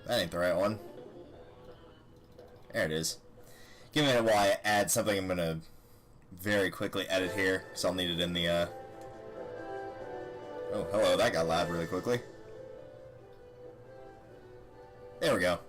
That ain't the right one. There it is. Give me a minute while I add something I'm gonna very quickly edit here, so I'll need it in the, Oh, hello, that got loud really quickly. There we go.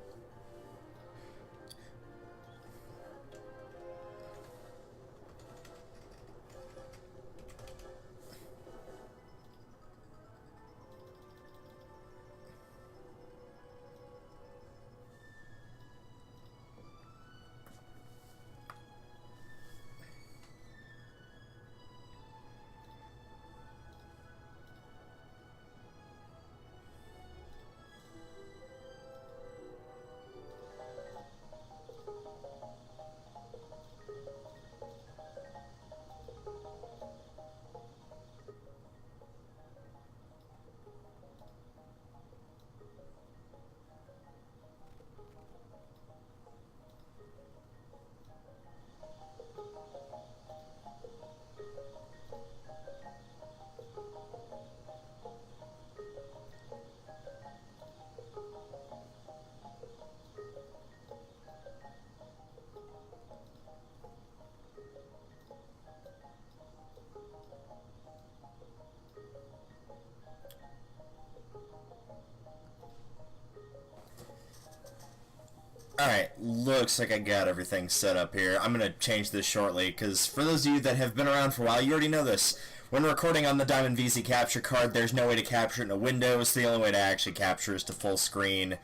Alright, looks like I got everything set up here. I'm going to change this shortly, because for those of you that have been around for a while, you already know this. When recording on the Diamond VC capture card, there's no way to capture it in a window, so the only way to actually capture is to full screen,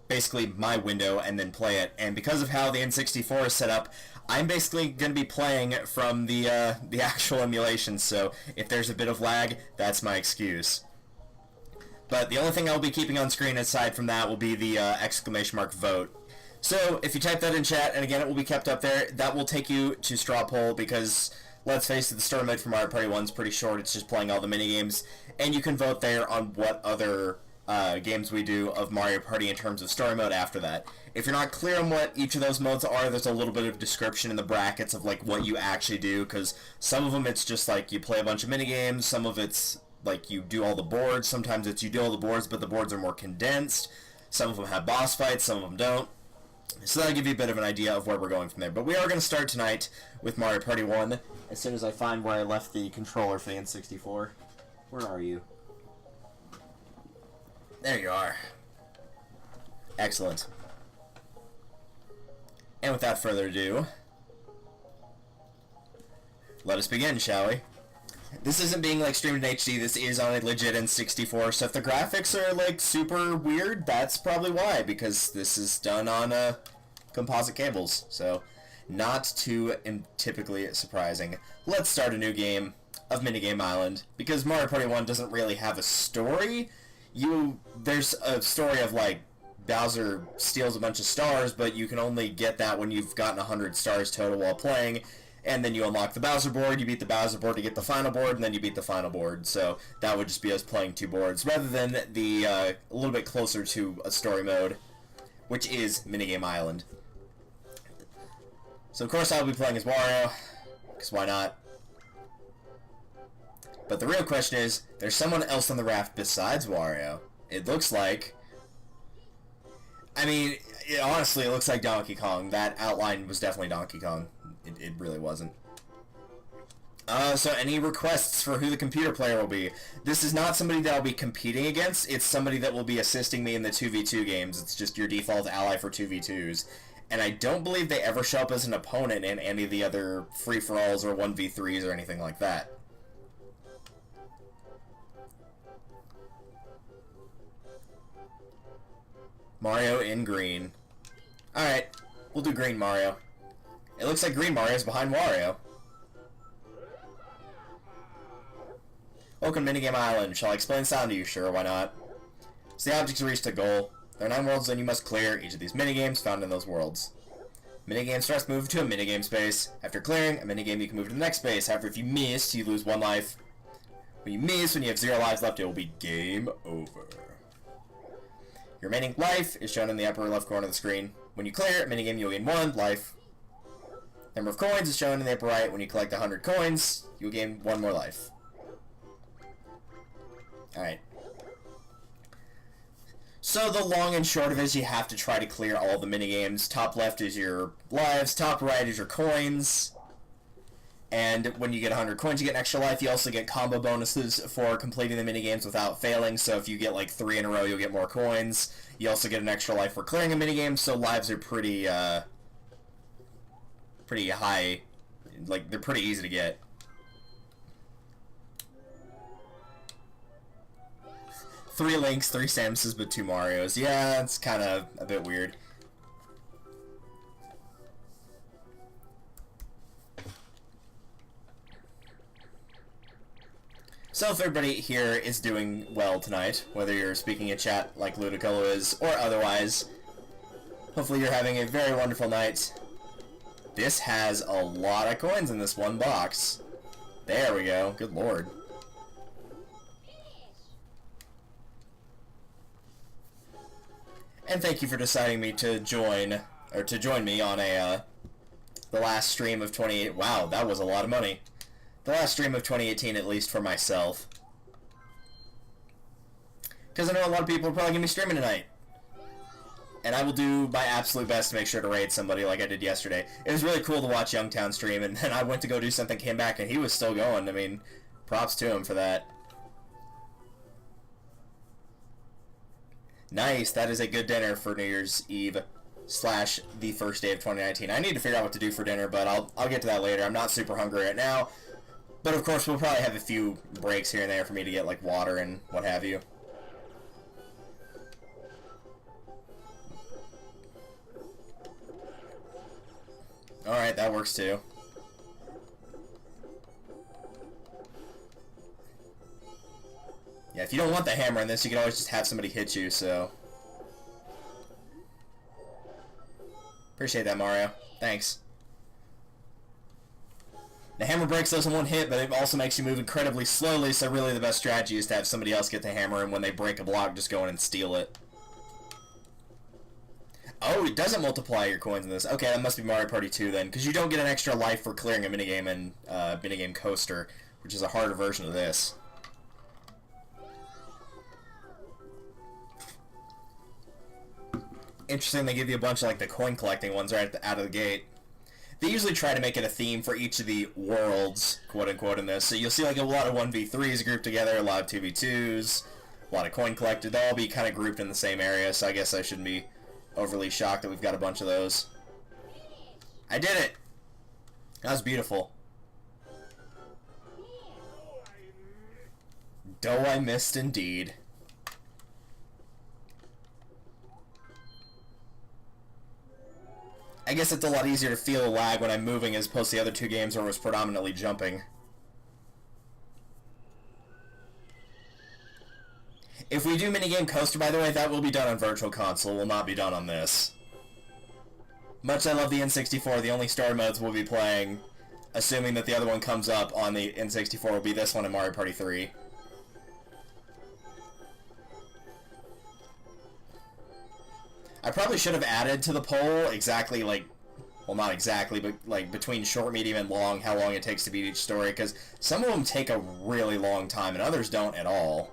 basically my window, and then play it. And because of how the N64 is set up, I'm basically going to be playing from the actual emulation, so if there's a bit of lag, that's my excuse. But the only thing I'll be keeping on screen aside from that will be the exclamation mark vote. So if you type that in chat, and again it will be kept up there, that will take you to Straw Poll, because let's face it, the story mode for Mario Party 1 is pretty short. It's just playing all the minigames, and you can vote there on what other games we do of Mario Party in terms of story mode after that. If you're not clear on what each of those modes are, there's a little bit of description in the brackets of like what you actually do, because some of them it's just like you play a bunch of minigames, some of it's like you do all the boards, sometimes it's you do all the boards but the boards are more condensed, some of them have boss fights, some of them don't. So that'll give you a bit of an idea of where we're going from there. But we are going to start tonight with Mario Party 1 as soon as I find where I left the controller for the N64. Where are you? There you are. Excellent. And without further ado, let us begin, shall we? This isn't being like streamed in HD, this is on a legit N64, so if the graphics are like super weird, that's probably why, because this is done on composite cables, so not too typically surprising. Let's start a new game of Minigame Island, because Mario Party 1 doesn't really have a story. There's a story of like Bowser steals a bunch of stars, but you can only get that when you've gotten 100 stars total while playing. And then you unlock the Bowser board, you beat the Bowser board to get the final board, and then you beat the final board. So that would just be us playing two boards, rather than the a little bit closer to a story mode, which is Minigame Island. So of course I'll be playing as Wario, because why not? But the real question is, there's someone else on the raft besides Wario. It looks like... I mean, honestly, it looks like Donkey Kong. That outline was definitely Donkey Kong. It really wasn't. So any requests for who the computer player will be? This is not somebody that I'll be competing against. It's somebody that will be assisting me in the 2v2 games. It's just your default ally for 2v2s. And I don't believe they ever show up as an opponent in any of the other free-for-alls or 1v3s or anything like that. Mario in green. Alright, we'll do green Mario. It looks like green Mario is behind Wario. Welcome to Minigame Island. Shall I explain the sound to you? Sure, why not? So the object to reach the goal. There are 9 worlds and you must clear each of these minigames found in those worlds. Minigames first move to a minigame space. After clearing a minigame, you can move to the next space. However, if you miss, you lose 1 life. When you miss, when you have 0 lives left, it will be game over. Your remaining life is shown in the upper left corner of the screen. When you clear a minigame, you'll gain 1 life. Number of coins is shown in the upper right. When you collect 100 coins, you'll gain 1 more life. So the long and short of it is you have to try to clear all the minigames. Top left is your lives, top right is your coins. And when you get 100 coins, you get an extra life. You also get combo bonuses for completing the minigames without failing. So if you get like 3 in a row, you'll get more coins. You also get an extra life for clearing a minigame, so lives are pretty high. Like, they're pretty easy to get. Three Links, 3 Samuses, but 2 Marios. Yeah, it's kind of a bit weird. So if everybody here is doing well tonight, whether you're speaking in chat like Ludicolo is, or otherwise, hopefully you're having a very wonderful night. This has a lot of coins in this one box. There we go. Good lord. And thank you for deciding me to join me on the last stream of 20... Wow, that was a lot of money. The last stream of 2018, at least for myself. Because I know a lot of people are probably going to be streaming tonight. And I will do my absolute best to make sure to raid somebody like I did yesterday. It was really cool to watch Youngtown stream, and then I went to go do something, came back, and he was still going. I mean, props to him for that. Nice, that is a good dinner for New Year's Eve / the first day of 2019. I need to figure out what to do for dinner, but I'll get to that later. I'm not super hungry right now. But of course, we'll probably have a few breaks here and there for me to get like water and what have you. Alright, that works too. Yeah, if you don't want the hammer in this, you can always just have somebody hit you, so... Appreciate that, Mario. Thanks. The hammer breaks those in one hit, but it also makes you move incredibly slowly, so really the best strategy is to have somebody else get the hammer, and when they break a block, just go in and steal it. Oh, it doesn't multiply your coins in this. Okay, that must be Mario Party 2 then, because you don't get an extra life for clearing a minigame in Minigame Coaster, which is a harder version of this. Interesting, they give you a bunch of like the coin collecting ones right out of the gate. They usually try to make it a theme for each of the worlds, quote-unquote, in this. So you'll see like a lot of 1v3s grouped together, a lot of 2v2s, a lot of coin collected. They'll all be kind of grouped in the same area, so I guess I shouldn't be overly shocked that we've got a bunch of those. I did it! That was beautiful. Dough I missed indeed. I guess it's a lot easier to feel a lag when I'm moving as opposed to the other two games where it was predominantly jumping. If we do Minigame Coaster, by the way, that will be done on Virtual Console, will not be done on this. Much I love the N64, the only story modes we'll be playing, assuming that the other one comes up on the N64, will be this one in Mario Party 3. I probably should have added to the poll exactly, like, well, not exactly, but, like, between short, medium, and long, how long it takes to beat each story, because some of them take a really long time, and others don't at all.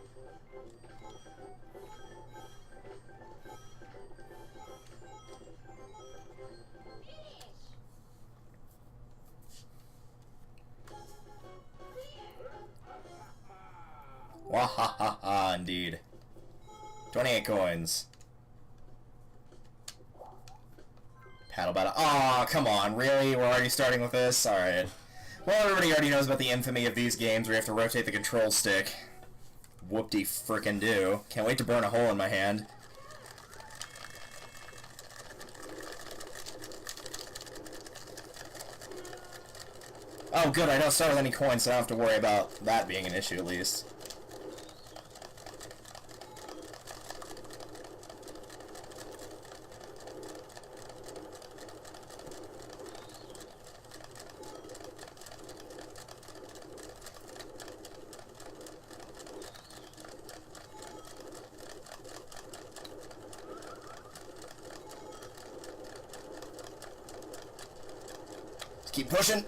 Wahahaha, indeed. 28 coins. Paddle battle. Aw, come on, really? We're already starting with this? Alright. Well, everybody already knows about the infamy of these games where you have to rotate the control stick. Whoop-de-frickin'-do. Can't wait to burn a hole in my hand. Oh, good, I don't start with any coins, so I don't have to worry about that being an issue, at least. Keep pushing.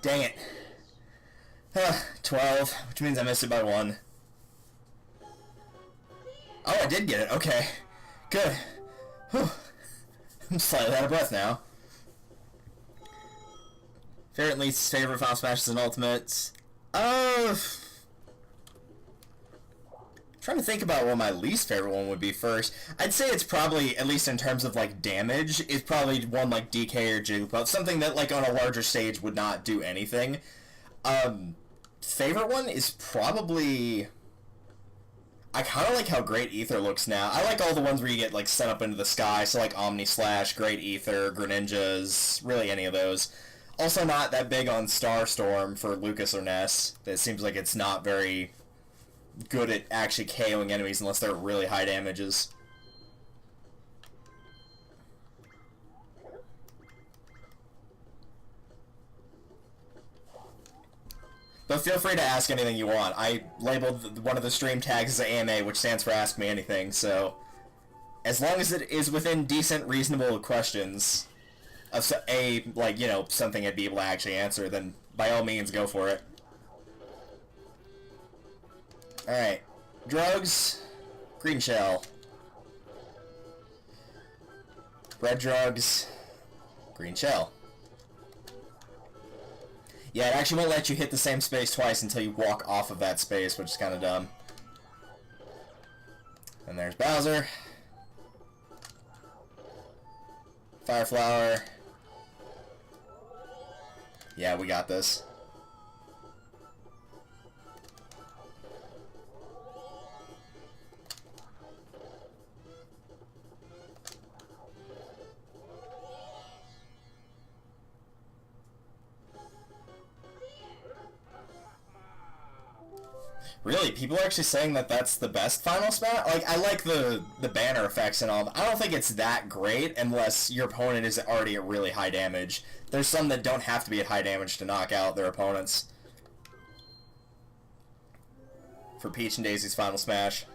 Dang it. 12, which means I missed it by 1. Oh, I did get it. Okay. Good. Whew. I'm slightly out of breath now. Favorite, least favorite Final Smashes and Ultimates? Trying to think about what my least favorite one would be first. I'd say it's probably, at least in terms of like damage, it's probably one like DK or Jigglypuff, something that like on a larger stage would not do anything. Favorite one is probably, I kind of like how Great Ether looks now. I like all the ones where you get like sent up into the sky, so like Omni Slash, Great Ether, Greninjas, really any of those. Also not that big on Starstorm for Lucas or Ness. It seems like it's not very good at actually KOing enemies unless they're really high damages. But feel free to ask anything you want. I labeled one of the stream tags as AMA, which stands for Ask Me Anything, so as long as it is within decent, reasonable questions of like, you know, something I'd be able to actually answer, then by all means go for it. Alright. Drugs, green shell. Red drugs, green shell. Yeah, it actually won't let you hit the same space twice until you walk off of that space, which is kind of dumb. And there's Bowser. Fire Flower. Yeah, we got this. Really? People are actually saying that that's the best Final Smash? Like, I like the banner effects and all. I don't think it's that great unless your opponent is already at really high damage. There's some that don't have to be at high damage to knock out their opponents. For Peach and Daisy's Final Smash.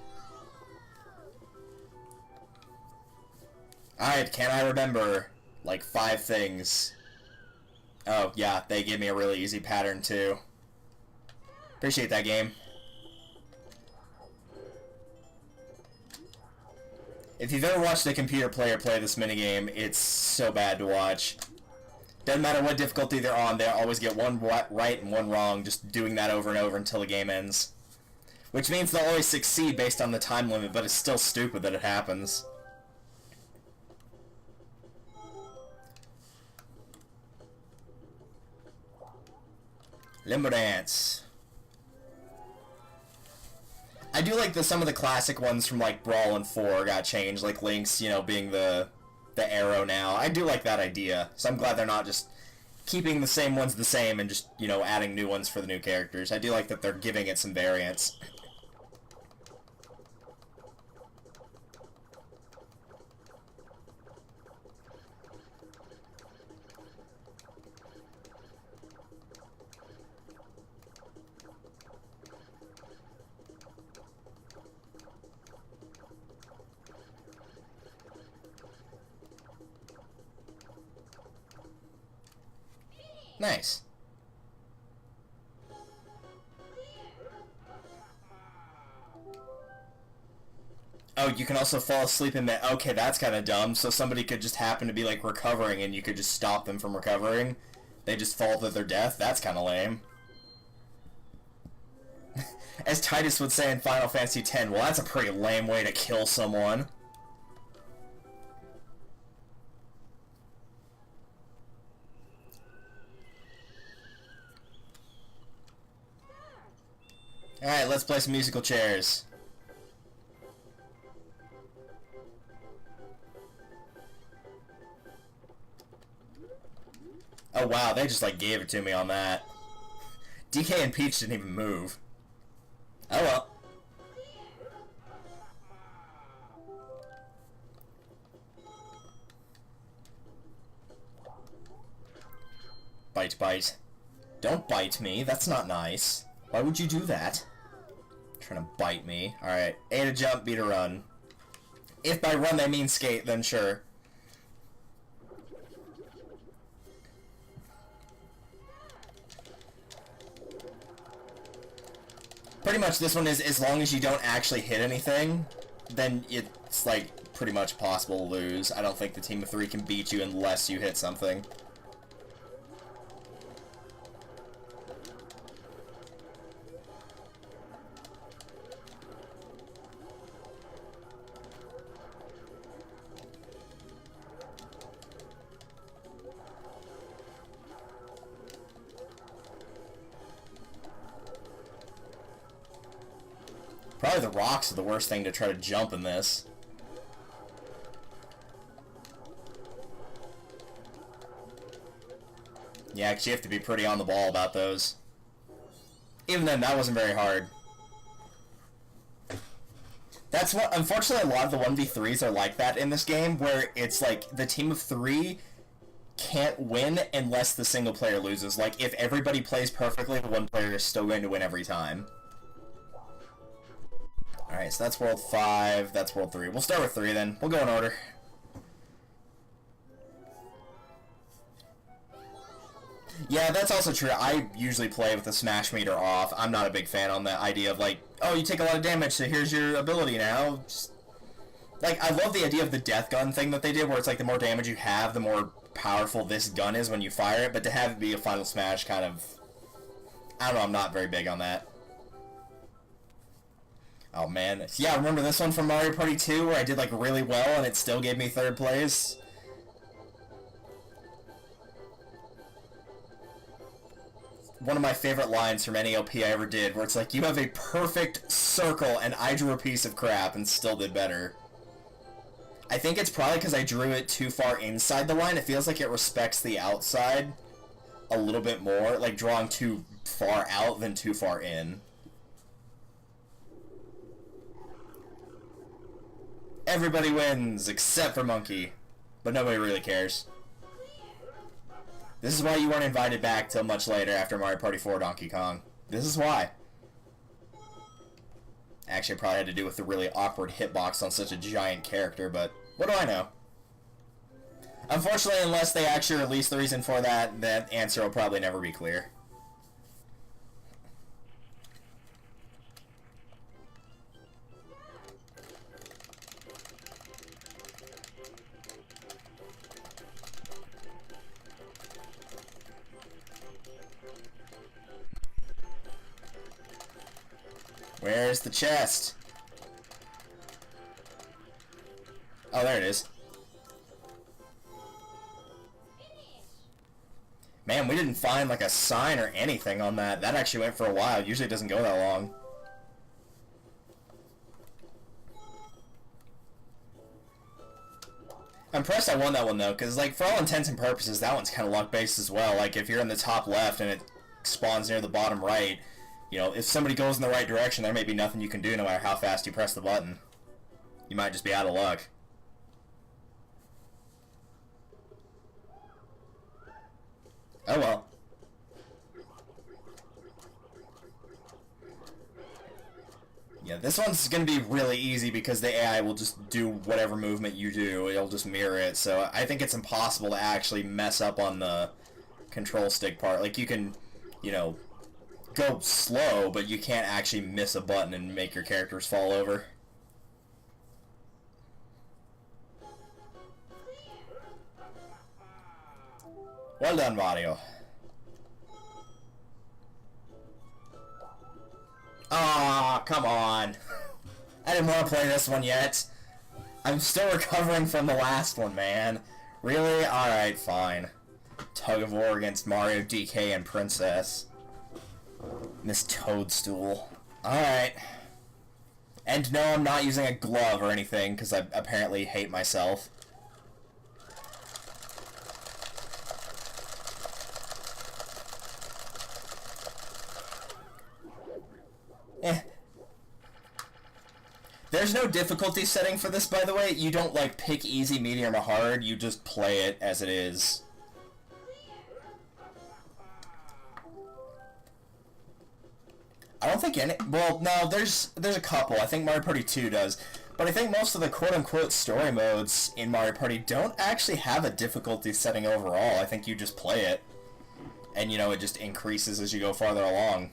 Alright, can I remember, like, 5 things? Oh, yeah, they gave me a really easy pattern, too. Appreciate that, game. If you've ever watched a computer player play this minigame, it's so bad to watch. Doesn't matter what difficulty they're on, they always get one right and one wrong, just doing that over and over until the game ends. Which means they'll always succeed based on the time limit, but it's still stupid that it happens. Limbo Dance. I do like some of the classic ones from like Brawl and 4 got changed, like Link's, you know, being the arrow now. I do like that idea, so I'm glad they're not just keeping the same ones the same and just, you know, adding new ones for the new characters. I do like that they're giving it some variance. Nice. Oh, you can also fall asleep in bed. Okay, that's kind of dumb. So somebody could just happen to be, like, recovering and you could just stop them from recovering. They just fall to their death. That's kind of lame. As Titus would say in Final Fantasy X, well, that's a pretty lame way to kill someone. Alright, let's play some musical chairs. Oh wow, they just like gave it to me on that. DK and Peach didn't even move. Oh well. Bite, bite. Don't bite me, that's not nice. Why would you do that? Trying to bite me. Alright, A to jump, B to run. If by run they mean skate, then sure. pretty much this one is, as long as you don't actually hit anything, then it's, like, pretty much possible to lose. I don't think the team of 3 can beat you unless you hit something. Probably the rocks are the worst thing to try to jump in this. Yeah, because you have to be pretty on the ball about those. Even then, that wasn't very hard. That's what, unfortunately, a lot of the 1v3s are like that in this game, where it's like, the team of 3 can't win unless the single player loses. Like, if everybody plays perfectly, one player is still going to win every time. Alright, so that's World 5, that's World 3. We'll start with 3 then. We'll go in order. Yeah, that's also true. I usually play with the smash meter off. I'm not a big fan on the idea of, like, oh, you take a lot of damage, so here's your ability now. Just, like, I love the idea of the death gun thing that they did, where it's like the more damage you have, the more powerful this gun is when you fire it, but to have it be a final smash kind of... I don't know, I'm not very big on that. Oh, man. Yeah, remember this one from Mario Party 2, where I did, like, really well, and it still gave me 3rd place? One of my favorite lines from any LP I ever did, where it's like, you have a perfect circle, and I drew a piece of crap and still did better. I think it's probably because I drew it too far inside the line. It feels like it respects the outside a little bit more, like drawing too far out than too far in. Everybody wins, except for Monkey. But nobody really cares. This is why you weren't invited back till much later after Mario Party 4 Donkey Kong. This is why. Actually, it probably had to do with the really awkward hitbox on such a giant character, but what do I know? Unfortunately, unless they actually release the reason for that, that answer will probably never be clear. Where's the chest? Oh, there it is. Man, we didn't find like a sign or anything on that. That actually went for a while. Usually it doesn't go that long. I'm impressed I won that one though, because like for all intents and purposes, that one's kind of luck-based as well. Like if you're in the top left and it spawns near the bottom right, you know, if somebody goes in the right direction, there may be nothing you can do no matter how fast you press the button. You might just be out of luck. Oh well. Yeah, this one's going to be really easy because the AI will just do whatever movement you do. It'll just mirror it. So I think it's impossible to actually mess up on the control stick part. Like you can, you know, go slow, but you can't actually miss a button and make your characters fall over. Well done, Mario. Ah, come on. I didn't want to play this one yet. I'm still recovering from the last one, man. Really? Alright, fine. Tug of war against Mario, DK, and Princess. Miss Toadstool. Alright. And no, I'm not using a glove or anything, because I apparently hate myself. There's no difficulty setting for this, by the way. You don't, like, pick easy, medium, or hard. You just play it as it is. I don't think any... Well, no, there's a couple. I think Mario Party 2 does. But I think most of the quote-unquote story modes in Mario Party don't actually have a difficulty setting overall. I think you just play it. And, you know, it just increases as you go farther along.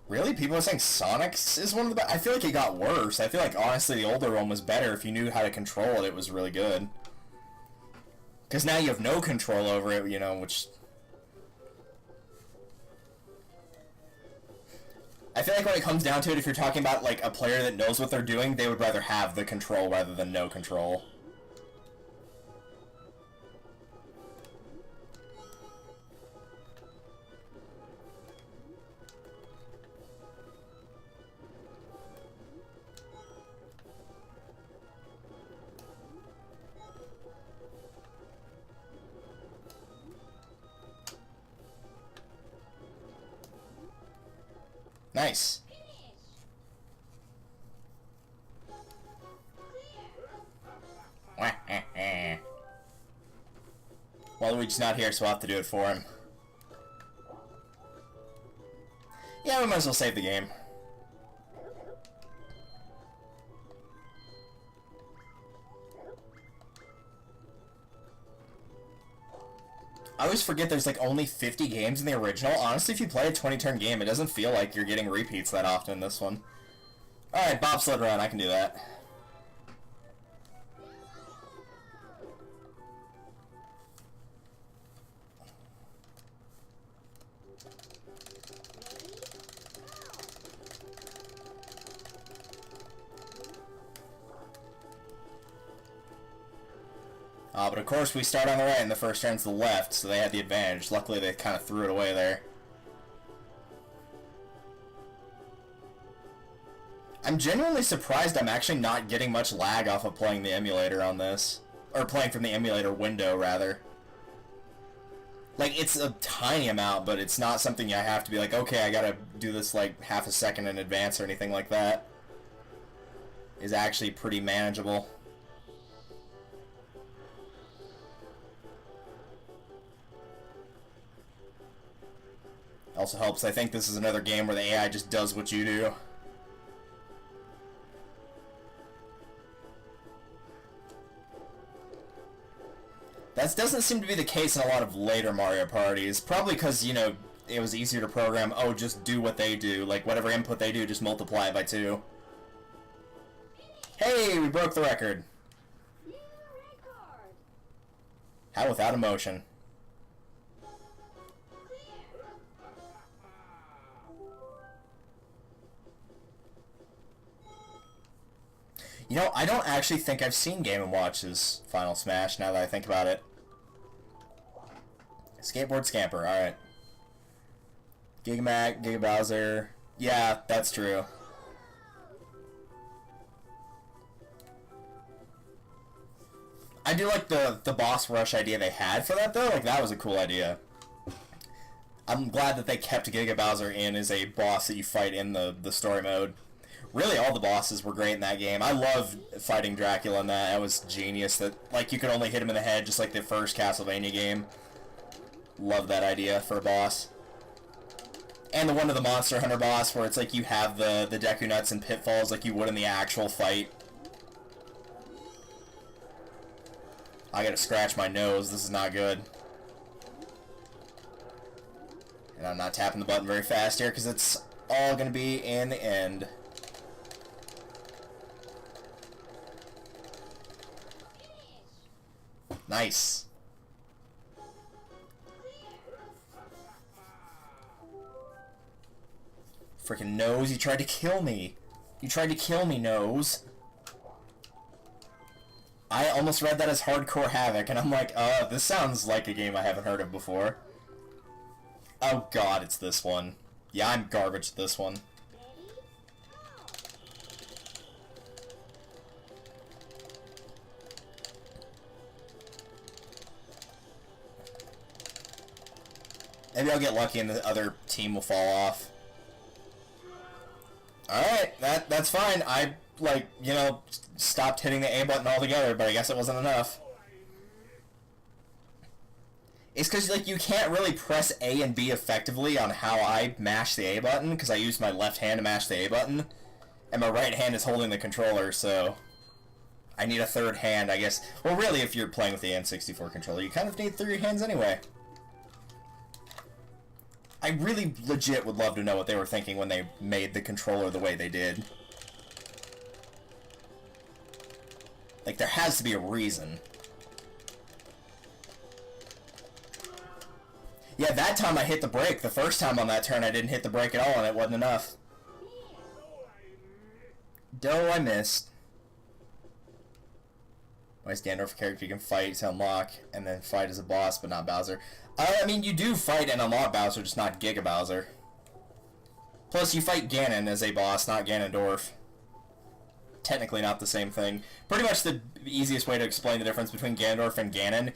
Really? People are saying Sonic's is one of the best? I feel like it got worse. I feel like, honestly, the older one was better. If you knew how to control it, it was really good. Because now you have no control over it, you know, which... I feel like when it comes down to it, if you're talking about, like, a player that knows what they're doing, they would rather have the control rather than no control. Nice. Well, Luigi's not here, so I'll have to do it for him. Yeah, we might as well save the game. I always forget there's like only 50 games in the original. Honestly, if you play a 20-turn game, it doesn't feel like you're getting repeats that often in this one. Alright, bobsled run, I can do that. But of course we start on the right and the first turn's the left, so they had the advantage. Luckily they kind of threw it away there. I'm genuinely surprised I'm actually not getting much lag off of playing the emulator on this. Or playing from the emulator window, rather. Like, it's a tiny amount, but it's not something I have to be like, okay, I gotta do this like half a second in advance or anything like that. It's actually pretty manageable. Also helps, I think this is another game where the AI just does what you do. That doesn't seem to be the case in a lot of later Mario parties. Probably because, you know, it was easier to program, oh, just do what they do. Like, whatever input they do, just multiply it by 2. Hey, we broke the record. How without emotion? You know, I don't actually think I've seen Game & Watch's Final Smash, now that I think about it. Skateboard Scamper, alright. Gigamac, Giga Bowser. Yeah, that's true. I do like the boss rush idea they had for that, though. Like, that was a cool idea. I'm glad that they kept Giga Bowser in as a boss that you fight in the story mode. Really, all the bosses were great in that game. I love fighting Dracula in that. That was genius. That, like, you could only hit him in the head, just like the first Castlevania game. Love that idea for a boss. And the one of the Monster Hunter boss, where it's like you have the Deku Nuts and pitfalls like you would in the actual fight. I gotta scratch my nose. This is not good. And I'm not tapping the button very fast here, because it's all gonna be in the end. Nice. Freaking Nose, you tried to kill me. You tried to kill me, Nose. I almost read that as Hardcore Havoc, and I'm like, this sounds like a game I haven't heard of before. Oh god, it's this one. Yeah, I'm garbage at this one. Maybe I'll get lucky and the other team will fall off. Alright, that's fine. I, like, you know, stopped hitting the A button altogether, but I guess it wasn't enough. It's because, like, you can't really press A and B effectively on how I mash the A button, because I use my left hand to mash the A button, and my right hand is holding the controller, so I need a third hand, I guess. Well, really, if you're playing with the N64 controller, you kind of need 3 hands anyway. I really legit would love to know what they were thinking when they made the controller the way they did. Like, there has to be a reason. Yeah, that time I hit the brake. The first time on that turn I didn't hit the brake at all, and it wasn't enough. Dough I missed. Why is Gandalf a character you can fight to unlock, and then fight as a boss, but not Bowser? I mean, you do fight and unlock Bowser, just not Giga Bowser. Plus, you fight Ganon as a boss, not Ganondorf. Technically not the same thing. Pretty much the easiest way to explain the difference between Ganondorf and Ganon,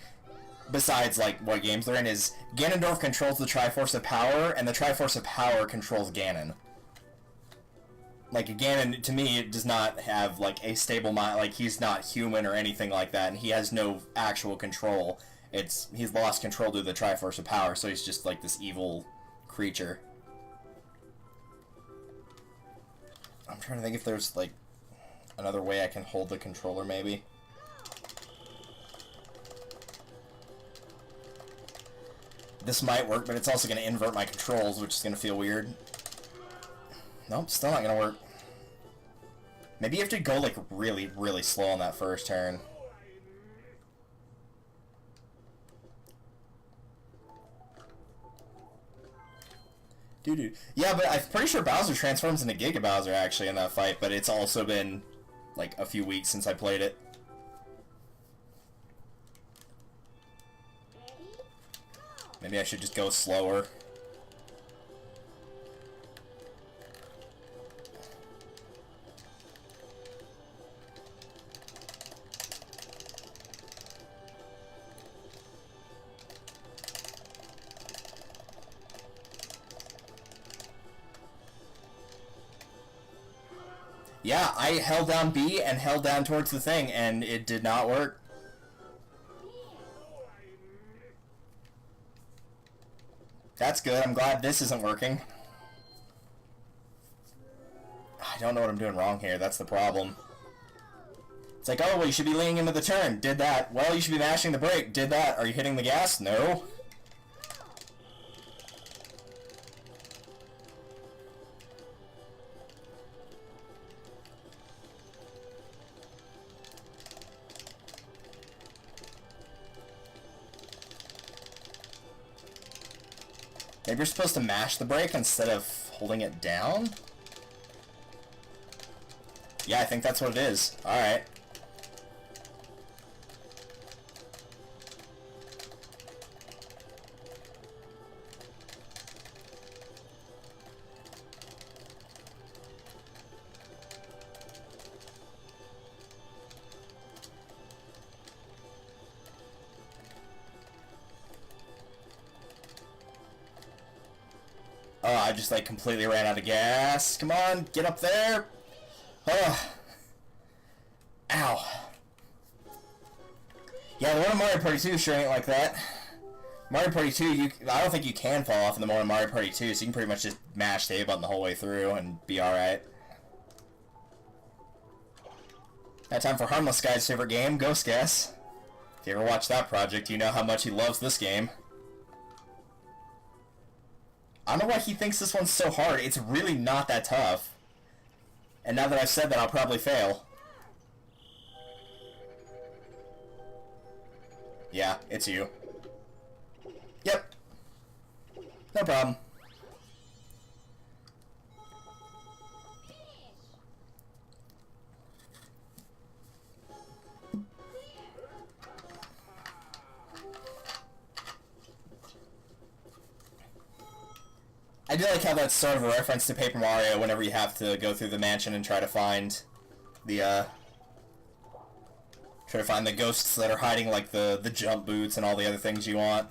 besides, like, what games they're in, is Ganondorf controls the Triforce of Power, and the Triforce of Power controls Ganon. Like, Ganon, to me, it does not have, like, a stable mind. Like, he's not human or anything like that, and he has no actual control. He's lost control to the Triforce of Power, so he's just, like, this evil creature. I'm trying to think if there's, like, another way I can hold the controller, maybe. This might work, but it's also going to invert my controls, which is going to feel weird. Nope, still not going to work. Maybe you have to go, like, really, really slow on that first turn. Dude. Yeah, but I'm pretty sure Bowser transforms into Giga Bowser, actually, in that fight, but it's also been, like, a few weeks since I played it. Maybe I should just go slower. Yeah, I held down B and held down towards the thing, and it did not work. That's good. I'm glad this isn't working. I don't know what I'm doing wrong here. That's the problem. It's like, oh, well, you should be leaning into the turn. Did that. Well, you should be mashing the brake. Did that. Are you hitting the gas? No. Maybe you're supposed to mash the brake instead of holding it down? Yeah, I think that's what it is. Alright. Oh, I just, like, completely ran out of gas. Come on, get up there. Oh. Ow. Yeah, the one in Mario Party 2 sure ain't like that. Mario Party 2, I don't think you can fall off in the one in Mario Party 2, so you can pretty much just mash the A button the whole way through and be alright. Now time for Harmless Guy's favorite game, Ghost Gas. If you ever watched that project, you know how much he loves this game. I don't know why he thinks this one's so hard. It's really not that tough. And now that I've said that, I'll probably fail. Yeah, it's you. Yep. No problem. I do like how that's sort of a reference to Paper Mario whenever you have to go through the mansion and try to find the, ghosts that are hiding, like, the jump boots and all the other things you want.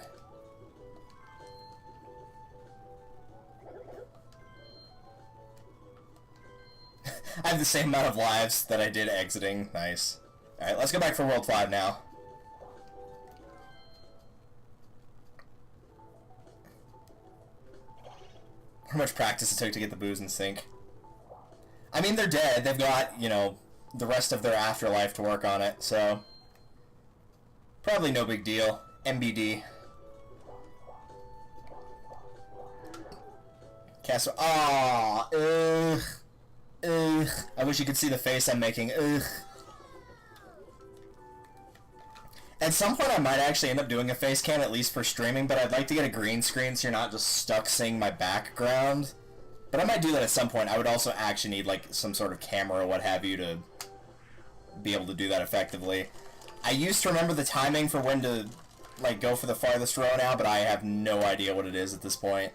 I have the same amount of lives that I did exiting. Nice. Alright, let's go back for World 5 now. How much practice it took to get the booze in sync. I mean, they're dead. They've got, you know, the rest of their afterlife to work on it, so... Probably no big deal. MBD. Castle. Aww. Ugh. Ugh. I wish you could see the face I'm making. Ugh. At some point I might actually end up doing a face cam, at least for streaming, but I'd like to get a green screen so you're not just stuck seeing my background. But I might do that at some point. I would also actually need, like, some sort of camera or what have you to be able to do that effectively. I used to remember the timing for when to, like, go for the farthest row now, but I have no idea what it is at this point.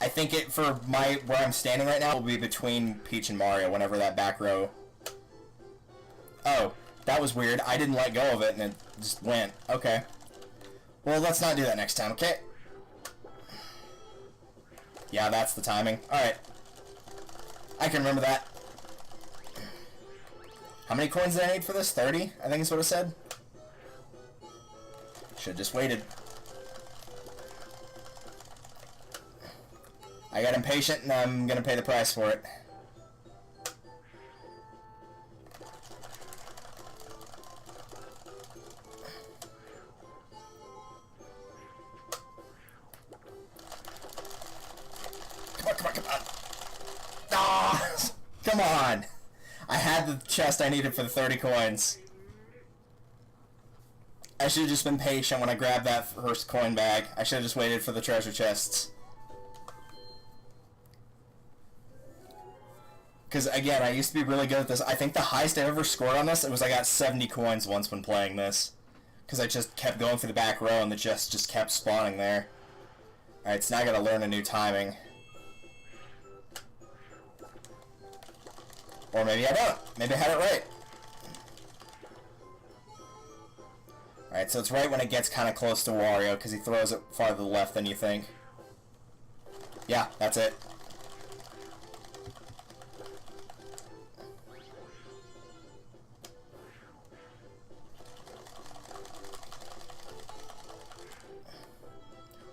I think it, for where I'm standing right now, will be between Peach and Mario, whenever that back row... Oh. That was weird. I didn't let go of it, and it just went. Okay. Well, let's not do that next time, okay? Yeah, that's the timing. Alright. I can remember that. How many coins did I need for this? 30? I think is what it said. Should've just waited. I got impatient, and I'm gonna pay the price for it. Come on! I had the chest I needed for the 30 coins. I should have just been patient when I grabbed that first coin bag. I should have just waited for the treasure chests. Because, again, I used to be really good at this. I think the highest I ever scored on this, it was I got 70 coins once when playing this. Because I just kept going through the back row and the chest just kept spawning there. Alright, so now I gotta learn a new timing. Or maybe I don't. Maybe I had it right. Alright, so it's right when it gets kind of close to Wario, because he throws it farther to the left than you think. Yeah, that's it.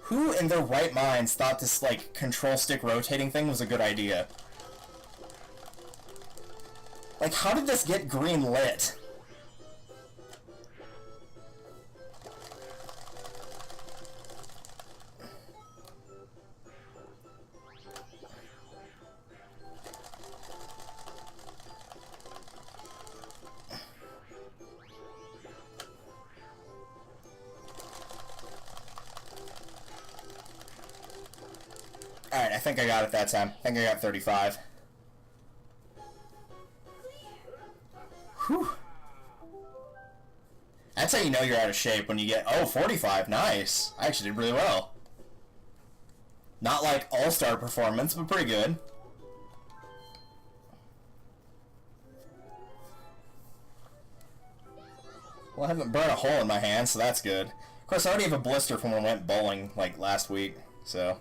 Who in their right minds thought this, like, control stick rotating thing was a good idea? Like, how did this get green lit? Alright, I think I got it that time. I think I got 35. Whew. That's how you know you're out of shape, when you get, oh, 45, nice. I actually did really well. Not like all-star performance, but pretty good. Well, I haven't burned a hole in my hand, so that's good. Of course, I already have a blister from when I went bowling, like, last week, so...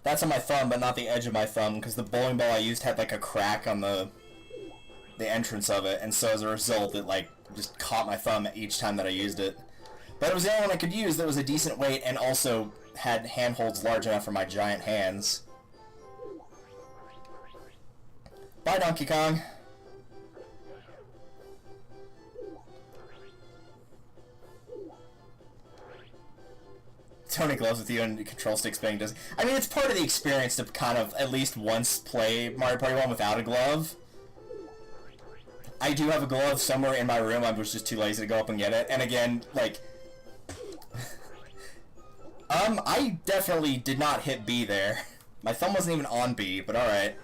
That's on my thumb, but not the edge of my thumb, because the bowling ball I used had, like, a crack on the entrance of it, and so as a result, it, like, just caught my thumb each time that I used it. But it was the only one I could use that was a decent weight, and also had handholds large enough for my giant hands. Bye, Donkey Kong! Tony gloves with you and control stick spinning does. I mean, it's part of the experience to kind of at least once play Mario Party 1 without a glove. I do have a glove somewhere in my room. I was just too lazy to go up and get it. And again, like... I definitely did not hit B there. My thumb wasn't even on B, but alright.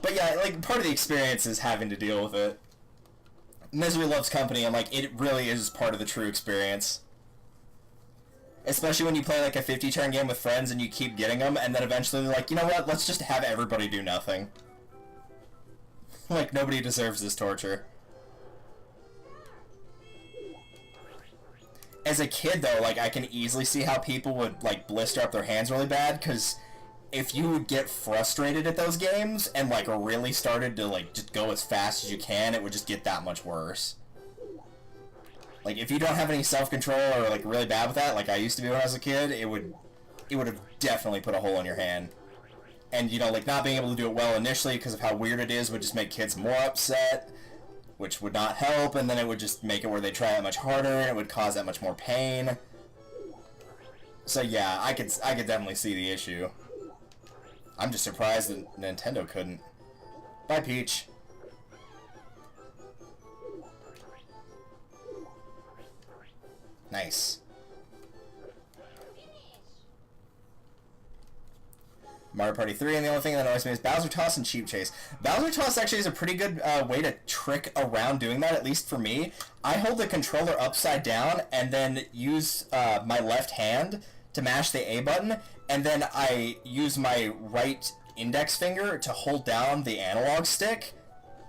But yeah, like, part of the experience is having to deal with it. Misery loves company, and, like, it really is part of the true experience. Especially when you play, like, a 50-turn game with friends and you keep getting them, and then eventually they're like, you know what, let's just have everybody do nothing. Like, nobody deserves this torture. As a kid, though, like, I can easily see how people would, like, blister up their hands really bad, because if you would get frustrated at those games and, like, really started to, like, just go as fast as you can, it would just get that much worse. Like, if you don't have any self-control or, like, really bad with that, like I used to be when I was a kid, it would have definitely put a hole in your hand. And, you know, like, not being able to do it well initially because of how weird it is would just make kids more upset, which would not help, and then it would just make it where they try that much harder, and it would cause that much more pain. So yeah, I could definitely see the issue. I'm just surprised that Nintendo couldn't. Bye, Peach. Nice. Mario Party 3, and the only thing that annoys me is Bowser Toss and Cheap Chase. Bowser Toss actually is a pretty good way to trick around doing that, at least for me. I hold the controller upside down and then use my left hand to mash the A button, and then I use my right index finger to hold down the analog stick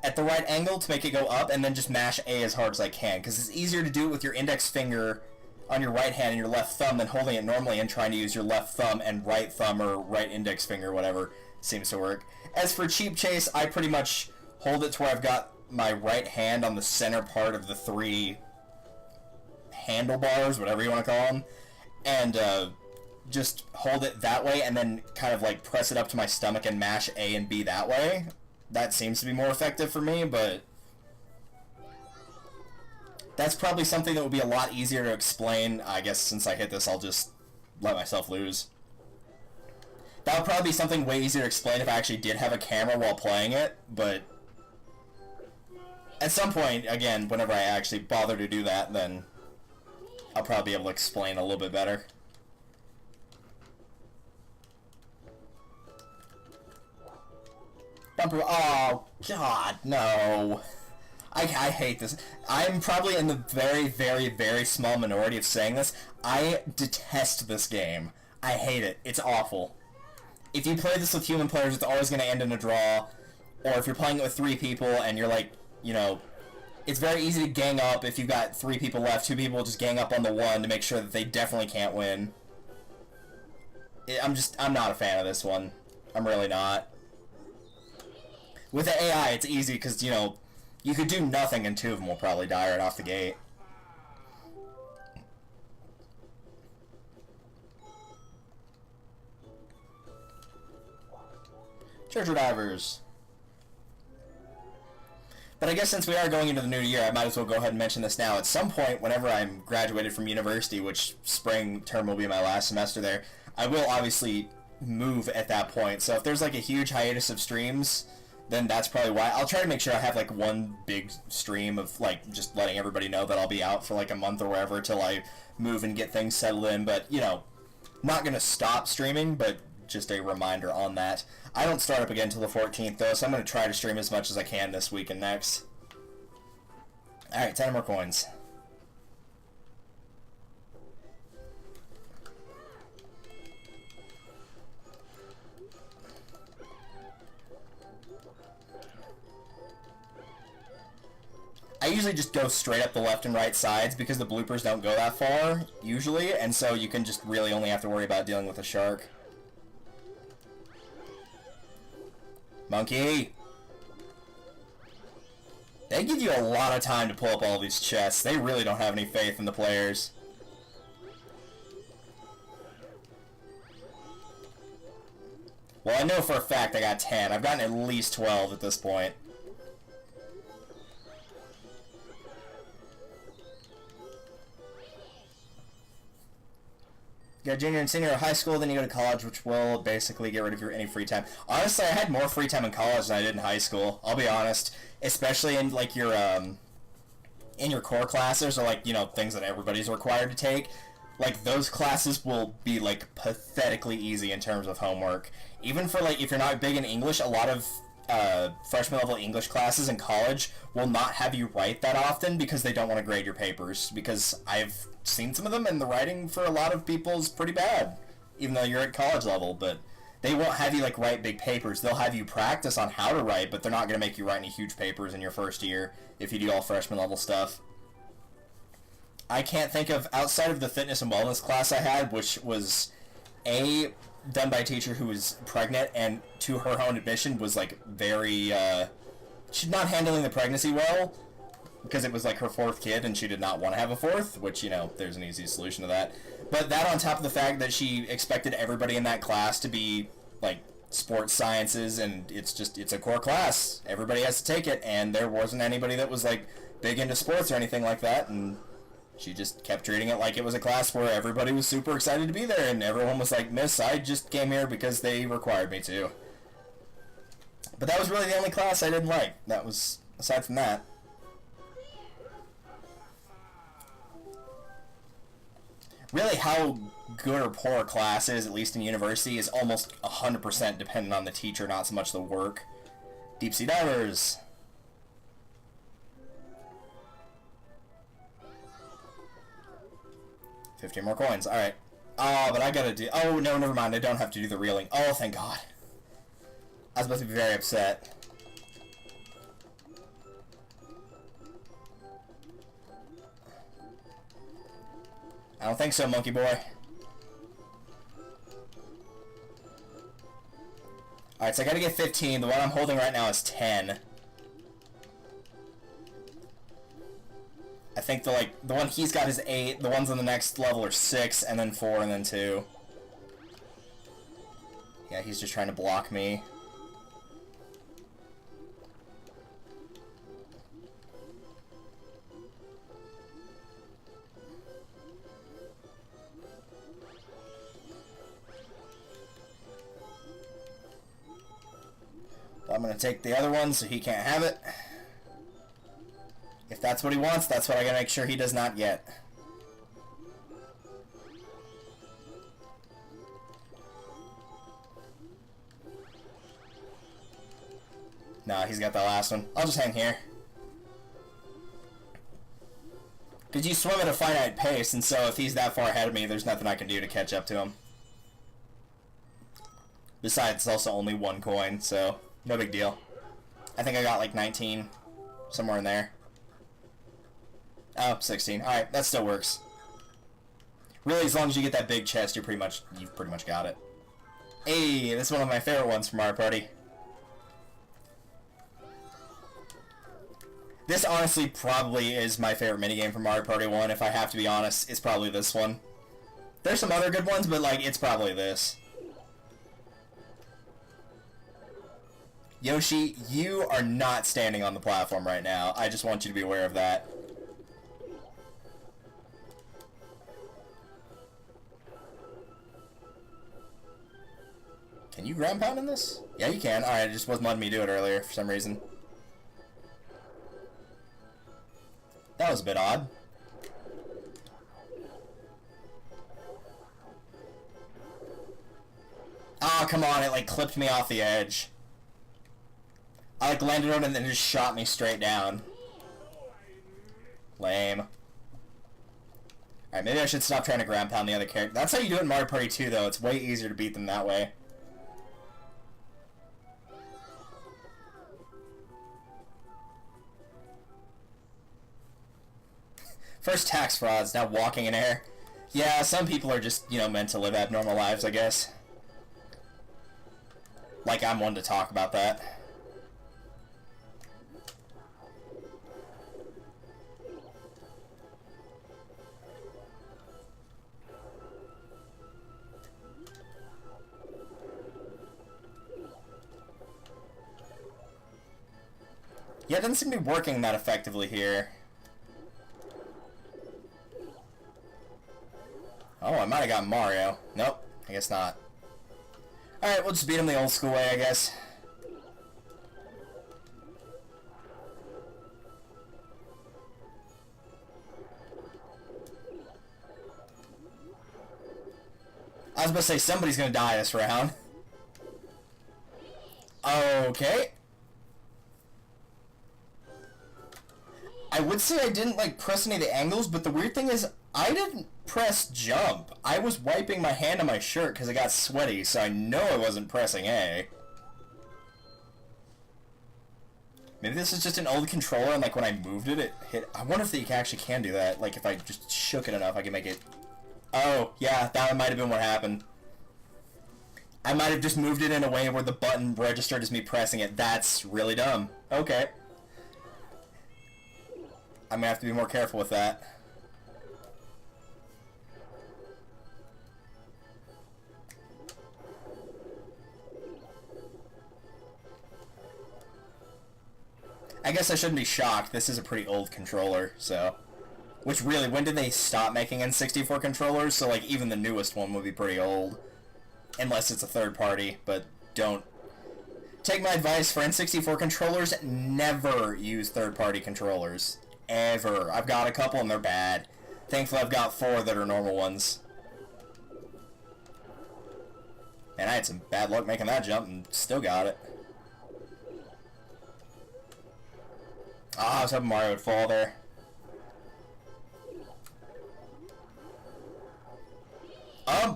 at the right angle to make it go up, and then just mash A as hard as I can, because it's easier to do it with your index finger on your right hand and your left thumb than holding it normally and trying to use your left thumb and right thumb or right index finger, whatever seems to work. As for Cheap Chase, I pretty much hold it to where I've got my right hand on the center part of the three handlebars, whatever you want to call them, and just hold it that way and then kind of like press it up to my stomach and mash A and B that way. That seems to be more effective for me, but that's probably something that would be a lot easier to explain. I guess since I hit this, I'll just let myself lose. That would probably be something way easier to explain if I actually did have a camera while playing it, but at some point, again, whenever I actually bother to do that, then I'll probably be able to explain a little bit better. Bumper, oh, God, no. I hate this. I'm probably in the very, very, very small minority of saying this. I detest this game. I hate it. It's awful. If you play this with human players, it's always going to end in a draw. Or if you're playing it with 3 people and you're like, you know, it's very easy to gang up. If you've got 3 people left, 2 people just gang up on the one to make sure that they definitely can't win. I'm not a fan of this one. I'm really not. With the AI, it's easy because, you know, you could do nothing and 2 of them will probably die right off the gate. Treasure Divers. But I guess since we are going into the new year, I might as well go ahead and mention this now. At some point, whenever I'm graduated from university, which spring term will be my last semester there, I will obviously move at that point. So if there's like a huge hiatus of streams, then that's probably why. I'll try to make sure I have like one big stream of like just letting everybody know that I'll be out for like a month or wherever till I move and get things settled in. But, you know, not going to stop streaming, but just a reminder on that. I don't start up again until the 14th though, so I'm going to try to stream as much as I can this week and next. Alright, 10 more coins. I usually just go straight up the left and right sides because the bloopers don't go that far, usually, and so you can just really only have to worry about dealing with a shark. Monkey! They give you a lot of time to pull up all these chests. They really don't have any faith in the players. Well, I know for a fact I got 10. I've gotten at least 12 at this point. You go junior and senior of high school, then you go to college, which will basically get rid of your any free time. Honestly, I had more free time in college than I did in high school. I'll be honest, especially in like your in your core classes or like, you know, things that everybody's required to take. Like those classes will be like pathetically easy in terms of homework. Even for like if you're not big in English, a lot of freshman level English classes in college will not have you write that often because they don't want to grade your papers. Because I've seen some of them and the writing for a lot of people is pretty bad, even though you're at college level. But they won't have you like write big papers. They'll have you practice on how to write, but they're not going to make you write any huge papers in your first year if you do all freshman level stuff. I can't think of, outside of the fitness and wellness class I had, which was done by a teacher who was pregnant and to her own admission was like very she's not handling the pregnancy well because it was like her 4th kid and she did not want to have a 4th, which, you know, there's an easy solution to that. But that on top of the fact that she expected everybody in that class to be like sports sciences, and it's a core class, everybody has to take it, and there wasn't anybody that was like big into sports or anything like that, and She just kept treating it like it was a class where everybody was super excited to be there, and everyone was like, "Miss, I just came here because they required me to." But that was really the only class I didn't like. That was, aside from that. Really, how good or poor a class is, at least in university, is almost 100% dependent on the teacher, not so much the work. Deep sea divers. $15 more coins. Alright. Oh, but I gotta do... Oh, no, never mind. I don't have to do the reeling. Oh, thank God. I was about to be very upset. I don't think so, monkey boy. Alright, so I gotta get 15. The one I'm holding right now is 10. I think the one he's got is 8. The ones on the next level are 6, and then 4, and then 2. Yeah, he's just trying to block me. I'm gonna take the other one so he can't have it. If that's what he wants, that's what I gotta make sure he does not get. No, he's got the last one. I'll just hang here. Because you swim at a finite pace, and so if he's that far ahead of me, there's nothing I can do to catch up to him. Besides, it's also only 1 coin, so no big deal. I think I got like 19, somewhere in there. Oh, 16. Alright, that still works. Really, as long as you get that big chest, you've pretty much got it. Hey, this is one of my favorite ones from Mario Party. This honestly probably is my favorite minigame from Mario Party 1, if I have to be honest. It's probably this one. There's some other good ones, but like, it's probably this. Yoshi, you are not standing on the platform right now. I just want you to be aware of that. Can you ground pound in this? Yeah, you can. Alright, it just wasn't letting me do it earlier for some reason. That was a bit odd. Ah, oh, come on, it like clipped me off the edge. I like landed on it and then just shot me straight down. Lame. Alright, maybe I should stop trying to ground pound the other character. That's how you do it in Mario Party 2, though. It's way easier to beat them that way. First tax frauds, now walking in air. Yeah, some people are just, you know, meant to live abnormal lives, I guess. Like I'm one to talk about that. Yeah, it doesn't seem to be working that effectively here. Oh, I might have got Mario. Nope, I guess not. Alright, we'll just beat him the old school way, I guess. I was about to say, somebody's gonna die this round. Okay. I would say I didn't, like, press any of the angles, but the weird thing is, I didn't press jump. I was wiping my hand on my shirt because it got sweaty, so I know I wasn't pressing A. Maybe this is just an old controller, and, like, when I moved it, it hit... I wonder if you actually can do that. Like, if I just shook it enough, I can make it... Oh, yeah, that might have been what happened. I might have just moved it in a way where the button registered as me pressing it. That's really dumb. Okay. I'm gonna have to be more careful with that. I guess I shouldn't be shocked. This is a pretty old controller, so... Which really, when did they stop making N64 controllers? So like even the newest one would be pretty old. Unless it's a third party, but don't. Take my advice for N64 controllers, never use third party controllers. Ever. I've got a couple and they're bad. Thankfully I've got 4 that are normal ones. And I had some bad luck making that jump and still got it. Ah, I was hoping Mario would fall there.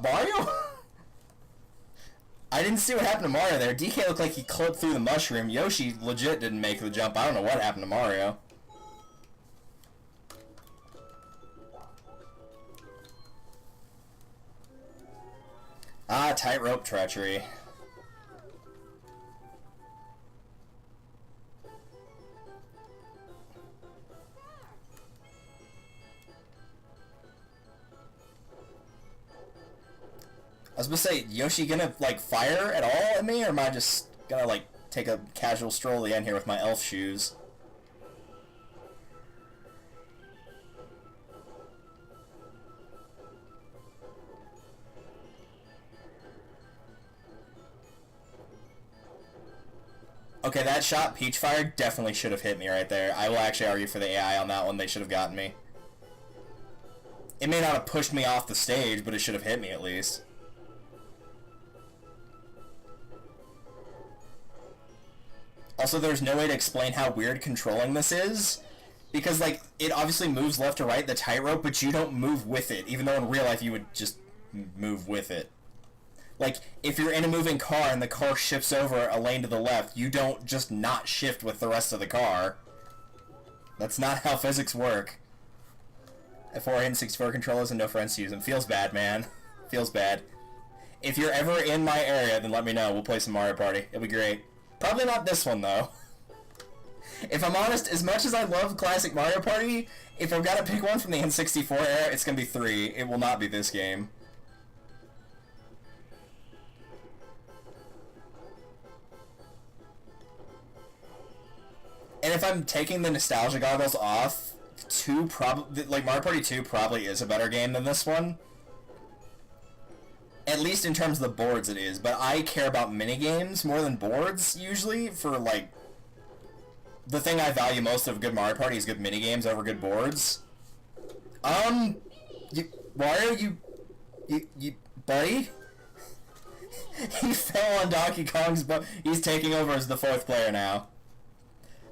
Mario? I didn't see what happened to Mario there. DK looked like he clipped through the mushroom. Yoshi legit didn't make the jump. I don't know what happened to Mario. Ah, tightrope treachery. I was gonna say, Yoshi gonna, like, fire at all at me, or am I just gonna, like, take a casual stroll in here with my elf shoes? Okay, that shot, Peach Fire, definitely should have hit me right there. I will actually argue for the AI on that one. They should have gotten me. It may not have pushed me off the stage, but it should have hit me at least. Also, there's no way to explain how weird controlling this is. Because, like, it obviously moves left to right, the tightrope, but you don't move with it. Even though in real life you would just move with it. Like, if you're in a moving car and the car shifts over a lane to the left, you don't just not shift with the rest of the car. That's not how physics work. F4 N64 controllers and no friends to use them. Feels bad, man. Feels bad. If you're ever in my area, then let me know. We'll play some Mario Party. It'll be great. Probably not this one, though. If I'm honest, as much as I love classic Mario Party, if I've got to pick one from the N64 era, it's going to be 3. It will not be this game. And if I'm taking the nostalgia goggles off, Mario Party 2 probably is a better game than this one. At least in terms of the boards it is, but I care about minigames more than boards, usually, for, like... The thing I value most of good Mario Party is good minigames over good boards. Mario, buddy? He fell on Donkey Kong's butt. He's taking over as the 4th player now.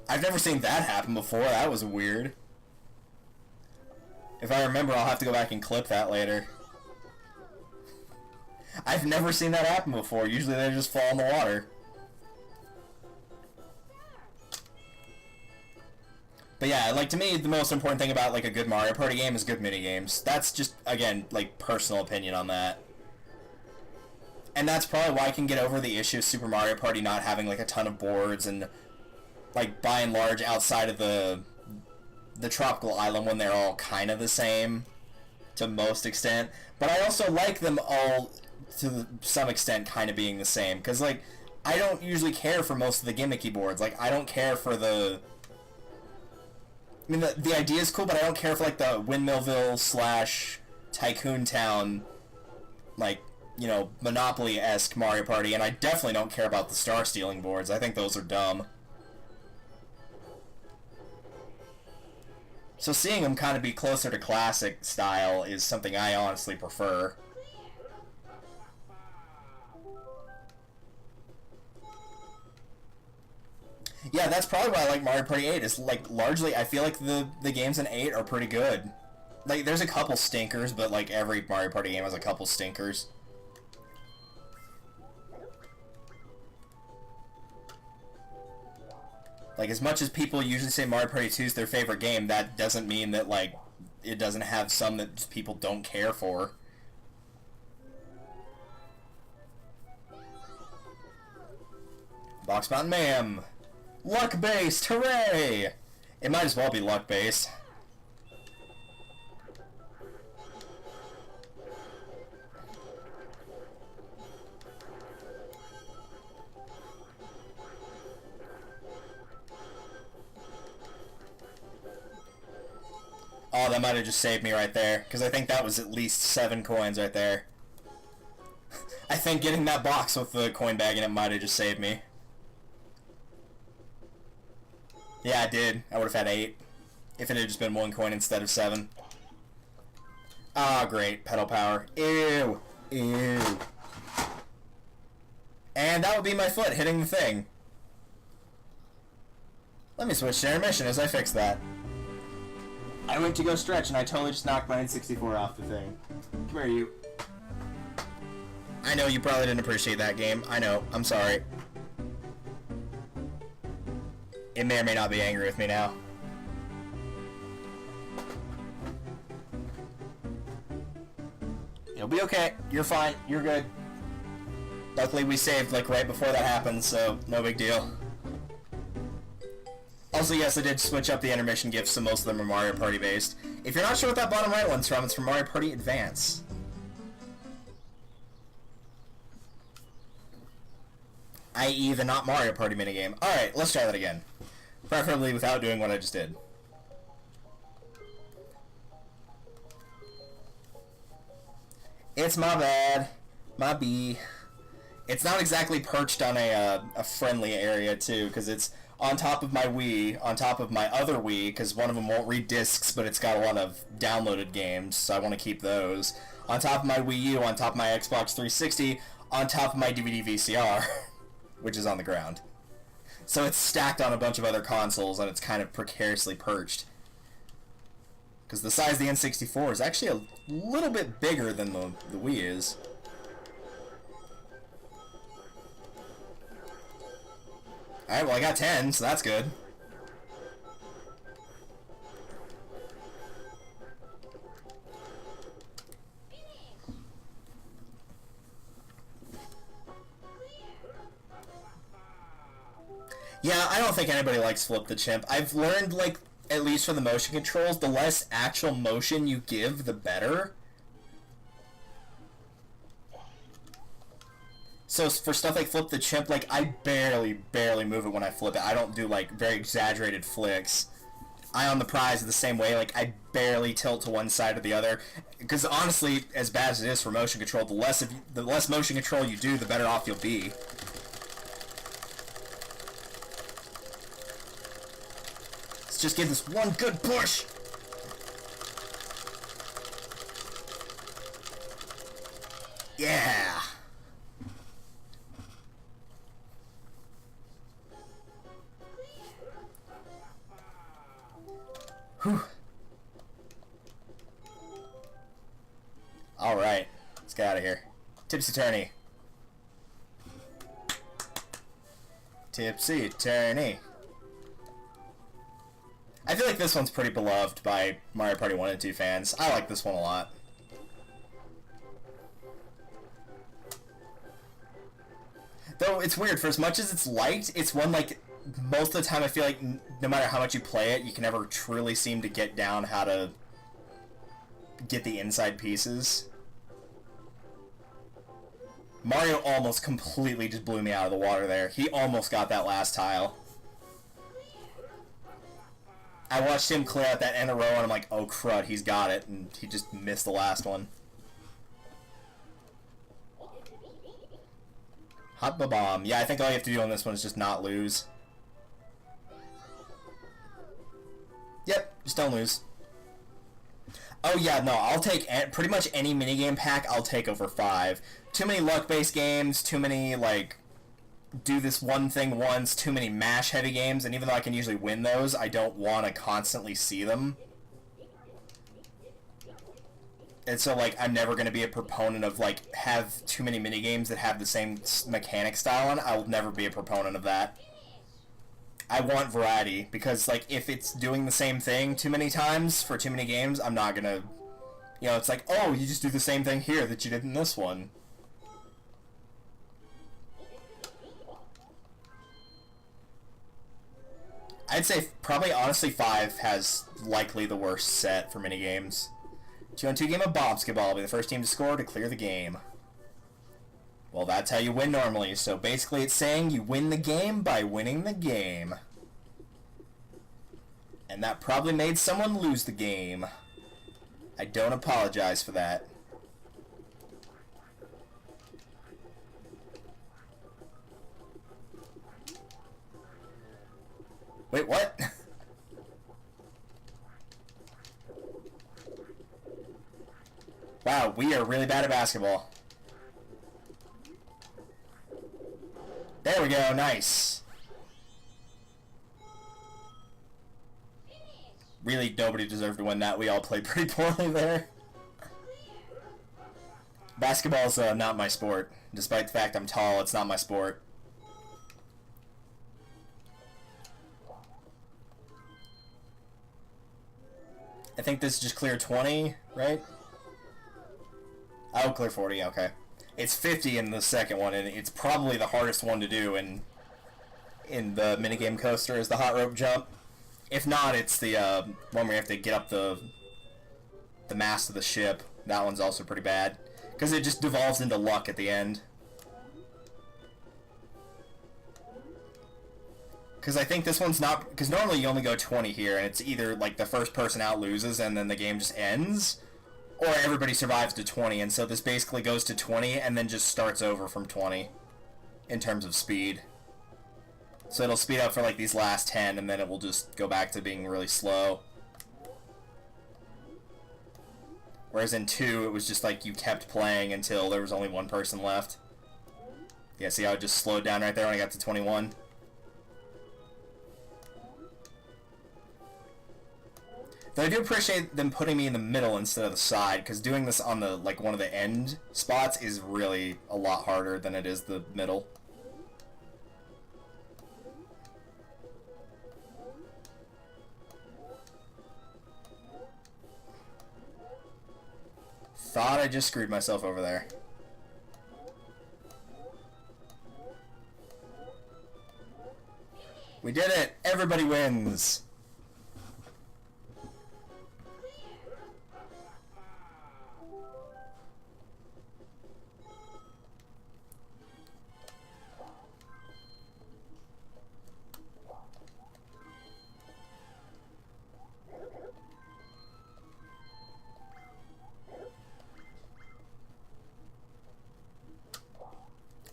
I've never seen that happen before. That was weird. If I remember, I'll have to go back and clip that later. I've never seen that happen before. Usually they just fall in the water. But yeah, like, to me, the most important thing about, like, a good Mario Party game is good minigames. That's just, again, like, personal opinion on that. And that's probably why I can get over the issue of Super Mario Party not having, like, a ton of boards and, like, by and large, outside of the tropical island when they're all kind of the same to most extent. But I also like them all to some extent kind of being the same, because, like, I don't usually care for most of the gimmicky boards. Like, I don't care for the... I mean, the idea is cool, but I don't care for, like, the Windmillville / Tycoon Town, like, you know, Monopoly-esque Mario Party, and I definitely don't care about the star-stealing boards. I think those are dumb. So seeing them kind of be closer to classic style is something I honestly prefer. Yeah, that's probably why I like Mario Party 8, is, like, largely, I feel like the games in 8 are pretty good. Like, there's a couple stinkers, but, like, every Mario Party game has a couple stinkers. Like, as much as people usually say Mario Party 2 is their favorite game, that doesn't mean that, like, it doesn't have some that just people don't care for. Box Mountain Mayhem! Luck-based! Hooray! It might as well be luck-based. Oh, that might have just saved me right there, because I think that was at least 7 coins right there. I think getting that box with the coin bag in it might have just saved me. Yeah, I did. I would have had 8. If it had just been 1 coin instead of 7. Ah, great. Pedal power. Ew. Ew. And that would be my foot hitting the thing. Let me switch to intermission as I fix that. I went to go stretch and I totally just knocked my N64 off the thing. Come here, you. I know you probably didn't appreciate that game. I know. I'm sorry. It may or may not be angry with me now. You'll be okay. You're fine. You're good. Luckily we saved like right before that happened, so no big deal. Also, yes, I did switch up the intermission gifts, so most of them are Mario Party based. If you're not sure what that bottom right one's from, it's from Mario Party Advance. I.e. the not Mario Party minigame. Alright, let's try that again. Preferably without doing what I just did. It's my bad. My B. It's not exactly perched on a friendly area, too, because it's on top of my Wii, on top of my other Wii, because one of them won't read discs, but it's got a lot of downloaded games, so I want to keep those. On top of my Wii U, on top of my Xbox 360, on top of my DVD VCR, which is on the ground. So it's stacked on a bunch of other consoles, and it's kind of precariously perched. Because the size of the N64 is actually a little bit bigger than the Wii is. Alright, well I got 10, so that's good. Yeah, I don't think anybody likes Flip the Chimp. I've learned, like, at least for the motion controls, the less actual motion you give, the better. So for stuff like Flip the Chimp, like, I barely move it when I flip it. I don't do, like, very exaggerated flicks. Eye on the Prize the same way. Like, I barely tilt to one side or the other. Because honestly, as bad as it is for motion control, the less motion control you do, the better off you'll be. Let's just give this one good push. Yeah. Whew. Alright, let's get out of here. Tipsy Tourney. Tipsy Tourney. I feel like this one's pretty beloved by Mario Party 1 and 2 fans. I like this one a lot. Though it's weird, for as much as it's light, it's one, like, most of the time I feel like no matter how much you play it, you can never truly seem to get down how to get the inside pieces. Mario almost completely just blew me out of the water there. He almost got that last tile. I watched him clear out that end of row and I'm like, oh crud, he's got it, and he just missed the last one. Hot Ba-Bomb. Yeah, I think all you have to do on this one is just not lose. Yep, just don't lose. Oh yeah, no, I'll take pretty much any minigame pack I'll take over 5. Too many luck-based games, too many, like, do this one thing once, too many mash-heavy games, and even though I can usually win those, I don't want to constantly see them. And so, like, I'm never going to be a proponent of, like, have too many minigames that have the same mechanic style on. I'll never be a proponent of that. I want variety, because, like, if it's doing the same thing too many times for too many games, I'm not gonna... You know, it's like, oh, you just do the same thing here that you did in this one. I'd say, probably, honestly, 5 has likely the worst set for minigames. 2-on-2 game of Bob-skip-ball. Be the first team to score to clear the game. Well, that's how you win normally, so basically it's saying you win the game by winning the game. And that probably made someone lose the game. I don't apologize for that. Wait, what? Wow, we are really bad at basketball. There we go, nice. Really, nobody deserved to win that. We all played pretty poorly there. Basketball's not my sport. Despite the fact I'm tall, it's not my sport. I think this is just clear 20, right? Oh, clear 40, okay. It's 50 in the second one, and it's probably the hardest one to do in the minigame coaster is the hot rope jump. If not, it's the one where you have to get up the mast of the ship. That one's also pretty bad, because it just devolves into luck at the end. Because I think this one's not... Because normally you only go 20 here, and it's either, like, the first person out loses, and then the game just ends, or everybody survives to 20, and so this basically goes to 20, and then just starts over from 20, in terms of speed. So it'll speed up for, like, these last 10, and then it will just go back to being really slow. Whereas in 2, it was just, like, you kept playing until there was only one person left. Yeah, see how it just slowed down right there when I got to 21? Though I do appreciate them putting me in the middle instead of the side, because doing this on the, like, one of the end spots is really a lot harder than it is the middle. Thought I just screwed myself over there. We did it! Everybody wins!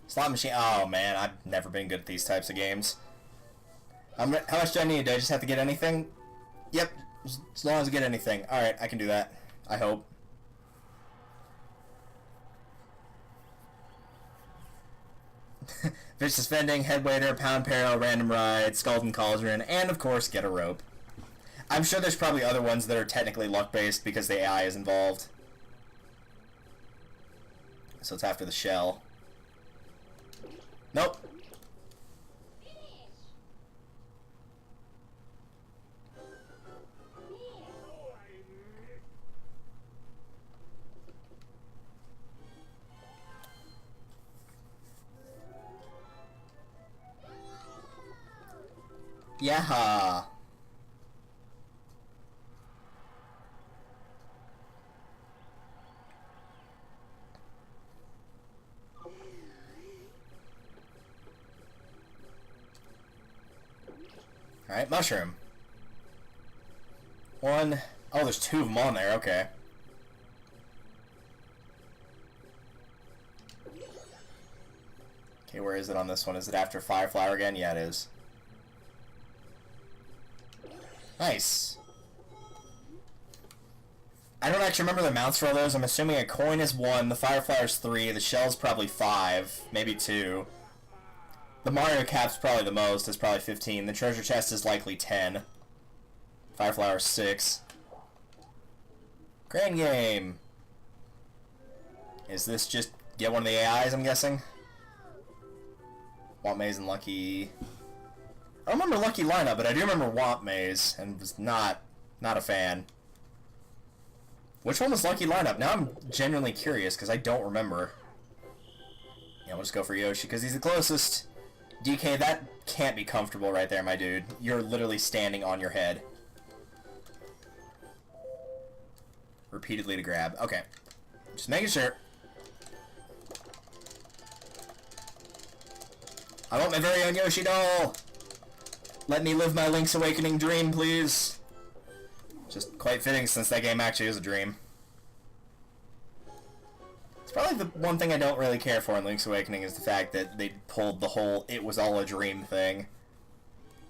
Slot machine. Oh man, I've never been good at these types of games. How much do I need? Do I just have to get anything? Yep, as long as I get anything. Alright, I can do that. I hope. Vicious Vending, Head Waiter, Pound Peril, Random Ride, Scalding Cauldron, and of course, Get a Rope. I'm sure there's probably other ones that are technically luck-based because the AI is involved. So it's after the shell. Nope. Yeah. Alright, mushroom. One. Oh, there's two of them on there, okay. Okay, where is it on this one? Is it after Fireflower again? Yeah, it is. Nice. I don't actually remember the amounts for all those. I'm assuming a coin is 1, the Fireflower's 3, the shell's probably 5, maybe 2. The Mario Cap's probably the most, it's probably 15. The treasure chest is likely 10. Fireflower 6. Crane game! Is this just get one of the AIs, I'm guessing? Womp Maze and Lucky... I don't remember Lucky lineup, but I do remember Womp Maze, and was not a fan. Which one was Lucky lineup? Now I'm genuinely curious, because I don't remember. Yeah, we'll just go for Yoshi, because he's the closest. DK, that can't be comfortable right there, my dude. You're literally standing on your head. Repeatedly to grab. Okay. Just making sure. I want my very own Yoshi doll! Let me live my Link's Awakening dream, please. Just quite fitting since that game actually is a dream. Probably the one thing I don't really care for in Link's Awakening is the fact that they pulled the whole "it was all a dream" thing.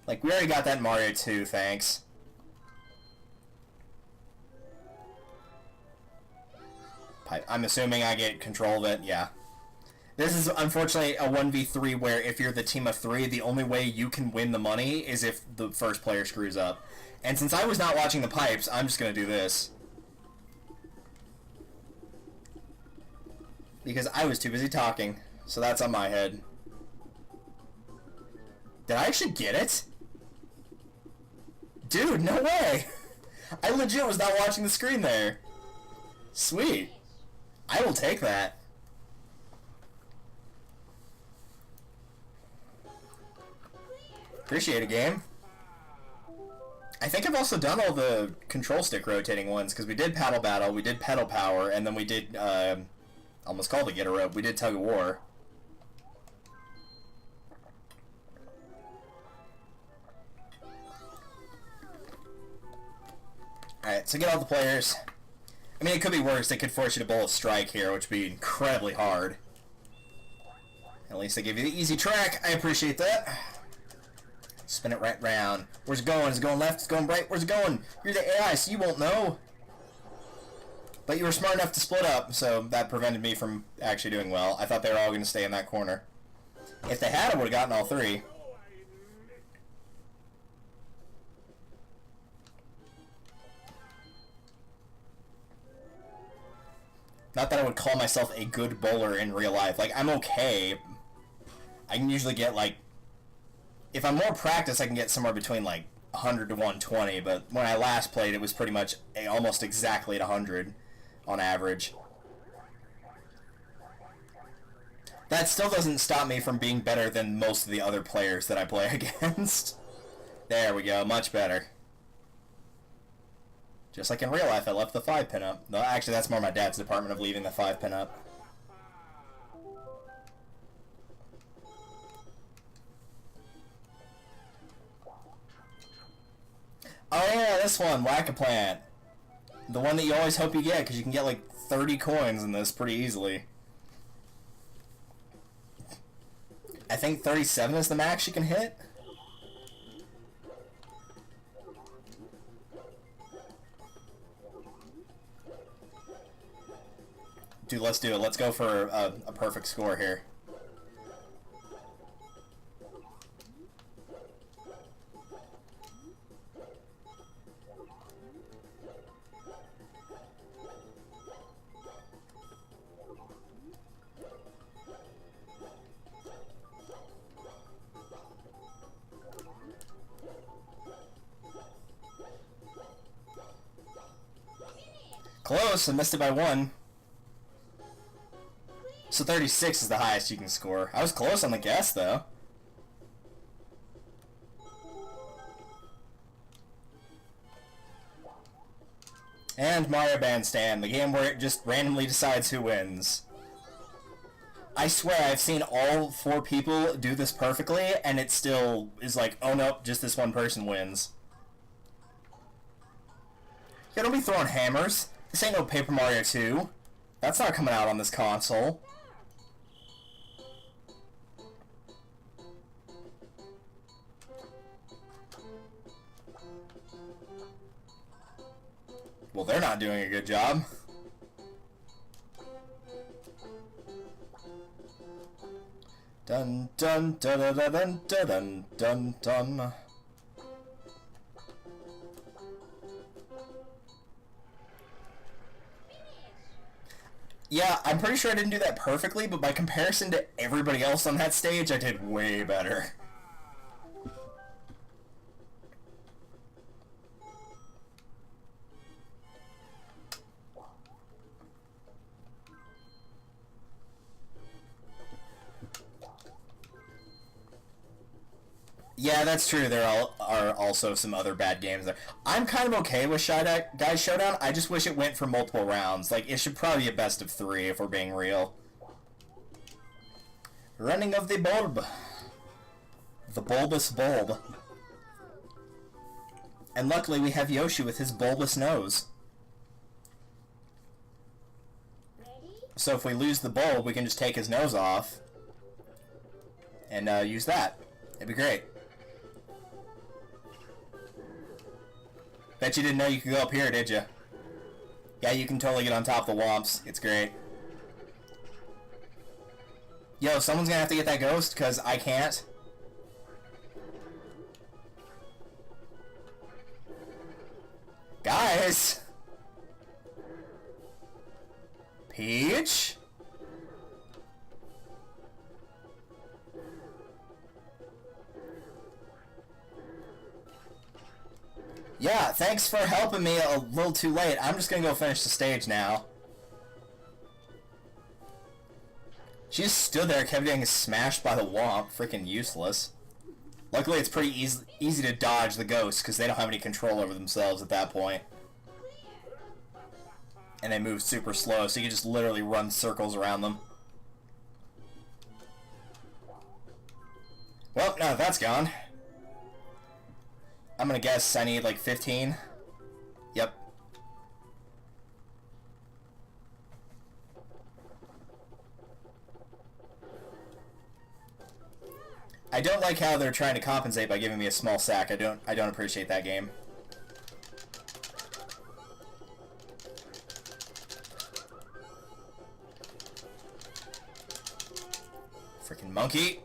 Like, we already got that in Mario 2, thanks. I'm assuming I get control of it, yeah. This is, unfortunately, a 1v3 where if you're the team of 3, the only way you can win the money is if the first player screws up. And since I was not watching the pipes, I'm just gonna do this. Because I was too busy talking, so that's on my head. Did I actually get it? Dude, no way! I legit was not watching the screen there. Sweet. I will take that. Appreciate it, game. I think I've also done all the control stick rotating ones, because we did Paddle Battle, we did Pedal Power, and then we did, almost called it Get a Rope, we did Tug of War. Alright, so get all the players. I mean, it could be worse. They could force you to bowl a strike here, which would be incredibly hard. At least they give you the easy track. I appreciate that. Spin it right round. Where's it going? Is it going left? Is it going right? Where's it going? You're the AI, so you won't know. But you were smart enough to split up, so that prevented me from actually doing well. I thought they were all going to stay in that corner. If they had, I would have gotten all three. Not that I would call myself a good bowler in real life. Like, I'm okay. I can usually get, like... If I'm more practiced, I can get somewhere between, like, 100 to 120. But when I last played, it was pretty much almost exactly at 100 on average. That still doesn't stop me from being better than most of the other players that I play against. There we go. Much better. Just like in real life, I left the 5-pin up. No, actually, that's more my dad's department of leaving the 5-pin up. Oh yeah, this one, Whack-A-Plant. The one that you always hope you get, because you can get like 30 coins in this pretty easily. I think 37 is the max you can hit. Dude, let's do it. Let's go for a perfect score here. Close, I missed it by 1. So 36 is the highest you can score. I was close on the guess, though. And Mario Bandstand, the game where it just randomly decides who wins. I swear I've seen all 4 people do this perfectly, and it still is like, oh nope, just this one person wins. Yeah, don't be throwing hammers. This ain't no Paper Mario 2. That's not coming out on this console. Well, they're not doing a good job. Dun dun dun dun dun dun dun dun dun. Yeah, I'm pretty sure I didn't do that perfectly, but by comparison to everybody else on that stage, I did way better. Yeah, that's true. There are also some other bad games there. I'm kind of okay with Shy Guys Showdown. I just wish it went for multiple rounds. Like, it should probably be a best of 3 if we're being real. Running of the bulb. The bulbous bulb. And luckily we have Yoshi with his bulbous nose. Ready? So if we lose the bulb, we can just take his nose off and use that. It'd be great. Bet you didn't know you could go up here, did you? Yeah, you can totally get on top of the Womps. It's great. Yo, someone's gonna have to get that ghost, because I can't. Guys! Peach? Yeah, thanks for helping me a little too late. I'm just gonna go finish the stage now. She just stood there, kept getting smashed by the Womp. Freaking useless. Luckily, it's pretty easy to dodge the ghosts, because they don't have any control over themselves at that point. And they move super slow, so you can just literally run circles around them. Well, now that that's gone, I'm gonna guess I need like 15. Yep. I don't like how they're trying to compensate by giving me a small sack. I don't appreciate that game. Freaking monkey.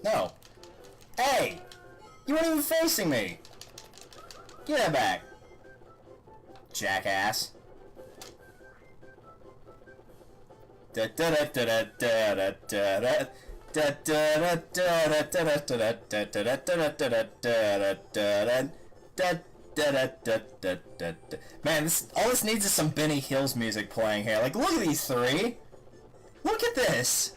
No. Hey! You weren't even facing me! Give that back. Jackass. Man, all this needs is some Benny Hills music playing here. Like, look at these three! Look at this!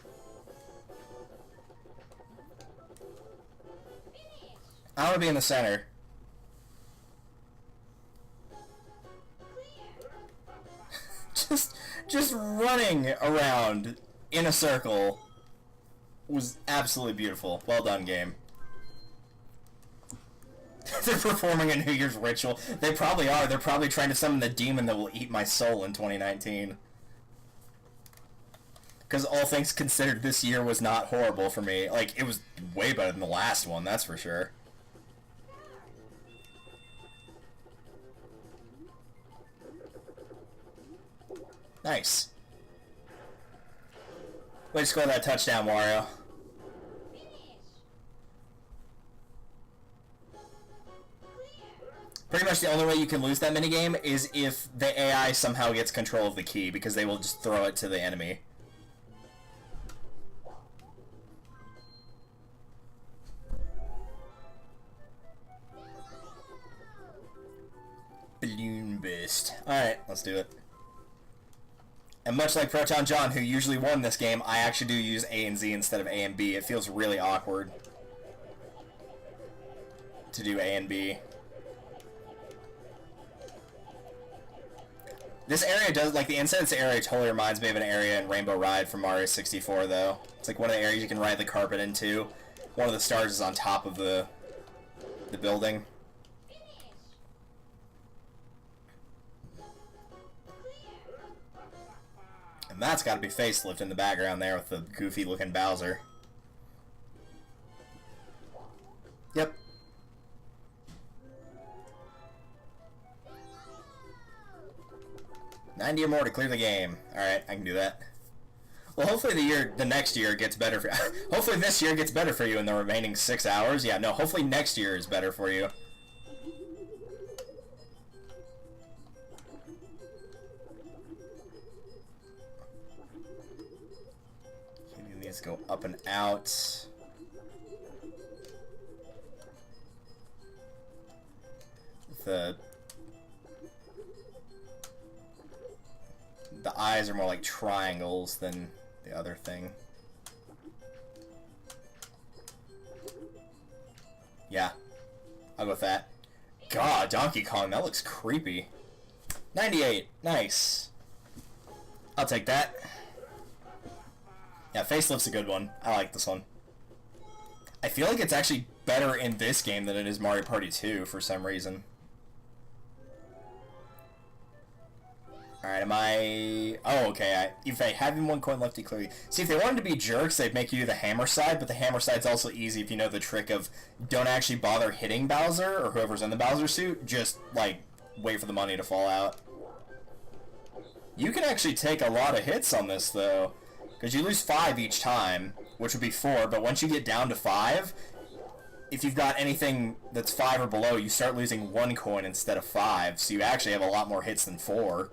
I want to be in the center. just running around in a circle was absolutely beautiful. Well done, game. They're performing a New Year's ritual. They probably are. They're probably trying to summon the demon that will eat my soul in 2019. Because all things considered, this year was not horrible for me. Like, it was way better than the last one, that's for sure. Nice. Way to score that touchdown, Wario. Pretty much the only way you can lose that minigame is if the AI somehow gets control of the key, because they will just throw it to the enemy. Balloon Burst. Alright, let's do it. And much like Proton John, who usually won this game, I actually do use A and Z instead of A and B. It feels really awkward to do A and B. This area does, like, the inside of this area totally reminds me of an area in Rainbow Ride from Mario 64, though. It's like one of the areas you can ride the carpet into. One of the stars is on top of the building. And that's got to be facelift in the background there with the goofy-looking Bowser. Yep. $90 or more to clear the game. Alright, I can do that. Well, hopefully the next year gets better for hopefully this year gets better for you in the remaining 6 hours. Yeah, no, hopefully next year is better for you. Maybe these go up and out. The eyes are more like triangles than the other thing. Yeah, I'll go with that. God, Donkey Kong, that looks creepy. 98, nice. I'll take that. Yeah, Facelift's a good one. I like this one. I feel like it's actually better in this game than it is Mario Party 2 for some reason. Alright, am I... Oh, okay. If I have one coin left, you clearly... See, if they wanted to be jerks, they'd make you do the hammer side, but the hammer side's also easy if you know the trick of don't actually bother hitting Bowser, or whoever's in the Bowser suit, just, like, wait for the money to fall out. You can actually take a lot of hits on this, though, because you lose 5 each time, which would be 4, but once you get down to 5, if you've got anything that's 5 or below, you start losing 1 coin instead of 5, so you actually have a lot more hits than 4.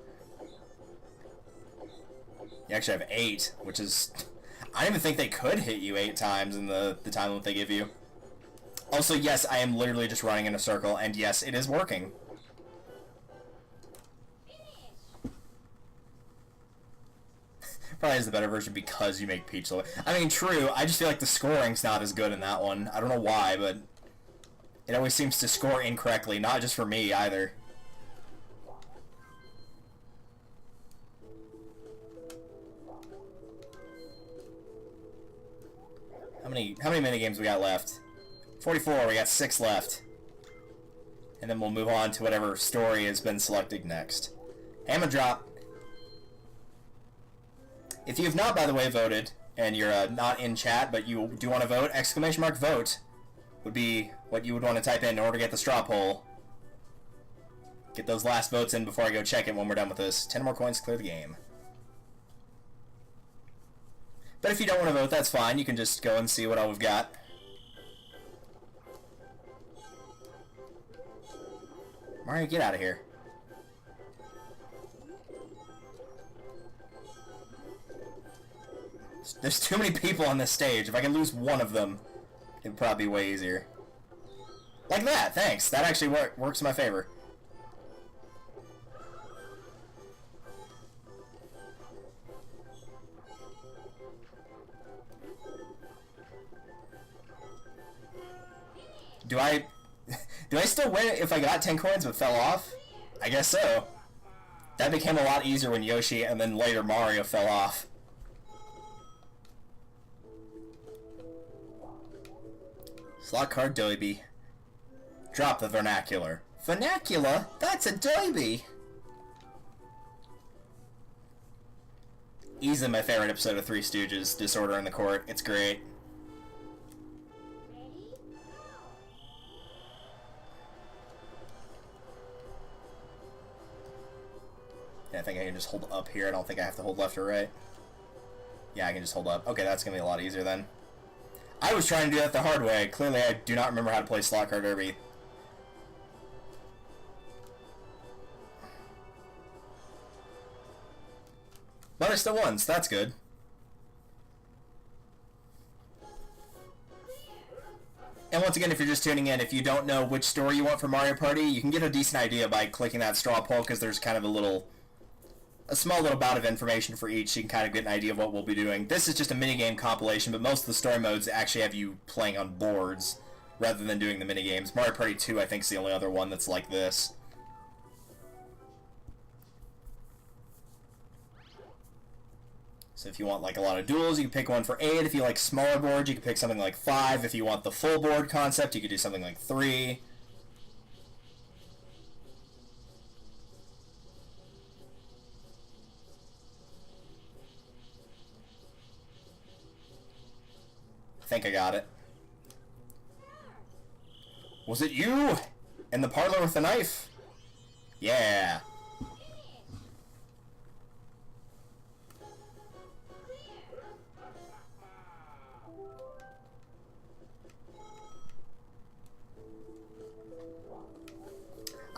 You actually have 8, which is... I don't even think they could hit you 8 times in the time limit they give you. Also, yes, I am literally just running in a circle, and yes, it is working. Probably is the better version because you make Peach. I mean, true, I just feel like the scoring's not as good in that one. I don't know why, but it always seems to score incorrectly, not just for me, either. How many minigames we got left? 44, we got 6 left. And then we'll move on to whatever story has been selected next. Hammer drop. If you have not, by the way, voted, and you're not in chat, but you do want to vote, !vote would be what you would want to type in order to get the straw poll. Get those last votes in before I go check it when we're done with this. 10 more coins to clear the game. But if you don't want to vote, that's fine. You can just go and see what all we've got. Mario, get out of here. There's too many people on this stage. If I can lose one of them, it'd probably be way easier. Like that, thanks. That actually works in my favor. Do I still win if I got 10 coins but fell off? I guess so. That became a lot easier when Yoshi and then later Mario fell off. Slot card doiby. Drop the vernacular. Vernacular? That's a doiby! Easily my favorite episode of Three Stooges, Disorder in the Court. It's great. I think I can just hold up here. I don't think I have to hold left or right. Yeah, I can just hold up. Okay, that's going to be a lot easier then. I was trying to do that the hard way. Clearly, I do not remember how to play Slot Car Derby. But I still won, so that's good. And once again, if you're just tuning in, if you don't know which story you want for Mario Party, you can get a decent idea by clicking that straw poll, because there's kind of a small little bout of information for each, so you can kind of get an idea of what we'll be doing. This is just a minigame compilation, but most of the story modes actually have you playing on boards, rather than doing the minigames. Mario Party 2, I think, is the only other one that's like this. So if you want like a lot of duels, you can pick one for 8. If you like smaller boards, you can pick something like 5. If you want the full board concept, you could do something like 3. I think I got it. Was it you? In the parlor with the knife? Yeah.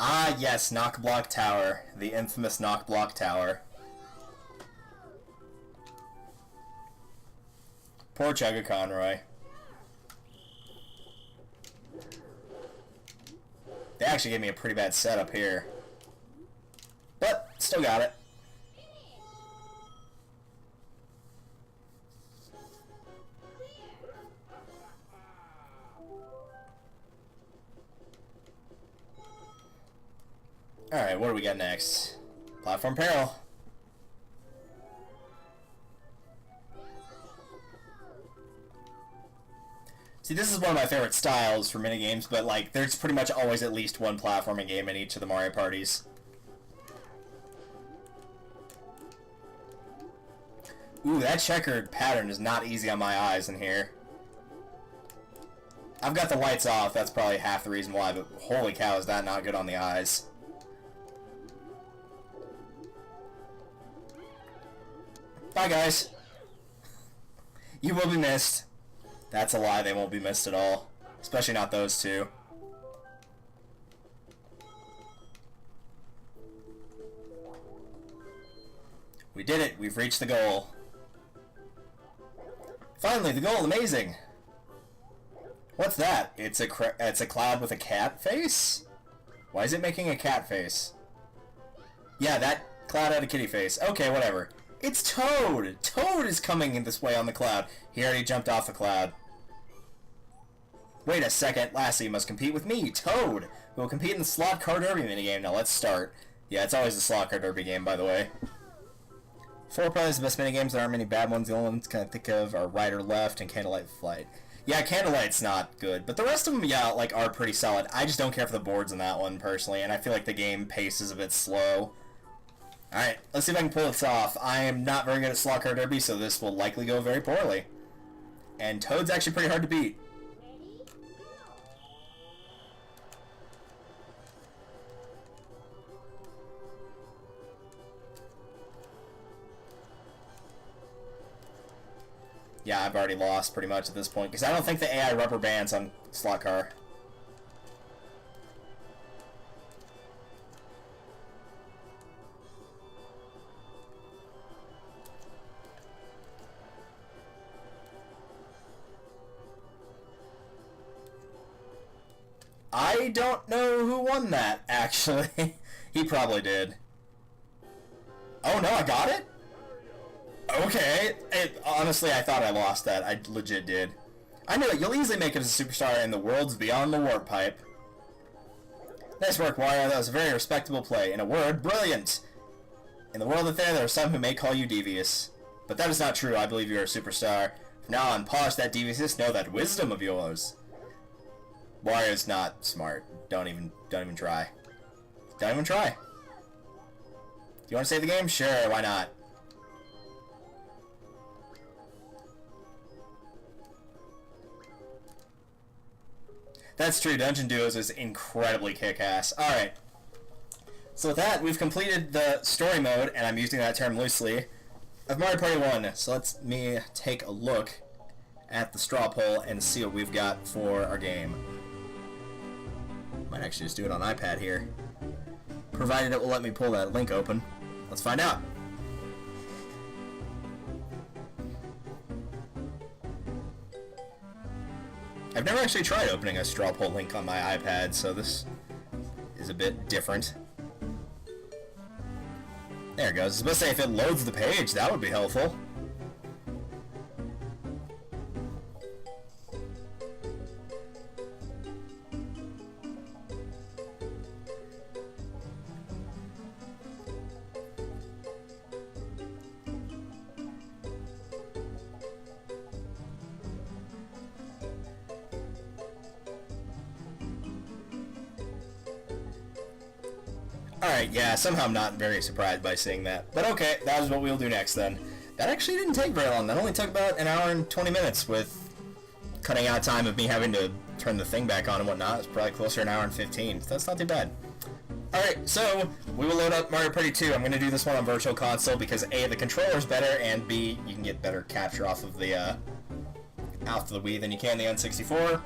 Ah, yes, Knock Block Tower. The infamous Knock Block Tower. Poor Chugga Conroy. They actually gave me a pretty bad setup here. But, still got it. Alright, what do we got next? Platform Peril. See, this is one of my favorite styles for minigames, but, like, there's pretty much always at least one platforming game in each of the Mario parties. Ooh, that checkered pattern is not easy on my eyes in here. I've got the lights off, that's probably half the reason why, but holy cow, is that not good on the eyes. Bye, guys. You will be missed. That's a lie, they won't be missed at all. Especially not those two. We did it, we've reached the goal. Finally, the goal, amazing! What's that? It's a cloud with a cat face? Why is it making a cat face? Yeah, that cloud had a kitty face. Okay, whatever. It's Toad! Toad is coming in this way on the cloud. He already jumped off the cloud. Wait a second, Lassie must compete with me, Toad! We will compete in the Slot Car Derby minigame. Now let's start. Yeah, it's always the Slot Car Derby game, by the way. 4 probably is the best minigames. There aren't many bad ones. The only ones I can think of are Right or Left and Candlelight Flight. Yeah, Candlelight's not good, but the rest of them, yeah, like, are pretty solid. I just don't care for the boards in that one, personally, and I feel like the game pace is a bit slow. Alright, let's see if I can pull this off. I am not very good at Slot Car Derby, so this will likely go very poorly. And Toad's actually pretty hard to beat. Yeah, I've already lost pretty much at this point, because I don't think the AI rubber bands on Slot Car. I don't know who won that, actually. He probably did. Oh no, I got it? Okay. Honestly, I thought I lost that. I legit did. I knew it. You'll easily make it as a superstar in the worlds beyond the warp pipe. Nice work, Wario. That was a very respectable play. In a word, brilliant. In the world out there are some who may call you devious. But that is not true. I believe you are a superstar. From now on, polish that deviousness. Know that wisdom of yours. Wario's not smart. Don't even try. Don't even try. Do you want to save the game? Sure, why not? That's true, Dungeon Duos is incredibly kick-ass. Alright. So with that, we've completed the story mode, and I'm using that term loosely, of Mario Party 1. So let me take a look at the straw poll and see what we've got for our game. Might actually just do it on iPad here. Provided it will let me pull that link open. Let's find out. I've never actually tried opening a straw poll link on my iPad, so this is a bit different. There it goes. I was supposed to say if it loads the page, that would be helpful. Alright, yeah, somehow I'm not very surprised by seeing that. But okay, that is what we'll do next then. That actually didn't take very long. That only took about an hour and 20 minutes with cutting out time of me having to turn the thing back on and whatnot. It's probably closer to an hour and 15, so that's not too bad. Alright, so we will load up Mario Party 2. I'm going to do this one on Virtual Console because A, the controller's better, and B, you can get better capture off of the Wii than you can the N64.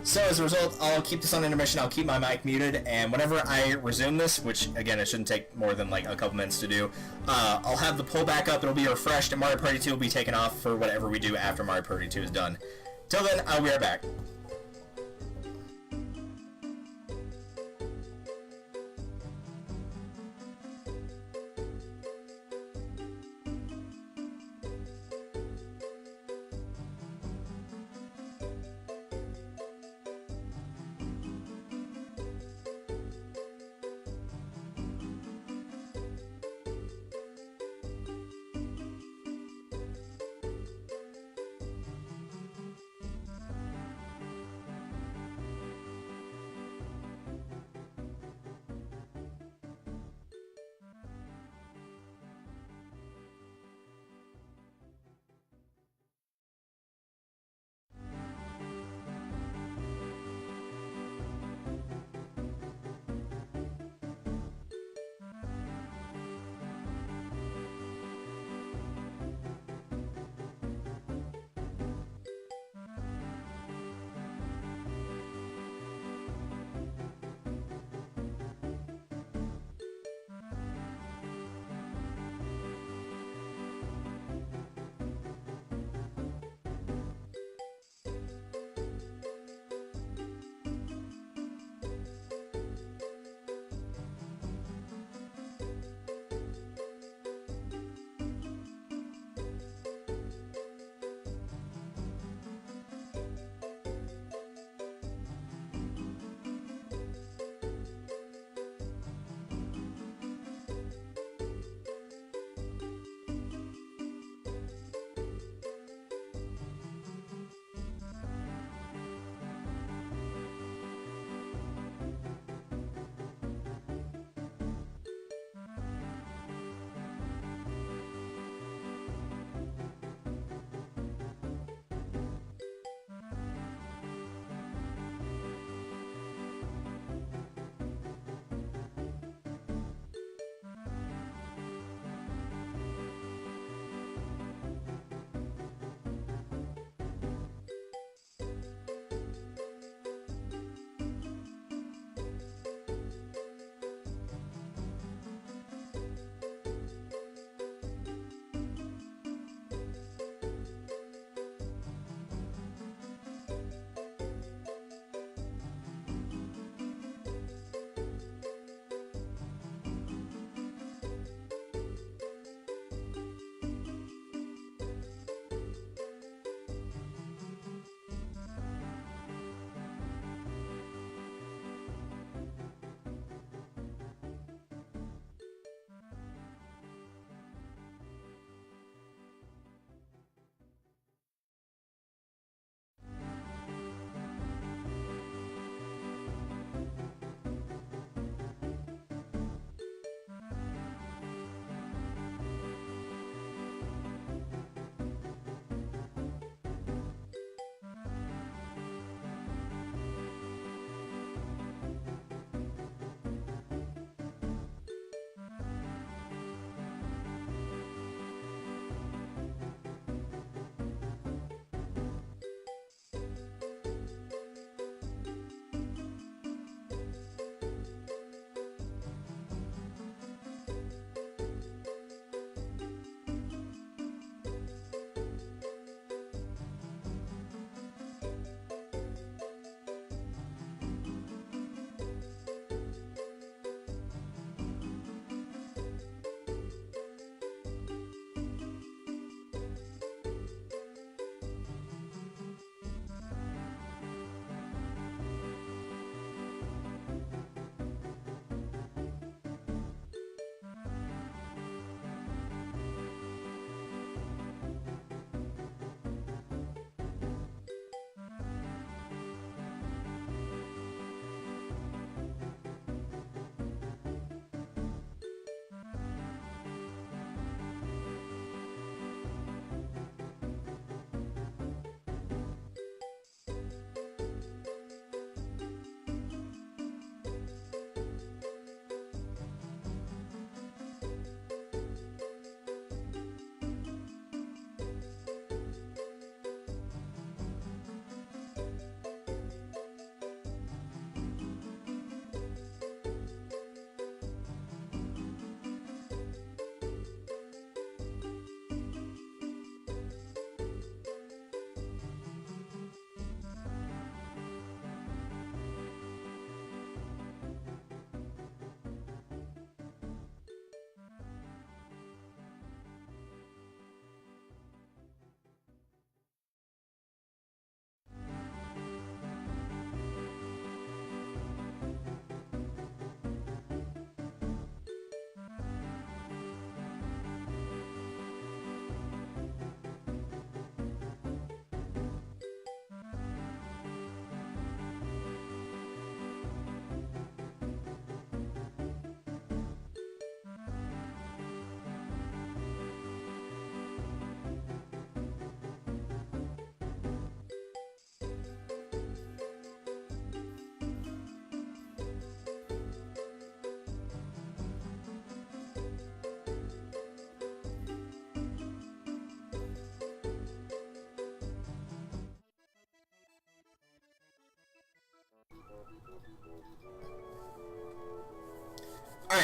So as a result, I'll keep this on intermission, I'll keep my mic muted, and whenever I resume this, which again it shouldn't take more than like a couple minutes to do, I'll have the poll back up, it'll be refreshed, and Mario Party 2 will be taken off for whatever we do after Mario Party 2 is done. Till then, I'll be right back.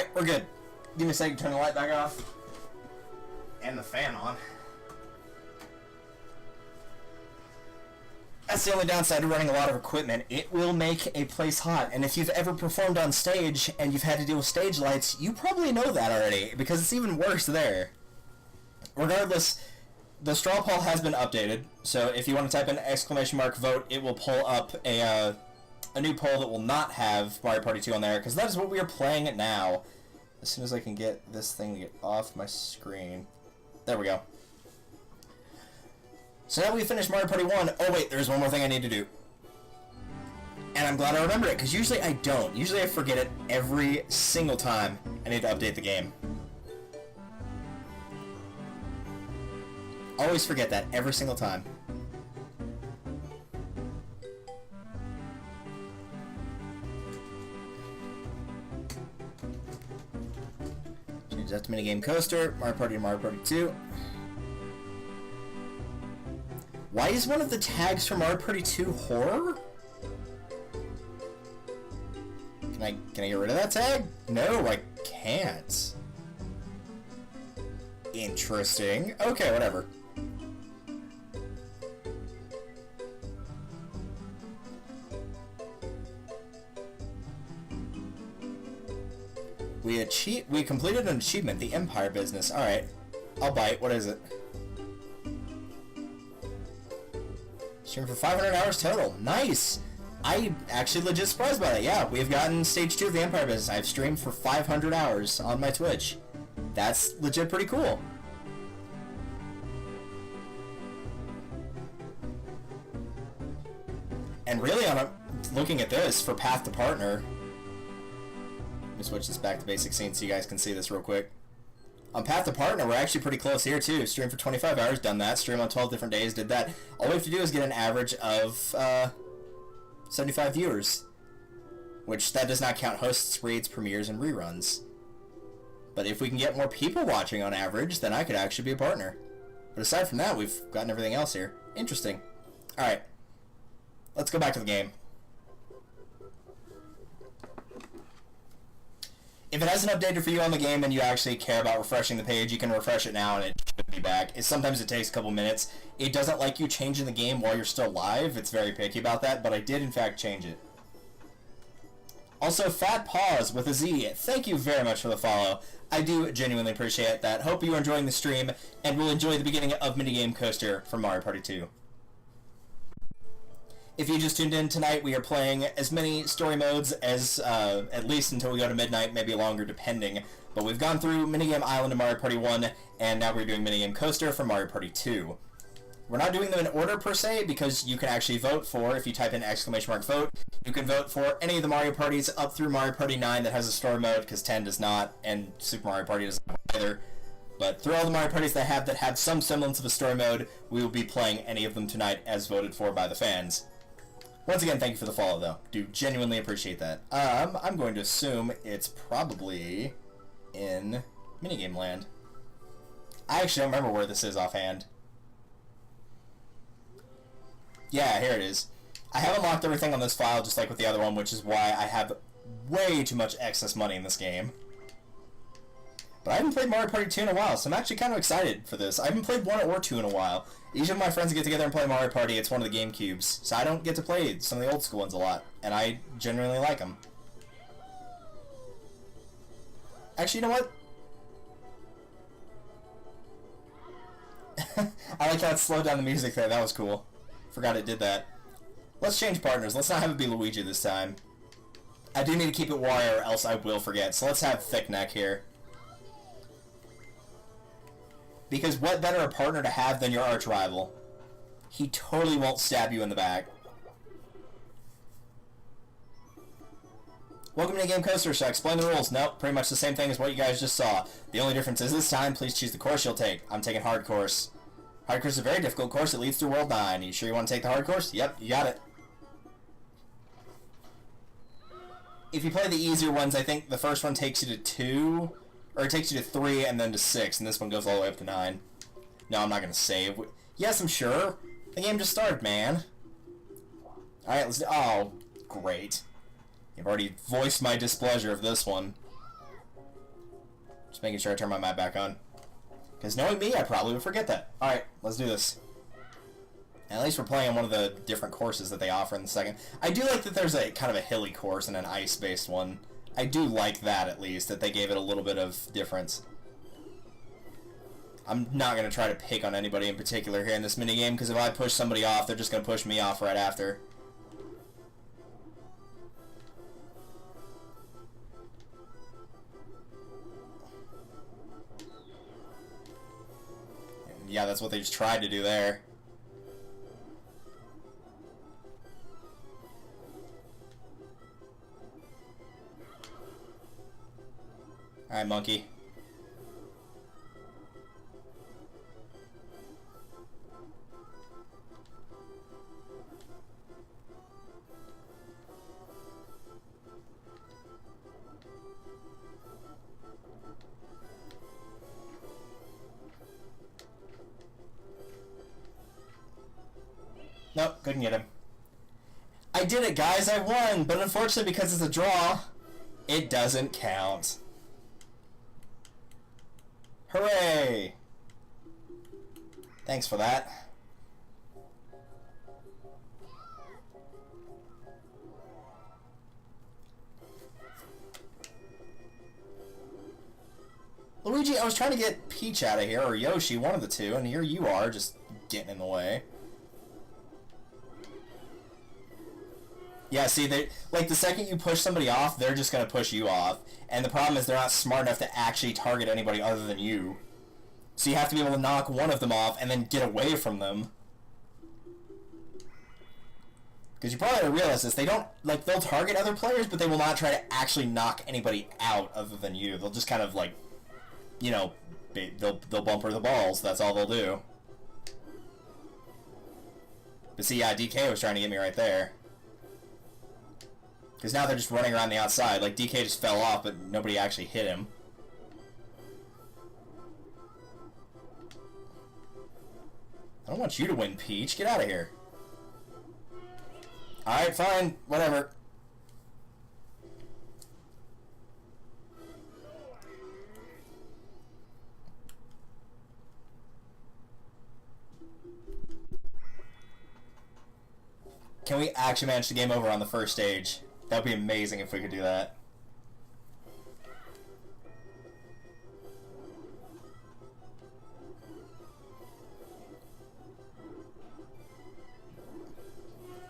Alright, we're good. Give me a second to turn the light back off. And the fan on. That's the only downside to running a lot of equipment. It will make a place hot. And if you've ever performed on stage and you've had to deal with stage lights, you probably know that already, because it's even worse there. Regardless, the straw poll has been updated, so if you want to type in !vote, it will pull up a new poll that will not have Mario Party 2 on there, because that is what we are playing now. As soon as I can get this thing to get off my screen. There we go. So now we finished Mario Party 1. Oh wait, there's one more thing I need to do. And I'm glad I remembered it, because usually I don't. Usually I forget it every single time I need to update the game. Always forget that every single time. Change that to minigame coaster, Mario Party to Mario Party 2. Why is one of the tags for Mario Party 2 horror? Can I get rid of that tag? No, I can't. Interesting. Okay, whatever. We completed an achievement, the Empire business. Alright. I'll bite. What is it? Stream for 500 hours total. Nice! I'm actually legit surprised by that. Yeah, we've gotten stage 2 of the Empire business. I've streamed for 500 hours on my Twitch. That's legit pretty cool. And really, looking at this, for Path to Partner... Let me switch this back to basic scene so you guys can see this real quick. On Path to Partner, we're actually pretty close here, too. Stream for 25 hours, done that. Stream on 12 different days, did that. All we have to do is get an average of 75 viewers. Which, that does not count hosts, raids, premieres, and reruns. But if we can get more people watching on average, then I could actually be a partner. But aside from that, we've gotten everything else here. Interesting. Alright. Let's go back to the game. If it hasn't updated for you on the game and you actually care about refreshing the page, you can refresh it now and it should be back. Sometimes it takes a couple minutes. It doesn't like you changing the game while you're still live. It's very picky about that, but I did in fact change it. Also, Fat Paws with a Z, thank you very much for the follow. I do genuinely appreciate that. Hope you're enjoying the stream and will enjoy the beginning of Minigame Coaster for Mario Party 2. If you just tuned in tonight, we are playing as many story modes as, at least until we go to midnight, maybe longer depending. But we've gone through Minigame Island and Mario Party 1, and now we're doing Minigame Coaster for Mario Party 2. We're not doing them in order per se, because you can actually vote for, if you type in !vote, you can vote for any of the Mario Parties up through Mario Party 9 that has a story mode, because 10 does not, and Super Mario Party doesn't either. But through all the Mario Parties that have some semblance of a story mode, we will be playing any of them tonight as voted for by the fans. Once again, thank you for the follow, though. Do genuinely appreciate that. I'm going to assume it's probably in Minigame Land. I actually don't remember where this is offhand. Yeah, here it is. I have unlocked everything on this file just like with the other one, which is why I have way too much excess money in this game. But I haven't played Mario Party 2 in a while, so I'm actually kind of excited for this. I haven't played 1 or 2 in a while. Each of my friends get together and play Mario Party. It's one of the GameCubes, so I don't get to play some of the old school ones a lot, and I genuinely like them. Actually, you know what? I like how it slowed down the music there. That was cool. Forgot it did that. Let's change partners. Let's not have it be Luigi this time. I do need to keep it Wario or else I will forget, so let's have Thick Neck here. Because what better a partner to have than your arch rival? He totally won't stab you in the back. Welcome to Game Coaster, so explain the rules. Nope, pretty much the same thing as what you guys just saw. The only difference is this time, please choose the course you'll take. I'm taking hard course. Hard course is a very difficult course. It leads through World 9. You sure you want to take the hard course? Yep, you got it. If you play the easier ones, I think the first one takes you to 2... Or it takes you to 3 and then to 6, and this one goes all the way up to 9. No, I'm not going to save. Yes, I'm sure. The game just started, man. Alright, let's do... Oh, great. You've already voiced my displeasure of this one. Just making sure I turn my map back on. Because knowing me, I probably would forget that. Alright, let's do this. At least we're playing on one of the different courses that they offer in the second. I do like that there's a kind of a hilly course and an ice-based one. I do like that, at least, that they gave it a little bit of difference. I'm not going to try to pick on anybody in particular here in this minigame, because if I push somebody off, they're just going to push me off right after. And yeah, that's what they just tried to do there. Alright, monkey. Nope, couldn't get him. I did it, guys, I won! But unfortunately, because it's a draw, it doesn't count. Hooray! Thanks for that. Luigi, I was trying to get Peach out of here, or Yoshi, one of the two, and here you are, just getting in the way. Yeah, see, they, like, the second you push somebody off, they're just going to push you off. And the problem is they're not smart enough to actually target anybody other than you. So you have to be able to knock one of them off and then get away from them. Because you probably don't realize this, they don't, like, they'll target other players, but they will not try to actually knock anybody out other than you. They'll just kind of, like, you know, they'll bumper the balls, that's all they'll do. But see, yeah, DK was trying to get me right there. Because now they're just running around the outside. Like, DK just fell off, but nobody actually hit him. I don't want you to win, Peach. Get out of here. Alright, fine. Whatever. Can we actually manage the game over on the first stage? That would be amazing if we could do that.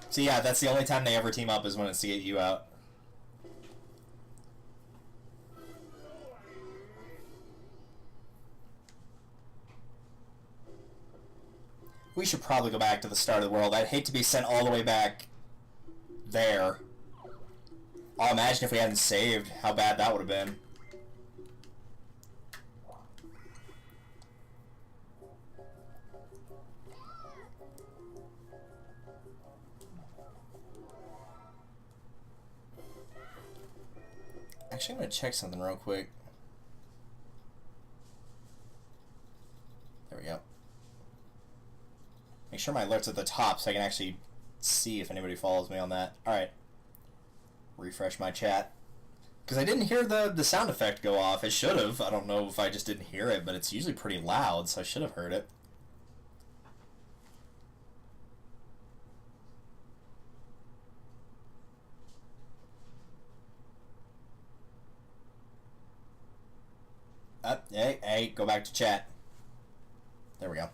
So yeah, that's the only time they ever team up is when it's to get you out. We should probably go back to the start of the world. I'd hate to be sent all the way back there. Oh, imagine if we hadn't saved, how bad that would have been. Actually, I'm going to check something real quick. There we go. Make sure my alert's at the top so I can actually see if anybody follows me on that. Alright. Refresh my chat. Because I didn't hear the sound effect go off. It should have. I don't know if I just didn't hear it, but it's usually pretty loud, so I should have heard it. Hey, go back to chat. There we go.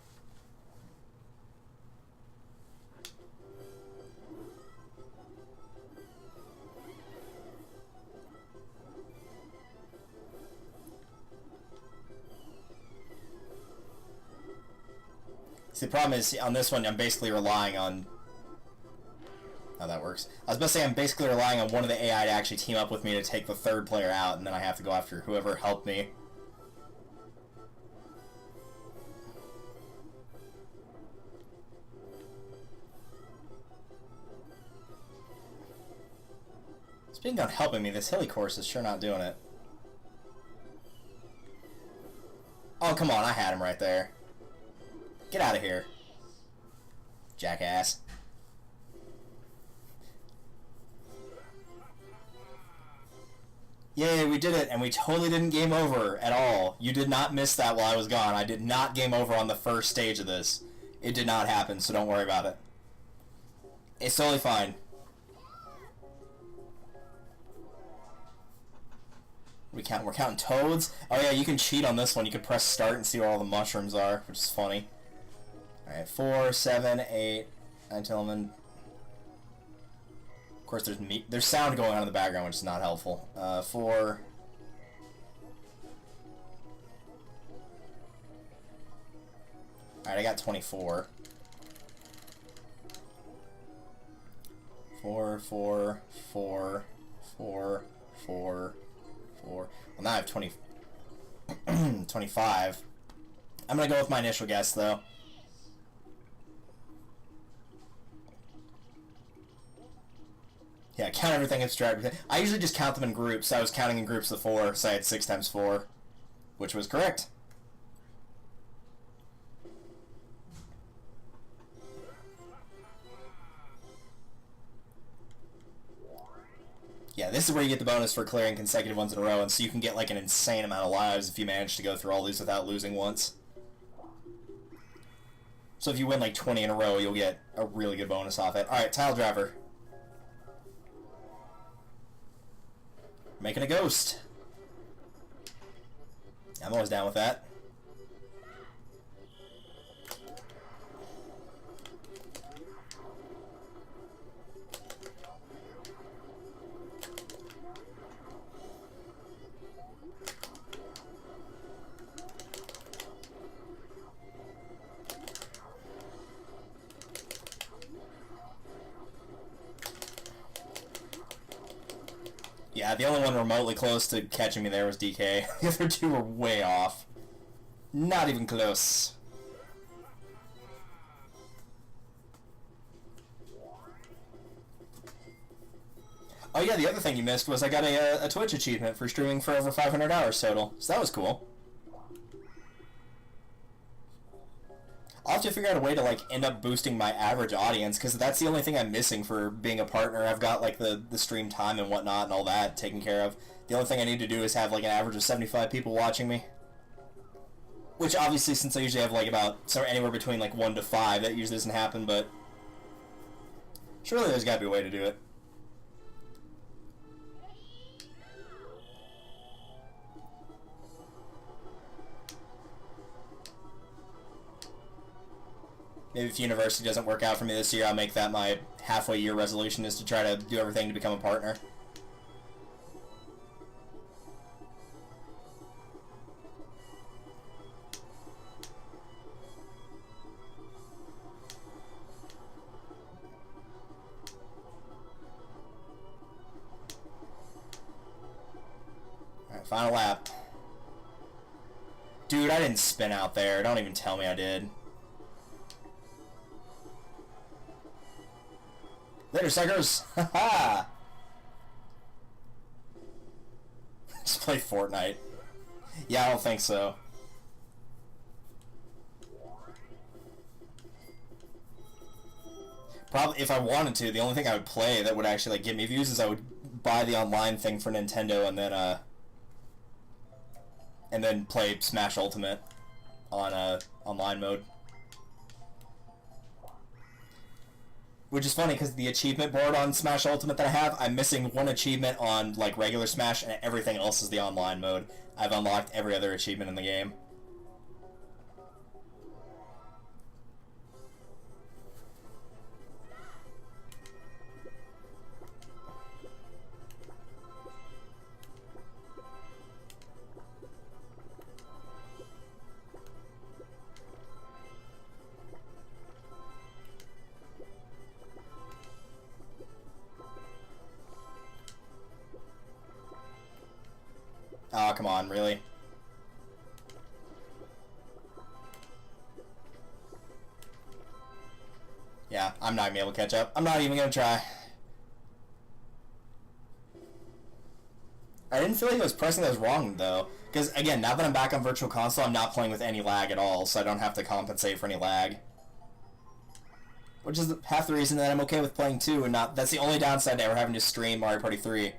See, the problem is, on this one, I'm basically relying on... how that works. I was about to say I'm basically relying on one of the AI to actually team up with me to take the third player out, and then I have to go after whoever helped me. Speaking of helping me, this hilly course is sure not doing it. Oh, come on, I had him right there. Get out of here, jackass. Yay, we did it, and we totally didn't game over at all. You did not miss that while I was gone. I did not game over on the first stage of this. It did not happen, so don't worry about it. It's totally fine. We're counting toads? Oh yeah, you can cheat on this one. You can press start and see where all the mushrooms are, which is funny. Alright, 4, 7, 8, 9, 10, 11. Of course, there's sound going on in the background, which is not helpful. 4. Alright, I got 24. 4, 4, 4, 4, 4, 4. Well, now I have 20, 25. I'm gonna go with my initial guess, though. Yeah, count everything in Stride. I usually just count them in groups. I was counting in groups of 4, so I had 6 times 4, which was correct. Yeah, this is where you get the bonus for clearing consecutive ones in a row, and so you can get like an insane amount of lives if you manage to go through all these without losing once. So if you win like 20 in a row, you'll get a really good bonus off it. Alright, Tile Driver. Making a ghost. I'm always down with that. Yeah, the only one remotely close to catching me there was DK. The other two were way off. Not even close. Oh yeah, the other thing you missed was I got a Twitch achievement for streaming for over 500 hours total, so that was cool. I'll have to figure out a way to like end up boosting my average audience, because that's the only thing I'm missing for being a partner. I've got like the stream time and whatnot and all that taken care of. The only thing I need to do is have like an average of 75 people watching me. Which obviously, since I usually have like anywhere between like 1 to 5, that usually doesn't happen, but surely there's gotta be a way to do it. Maybe if university doesn't work out for me this year, I'll make that my halfway year resolution, is to try to do everything to become a partner. Alright, final lap. Dude, I didn't spin out there. Don't even tell me I did. Later, suckers! Haha! Just play Fortnite. Yeah, I don't think so. Probably, if I wanted to, the only thing I would play that would actually like get me views is I would buy the online thing for Nintendo and then play Smash Ultimate on online mode. Which is funny, because the achievement board on Smash Ultimate that I have, I'm missing one achievement on like regular Smash, and everything else is the online mode. I've unlocked every other achievement in the game. Oh, come on, really? Yeah, I'm not gonna be able to catch up. I'm not even gonna try. I didn't feel like I was pressing those wrong, though. Because, again, now that I'm back on Virtual Console, I'm not playing with any lag at all, so I don't have to compensate for any lag. Which is half the reason that I'm okay with playing 2, and not... That's the only downside to ever having to stream Mario Party 3.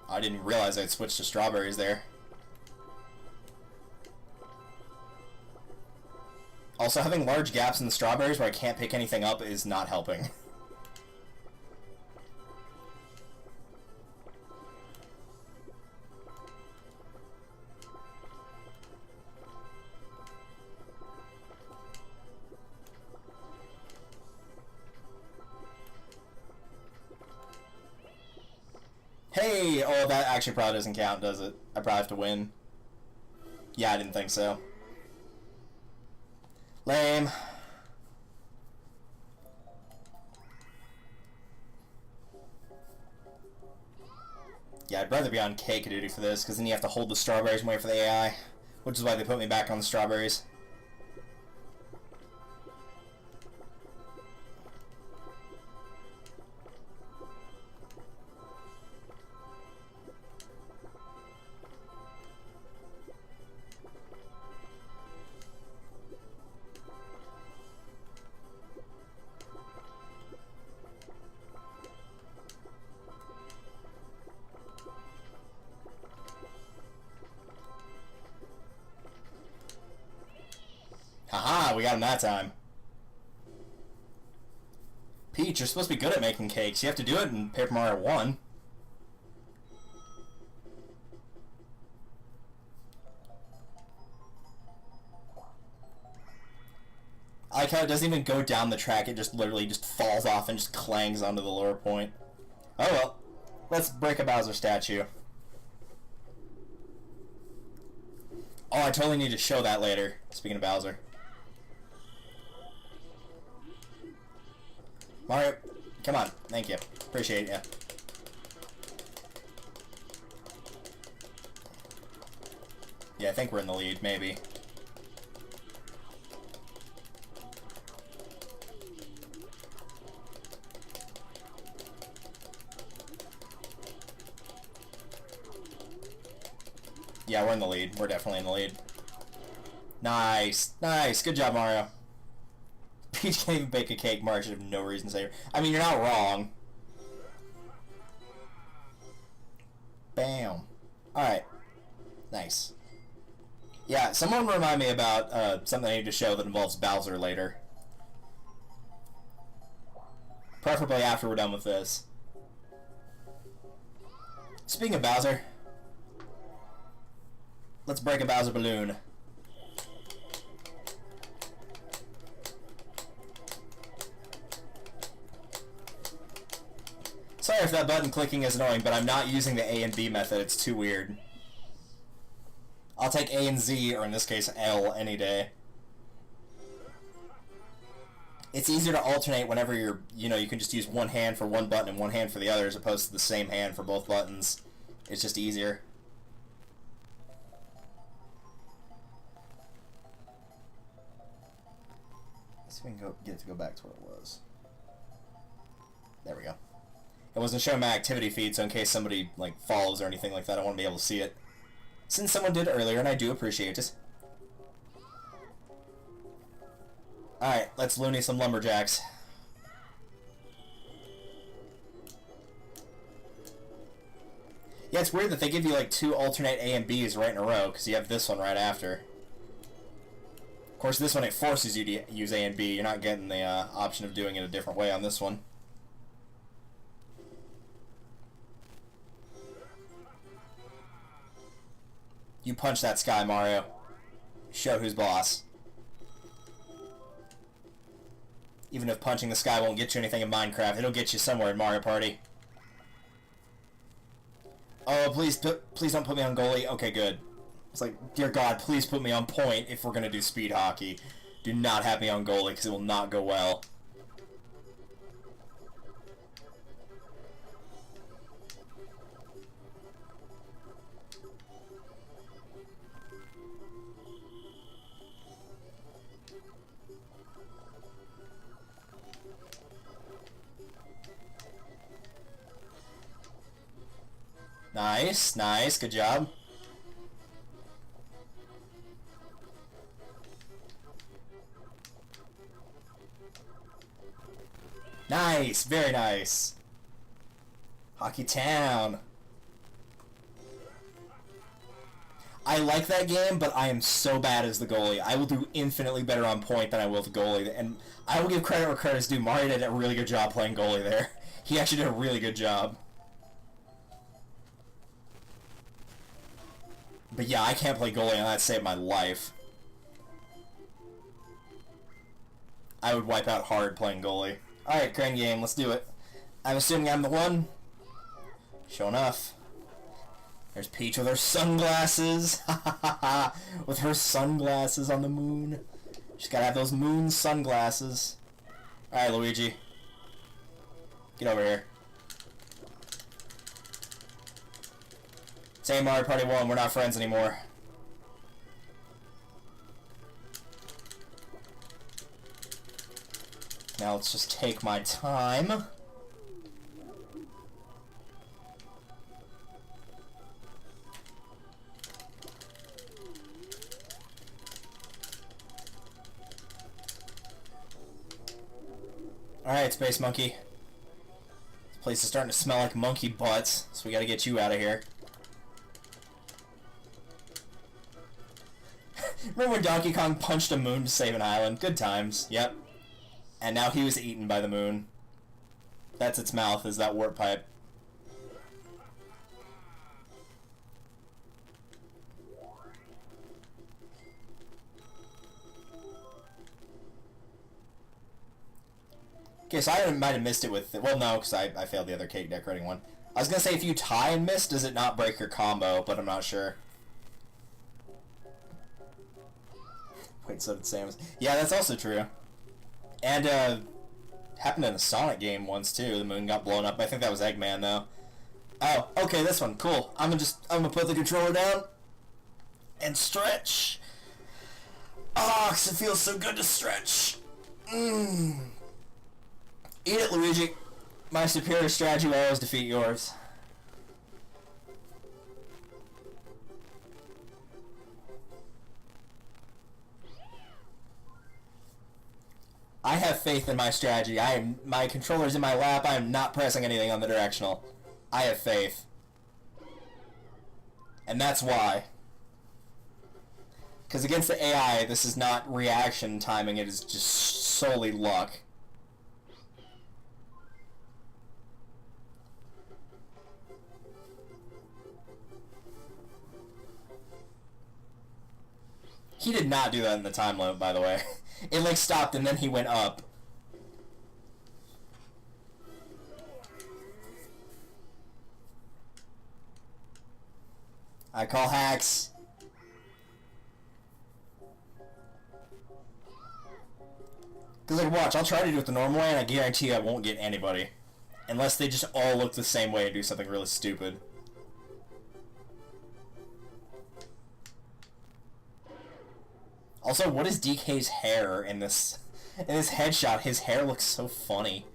I didn't realize I'd switched to strawberries there. Also, having large gaps in the strawberries where I can't pick anything up is not helping. Hey! Oh, that actually probably doesn't count, does it? I probably have to win. Yeah, I didn't think so. Lame. Yeah, I'd rather be on cake duty for this, because then you have to hold the strawberries and wait for the AI. Which is why they put me back on the strawberries. Haha, we got him that time. Peach, you're supposed to be good at making cakes. You have to do it in Paper Mario 1. I like how it doesn't even go down the track, it just literally just falls off and just clangs onto the lower point. Oh well. Let's break a Bowser statue. Oh, I totally need to show that later, speaking of Bowser. Mario, come on. Thank you. Appreciate you. Yeah, I think we're in the lead, maybe. Yeah, we're in the lead. We're definitely in the lead. Nice. Nice. Good job, Mario. Peach can't even bake a cake. Mario should have no reason to say her. I mean, you're not wrong. Bam. Alright. Nice. Yeah, someone remind me about something I need to show that involves Bowser later. Preferably after we're done with this. Speaking of Bowser, let's break a Bowser balloon. Sorry if that button clicking is annoying, but I'm not using the A and B method. It's too weird. I'll take A and Z, or in this case L, any day. It's easier to alternate whenever you're, you can just use one hand for one button and one hand for the other as opposed to the same hand for both buttons. It's just easier. Let's see if we can get it to go back to what it was. There we go. It wasn't showing my activity feed, so in case somebody follows or anything like that, I want to be able to see it. Since someone did earlier, and I do appreciate it. Alright, let's loony some lumberjacks. Yeah, it's weird that they give you two alternate A and Bs right in a row, because you have this one right after. Of course, this one it forces you to use A and B. You're not getting the option of doing it a different way on this one. You punch that sky, Mario. Show who's boss. Even if punching the sky won't get you anything in Minecraft, it'll get you somewhere in Mario Party. Oh, please don't put me on goalie. Okay, good. It's like, dear God, please put me on point if we're going to do speed hockey. Do not have me on goalie, because it will not go well. Nice, nice, good job. Nice, very nice. Hockey Town. I like that game, but I am so bad as the goalie. I will do infinitely better on point than I will the goalie, and I will give credit where credit is due. Mario did a really good job playing goalie there. He actually did a really good job. But yeah, I can't play goalie, and that saved my life. I would wipe out hard playing goalie. Alright, crane game, let's do it. I'm assuming I'm the one. Sure enough. There's Peach with her sunglasses. With her sunglasses on the moon. She's gotta have those moon sunglasses. Alright, Luigi. Get over here. Same Mario Party 1, we're not friends anymore. Now let's just take my time. Alright, Space Monkey. This place is starting to smell like monkey butts, so we gotta get you out of here. Remember when Donkey Kong punched a moon to save an island? Good times, yep. And now he was eaten by the moon. That's its mouth, is that warp pipe. Okay, so I might have missed it with... Well, no, because I failed the other cake decorating one. I was going to say, if you tie and miss, does it not break your combo? But I'm not sure. Wait, so did Samus. Yeah, that's also true. And, happened in a Sonic game once, too. The moon got blown up. I think that was Eggman, though. Oh, okay, this one. Cool. I'm gonna put the controller down and stretch. Oh, 'cause it feels so good to stretch. Eat it, Luigi. My superior strategy will always defeat yours. I have faith in my strategy. My controller's in my lap. I am not pressing anything on the directional. I have faith. And that's why. Because against the AI, this is not reaction timing, it is just solely luck. He did not do that in the time limit, by the way. It, like, stopped and then he went up. I call hacks. Because, like, watch, I'll try to do it the normal way, and I guarantee I won't get anybody. Unless they just all look the same way and do something really stupid. Also, what is DK's hair in this headshot? His hair looks so funny.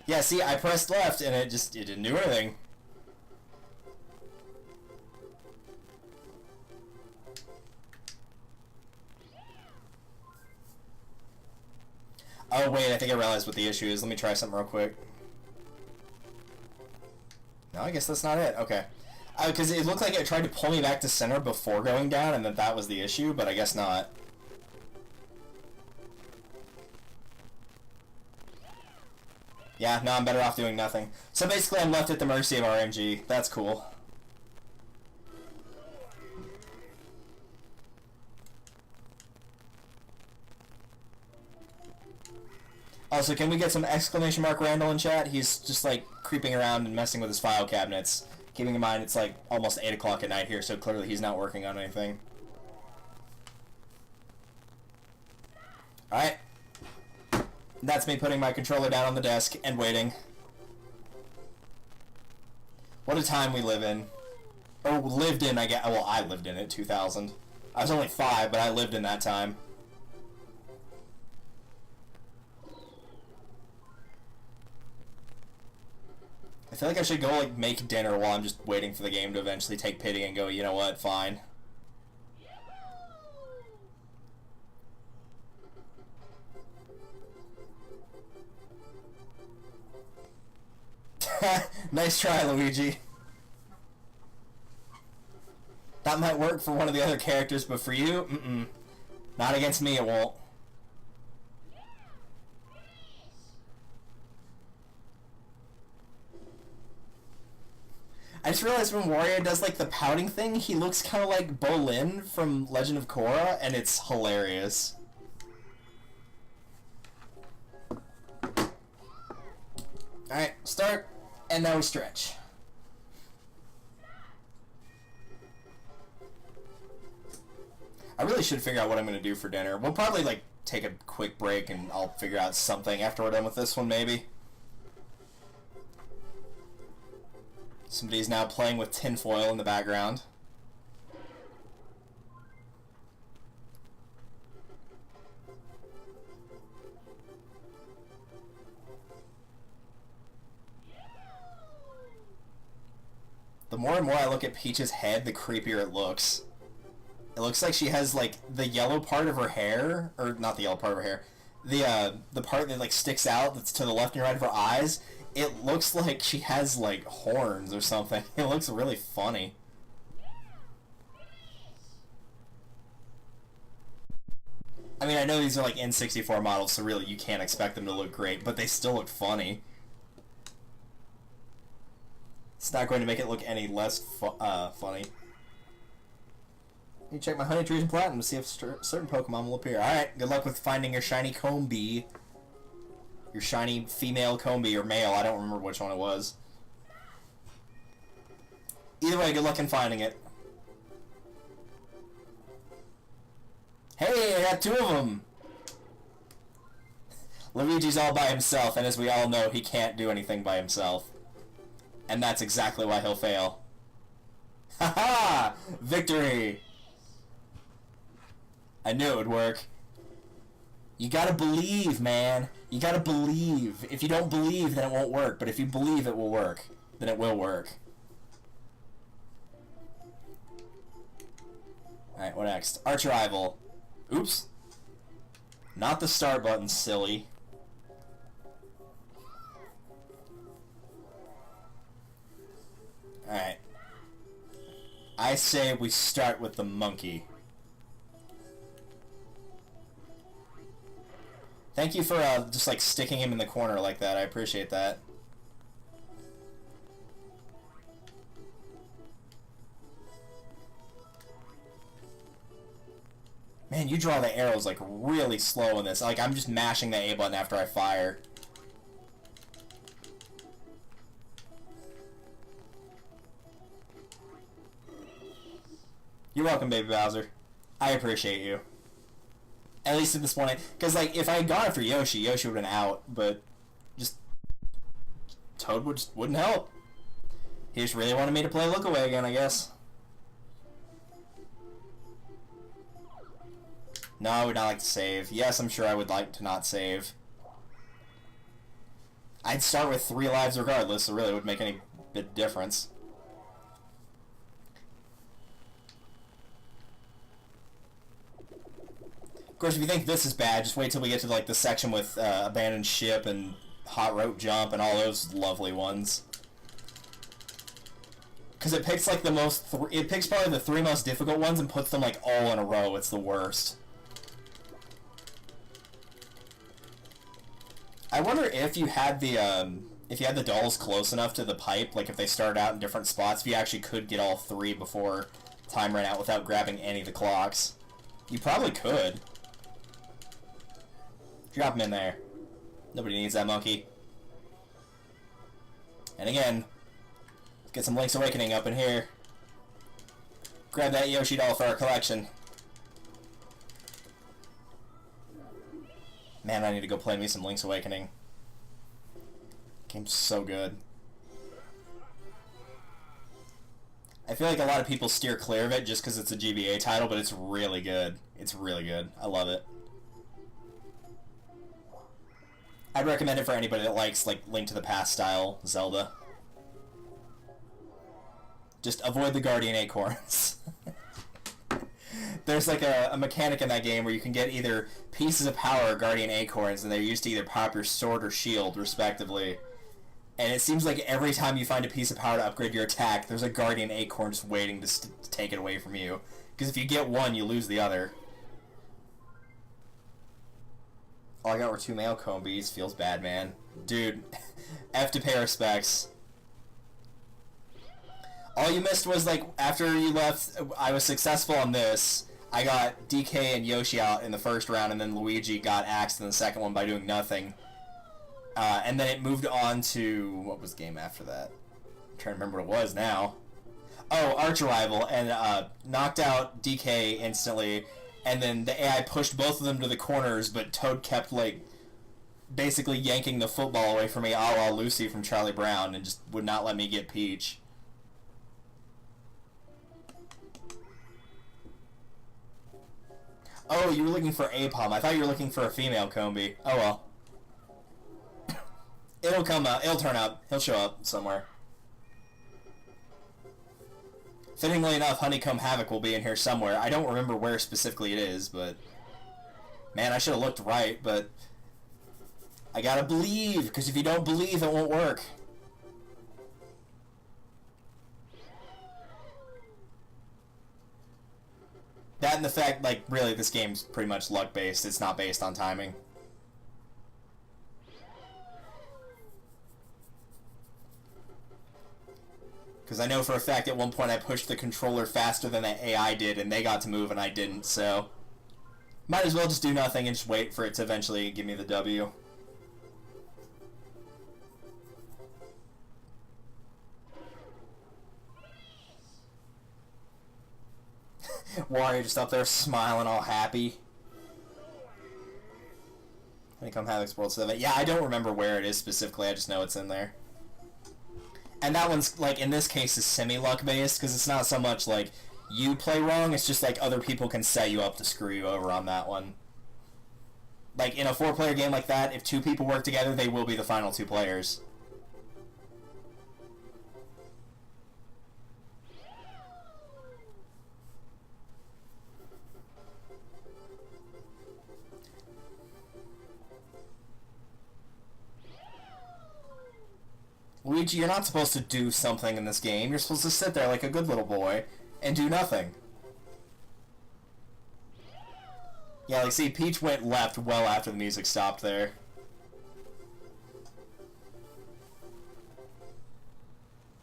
Yeah, see, I pressed left and it didn't do anything. Oh wait, I think I realized what the issue is. Let me try something real quick. No, I guess that's not it. Okay. Because it looked like it tried to pull me back to center before going down, and that was the issue, but I guess not. Yeah, no, I'm better off doing nothing. So basically I'm left at the mercy of RNG. That's cool. Also, can we get some exclamation mark Randall in chat? He's just like creeping around and messing with his file cabinets. Keeping in mind it's like almost 8 o'clock at night here, so clearly he's not working on anything. Alright. That's me putting my controller down on the desk and waiting. What a time we live in. Or lived in, I guess. Well, I lived in it, 2000. I was only 5, but I lived in that time. I feel like I should go, like, make dinner while I'm just waiting for the game to eventually take pity and go, you know what, fine. Nice try, Luigi. that might work for one of the other characters, but for you, not against me, it won't. I just realized when Wario does like the pouting thing, he looks kind of like Bolin from Legend of Korra, and it's hilarious. Alright, start, and now we stretch. I really should figure out what I'm going to do for dinner. We'll probably like take a quick break and I'll figure out something after we're done with this one, maybe. Somebody's now playing with tinfoil in the background. The more and more I look at Peach's head, the creepier it looks. It looks like she has, like, the yellow part of her hair, or not the yellow part of her hair, the part that, like, sticks out that's to the left and right of her eyes. It looks like she has, like, horns or something. It looks really funny. I mean, I know these are, like, N64 models, so really you can't expect them to look great, but they still look funny. It's not going to make it look any less funny. Let me check my Honey Trees and Platinum to see if certain Pokemon will appear. Alright, good luck with finding your shiny Combee. Your shiny female Combee, or male, I don't remember which one it was. Either way, good luck in finding it. Hey, I got two of them! Luigi's all by himself, and as we all know, he can't do anything by himself. And that's exactly why he'll fail. Haha! Victory! I knew it would work. You gotta believe, man. You gotta believe. If you don't believe, then it won't work. But if you believe it will work, then it will work. Alright, what next? Arch Rival. Oops. Not the start button, silly. Alright. I say we start with the monkey. Thank you for just like sticking him in the corner like that. I appreciate that. Man, you draw the arrows like really slow in this. Like I'm just mashing the A button after I fire. You're welcome, Baby Bowser. I appreciate you. At least at this point, because like if I had gone after Yoshi, Yoshi would have been out, but just Toad wouldn't help. He just really wanted me to play Look Away again, I guess. No, I would not like to save. Yes, I'm sure I would like to not save. I'd start with 3 lives regardless, so really it wouldn't make any bit of difference. Of course, if you think this is bad, just wait till we get to like the section with Abandoned Ship and Hot Rope Jump and all those lovely ones. Because it picks like the most, it picks probably the 3 most difficult ones and puts them like all in a row. It's the worst. I wonder if you had the dolls close enough to the pipe, like if they started out in different spots, if you actually could get all 3 before time ran out without grabbing any of the clocks. You probably could. Drop him in there. Nobody needs that monkey. And again, let's get some Link's Awakening up in here. Grab that Yoshi doll for our collection. Man, I need to go play me some Link's Awakening. Game's so good. I feel like a lot of people steer clear of it just because it's a GBA title, but it's really good. It's really good. I love it. I'd recommend it for anybody that likes, like, Link to the Past style Zelda. Just avoid the Guardian Acorns. There's, like, a mechanic in that game where you can get either pieces of power or Guardian Acorns, and they're used to either pop your sword or shield, respectively. And it seems like every time you find a piece of power to upgrade your attack, there's a Guardian Acorn just waiting to take it away from you. Because if you get one, you lose the other. All I got were 2 male Combies. Feels bad, man. Dude, F to pay respects. All you missed was, like, after you left, I was successful on this. I got DK and Yoshi out in the first round, and then Luigi got axed in the second one by doing nothing. And then it moved on to... What was the game after that? I'm trying to remember what it was now. Oh, Arch Rival, and knocked out DK instantly, and then the AI pushed both of them to the corners, but Toad kept, like, basically yanking the football away from me a la Lucy from Charlie Brown, and just would not let me get Peach. Oh, you were looking for Apom. I thought you were looking for a female Combi. Oh well. It'll come up. It'll turn up. He'll show up somewhere. Fittingly enough, Honeycomb Havoc will be in here somewhere. I don't remember where specifically it is, but... Man, I should have looked right, but... I gotta believe, because if you don't believe, it won't work. That and the fact, like, really, this game's pretty much luck-based. It's not based on timing. Because I know for a fact at one point I pushed the controller faster than the AI did, and they got to move and I didn't, so... Might as well just do nothing and just wait for it to eventually give me the W. Wario just up there smiling all happy. Honeycomb Havoc's World 7. Yeah, I don't remember where it is specifically, I just know it's in there. And that one's, like, in this case, is semi-luck based, because it's not so much, like, you play wrong, it's just, like, other people can set you up to screw you over on that one. Like, in a 4-player game like that, if 2 people work together, they will be the final 2 players. Luigi, you're not supposed to do something in this game. You're supposed to sit there like a good little boy and do nothing. Yeah, like, see, Peach went left well after the music stopped there.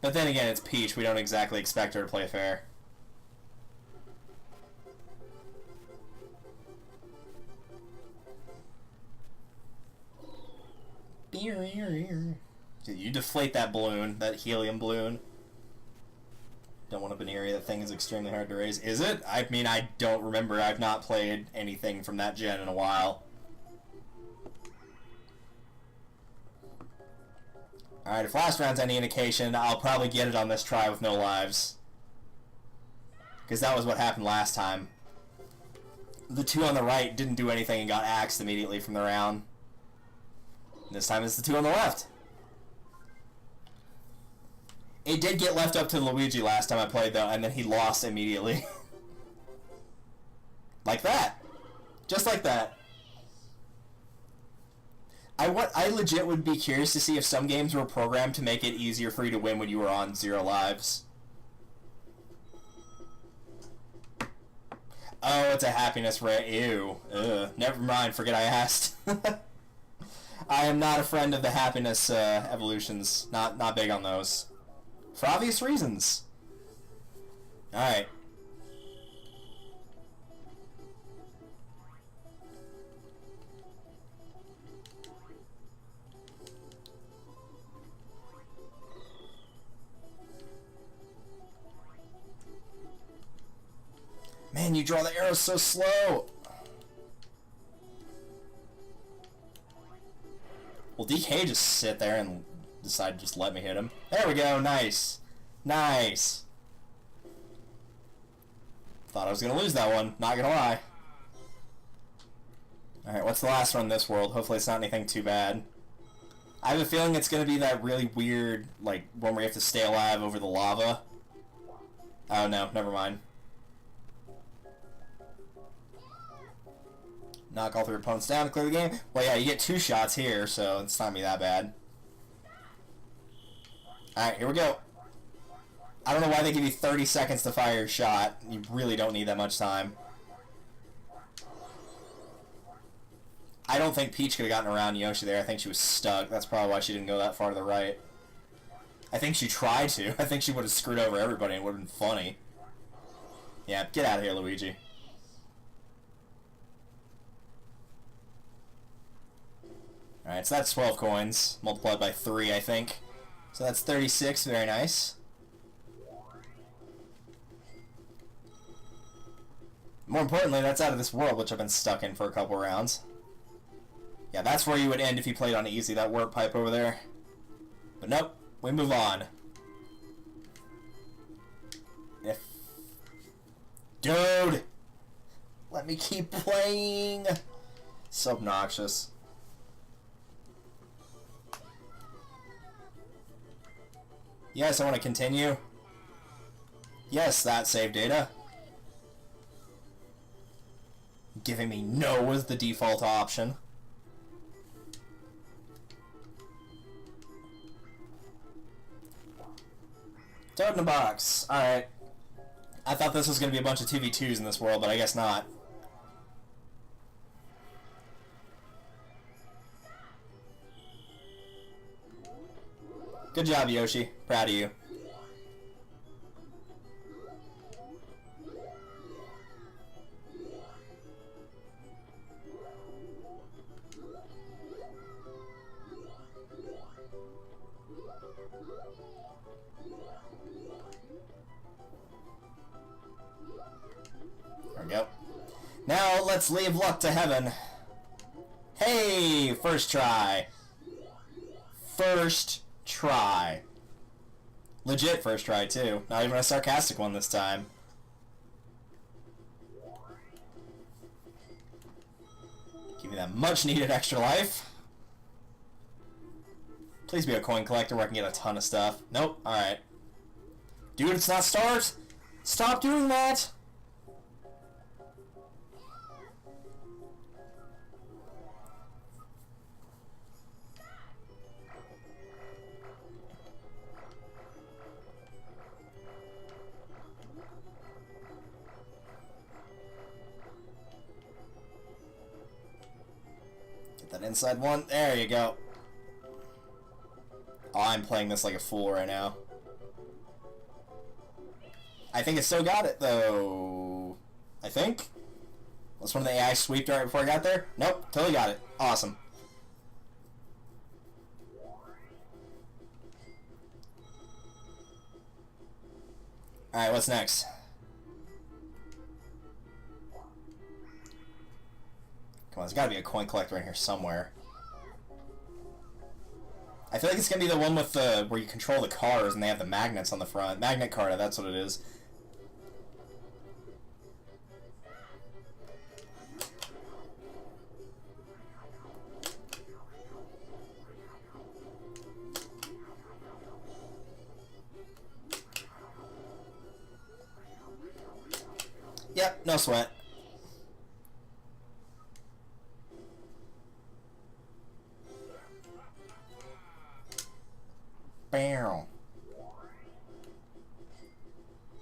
But then again, it's Peach. We don't exactly expect her to play fair. You deflate that balloon, that helium balloon. Don't want a Baneri. That thing is extremely hard to raise. Is it? I mean, I don't remember. I've not played anything from that gen in a while. Alright, if last round's any indication, I'll probably get it on this try with no lives. Because that was what happened last time. The 2 on the right didn't do anything and got axed immediately from the round. This time it's the 2 on the left. It did get left up to Luigi last time I played, though, and then he lost immediately. Like that. Just like that. I legit would be curious to see if some games were programmed to make it easier for you to win when you were on 0 lives. Oh, it's a happiness rate. Ew. Ugh. Never mind, forget I asked. I am not a friend of the happiness evolutions. Not big on those. For obvious reasons. Alright. Man, you draw the arrows so slow! Well, DK just sit there and decide to just let me hit him. There we go, nice. Nice. Thought I was going to lose that one, not going to lie. Alright, what's the last one in this world? Hopefully it's not anything too bad. I have a feeling it's going to be that really weird, like, one where you have to stay alive over the lava. Oh no, never mind. Knock all 3 opponents down to clear the game. Well, yeah, you get 2 shots here, so it's not going to be that bad. Alright, here we go. I don't know why they give you 30 seconds to fire your shot. You really don't need that much time. I don't think Peach could have gotten around Yoshi there. I think she was stuck. That's probably why she didn't go that far to the right. I think she tried to. I think she would have screwed over everybody and it would have been funny. Yeah, get out of here, Luigi. Alright, so that's 12 coins, multiplied by 3, I think. So that's 36, very nice. More importantly, that's out of this world, which I've been stuck in for a couple rounds. Yeah, that's where you would end if you played on easy, that warp pipe over there. But nope, we move on. If... Dude! Let me keep playing! So obnoxious. Yes, I want to continue. Yes, that save data. Giving me no as the default option. Toad in a box. Alright. I thought this was going to be a bunch of 2v2s in this world, but I guess not. Good job, Yoshi. Proud of you. There we go. Now let's leave luck to heaven. Hey, first try. First try. Legit first try, too. Not even a sarcastic one this time. Give me that much-needed extra life. Please be a coin collector where I can get a ton of stuff. Nope. Alright. Dude, it's not start! Stop doing that! That inside one. There you go. Oh, I'm playing this like a fool right now. I think it still got it, though. I think. Was one of the AI sweeped right before I got there? Nope, totally got it. Awesome. Alright, what's next? Come on, there's gotta be a coin collector in here somewhere. I feel like it's gonna be the one with the where you control the cars and they have the magnets on the front. Magnet Carta, that's what it is. Yep, no sweat. Bam.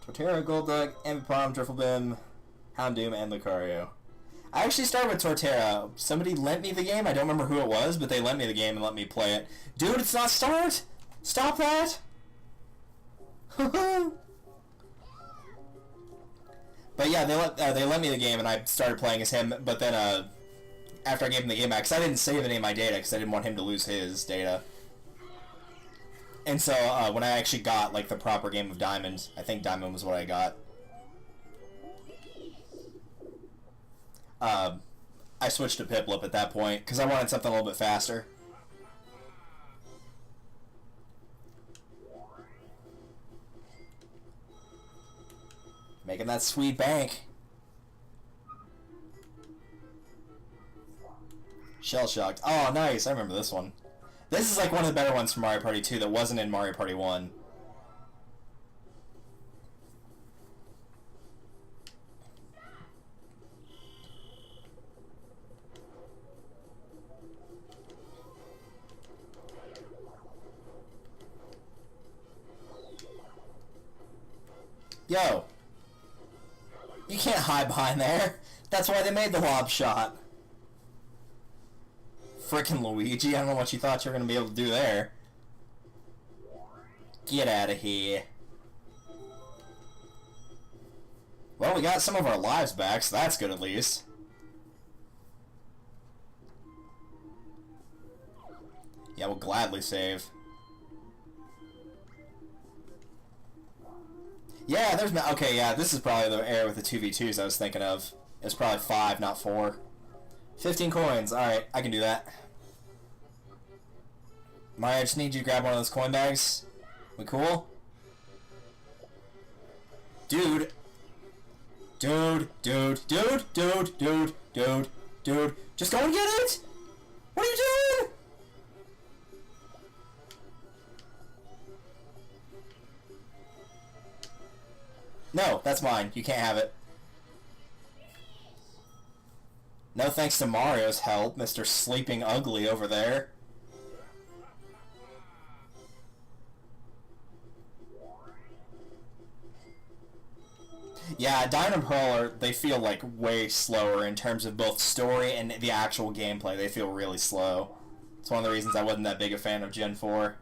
Torterra, Golduck, Ambipom, Drifblim, Houndoom, and Lucario. I actually started with Torterra. Somebody lent me the game. I don't remember who it was, but they lent me the game and let me play it. Dude, it's not start! Stop that! But yeah, they lent me the game and I started playing as him, but then after I gave him the game back, because I didn't save any of my data because I didn't want him to lose his data. And so, when I actually got, like, the proper game of Diamond, I think Diamond was what I got. I switched to Piplup at that point, because I wanted something a little bit faster. Making that sweet bank. Shell Shocked. Oh, nice. I remember this one. This is like one of the better ones from Mario Party 2 that wasn't in Mario Party 1. Yo. You can't hide behind there. That's why they made the lob shot. Frickin' Luigi, I don't know what you thought you were going to be able to do there. Get out of here. Well, we got some of our lives back, so that's good at least. Yeah, we'll gladly save. Yeah, there's no... Okay, yeah, this is probably the area with the 2v2s I was thinking of. It's probably 5, not 4. 15 coins. Alright, I can do that. Mario, I just need you to grab one of those coin bags. We cool? Dude. Dude. Just go and get it! What are you doing? No, that's mine. You can't have it. No thanks to Mario's help, Mr. Sleeping Ugly over there. Yeah, Diamond and Pearl they feel like way slower in terms of both story and the actual gameplay. They feel really slow. It's one of the reasons I wasn't that big a fan of Gen 4.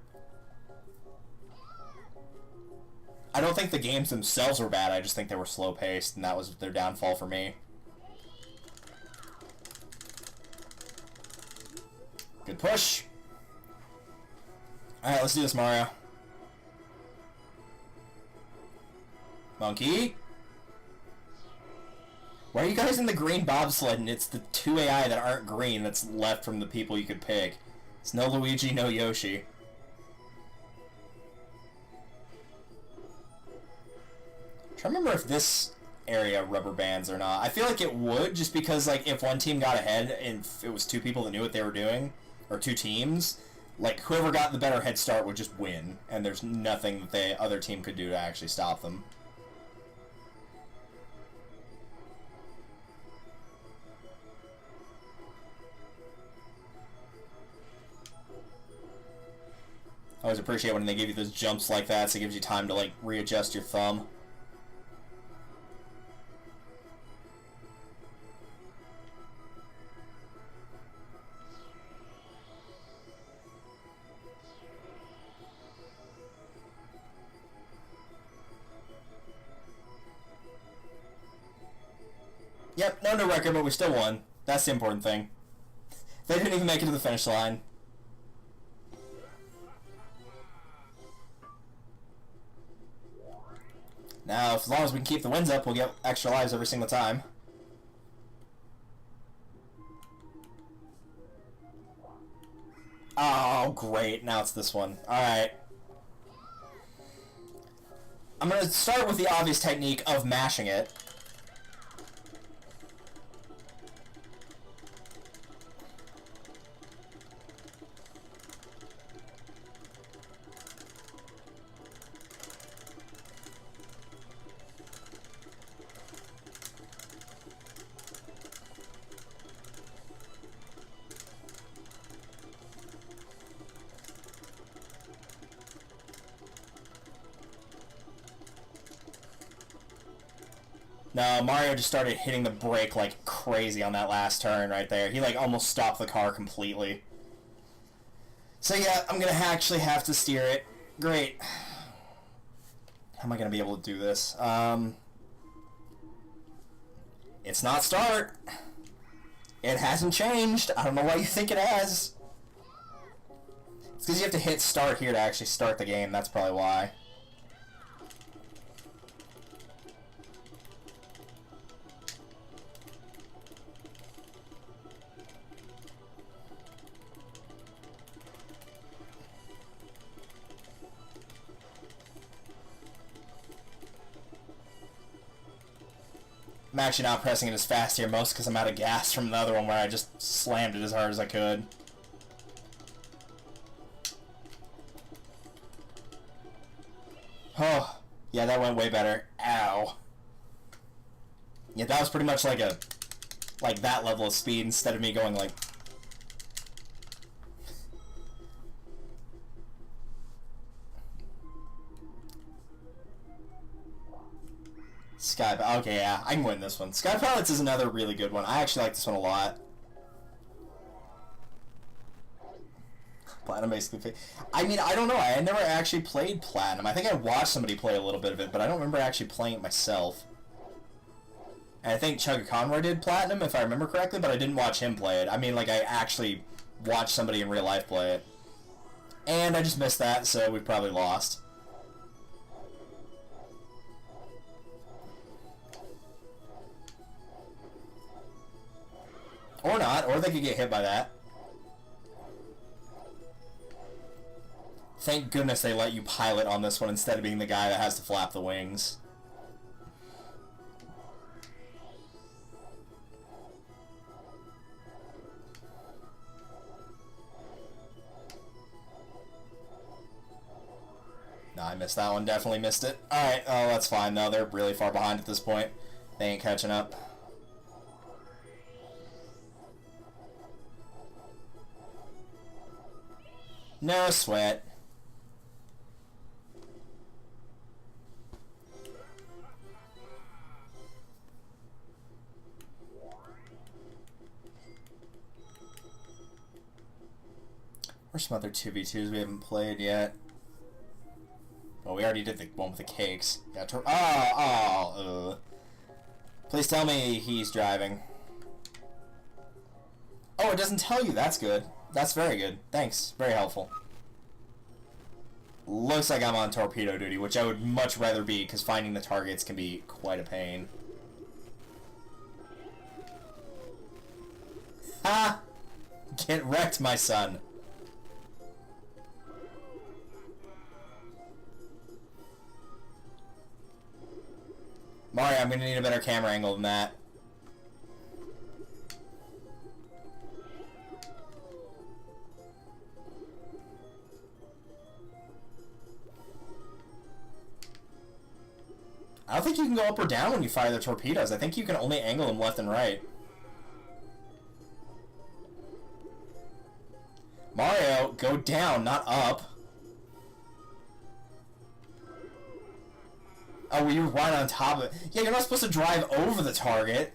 I don't think the games themselves were bad, I just think they were slow-paced, and that was their downfall for me. Good push. Alright, let's do this, Mario. Monkey? Why are you guys in the green bobsled and it's the 2 AI that aren't green that's left from the people you could pick? It's no Luigi, no Yoshi. I'm trying to remember if this area rubber bands or not. I feel like it would, just because like if one team got ahead and it was 2 people that knew what they were doing, or 2 teams, like whoever got the better head start would just win, and there's nothing that the other team could do to actually stop them. I always appreciate when they give you those jumps like that, so it gives you time to like readjust your thumb. Yep, no new record, but we still won. That's the important thing. They didn't even make it to the finish line. Now, as long as we can keep the wins up, we'll get extra lives every single time. Oh, great. Now it's this one. Alright. I'm going to start with the obvious technique of mashing it. No, Mario just started hitting the brake like crazy on that last turn right there. He like almost stopped the car completely. So yeah, I'm gonna actually have to steer it. Great. How am I gonna be able to do this? It's not start. It hasn't changed. I don't know why you think it has. It's because you have to hit start here to actually start the game. That's probably why. I'm actually not pressing it as fast here, most because I'm out of gas from the other one where I just slammed it as hard as I could. Oh, yeah, that went way better. Ow. Yeah, that was pretty much like that level of speed instead of me going like... Sky... Okay, yeah, I can win this one. Sky Pilots is another really good one. I actually like this one a lot. Platinum basically... I mean, I don't know. I never actually played Platinum. I think I watched somebody play a little bit of it, but I don't remember actually playing it myself. And I think Chugga Conroy did Platinum, if I remember correctly, but I didn't watch him play it. I mean, like, I actually watched somebody in real life play it. And I just missed that, so we probably lost. Or not, or they could get hit by that. Thank goodness they let you pilot on this one instead of being the guy that has to flap the wings. No, I missed that one. Definitely missed it. Alright, oh, that's fine, though. They're really far behind at this point. They ain't catching up. No sweat. Where's some other 2v2s we haven't played yet? Well, we already did the one with the cakes. Yeah, Please tell me he's driving. Oh, it doesn't tell you. That's good. That's very good. Thanks. Very helpful. Looks like I'm on torpedo duty, which I would much rather be, because finding the targets can be quite a pain. Ha! Get wrecked, my son. Mario, I'm going to need a better camera angle than that. I don't think you can go up or down when you fire the torpedoes. I think you can only angle them left and right. Mario, go down, not up. Oh, you're right on top of it. Yeah, you're not supposed to drive over the target.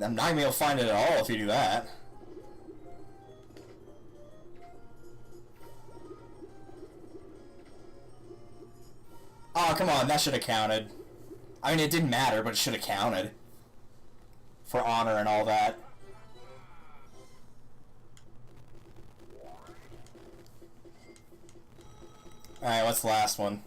I'm not going to be able to find it at all if you do that. Oh, come on, that should have counted. I mean, it didn't matter, but it should have counted. For honor and all that. Alright, what's the last one?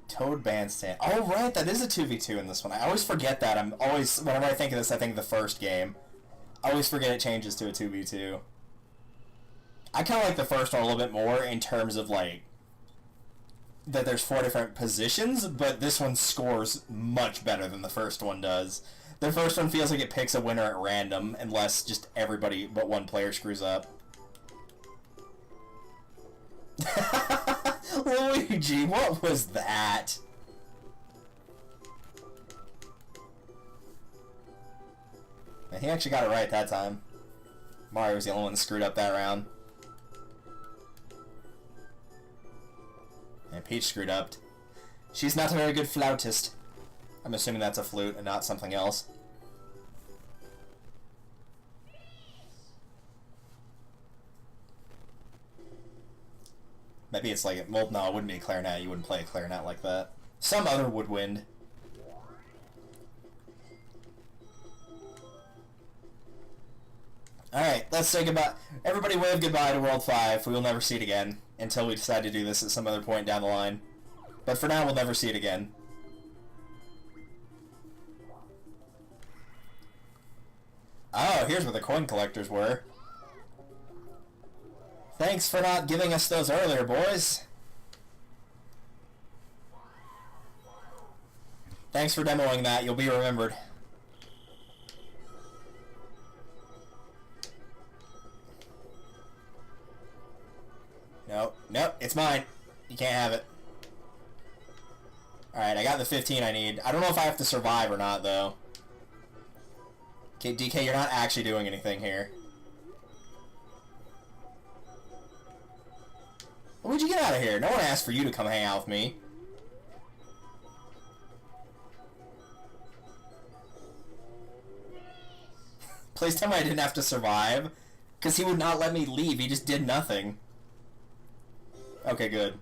Toad Bandstand. Oh, right, that is a 2v2 in this one. I always forget that. Whenever I think of this, I think of the first game. I always forget it changes to a 2v2. I kind of like the first one a little bit more in terms of, like, that there's 4 different positions, but this one scores much better than the first one does. The first one feels like it picks a winner at random, unless just everybody but one player screws up. Luigi, what was that? And he actually got it right that time. Mario was the only one that screwed up that round. And Peach screwed up. She's not a very good flautist. I'm assuming that's a flute and not something else. Maybe it's like, well, no, it wouldn't be a clarinet. You wouldn't play a clarinet like that. Some other woodwind. Alright, let's say goodbye. Everybody wave goodbye to World 5. We will never see it again until we decide to do this at some other point down the line. But for now, we'll never see it again. Oh, here's where the coin collectors were. Thanks for not giving us those earlier, boys. Thanks for demoing that. You'll be remembered. Nope. Nope. It's mine. You can't have it. Alright, I got the 15 I need. I don't know if I have to survive or not, though. Okay, DK, you're not actually doing anything here. Luigi, get out of here. No one asked for you to come hang out with me. Please tell me I didn't have to survive. Because he would not let me leave. He just did nothing. Okay, good.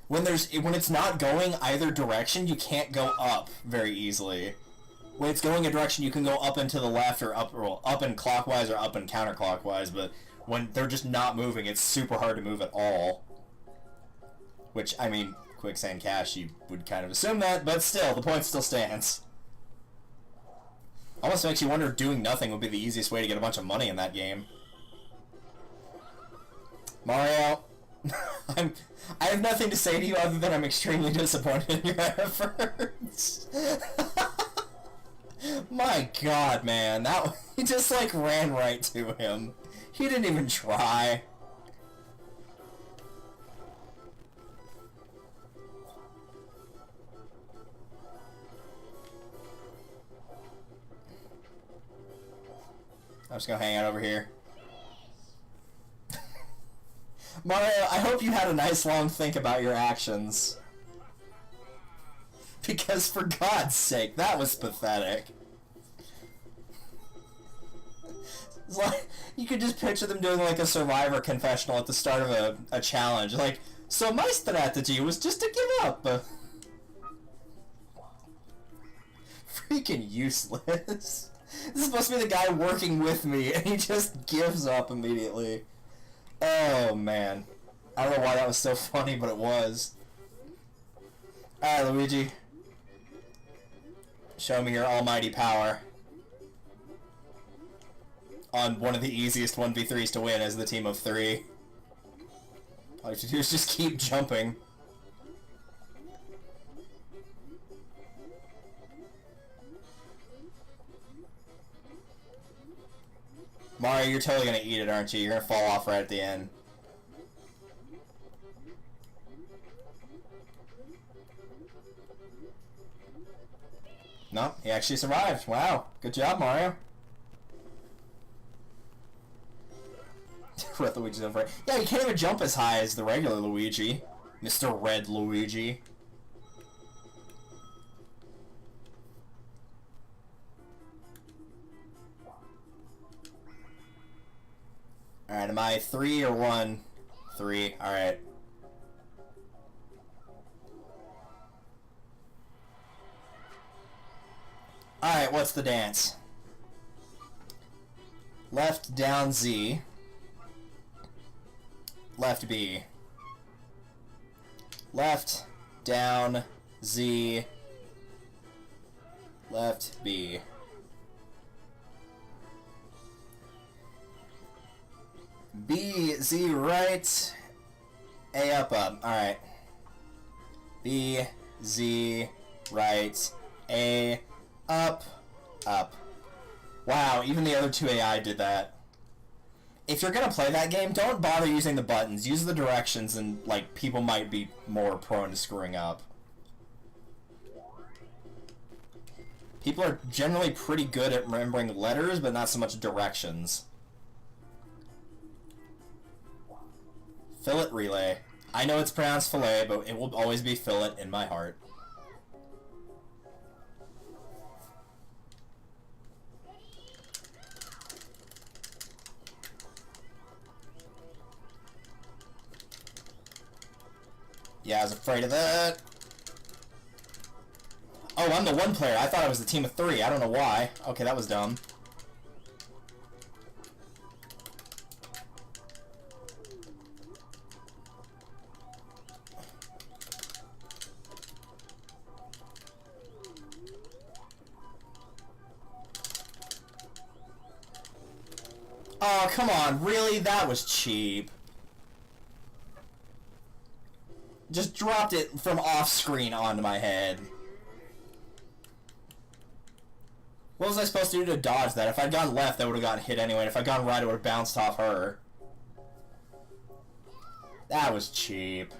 When it's not going either direction, you can't go up very easily. When it's going a direction, you can go up and to the left, or up and clockwise, or up and counterclockwise, but when they're just not moving, it's super hard to move at all. Which, I mean, Quicksand Cash, you would kind of assume that, but still, the point still stands. Almost makes you wonder if doing nothing would be the easiest way to get a bunch of money in that game. Mario, I have nothing to say to you other than I'm extremely disappointed in your efforts. My god, man, he just like ran right to him. He didn't even try. I'm just gonna hang out over here. Mario, I hope you had a nice long think about your actions. Because for God's sake, that was pathetic. It's like, you could just picture them doing like a Survivor confessional at the start of a challenge. Like, so my strategy was just to give up. Freaking useless. This is supposed to be the guy working with me, and he just gives up immediately. Oh, man. I don't know why that was so funny, but it was. Alright, Luigi. Show me your almighty power. On one of the easiest 1v3s to win as the team of 3. All you have to do is just keep jumping. Mario, you're totally gonna eat it, aren't you? You're gonna fall off right at the end. No, he actually survived. Wow. Good job, Mario. Red Luigi's over it. Yeah, you can't even jump as high as the regular Luigi. Mr. Red Luigi. Alright, am I 3 or 1? 3, alright. Alright, what's the dance? Left down Z. Left B. Left down Z. Left B. B, Z right, A up up. Alright. B, Z right, A up up. Wow, even the other two AI did that. If you're gonna play that game, don't bother using the buttons. Use the directions, and like people might be more prone to screwing up. People are generally pretty good at remembering letters, but not so much directions. Fillet relay. I know it's pronounced fillet, but it will always be fillet in my heart. Yeah, I was afraid of that. Oh, I'm the one player. I thought I was the team of 3. I don't know why. Okay, that was dumb. Oh, come on. Really? That was cheap. Just dropped it from off-screen onto my head. What was I supposed to do to dodge that? If I'd gone left, I would have gotten hit anyway. And if I'd gone right, it would have bounced off her. That was cheap.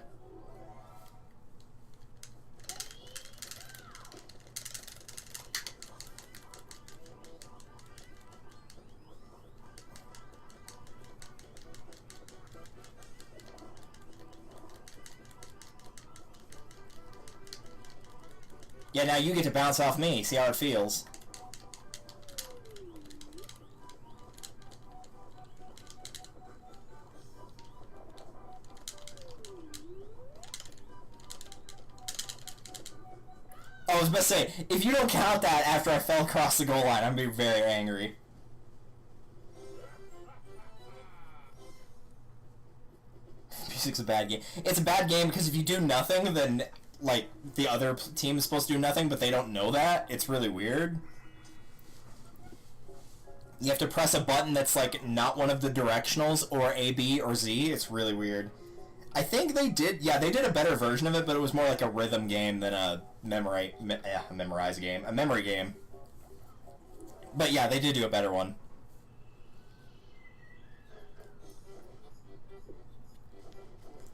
Yeah, now you get to bounce off me. See how it feels. Oh, I was about to say, if you don't count that after I fell across the goal line, I'm going to be very angry. Music's a bad game. It's a bad game because if you do nothing, then, like, the other team is supposed to do nothing, but they don't know that. It's really weird. You have to press a button that's, like, not one of the directionals, or A, B, or Z. It's really weird. I think they did, yeah, they did a better version of it, but it was more like a rhythm game than a memory game. But yeah, they did do a better one.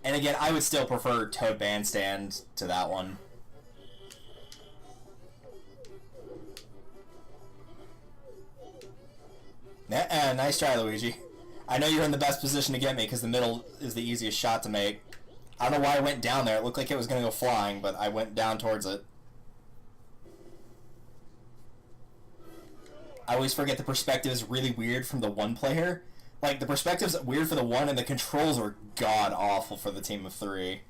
And again, I would still prefer Toad Bandstand to that one. Nice try, Luigi. I know you're in the best position to get me because the middle is the easiest shot to make. I don't know why I went down there. It looked like it was going to go flying, but I went down towards it. I always forget the perspective is really weird from the one player. Like, the perspective's weird for the one, and the controls are god-awful for the team of three.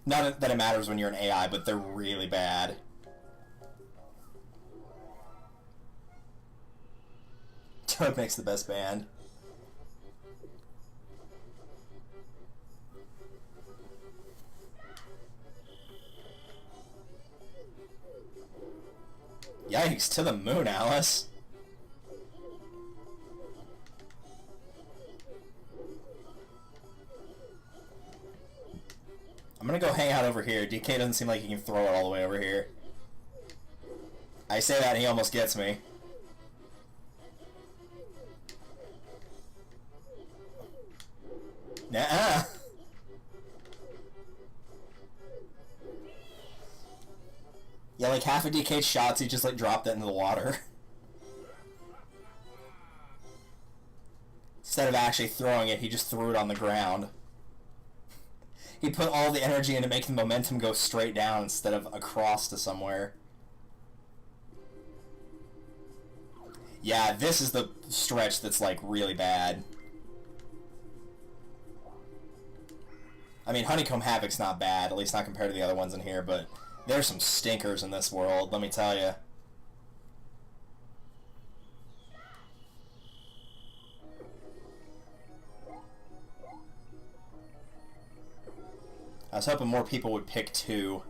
Not that it matters when you're an AI, but they're really bad. Toad makes the best band. Yikes, to the moon, Alice. I'm gonna go hang out over here. DK doesn't seem like he can throw it all the way over here. I say that and he almost gets me. Nuh-uh. Yeah, like half of DK's shots, he just like dropped it into the water. Instead of actually throwing it, he just threw it on the ground. He put all the energy into making the momentum go straight down instead of across to somewhere. Yeah, this is the stretch that's like really bad. I mean, Honeycomb Havoc's not bad, at least not compared to the other ones in here, but there's some stinkers in this world, let me tell you. I was hoping more people would pick 2.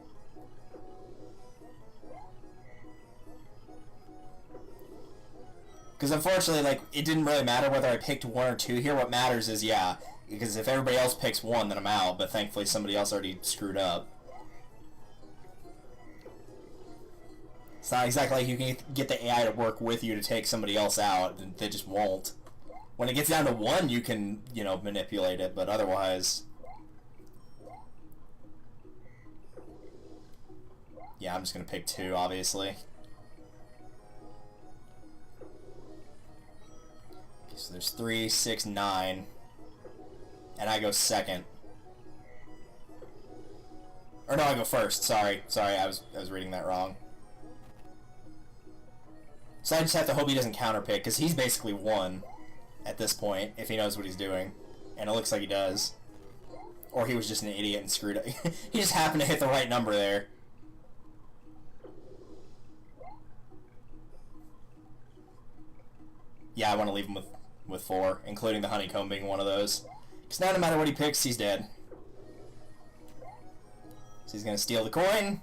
Because unfortunately, like, it didn't really matter whether I picked 1 or 2 here. What matters is, yeah, because if everybody else picks 1, then I'm out, but thankfully somebody else already screwed up. It's not exactly like you can get the AI to work with you to take somebody else out. They just won't. When it gets down to 1, you can, you know, manipulate it, but otherwise... Yeah, I'm just going to pick 2, obviously. Okay, so there's 3, 6, 9. And I go second. Or no, I go first. Sorry, I was reading that wrong. So I just have to hope he doesn't counterpick, because he's basically 1 at this point, if he knows what he's doing. And it looks like he does. Or he was just an idiot and screwed up. He just happened to hit the right number there. Yeah, I want to leave him with 4, including the honeycomb being one of those. Because now no matter what he picks, he's dead. So he's going to steal the coin,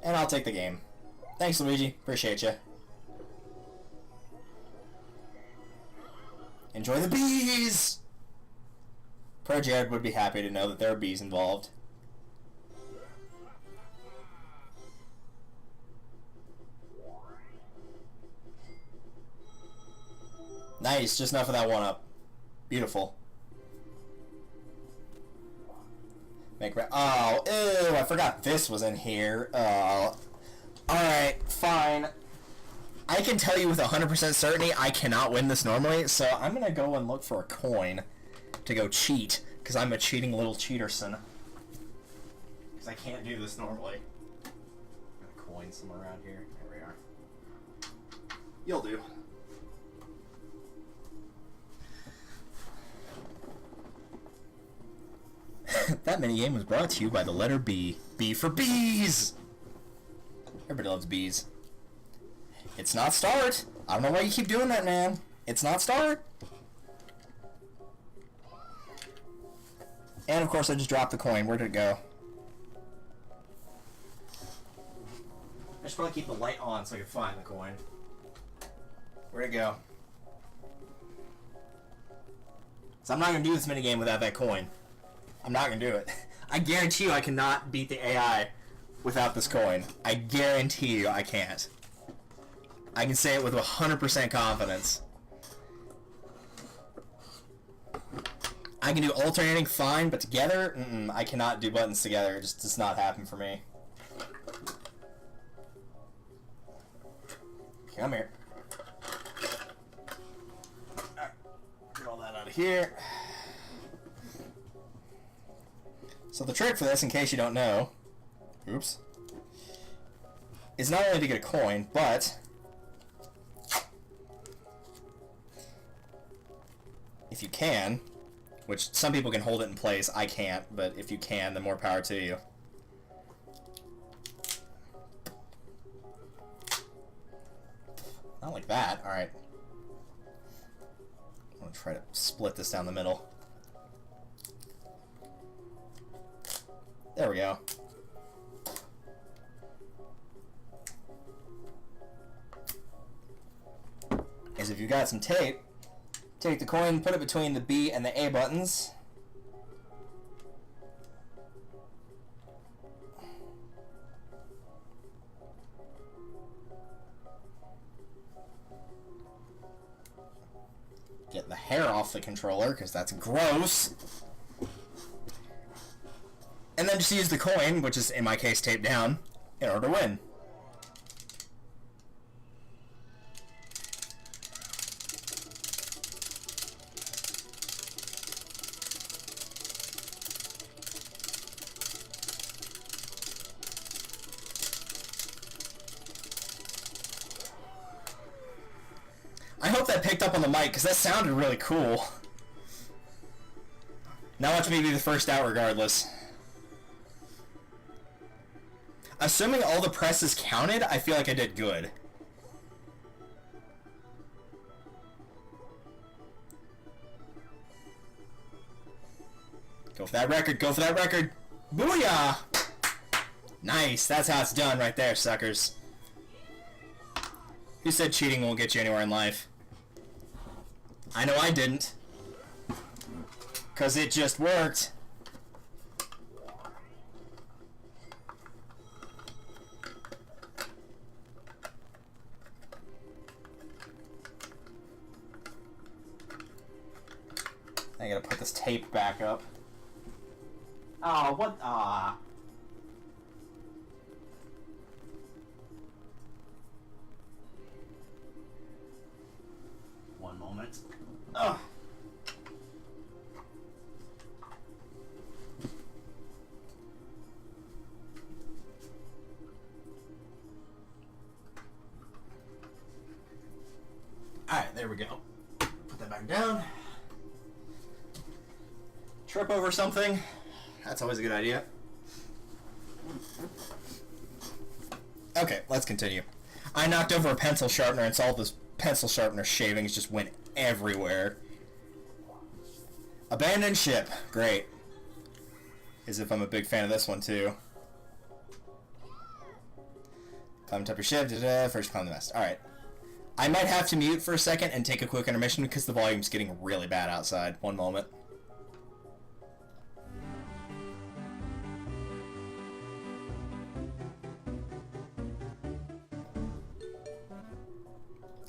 and I'll take the game. Thanks, Luigi. Appreciate you. Enjoy the bees! Pro Jared would be happy to know that there are bees involved. Nice, just enough of that 1-up. Beautiful. Make oh, ew, I forgot this was in here. Alright, fine. I can tell you with 100% certainty I cannot win this normally, so I'm gonna go and look for a coin to go cheat, because I'm a cheating little cheaterson. Because I can't do this normally. A coin. coins somewhere around here. There we are. You'll do. That minigame was brought to you by the letter B. B for bees! Everybody loves bees. It's not start! I don't know why you keep doing that, man. It's not start! And of course I just dropped the coin. Where did it go? I should probably keep the light on so I can find the coin. Where'd it go? So I'm not going to do this minigame without that coin. I'm not going to do it. I guarantee you I cannot beat the AI without this coin. I guarantee you I can't. I can say it with 100% confidence. I can do alternating fine, but together, I cannot do buttons together. It just does not happen for me. Come here. Alright, get all that out of here. So the trick for this, in case you don't know, oops, is not only to get a coin, but if you can, which some people can hold it in place, I can't, but if you can, then more power to you. Not like that. Alright. I'm going to try to split this down the middle. There we go. Is if you've got some tape, take the coin, put it between the B and the A buttons. Get the hair off the controller, because that's gross. And then just use the coin, which is in my case taped down, in order to win. I hope that picked up on the mic, because that sounded really cool. Now watch me be the first out regardless. Assuming all the presses counted, I feel like I did good. Go for that record, go for that record! Booyah! Nice, that's how it's done right there, suckers. Who said cheating won't get you anywhere in life? I know I didn't. 'Cause it just worked. I gotta put this tape back up. Oh, what? Ah. One moment. Ugh. Alright, there we go. Put that back down. Trip over something. That's always a good idea. Okay, let's continue. I knocked over a pencil sharpener and saw this pencil sharpener shavings just went everywhere. Abandoned ship. Great. As if I'm a big fan of this one, too. Climb up your ship. First climb the mast. Alright. I might have to mute for a second and take a quick intermission because the volume's getting really bad outside. One moment.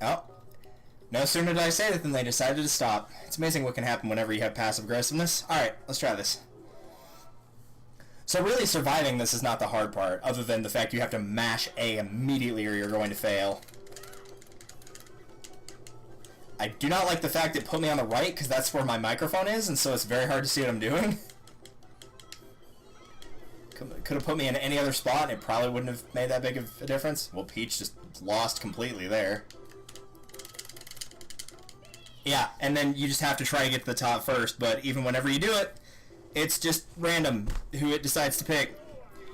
Oh. No sooner did I say that than they decided to stop. It's amazing what can happen whenever you have passive aggressiveness. Alright, let's try this. So really surviving this is not the hard part, other than the fact you have to mash A immediately or you're going to fail. I do not like the fact it put me on the right, because that's where my microphone is, and so it's very hard to see what I'm doing. could have put me in any other spot and it probably wouldn't have made that big of a difference. Well, Peach just lost completely there. Yeah, and then you just have to try to get to the top first, but even whenever you do it, it's just random who it decides to pick.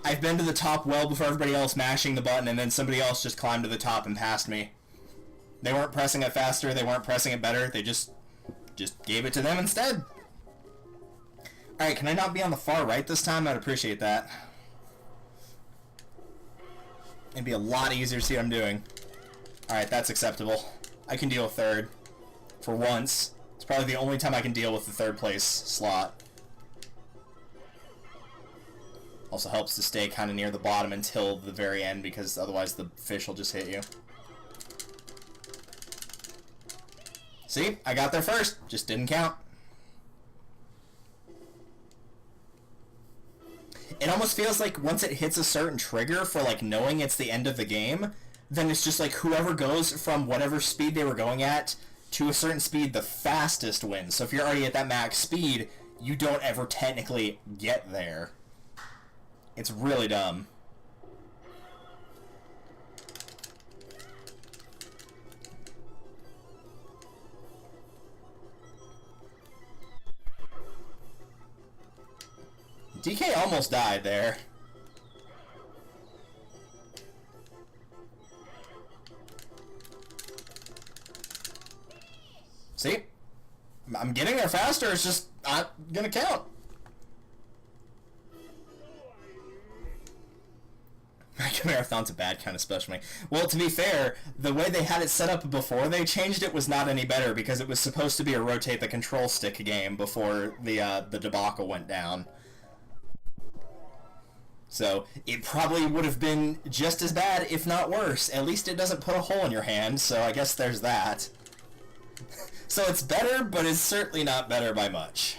I've been to the top well before everybody else mashing the button, and then somebody else just climbed to the top and passed me. They weren't pressing it faster, they weren't pressing it better, they just gave it to them instead. Alright, can I not be on the far right this time? I'd appreciate that. It'd be a lot easier to see what I'm doing. Alright, that's acceptable. I can deal with third. For once. It's probably the only time I can deal with the third place slot. Also helps to stay kind of near the bottom until the very end, because otherwise the fish will just hit you. See? I got there first. Just didn't count. It almost feels like once it hits a certain trigger for like knowing it's the end of the game, then it's just like whoever goes from whatever speed they were going at to a certain speed the fastest wins. So if you're already at that max speed, you don't ever technically get there. It's really dumb. DK almost died there. See? I'm getting there faster, it's just not gonna count. Marathon's a bad kind of special me. Well, to be fair, the way they had it set up before they changed it was not any better, because it was supposed to be a rotate the control stick game before the debacle went down. So, it probably would have been just as bad, if not worse. At least it doesn't put a hole in your hand, so I guess there's that. So it's better, but it's certainly not better by much.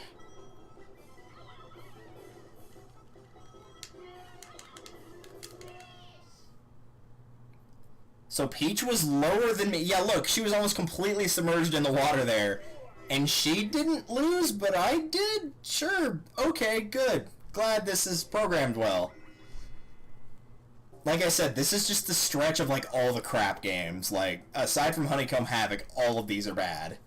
So Peach was lower than me. Yeah, look, she was almost completely submerged in the water there. And she didn't lose, but I did? Sure. Okay, good. Glad this is programmed well. Like I said, this is just the stretch of, like, all the crap games. Like, aside from Honeycomb Havoc, all of these are bad.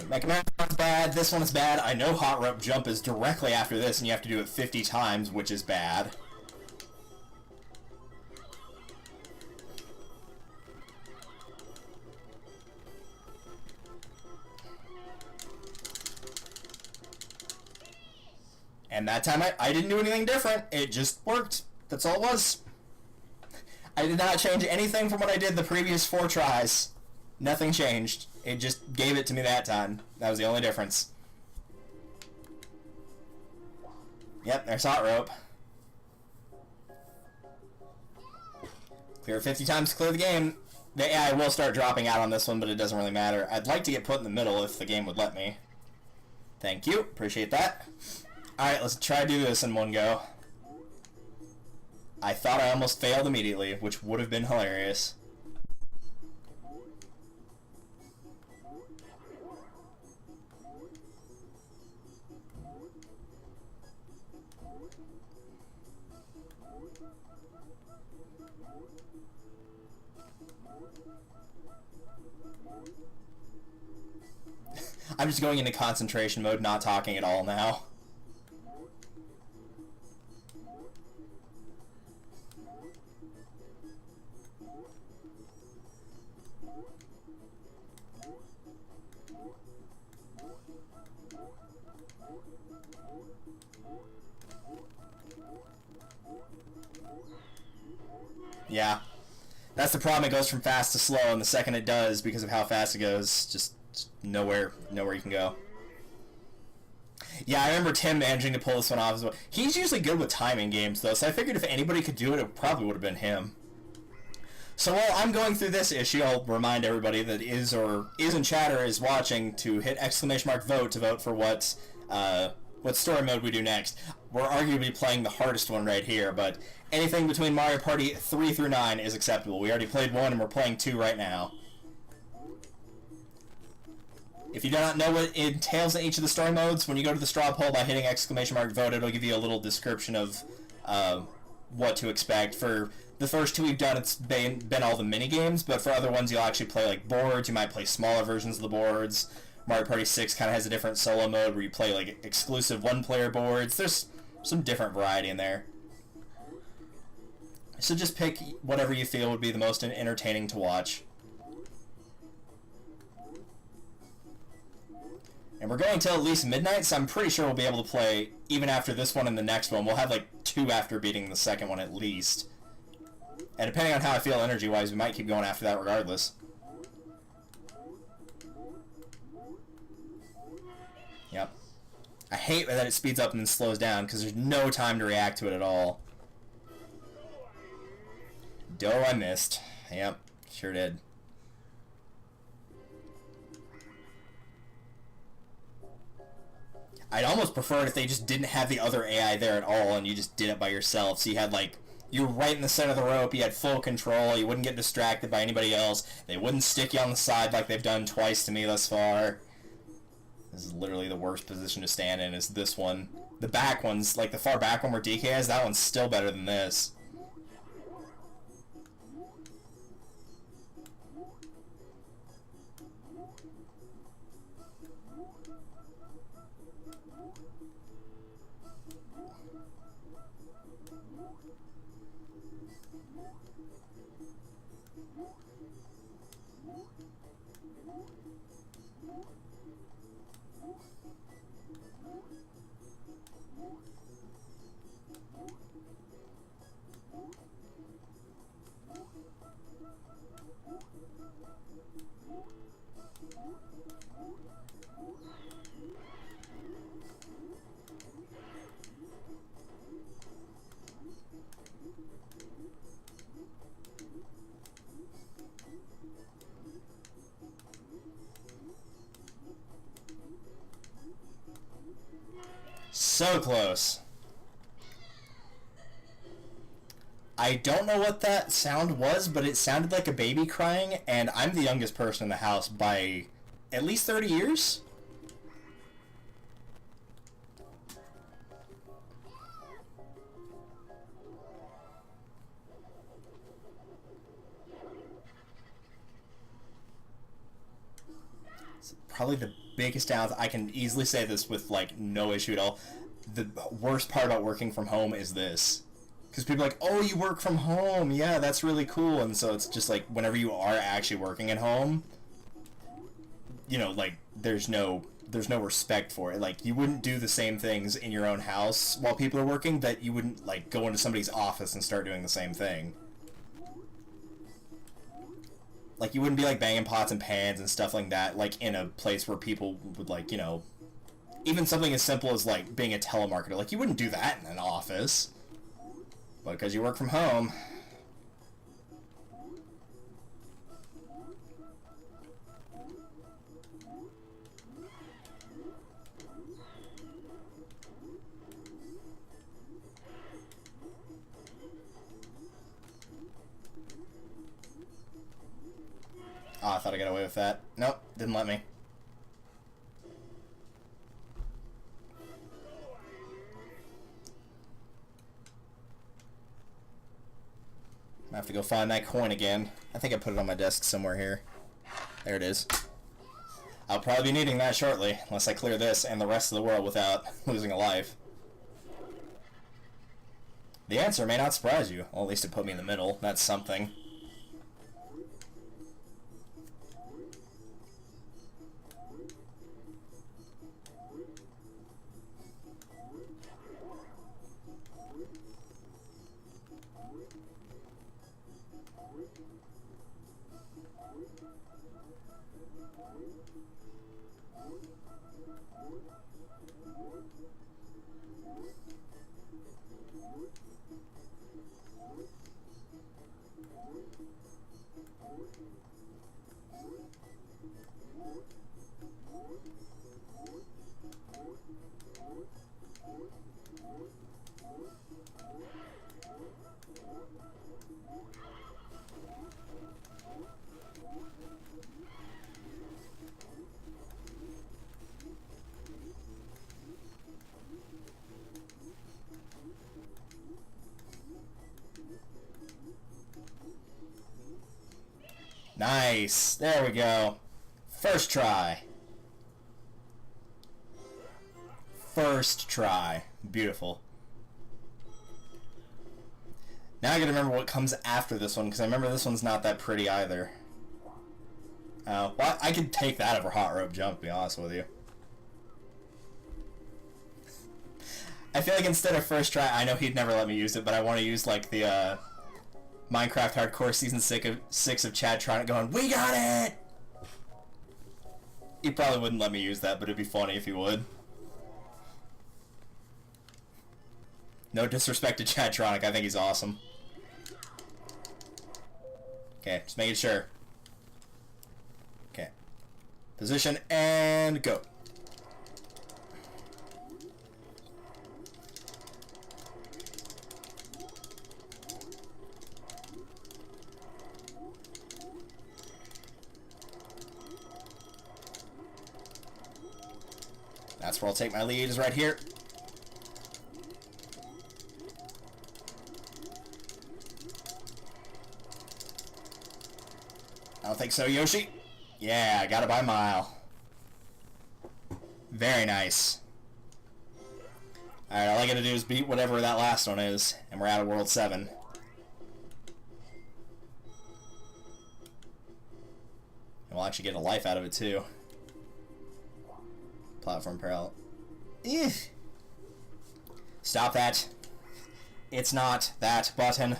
Mega Marathon's bad, this one's bad. I know Hot Rope Jump is directly after this, and you have to do it 50 times, which is bad. And that time I didn't do anything different. It just worked. That's all it was. I did not change anything from what I did the previous 4 tries. Nothing changed. It just gave it to me that time. That was the only difference. Yep, there's Hot Rope. Clear 50 times to clear the game. The AI will start dropping out on this one, but it doesn't really matter. I'd like to get put in the middle if the game would let me. Thank you. Appreciate that. Alright, let's try to do this in one go. I thought I almost failed immediately, which would have been hilarious. I'm just going into concentration mode, not talking at all now. Yeah. That's the problem, it goes from fast to slow, and the second it does, because of how fast it goes, just nowhere you can go. Yeah, I remember Tim managing to pull this one off as well. He's usually good with timing games, though, so I figured if anybody could do it, it probably would have been him. So while I'm going through this issue, I'll remind everybody that is or isn't chat or is watching to hit !vote to vote for what story mode we do next. We're arguably playing the hardest one right here, but anything between Mario Party 3 through 9 is acceptable. We already played 1 and we're playing 2 right now. If you do not know what it entails in each of the story modes, when you go to the straw poll by hitting !vote, it'll give you a little description of what to expect. For the first two we've done, it's been all the mini games, but for other ones, you'll actually play like boards. You might play smaller versions of the boards. Mario Party 6 kind of has a different solo mode where you play like exclusive one-player boards. There's some different variety in there. So just pick whatever you feel would be the most entertaining to watch. And we're going till at least midnight, so I'm pretty sure we'll be able to play even after this one and the next one. We'll have like 2 after beating the second one at least. And depending on how I feel energy-wise, we might keep going after that regardless. Yep. I hate that it speeds up and then slows down, because there's no time to react to it at all. Doe I missed. Yep, sure did. I'd almost prefer it if they just didn't have the other AI there at all and you just did it by yourself. So you had like, you were right in the center of the rope, you had full control, you wouldn't get distracted by anybody else, they wouldn't stick you on the side like they've done twice to me thus far. This is literally the worst position to stand in, is this one. The back one's, like the far back one where DK is, that one's still better than this. So close. I don't know what that sound was, but it sounded like a baby crying, and I'm the youngest person in the house by at least 30 years? It's probably the biggest downside. I can easily say this with like no issue at all. The worst part about working from home is this. Because people are like, oh, you work from home, yeah, that's really cool. And so it's just like, whenever you are actually working at home, you know, like, there's no respect for it. Like, you wouldn't do the same things in your own house while people are working that you wouldn't, like, go into somebody's office and start doing the same thing. Like, you wouldn't be, like, banging pots and pans and stuff like that, like, in a place where people would, like, you know, even something as simple as, like, being a telemarketer. Like, you wouldn't do that in an office. But because you work from home. Oh, I thought I got away with that. Nope, didn't let me. I have to go find that coin again. I think I put it on my desk somewhere here. There it is. I'll probably be needing that shortly, unless I clear this and the rest of the world without losing a life. The answer may not surprise you. Well, at least it put me in the middle. That's something. Nice. There we go. First try. First try. Beautiful. Now I gotta remember what comes after this one, because I remember this one's not that pretty either. Well, I could take that over hot rope jump, to be honest with you. I feel like instead of first try, I know he'd never let me use it, but I want to use like the Minecraft Hardcore Season 6 of Chad Tronic going, "We got it!" He probably wouldn't let me use that, but it'd be funny if he would. No disrespect to Chad Tronic, I think he's awesome. Okay, just making sure. Okay. Position and go. That's where I'll take my lead, is right here. I don't think so, Yoshi. Yeah, I got it by a mile. Very nice. Alright, all I gotta do is beat whatever that last one is, and we're out of World 7. And we'll actually get a life out of it, too. Platform parallel. Stop that. It's not that button.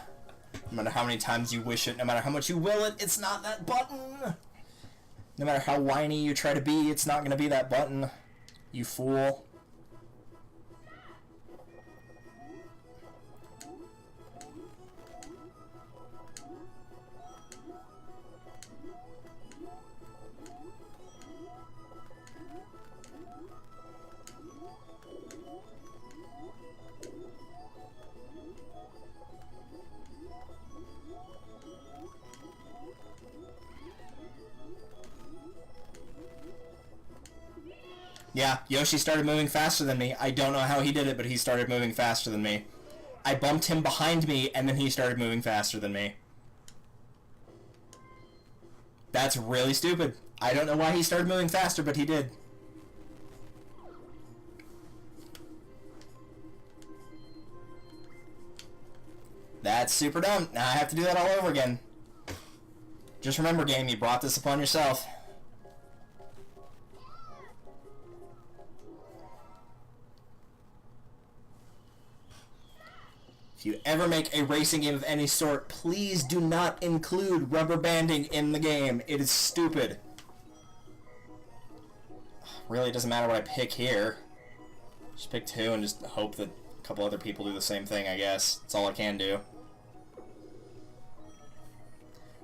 No matter how many times you wish it, no matter how much you will it, it's not that button. No matter how whiny you try to be, it's not going to be that button. You fool. Yeah, Yoshi started moving faster than me. I don't know how he did it, but he started moving faster than me. I bumped him behind me, and then he started moving faster than me. That's really stupid. I don't know why he started moving faster, but he did. That's super dumb. Now I have to do that all over again. Just remember, game, you brought this upon yourself. If you ever make a racing game of any sort, please do not include rubber banding in the game. It is stupid. Really, it doesn't matter what I pick here. Just pick two and just hope that a couple other people do the same thing, I guess. That's all I can do.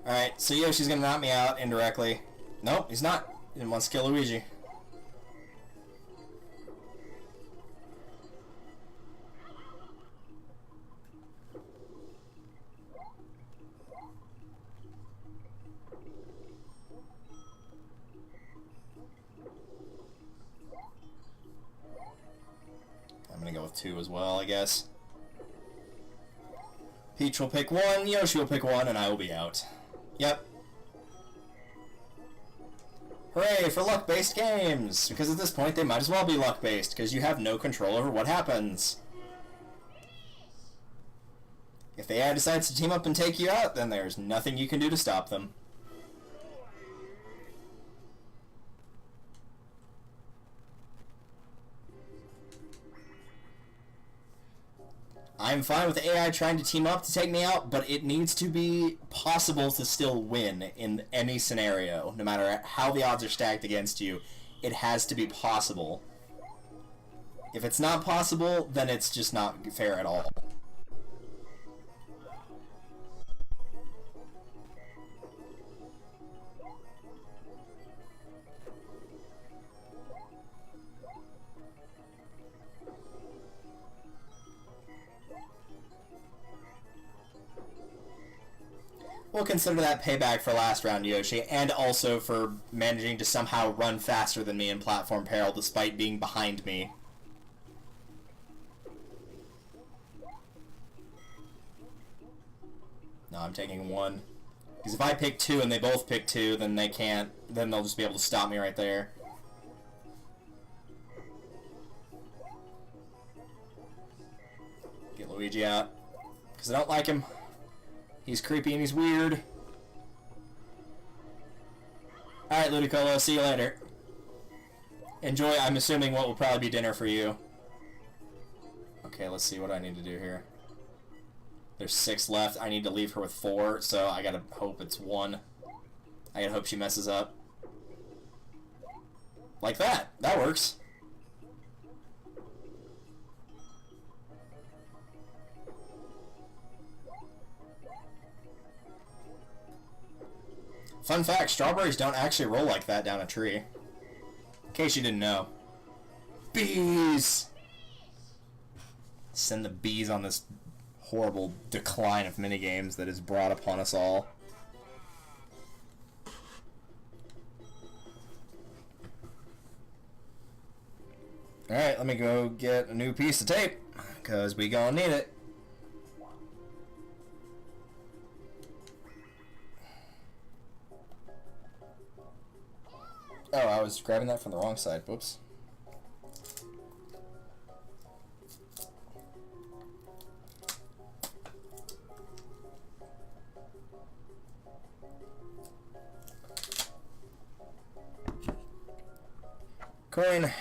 Alright, so Yoshi's gonna knock me out indirectly. Nope, he's not. He didn't want to kill Luigi. I'm gonna go with two as well, I guess. Peach will pick one, Yoshi will pick one, and I will be out. Yep. Hooray for luck-based games! Because at this point they might as well be luck-based, because you have no control over what happens. If the AI decides to team up and take you out, then there's nothing you can do to stop them. I'm fine with AI trying to team up to take me out, but it needs to be possible to still win in any scenario. No matter how the odds are stacked against you, it has to be possible. If it's not possible, then it's just not fair at all. We'll consider that payback for last round, Yoshi, and also for managing to somehow run faster than me in platform peril despite being behind me. No, I'm taking one. Because if I pick 2 and they both pick 2, then they can't. Then they'll just be able to stop me right there. Get Luigi out. Because I don't like him. He's creepy and he's weird. Alright, Ludicolo, see you later. Enjoy, I'm assuming, what will probably be dinner for you. Okay, let's see what I need to do here. There's 6 left. I need to leave her with 4, so I gotta hope it's 1. I gotta hope she messes up. Like that. That works. Fun fact, strawberries don't actually roll like that down a tree. In case you didn't know. Bees! Send the bees on this horrible decline of minigames that is brought upon us all. Alright, let me go get a new piece of tape, because we gonna need it. Oh, I was grabbing that from the wrong side. Whoops. Coin.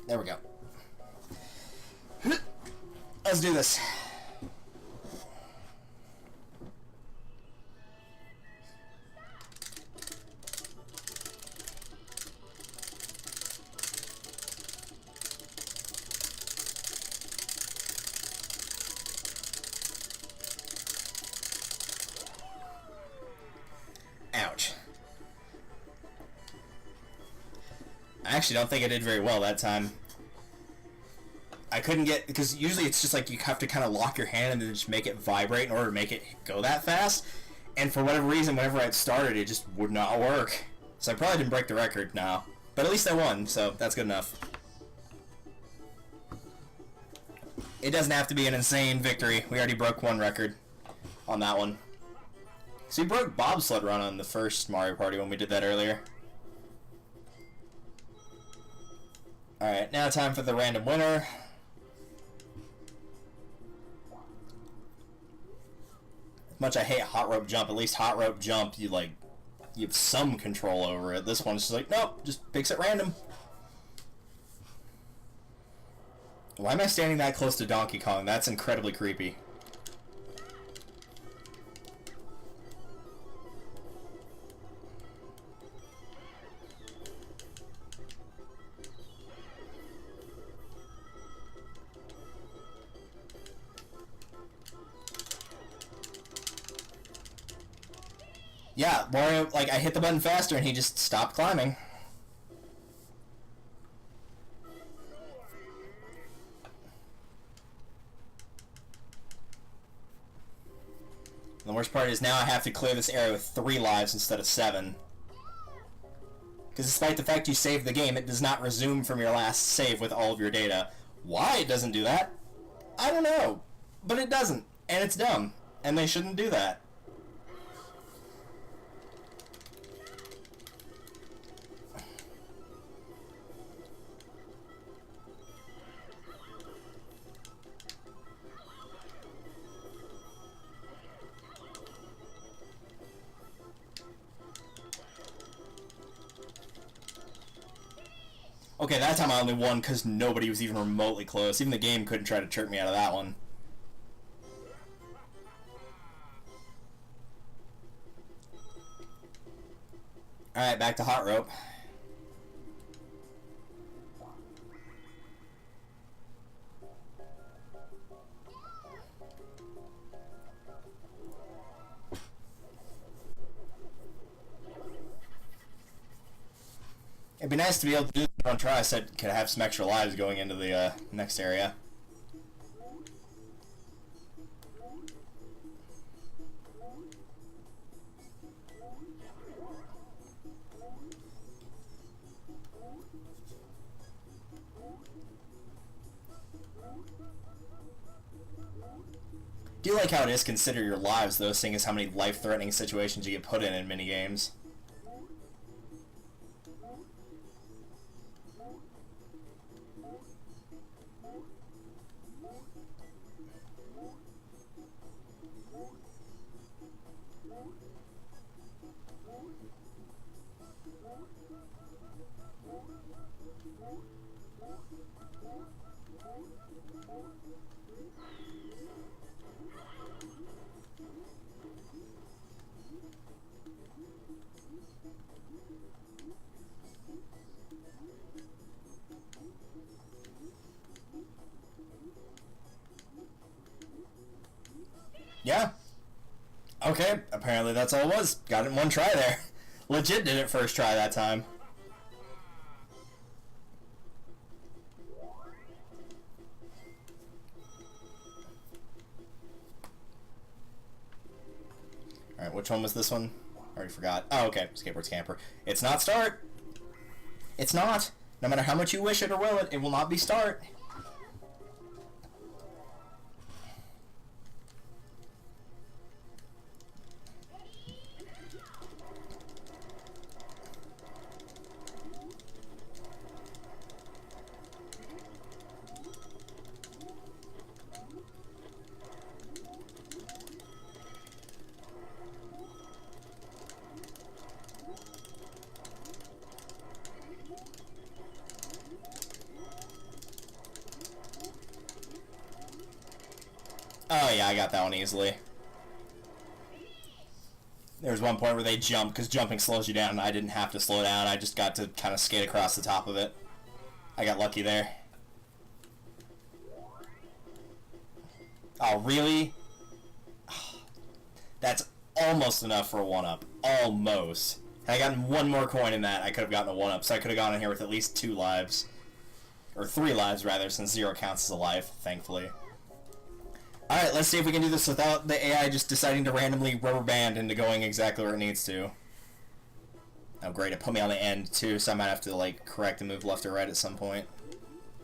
There we go. Let's do this. Ouch. I actually don't think I did very well that time. I couldn't get, because usually it's just like you have to kind of lock your hand and then just make it vibrate in order to make it go that fast. And for whatever reason, whenever I'd started, it just would not work. So I probably didn't break the record now. But at least I won, so that's good enough. It doesn't have to be an insane victory. We already broke one record on that one. So we broke Bobsled Run on the first Mario Party when we did that earlier. Alright, now time for the random winner. As much I hate Hot Rope Jump, at least Hot Rope Jump, you have some control over it. This one's just like, nope, just picks it random. Why am I standing that close to Donkey Kong? That's incredibly creepy. Yeah, Mario, I hit the button faster and he just stopped climbing. And the worst part is now I have to clear this area with 3 lives instead of 7. Because despite the fact you saved the game, it does not resume from your last save with all of your data. Why it doesn't do that? I don't know. But it doesn't. And it's dumb. And they shouldn't do that. Okay, that time I only won because nobody was even remotely close. Even the game couldn't try to trick me out of that one. Alright, back to Hot Rope. It'd be nice to be able to do one try. I said, could I have some extra lives going into the next area? Do like how it is consider your lives, though, seeing as how many life-threatening situations you get put in minigames. Yeah. Okay, apparently that's all it was. Got it in one try there. Legit did it first try that time. Alright, which one was this one? Already forgot. Oh, okay. Skateboard Scamper. It's not start. It's not. No matter how much you wish it or will it, it will not be start. Oh yeah, I got that one easily. There was one point where they jumped, because jumping slows you down, and I didn't have to slow down. I just got to kind of skate across the top of it. I got lucky there. Oh, really? That's almost enough for a 1-up. Almost. Had I gotten one more coin in that, I could have gotten a 1-up, so I could have gone in here with at least 2 lives. Or 3 lives, rather, since 0 counts as a life, thankfully. Alright, let's see if we can do this without the AI just deciding to randomly rubber band into going exactly where it needs to. Oh great, it put me on the end too, so I might have to like correct and move left or right at some point.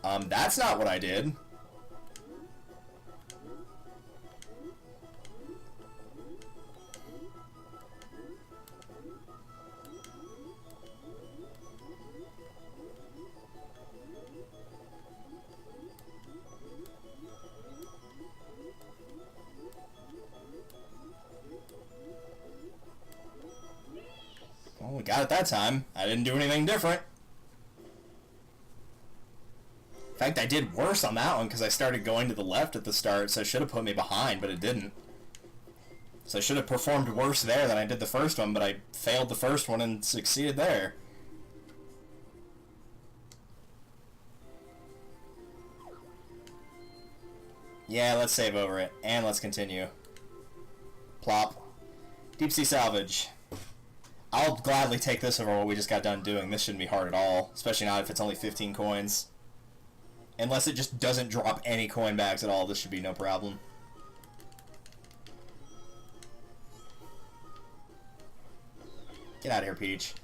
That's not what I did. Well, we got it that time. I didn't do anything different. In fact, I did worse on that one because I started going to the left at the start, so it should have put me behind, but it didn't. So I should have performed worse there than I did the first one, but I failed the first one and succeeded there. Yeah, let's save over it, and let's continue. Plop. Deep sea salvage. I'll gladly take this over what we just got done doing. This shouldn't be hard at all, especially not if it's only 15 coins. Unless it just doesn't drop any coin bags at all, this should be no problem. Get out of here, Peach.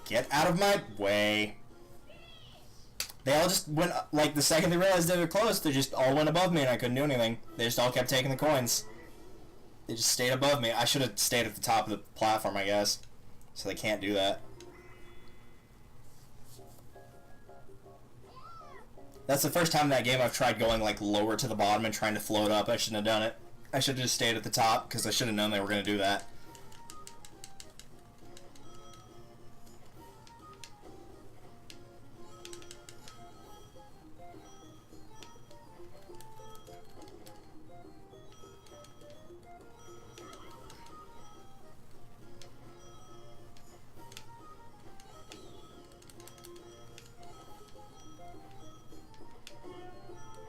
Get out of my way. They all just went, like, the second they realized they were close, they just all went above me and I couldn't do anything. They just all kept taking the coins. They just stayed above me. I should have stayed at the top of the platform, I guess. So they can't do that. That's the first time in that game I've tried going, like, lower to the bottom and trying to float up. I shouldn't have done it. I should have just stayed at the top, because I should have known they were going to do that.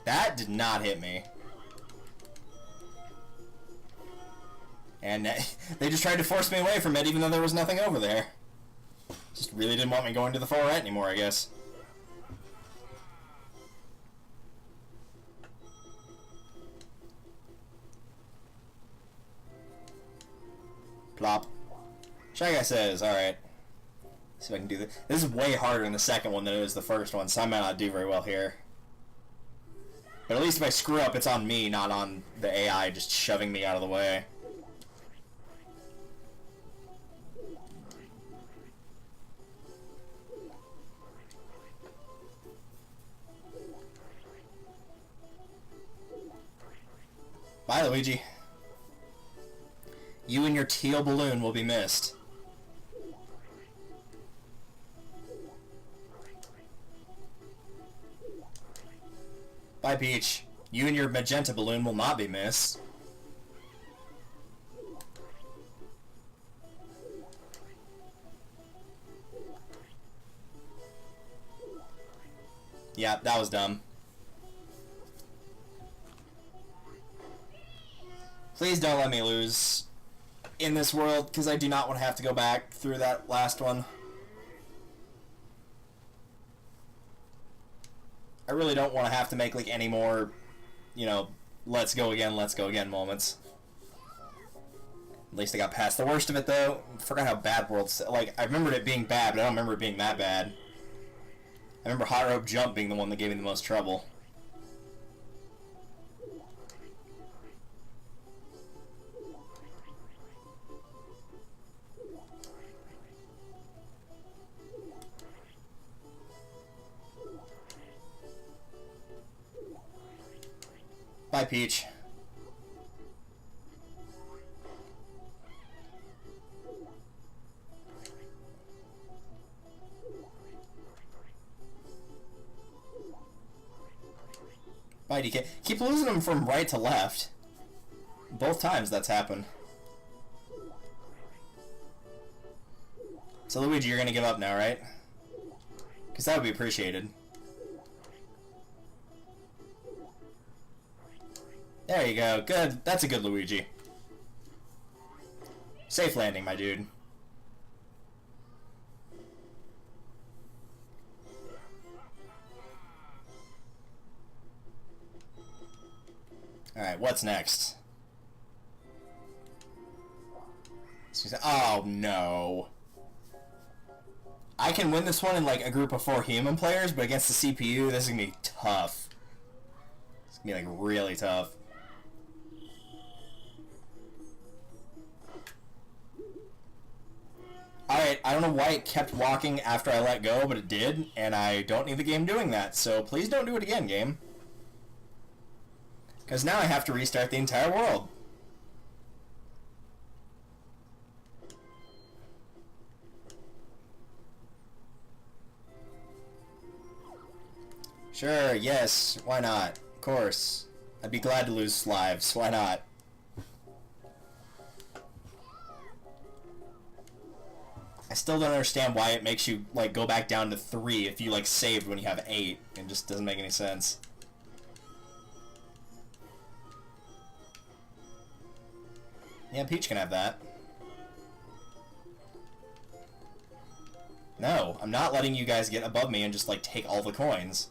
That did not hit me. And they just tried to force me away from it even though there was nothing over there. Just really didn't want me going to the far right anymore, I guess. Plop. Shy Guy says, alright. See if I can do this. This is way harder in the second one than it is the first one, so I might not do very well here. But at least if I screw up, it's on me, not on the AI just shoving me out of the way. Bye, Luigi. You and your teal balloon will be missed. Bye, Peach. You and your magenta balloon will not be missed. Yeah, that was dumb. Please don't let me lose in this world, because I do not want to have to go back through that last one. I really don't want to have to make, like, any more, you know, let's go again moments. At least I got past the worst of it, though. I forgot how bad World's... Like, I remembered it being bad, but I don't remember it being that bad. I remember Hot Rope Jump being the one that gave me the most trouble. Bye, Peach. Bye, DK. Keep losing them from right to left. Both times that's happened. So, Luigi, you're gonna give up now, right? Because that would be appreciated. There you go. Good. That's a good Luigi. Safe landing, my dude. Alright, what's next? Oh, no. I can win this one in, like, a group of 4 human players, but against the CPU, this is gonna be tough. It's gonna be, like, really tough. Alright, I don't know why it kept walking after I let go, but it did, and I don't need the game doing that, so please don't do it again, game. Because now I have to restart the entire world. Sure, yes, why not? Of course. I'd be glad to lose lives, why not? I still don't understand why it makes you, like, go back down to 3 if you, like, saved when you have 8. It just doesn't make any sense. Yeah, Peach can have that. No, I'm not letting you guys get above me and just, like, take all the coins.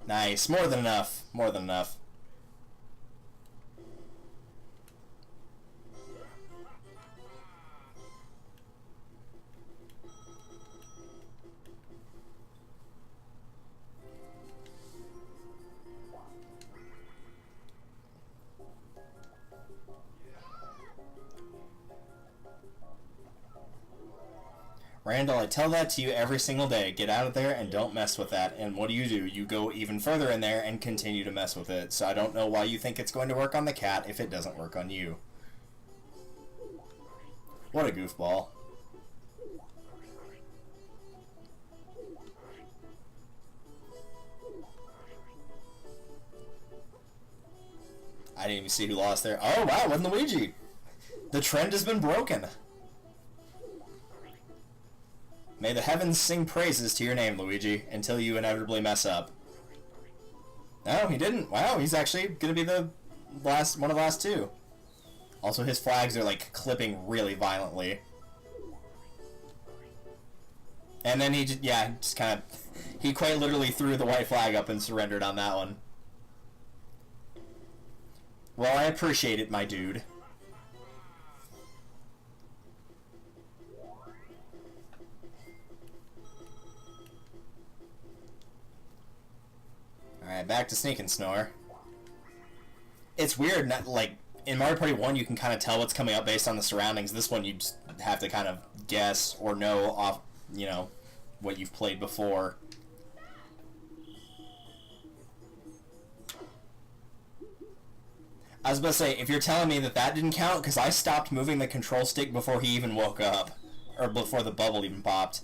Nice. More than enough. More than enough. Randall, I tell that to you every single day. Get out of there and don't mess with that. And what do? You go even further in there and continue to mess with it. So I don't know why you think it's going to work on the cat if it doesn't work on you. What a goofball. I didn't even see who lost there. Oh, wow, it wasn't Luigi. The trend has been broken. May the heavens sing praises to your name, Luigi, until you inevitably mess up. No, he didn't. Wow, he's actually going to be the one of the last 2. Also, his flags are, like, clipping really violently. And then he just, yeah, just kind of, he quite literally threw the white flag up and surrendered on that one. Well, I appreciate it, my dude. Alright, back to Sneak and Snore. It's weird, not, like, in Mario Party 1 you can kind of tell what's coming up based on the surroundings. This one you just have to kind of guess or know off, you know, what you've played before. I was about to say, if you're telling me that that didn't count, because I stopped moving the control stick before he even woke up. Or before the bubble even popped.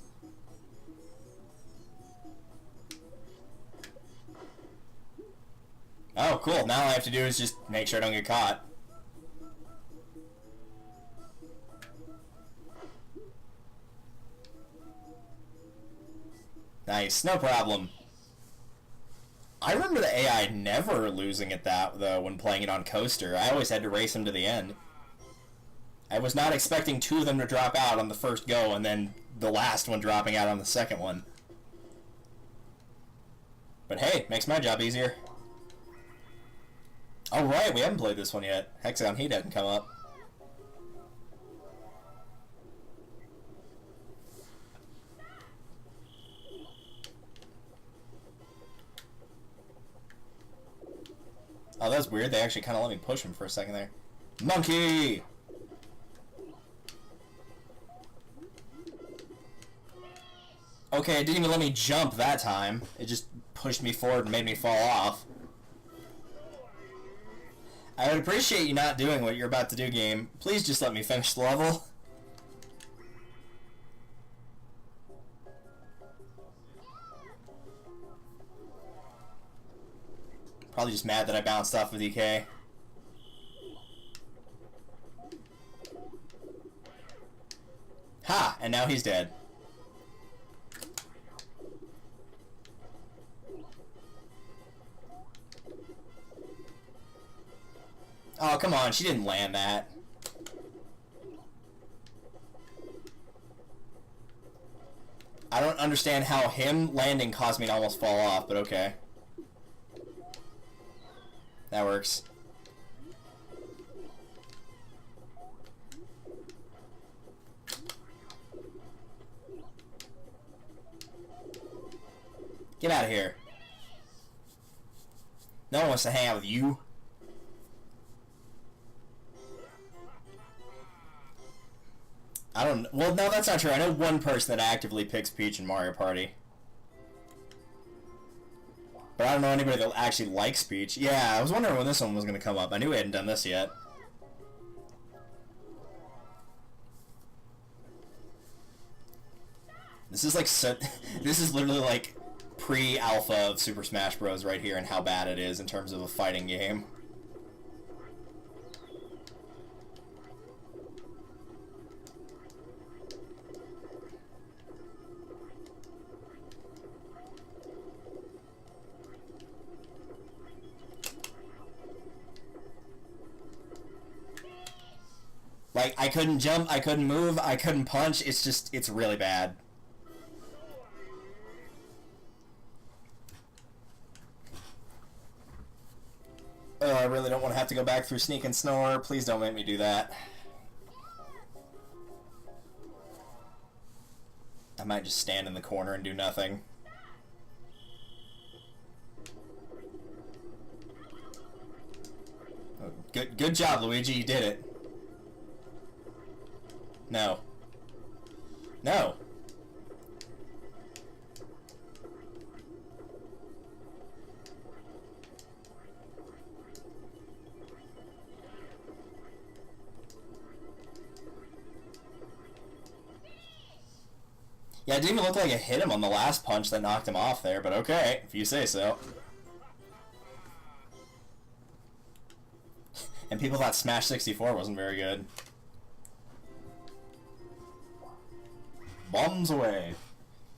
Oh, cool. Now all I have to do is just make sure I don't get caught. Nice. No problem. I remember the AI never losing at that, though, when playing it on Coaster. I always had to race him to the end. I was not expecting two of them to drop out on the first go, and then the last one dropping out on the second one. But hey, makes my job easier. Oh right, we haven't played this one yet. Hexagon Heat hasn't come up. Oh, that's weird. They actually kind of let me push him for a second there. Monkey! Okay, it didn't even let me jump that time. It just pushed me forward and made me fall off. I would appreciate you not doing what you're about to do, game. Please just let me finish the level. Probably just mad that I bounced off of DK. Ha! And now he's dead. Oh, come on. She didn't land that. I don't understand how him landing caused me to almost fall off, but okay. That works. Get out of here. No one wants to hang out with you. I don't... Well, no, that's not true. I know one person that actively picks Peach in Mario Party. But I don't know anybody that actually likes Peach. Yeah, I was wondering when this one was going to come up. I knew we hadn't done this yet. This is like... This is literally like pre-alpha of Super Smash Bros. Right here and how bad it is in terms of a fighting game. Like, I couldn't jump, I couldn't move, I couldn't punch, it's just, it's really bad. I really don't want to have to go back through Sneak and Snore. Please don't make me do that. I might just stand in the corner and do nothing. Oh, good job, Luigi, you did it. No. No. Yeah, it didn't even look like it hit him on the last punch that knocked him off there, but okay, if you say so. And people thought Smash 64 wasn't very good. Bombs away.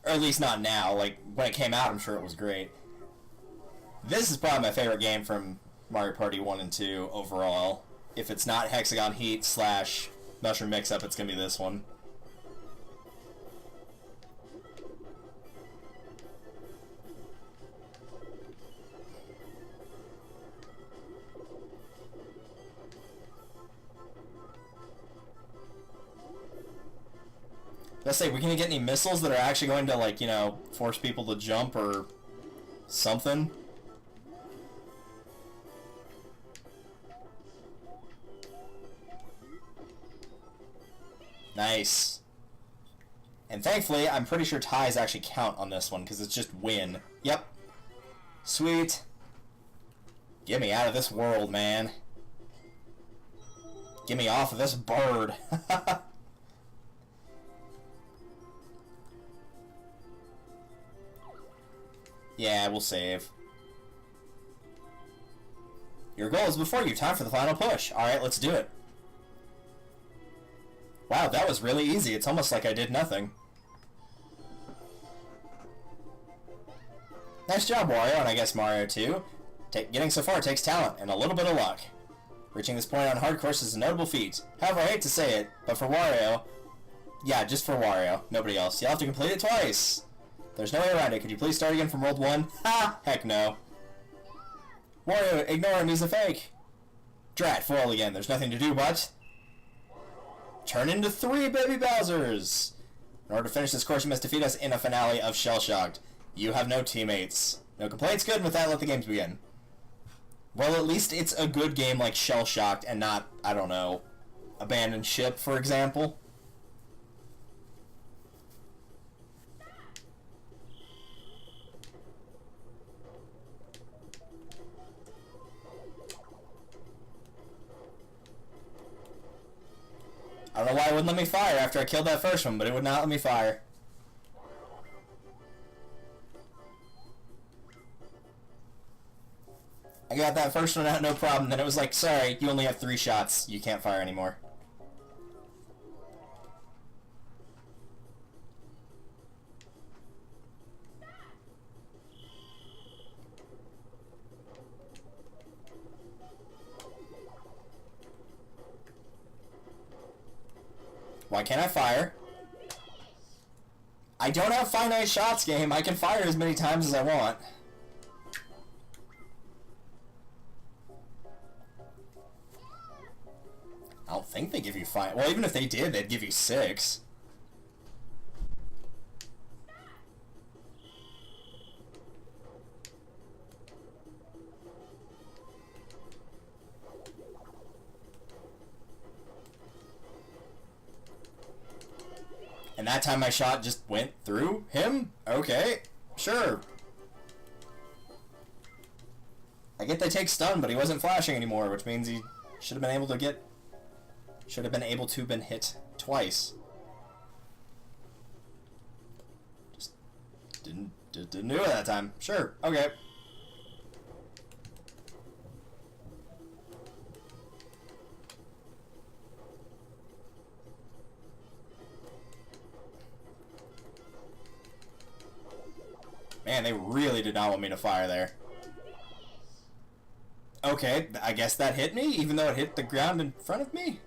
Or at least not now. Like, when it came out, I'm sure it was great. This is probably my favorite game from Mario Party 1 and 2 overall. If it's not Hexagon Heat / Mushroom Mix-Up, it's gonna be this one. Let's say, we gonna get any missiles that are actually going to, like, you know, force people to jump or something? Nice. And thankfully, I'm pretty sure ties actually count on this one, because it's just win. Yep. Sweet. Get me out of this world, man. Get me off of this bird. Yeah, we'll save. Your goal is before you. Time for the final push. Alright, let's do it. Wow, that was really easy. It's almost like I did nothing. Nice job, Wario, and I guess Mario too. Getting so far takes talent and a little bit of luck. Reaching this point on hard course is a notable feat. However, I hate to say it, but for Wario... Yeah, just for Wario. Nobody else. You'll have to complete it twice. There's no way around it. Could you please start again from World 1? Ha! Heck no. Wario, ignore him. He's a fake. Drat, foil again. There's nothing to do but... turn into 3 baby Bowsers! In order to finish this course, you must defeat us in a finale of Shell Shocked. You have no teammates. No complaints, good. With that, let the games begin. Well, at least it's a good game like Shell Shocked and not, I don't know, Abandoned Ship, for example. I don't know why it wouldn't let me fire after I killed that first one, but it would not let me fire. I got that first one out, no problem. Then it was like, sorry, you only have 3 shots. You can't fire anymore. Why can't I fire? I don't have finite shots, game. I can fire as many times as I want. I don't think they give you 5. Well, even if they did, they'd give you 6. And that time my shot just went through him? Okay, sure. I get they take stun, but he wasn't flashing anymore, which means he should have been able to get... should have been able to been hit twice. Just didn't do it that time. Sure, okay. Man, they really did not want me to fire there. Okay, I guess that hit me, even though it hit the ground in front of me?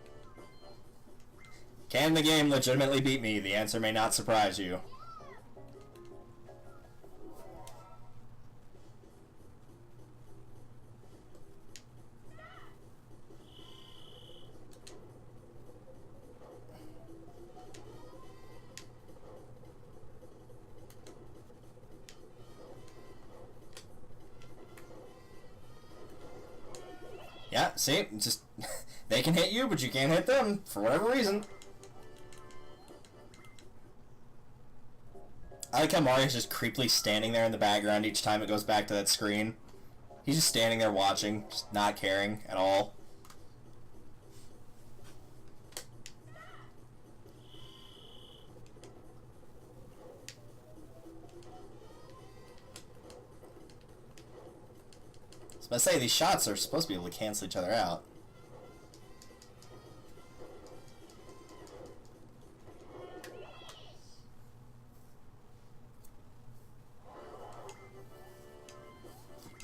Can the game legitimately beat me? The answer may not surprise you. Yeah, see? Just they can hit you, but you can't hit them, for whatever reason. I like how Mario's just creepily standing there in the background each time it goes back to that screen. He's just standing there watching, just not caring at all. I say these shots are supposed to be able to cancel each other out.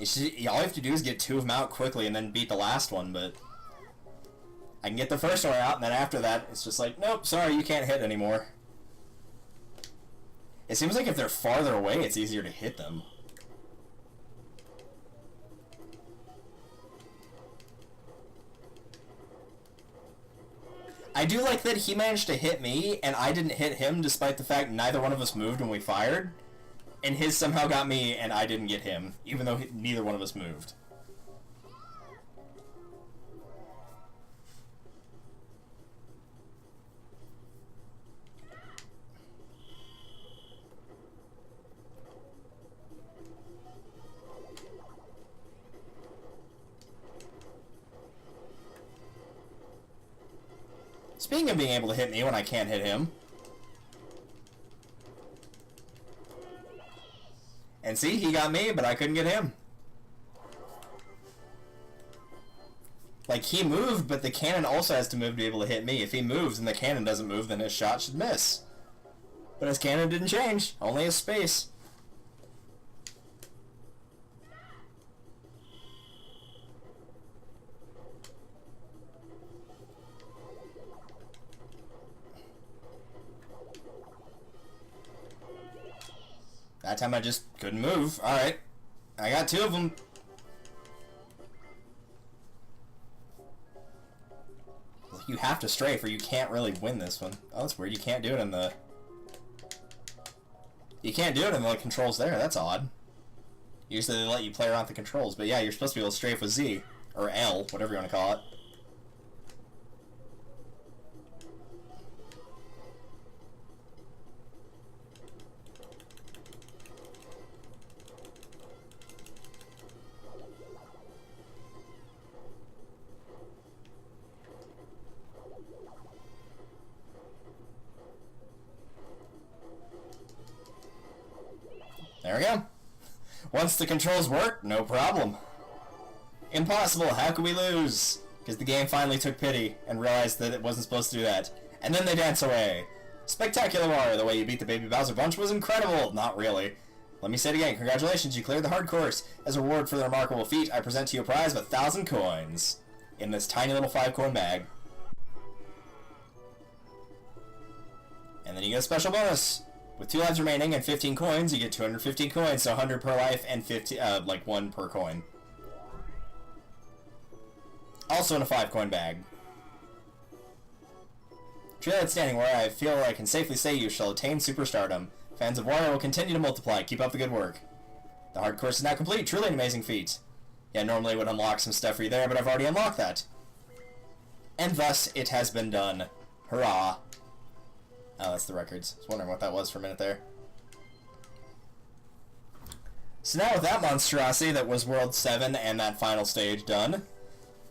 All you have to do is get 2 of them out quickly and then beat the last one, but I can get the first one out, and then after that, it's just like, nope, sorry, you can't hit anymore. It seems like if they're farther away, it's easier to hit them. I do like that he managed to hit me, and I didn't hit him, despite the fact neither one of us moved when we fired. And his somehow got me, and I didn't get him, even though neither one of us moved. Speaking of being able to hit me when I can't hit him. And see, he got me, but I couldn't get him. Like, he moved, but the cannon also has to move to be able to hit me. If he moves and the cannon doesn't move, then his shot should miss. But his cannon didn't change, only his space. That time I just couldn't move. Alright. I got two of them. You have to strafe or you can't really win this one. Oh, that's weird. You can't do it in the... You can't do it in the controls there. That's odd. Usually they let you play around the controls. But yeah, you're supposed to be able to strafe with Z. Or L, whatever you want to call it. There we go. Once the controls work, no problem. Impossible, how could we lose? Because the game finally took pity and realized that it wasn't supposed to do that. And then they dance away. Spectacular, Mario. The way you beat the Baby Bowser Bunch was incredible. Not really. Let me say it again. Congratulations, you cleared the hard course. As a reward for the remarkable feat, I present to you a prize of 1,000 coins. In this tiny little 5-coin bag. And then you get a special bonus. With 2 lives remaining and 15 coins, you get 215 coins, so 100 per life and 50, like 1 per coin. Also in a 5-coin bag. Truly outstanding, Wario. I feel I can safely say you shall attain superstardom. Fans of Wario will continue to multiply. Keep up the good work. The hard course is now complete. Truly an amazing feat. Yeah, normally it would unlock some stuff for you there, but I've already unlocked that. And thus, it has been done. Hurrah. Oh, that's the records. I was wondering what that was for a minute there. So now with that monstrosity that was World 7 and that final stage done,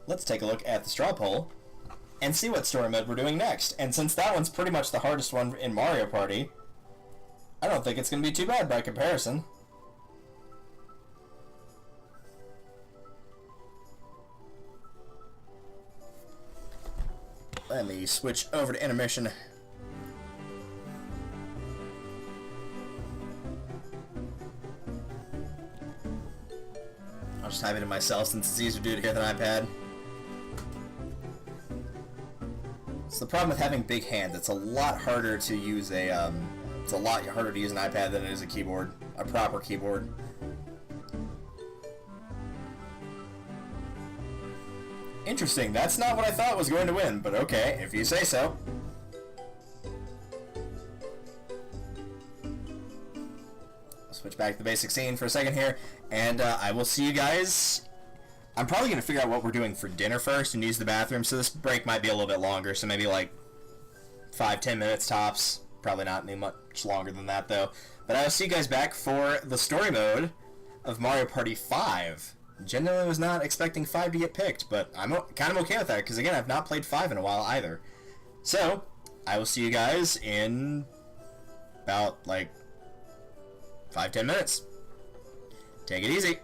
let's take a look at the straw poll and see what story mode we're doing next. And since that one's pretty much the hardest one in Mario Party, I don't think it's going to be too bad by comparison. Let me switch over to intermission. I'll just type it in myself since it's easier to do it here than iPad. So the problem with having big hands, it's a lot harder to use a, it's a lot harder to use an iPad than it is a keyboard, a proper keyboard. Interesting, that's not what I thought was going to win, but okay, if you say so. Switch back to the basic scene for a second here, and I will see you guys. I'm probably going to figure out what we're doing for dinner first and use the bathroom, so this break might be a little bit longer, so maybe like 5-10 minutes tops. Probably not any much longer than that, though. But I will see you guys back for the story mode of Mario Party 5. Genuinely was not expecting 5 to get picked, but I'm kind of okay with that, because again, I've not played 5 in a while either. So, I will see you guys in about, like, 5-10 minutes. Take it easy.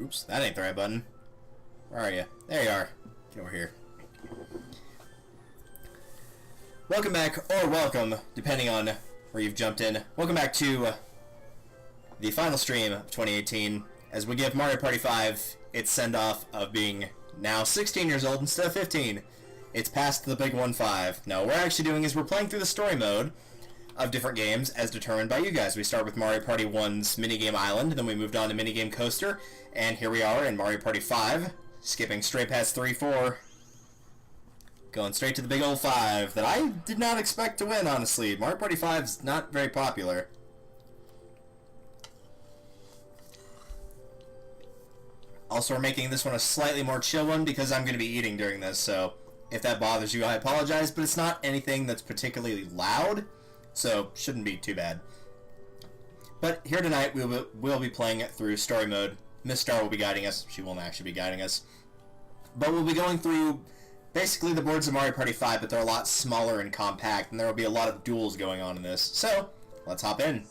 Oops, that ain't the right button. Where are you? There you are. Get over here. Welcome back, or welcome, depending on where you've jumped in. Welcome back to the final stream of 2018, as we give Mario Party 5 its send-off of being now 16 years old instead of 15. It's past the big 1-5. No, what we're actually doing is we're playing through the story mode of different games as determined by you guys. We start with Mario Party 1's Minigame Island, then we moved on to Minigame Coaster, and here we are in Mario Party 5, skipping straight past 3-4. Going straight to the big old 5 that I did not expect to win, honestly. Mario Party 5's not very popular. Also, we're making this one a slightly more chill one because I'm going to be eating during this, so if that bothers you, I apologize, but it's not anything that's particularly loud, so shouldn't be too bad. But here tonight, we'll be playing it through story mode. Miss Star will be guiding us. She won't actually be guiding us. But we'll be going through basically the boards of Mario Party 5, but they're a lot smaller and compact, and there will be a lot of duels going on in this. So, let's hop in.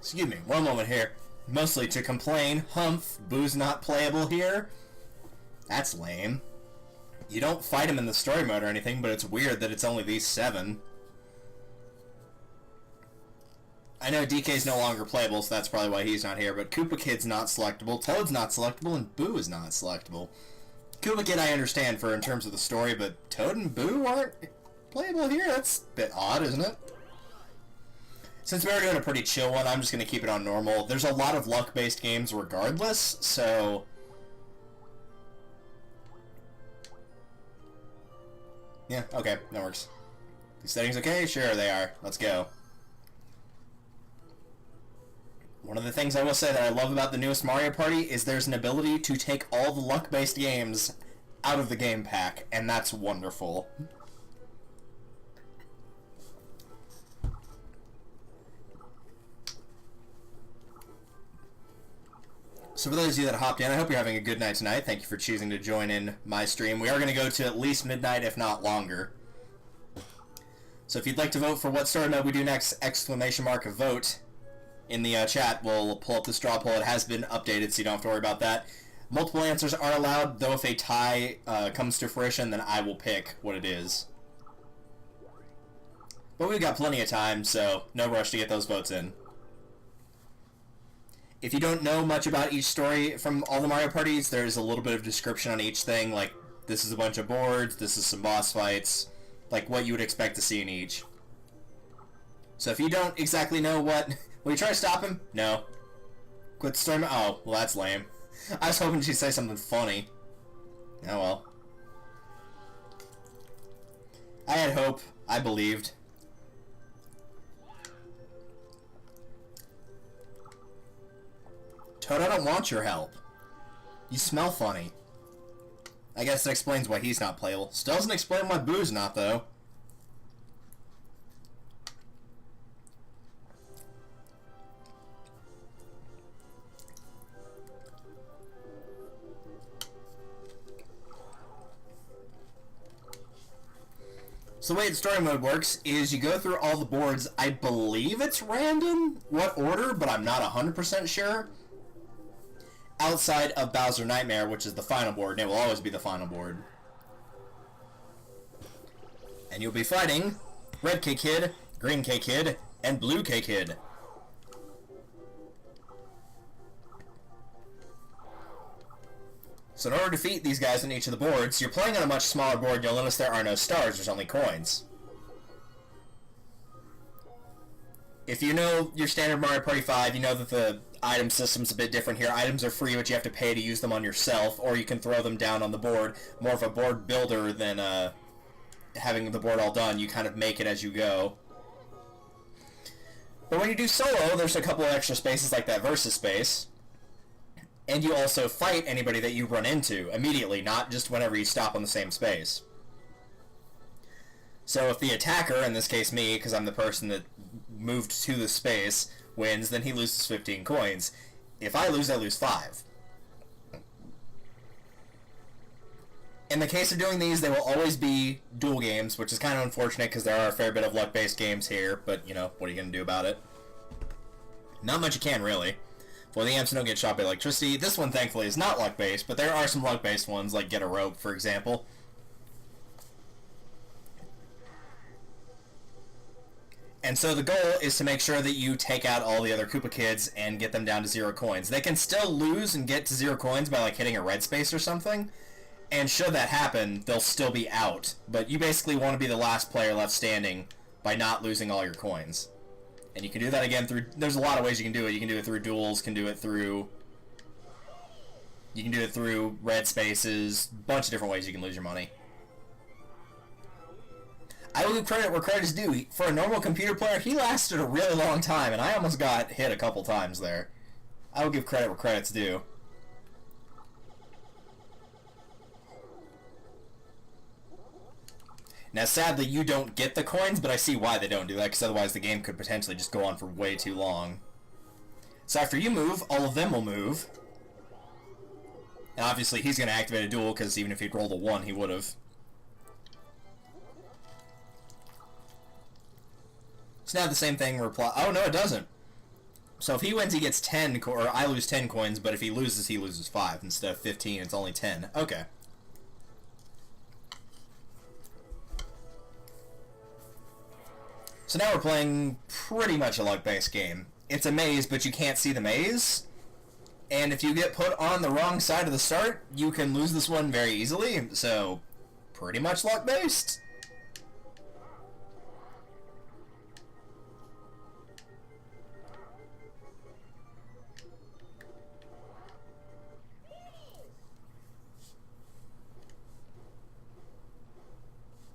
Excuse me, one moment here. Mostly to complain, Humph, Boo's not playable here. That's lame. You don't fight him in the story mode or anything, but it's weird that it's only these 7. I know DK's no longer playable, so that's probably why he's not here, but Koopa Kid's not selectable, Toad's not selectable, and Boo is not selectable. Koopa Kid I understand for in terms of the story, but Toad and Boo aren't playable here? That's a bit odd, isn't it? Since we're doing a pretty chill one, I'm just going to keep it on normal. There's a lot of luck-based games regardless, so... yeah, okay, that works. These settings okay? Sure, they are. Let's go. One of the things I will say that I love about the newest Mario Party is there's an ability to take all the luck-based games out of the game pack, and that's wonderful. So for those of you that hopped in, I hope you're having a good night tonight. Thank you for choosing to join in my stream. We are going to go to at least midnight, if not longer. So if you'd like to vote for what story mode we do next, !vote in the chat. We'll pull up the straw poll. It has been updated, so you don't have to worry about that. Multiple answers are allowed, though if a tie comes to fruition, then I will pick what it is. But we've got plenty of time, so no rush to get those votes in. If you don't know much about each story from all the Mario Parties, there's a little bit of description on each thing, like this is a bunch of boards, this is some boss fights, like what you would expect to see in each. So if you don't exactly know what... will you try to stop him? No. Quit the story... oh, well that's lame. I was hoping she'd say something funny. Oh well. I had hope. I believed. Toad, I don't want your help. You smell funny. I guess that explains why he's not playable. Still doesn't explain why Boo's not, though. So the way the story mode works is you go through all the boards. I believe it's random what order, but I'm not 100% sure. Outside of Bowser Nightmare, which is the final board, and it will always be the final board. And you'll be fighting Red K-Kid, Green K-Kid, and Blue K-Kid. So in order to defeat these guys on each of the boards, you're playing on a much smaller board. You'll notice there are no stars, there's only coins. If you know your standard Mario Party 5, you know that the item system's a bit different here. Items are free, but you have to pay to use them on yourself, or you can throw them down on the board. More of a board builder than having the board all done. You kind of make it as you go. But when you do solo, there's a couple of extra spaces like that versus space. And you also fight anybody that you run into immediately, not just whenever you stop on the same space. So if the attacker, in this case me, because I'm the person that moved to the space, wins, then he loses 15 coins. If I lose 5. In the case of doing these, they will always be duel games, which is kind of unfortunate because there are a fair bit of luck-based games here, but, you know, what are you going to do about it? Not much you can, really. For the amps don't get shot by electricity. This one, thankfully, is not luck-based, but there are some luck-based ones, like Get a Rope, for example. And so the goal is to make sure that you take out all the other Koopa kids and get them down to 0 coins. They can still lose and get to 0 coins by, like, hitting a red space or something, and should that happen, they'll still be out. But you basically want to be the last player left standing by not losing all your coins. And you can do that again through... There's a lot of ways you can do it. You can do it through duels, you can do it through red spaces, bunch of different ways you can lose your money. I will give credit where credit is due. For a normal computer player, he lasted a really long time, and I almost got hit a couple times there. I will give credit where credit's due. Now, sadly, you don't get the coins, but I see why they don't do that, because otherwise the game could potentially just go on for way too long. So after you move, all of them will move. And obviously, he's going to activate a duel, because even if he'd rolled a 1, he would have. So now the same thing reply. Oh, no, it doesn't. So if he wins, he gets 10, or I lose 10 coins, but if he loses 5. Instead of 15, it's only 10. Okay. So now we're playing pretty much a luck-based game. It's a maze, but you can't see the maze. And if you get put on the wrong side of the start, you can lose this one very easily. So, pretty much luck-based.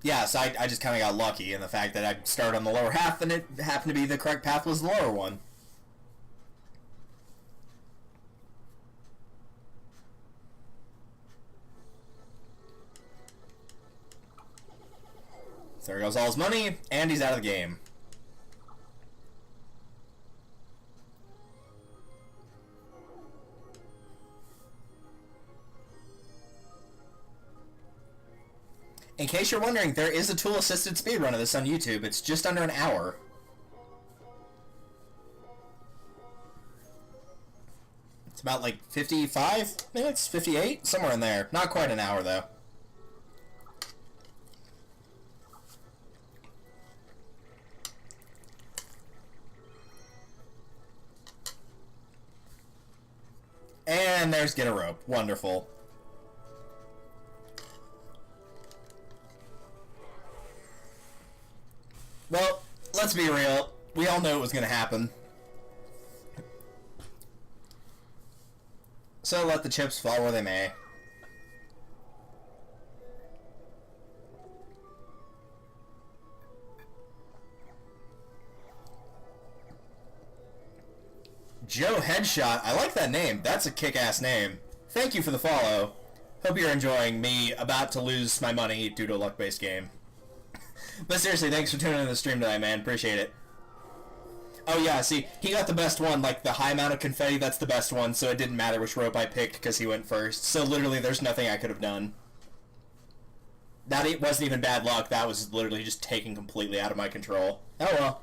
Yeah, so I just kind of got lucky in the fact that I started on the lower half and it happened to be the correct path was the lower one. So there goes all his money, and he's out of the game. In case you're wondering, there is a tool-assisted speedrun of this on YouTube. It's just under an hour. It's about like 55 minutes? 58? Somewhere in there. Not quite an hour, though. And there's Get a Rope. Wonderful. Well, let's be real. We all knew it was going to happen. So let the chips fall where they may. Joe Headshot. I like that name. That's a kick-ass name. Thank you for the follow. Hope you're enjoying me about to lose my money due to a luck-based game. But seriously, thanks for tuning in to the stream tonight, man. Appreciate it. Oh yeah, see, he got the best one, like the high amount of confetti, that's the best one, so it didn't matter which rope I picked because he went first. So literally, there's nothing I could have done. That wasn't even bad luck, that was literally just taken completely out of my control. Oh well.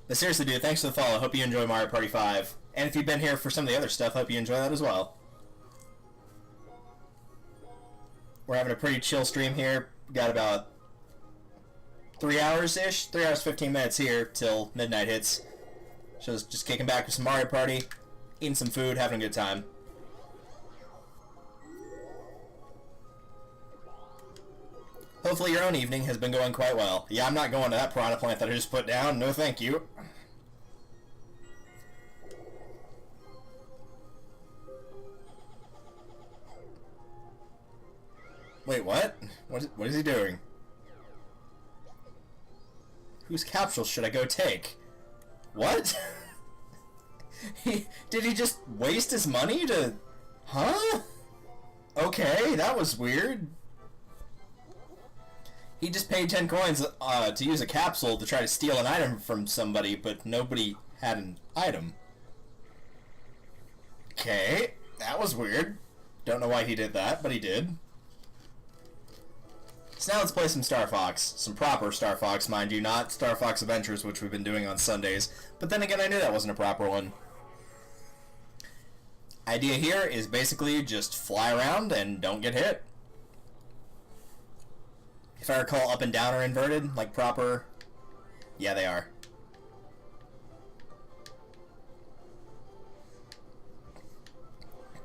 But seriously, dude, thanks for the follow. Hope you enjoy Mario Party 5. And if you've been here for some of the other stuff, hope you enjoy that as well. We're having a pretty chill stream here. Got about 3 hours-ish? 3 hours, 15 minutes here till midnight hits. So just kicking back with some Mario Party, eating some food, having a good time. Hopefully your own evening has been going quite well. Yeah, I'm not going to that piranha plant that I just put down. No thank you. Wait, what? What is he doing? Whose capsule should I go take? What? Did he just waste his money to... Huh? Okay, that was weird. He just paid 10 coins to use a capsule to try to steal an item from somebody, but nobody had an item. Okay, that was weird. Don't know why he did that, but he did. So now let's play some Star Fox. Some proper Star Fox, mind you, not Star Fox Adventures, which we've been doing on Sundays. But then again, I knew that wasn't a proper one. Idea here is basically just fly around and don't get hit. If I recall, up and down are inverted, like proper... Yeah, they are.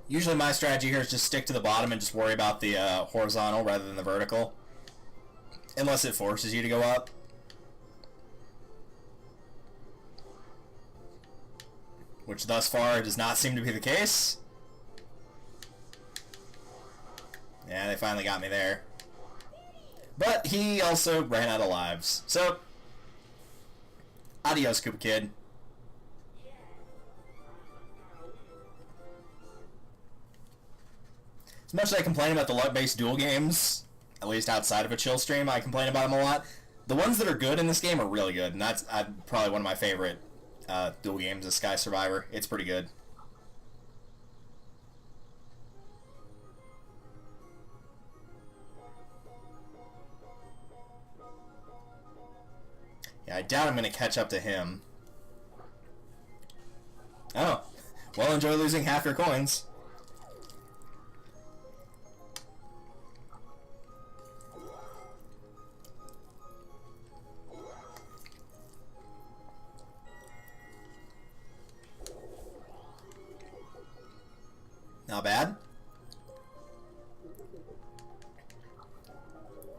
Usually my strategy here is just stick to the bottom and just worry about the horizontal rather than the vertical. Unless it forces you to go up. Which thus far does not seem to be the case. Yeah, they finally got me there. But he also ran out of lives. So, adios, Koopa Kid. As much as I complain about the luck-based duel games, at least outside of a chill stream, I complain about them a lot. The ones that are good in this game are really good, and that's probably one of my favorite duel games is Sky Survivor. It's pretty good. Yeah, I doubt I'm going to catch up to him. Oh. Well, enjoy losing half your coins. Not bad.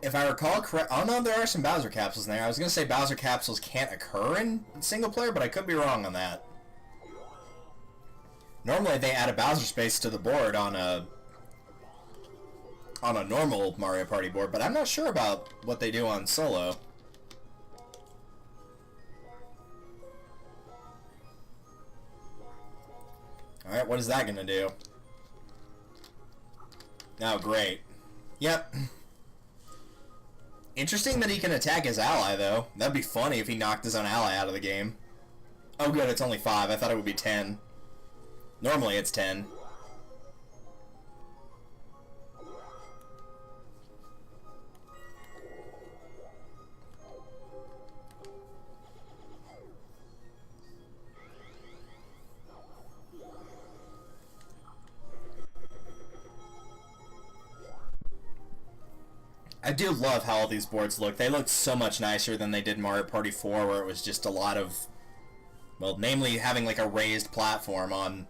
If I recall correct... Oh, no, there are some Bowser capsules in there. I was going to say Bowser capsules can't occur in single player, but I could be wrong on that. Normally, they add a Bowser space to the board on a normal Mario Party board, but I'm not sure about what they do on solo. Alright, what is that going to do? Oh, great. Yep. Interesting that he can attack his ally, though. That'd be funny if he knocked his own ally out of the game. Oh, good, it's only 5. I thought it would be 10. Normally, it's 10. I do love how all these boards look. They look so much nicer than they did in Mario Party 4, where it was just a lot of... Well, namely having like a raised platform on...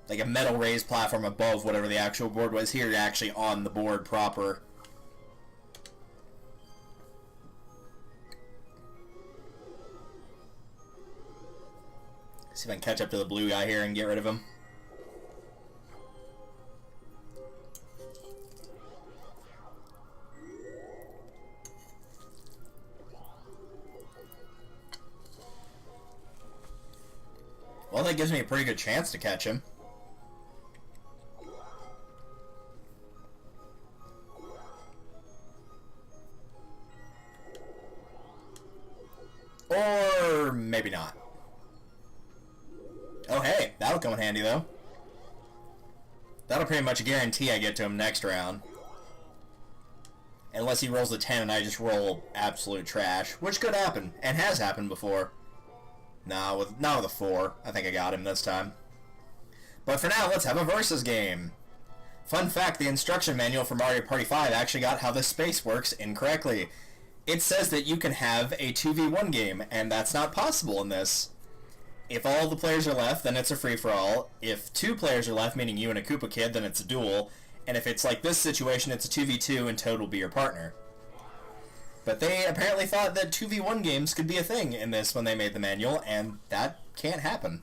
Like a metal raised platform above whatever the actual board was. Here, you're actually on the board proper. See if I can catch up to the blue guy here and get rid of him. Well, that gives me a pretty good chance to catch him. Or maybe not. Oh, hey, that'll come in handy, though. That'll pretty much guarantee I get to him next round. Unless he rolls a 10 and I just roll absolute trash, which could happen, and has happened before. Nah, not with a 4. I think I got him this time. But for now, let's have a versus game. Fun fact, the instruction manual for Mario Party 5 actually got how this space works incorrectly. It says that you can have a 2v1 game, and that's not possible in this. If all the players are left, then it's a free-for-all. If 2 players are left, meaning you and a Koopa Kid, then it's a duel. And if it's like this situation, it's a 2v2 and Toad will be your partner. But they apparently thought that 2v1 games could be a thing in this when they made the manual, and that can't happen.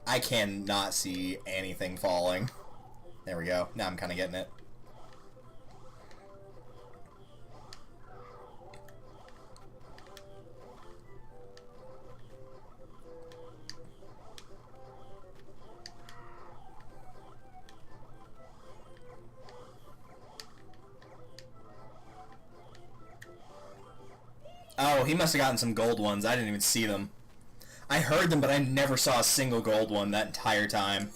I cannot see anything falling. There we go. Now I'm kind of getting it. he must have gotten some gold ones. I didn't even see them. I heard them, but I never saw a single gold one that entire time.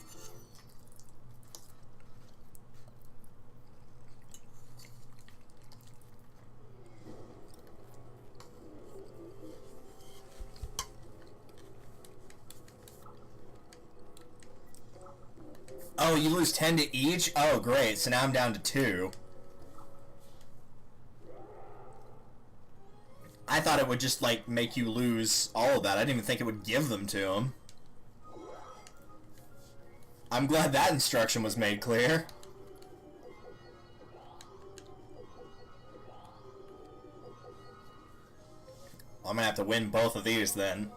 Oh, you lose 10 to each? Oh, great. So now I'm down to 2. I thought it would just, like, make you lose all of that. I didn't even think it would give them to him. I'm glad that instruction was made clear. I'm gonna have to win both of these then.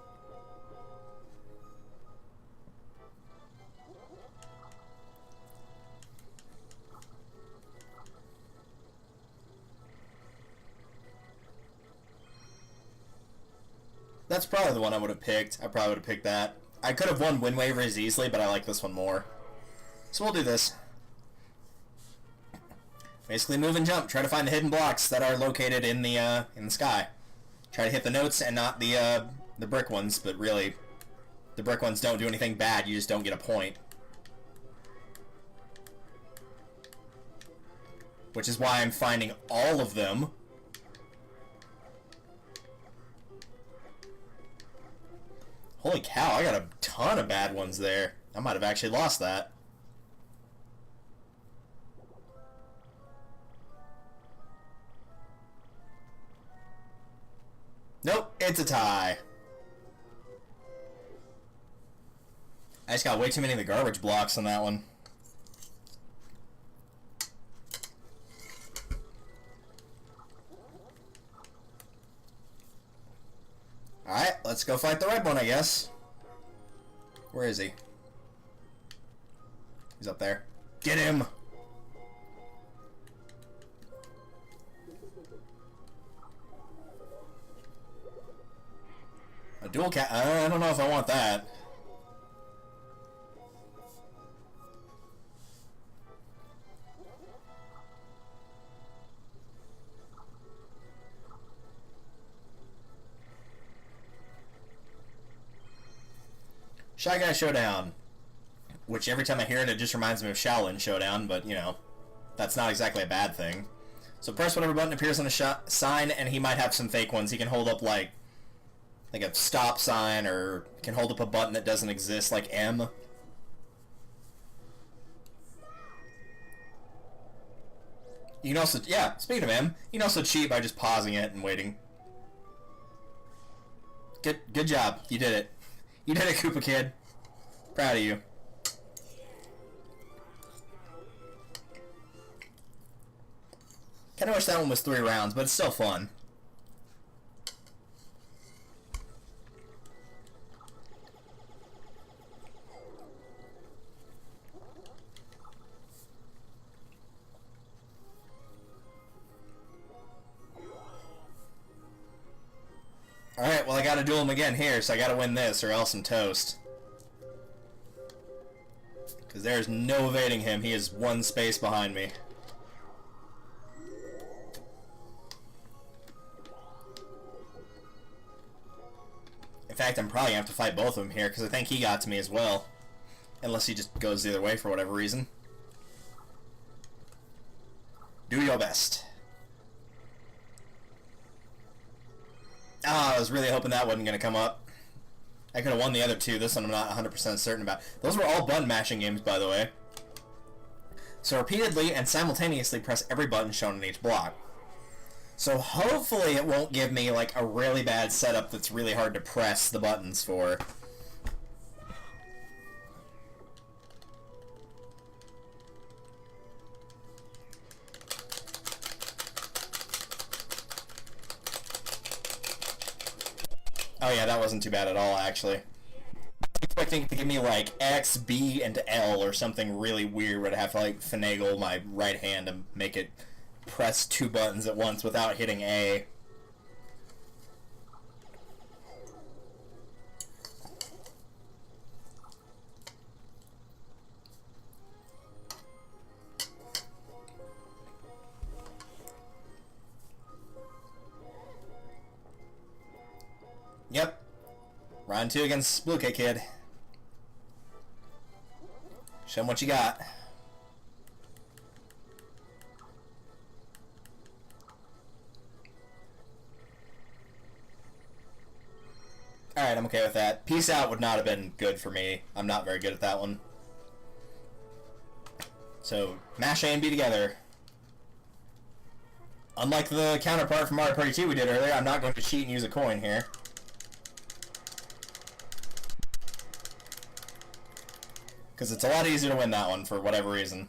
That's probably the one I would have picked. I probably would have picked that. I could have won Wind Waver's easily, but I like this one more. So we'll do this. Basically move and jump. Try to find the hidden blocks that are located in the sky. Try to hit the notes and not the brick ones, but really, the brick ones don't do anything bad. You just don't get a point. Which is why I'm finding all of them. Holy cow, I got a ton of bad ones there. I might have actually lost that. Nope, it's a tie. I just got way too many of the garbage blocks on that one. Alright, let's go fight the red one, I guess. Where is he? He's up there. Get him! A dual cat. I don't know if I want that. Shy Guy Showdown. Which every time I hear it, it just reminds me of Shaolin Showdown, but, you know, that's not exactly a bad thing. So press whatever button appears on a sign, and he might have some fake ones. He can hold up, like a stop sign, or can hold up a button that doesn't exist, like M. You can also, yeah, speaking of M, you can also cheat by just pausing it and waiting. Good job. You did it. You did it, Koopa Kid. Proud of you. Kinda wish that one was 3 rounds, but it's still fun. Alright, well I gotta duel him again here, so I gotta win this or else I'm toast. Because there's no evading him, he is 1 space behind me. In fact, I'm probably gonna have to fight both of them here, because I think he got to me as well. Unless he just goes the other way for whatever reason. Do your best. Ah, I was really hoping that wasn't going to come up. I could have won the other 2. This one I'm not 100% certain about. Those were all button mashing games, by the way. So repeatedly and simultaneously press every button shown in each block. So hopefully it won't give me like a really bad setup that's really hard to press the buttons for. Oh yeah, that wasn't too bad at all, actually. I'm expecting it to give me like X, B, and L or something really weird where I'd have to like finagle my right hand and make it press 2 buttons at once without hitting A. Round 2 against Blue Cake Kid. Show him what you got. Alright, I'm okay with that. Peace Out would not have been good for me. I'm not very good at that one. So, mash A and B together. Unlike the counterpart from Mario Party 2 we did earlier, I'm not going to cheat and use a coin here. Because it's a lot easier to win that one for whatever reason.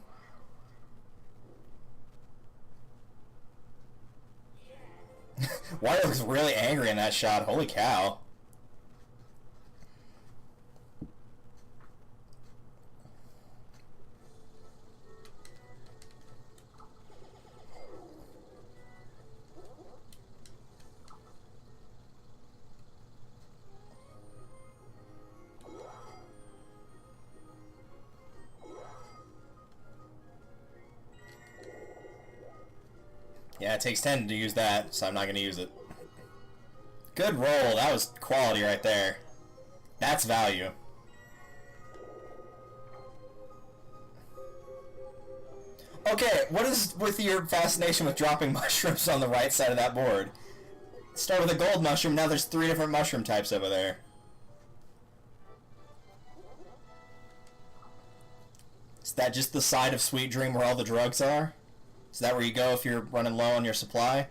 Wario looks really angry in that shot. Holy cow. Yeah, it takes 10 to use that, so I'm not going to use it. Good roll. That was quality right there. That's value. Okay, what is with your fascination with dropping mushrooms on the right side of that board? Start with a gold mushroom, now there's 3 different mushroom types over there. Is that just the side of Sweet Dream where all the drugs are? Is that where you go if you're running low on your supply?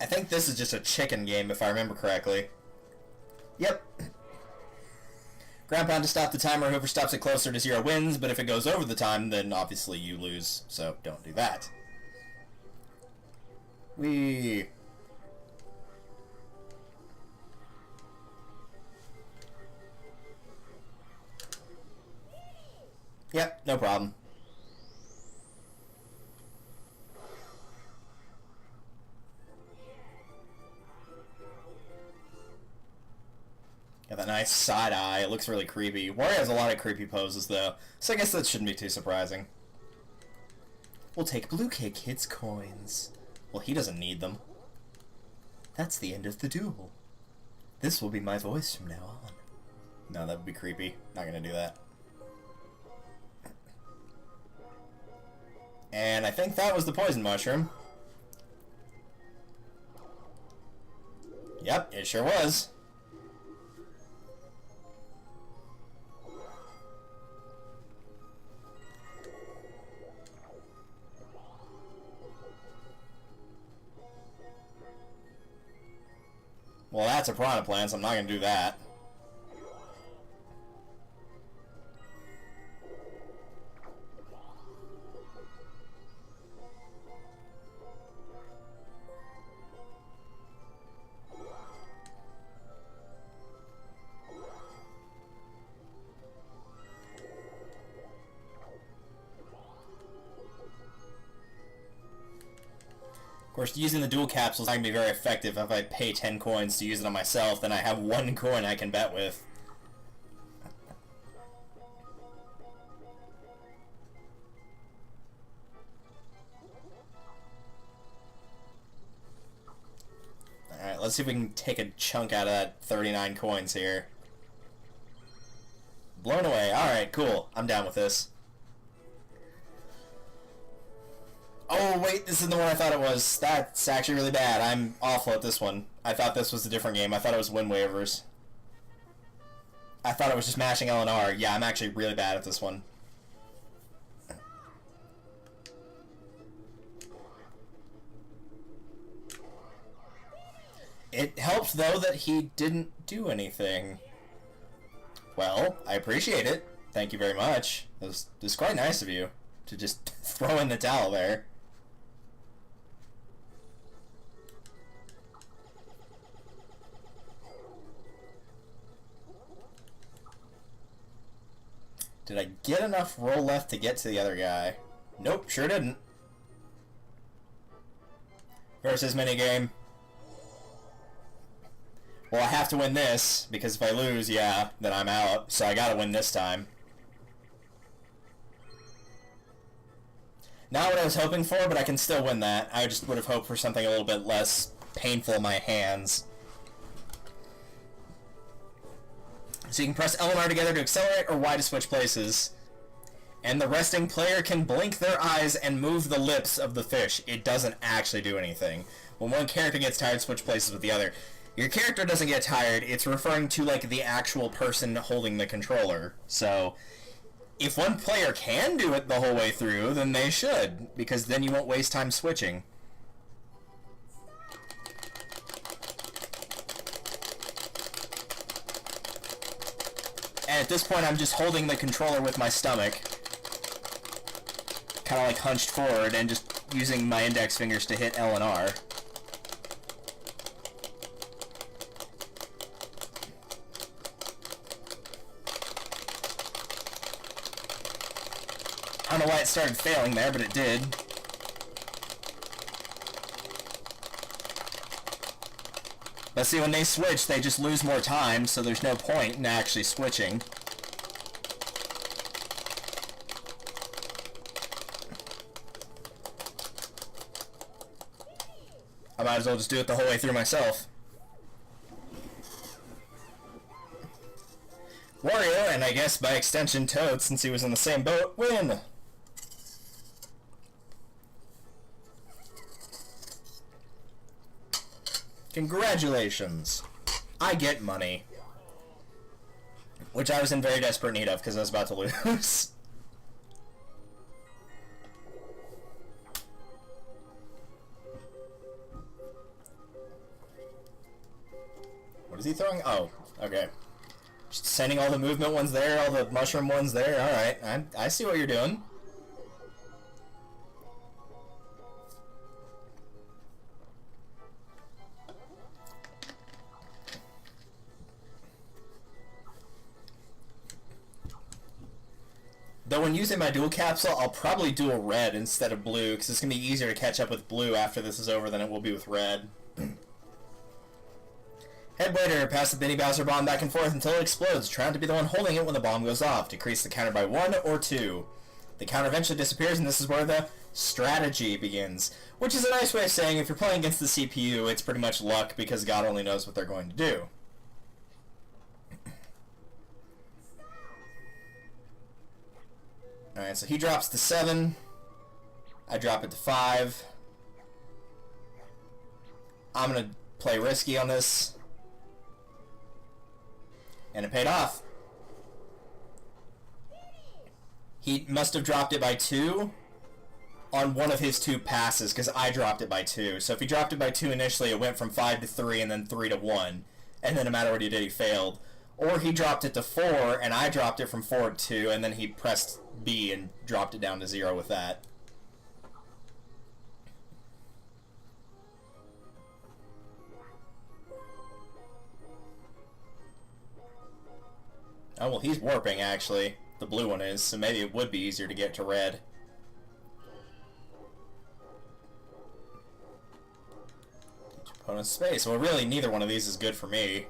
I think this is just a chicken game, if I remember correctly. Yep. Ground pound to stop the timer. Whoever stops it closer to 0 wins, but if it goes over the time, then obviously you lose, so don't do that. Whee! Yep, no problem. Got that nice side eye. It looks really creepy. Wario has a lot of creepy poses, though, so I guess that shouldn't be too surprising. We'll take Blue Cake Kid's coins. Well, he doesn't need them. That's the end of the duel. This will be my voice from now on. No, that would be creepy. Not gonna do that. And I think that was the poison mushroom. Yep, it sure was. Well, that's a piranha plant, so I'm not going to do that. Of course, using the dual capsules is not going to be very effective. If I pay 10 coins to use it on myself, then I have 1 coin I can bet with. Alright, let's see if we can take a chunk out of that 39 coins here. Blown away. Alright, cool. I'm down with this. Oh, wait, this is the one I thought it was. That's actually really bad. I'm awful at this one. I thought this was a different game. I thought it was Wind Waivers. I thought it was just mashing L and R. Yeah, I'm actually really bad at this one. It helped, though, that he didn't do anything. Well, I appreciate it. Thank you very much. It was quite nice of you to just throw in the towel there. Did I get enough roll left to get to the other guy? Nope, sure didn't. Versus minigame. Well, I have to win this, because if I lose, yeah, then I'm out. So I gotta win this time. Not what I was hoping for, but I can still win that. I just would have hoped for something a little bit less painful in my hands. So you can press L and R together to accelerate or Y to switch places. And the resting player can blink their eyes and move the lips of the fish. It doesn't actually do anything. When one character gets tired, switch places with the other. Your character doesn't get tired. It's referring to, like, the actual person holding the controller. So, if one player can do it the whole way through, then they should. Because then you won't waste time switching. And at this point, I'm just holding the controller with my stomach. Kind of like hunched forward and just using my index fingers to hit L and R. I don't know why it started failing there, but it did. But see, when they switch, they just lose more time, so there's no point in actually switching. I might as well just do it the whole way through myself. Wario, and I guess by extension Toad, since he was in the same boat, win! Congratulations! I get money. Which I was in very desperate need of, because I was about to lose. What is he throwing? Oh, okay. Just sending all the movement ones there, all the mushroom ones there. Alright, I see what you're doing. Though when using my dual capsule, I'll probably dual red instead of blue, because it's going to be easier to catch up with blue after this is over than it will be with red. Headblader, pass the Benny Bowser bomb back and forth until it explodes. Try not to be the one holding it when the bomb goes off. Decrease the counter by 1 or 2. The counter eventually disappears, and this is where the strategy begins. Which is a nice way of saying if you're playing against the CPU, it's pretty much luck, because God only knows what they're going to do. Alright, so he drops to 7. I drop it to 5. I'm going to play risky on this. And it paid off. He must have dropped it by 2 on one of his 2 passes, because I dropped it by 2. So if he dropped it by 2 initially, it went from 5 to 3 and then 3 to 1. And then no matter what he did, he failed. Or he dropped it to 4, and I dropped it from 4 to 2, and then he pressed B and dropped it down to 0 with that. Oh, well, he's warping, actually. The blue one is, so maybe it would be easier to get to red. Opponent's space. Well, really, neither one of these is good for me.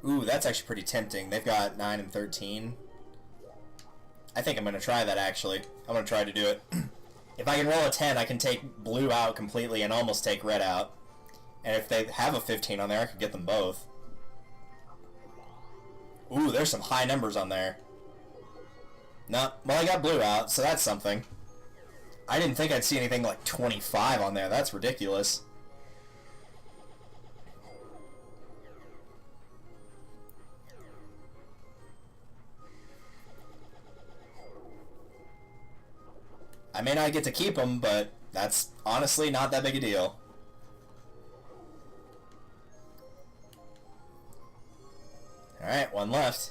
Ooh, that's actually pretty tempting. They've got 9 and 13. I think I'm going to try that, actually. I'm going to try to do it. If I can roll a 10, I can take blue out completely and almost take red out. And if they have a 15 on there, I could get them both. Ooh, there's some high numbers on there. No, well, I got blue out, so that's something. I didn't think I'd see anything like 25 on there. That's ridiculous. I may not get to keep them, but that's honestly not that big a deal. Alright, one left.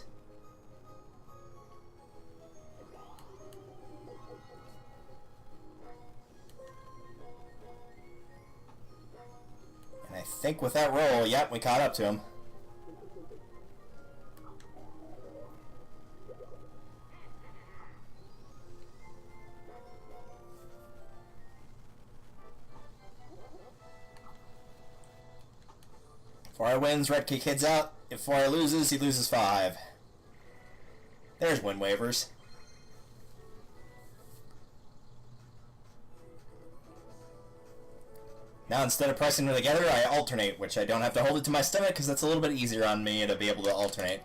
And I think with that roll, yep, we caught up to him. 4i wins, Red Kid's out. If 4i loses, he loses 5. There's win waivers. Now instead of pressing them together, I alternate, which I don't have to hold it to my stomach because that's a little bit easier on me to be able to alternate.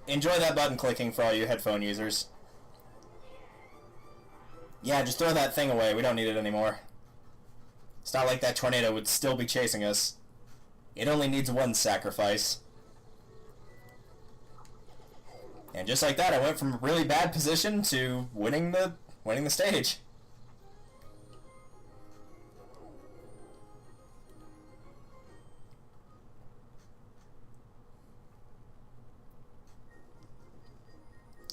Enjoy that button clicking for all you headphone users. Yeah, just throw that thing away. We don't need it anymore. It's not like that tornado would still be chasing us. It only needs one sacrifice. And just like that, I went from a really bad position to winning the stage.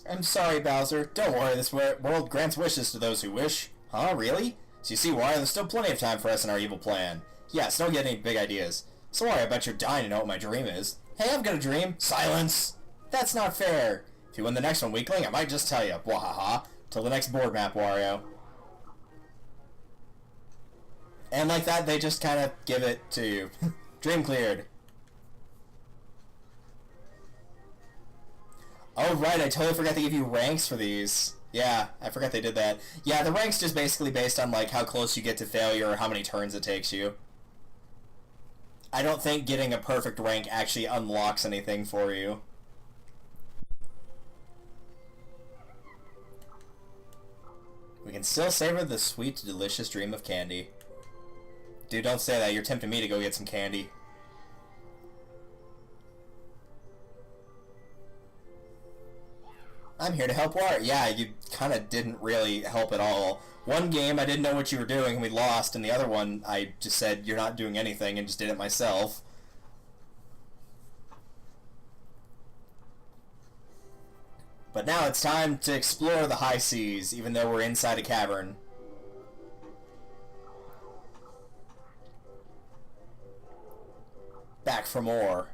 I'm sorry, Bowser. Don't worry, this world grants wishes to those who wish. Huh, really? So you see why there's still plenty of time for us in our evil plan. Yes, don't get any big ideas. Sorry, I bet you're dying to know what my dream is. Hey, I've got a dream. Silence! That's not fair. If you win the next one, weakling, I might just tell you. Bwahaha. Till the next board map, Wario. And like that, they just kind of give it to you. Dream cleared. Oh, right, I totally forgot to give you ranks for these. Yeah, I forgot they did that. Yeah, the rank's just basically based on, like, how close you get to failure or how many turns it takes you. I don't think getting a perfect rank actually unlocks anything for you. We can still savor the sweet, delicious dream of candy. Dude, don't say that. You're tempting me to go get some candy. I'm here to help Wario. Yeah, you kind of didn't really help at all. One game, I didn't know what you were doing, and we lost, and the other one, I just said, you're not doing anything, and just did it myself. But now it's time to explore the high seas, even though we're inside a cavern. Back for more.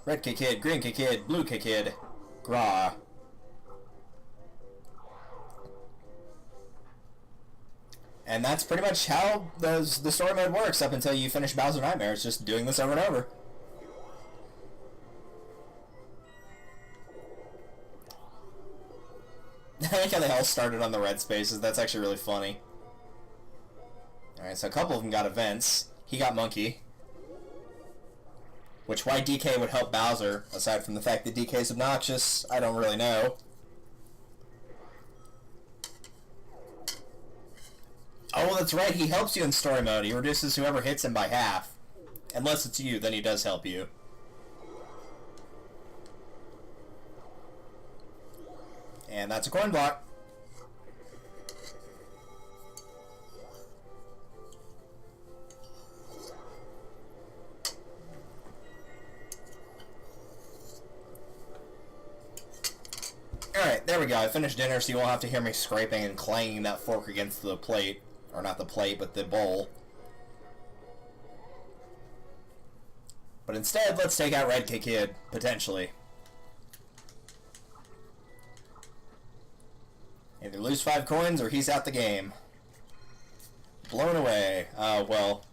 Red Kid, Green Kid, Blue Kid, Gra. And that's pretty much how the story mode works up until you finish Bowser Nightmare. It's just doing this over and over. I like how they all started on the red spaces. That's actually really funny. Alright, so a couple of them got events. He got Monkey. Which, why DK would help Bowser, aside from the fact that DK's obnoxious, I don't really know. Oh, that's right, he helps you in story mode. He reduces whoever hits him by half. Unless it's you, then he does help you. And that's a coin block. Alright, there we go. I finished dinner, so you won't have to hear me scraping and clanging that fork against the plate. Or not the plate, but the bowl. But instead, let's take out Red Kid, potentially. Either lose 5 coins, or he's out the game. Blown away. Well...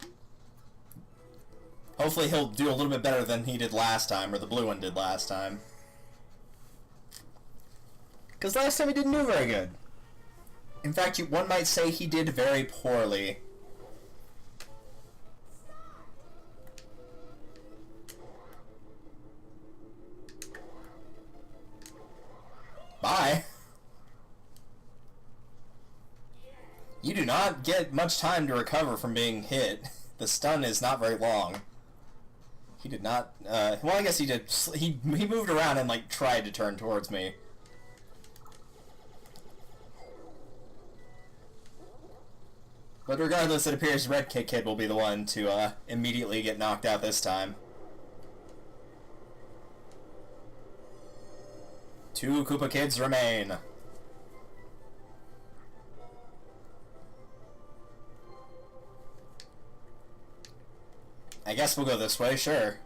hopefully he'll do a little bit better than he did last time, or the blue one did last time. Because last time he didn't do very good. In fact, one might say he did very poorly. Bye. You do not get much time to recover from being hit. The stun is not very long. He did not, well, I guess he did. He moved around and, like, tried to turn towards me. But regardless, it appears Red Kid will be the one to immediately get knocked out this time. 2 Koopa Kids remain. I guess we'll go this way, sure.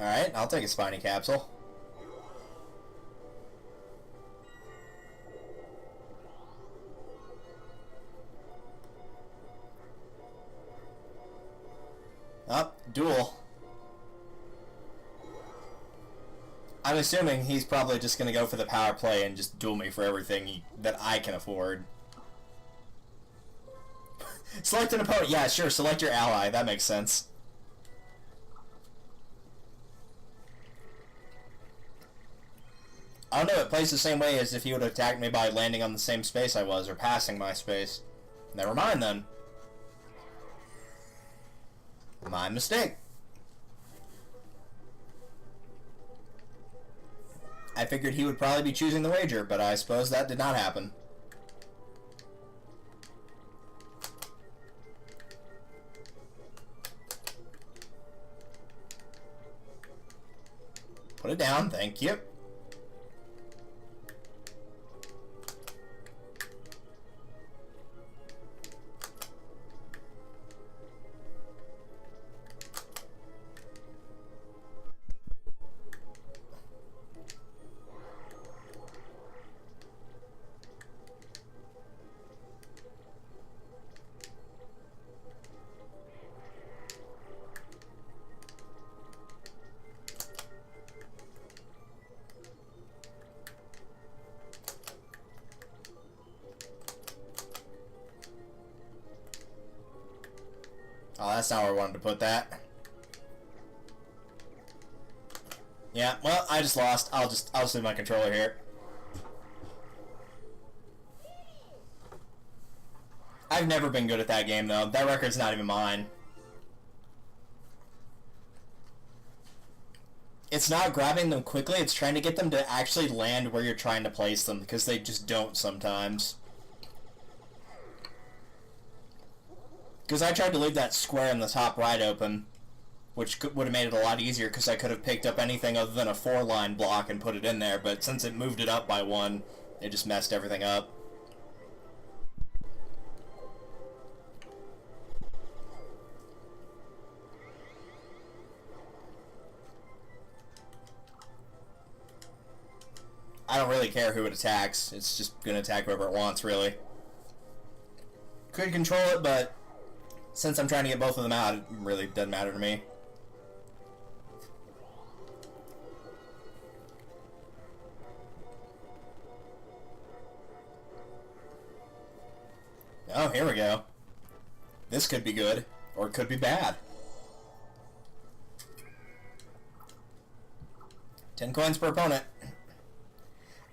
Alright, I'll take a spiny capsule. Oh, duel. I'm assuming he's probably just going to go for the power play and just duel me for everything that I can afford. Select an opponent. Yeah, sure, select your ally. That makes sense. I don't know, it plays the same way as if he would have attacked me by landing on the same space I was, or passing my space. Never mind, then. My mistake. I figured he would probably be choosing the wager, but I suppose that did not happen. Put it down, thank you. Oh, that's not where I wanted to put that. Yeah, well, I just lost. I'll just leave my controller here. I've never been good at that game, though. That record's not even mine. It's not grabbing them quickly, it's trying to get them to actually land where you're trying to place them, because they just don't sometimes. Because I tried to leave that square in the top right open, which would have made it a lot easier, because I could have picked up anything other than a 4-line block and put it in there, but since it moved it up by 1, it just messed everything up. I don't really care who it attacks, it's just going to attack whoever it wants, really. Could control it, but since I'm trying to get both of them out, it really doesn't matter to me. Oh, here we go. This could be good, or it could be bad. 10 coins per opponent.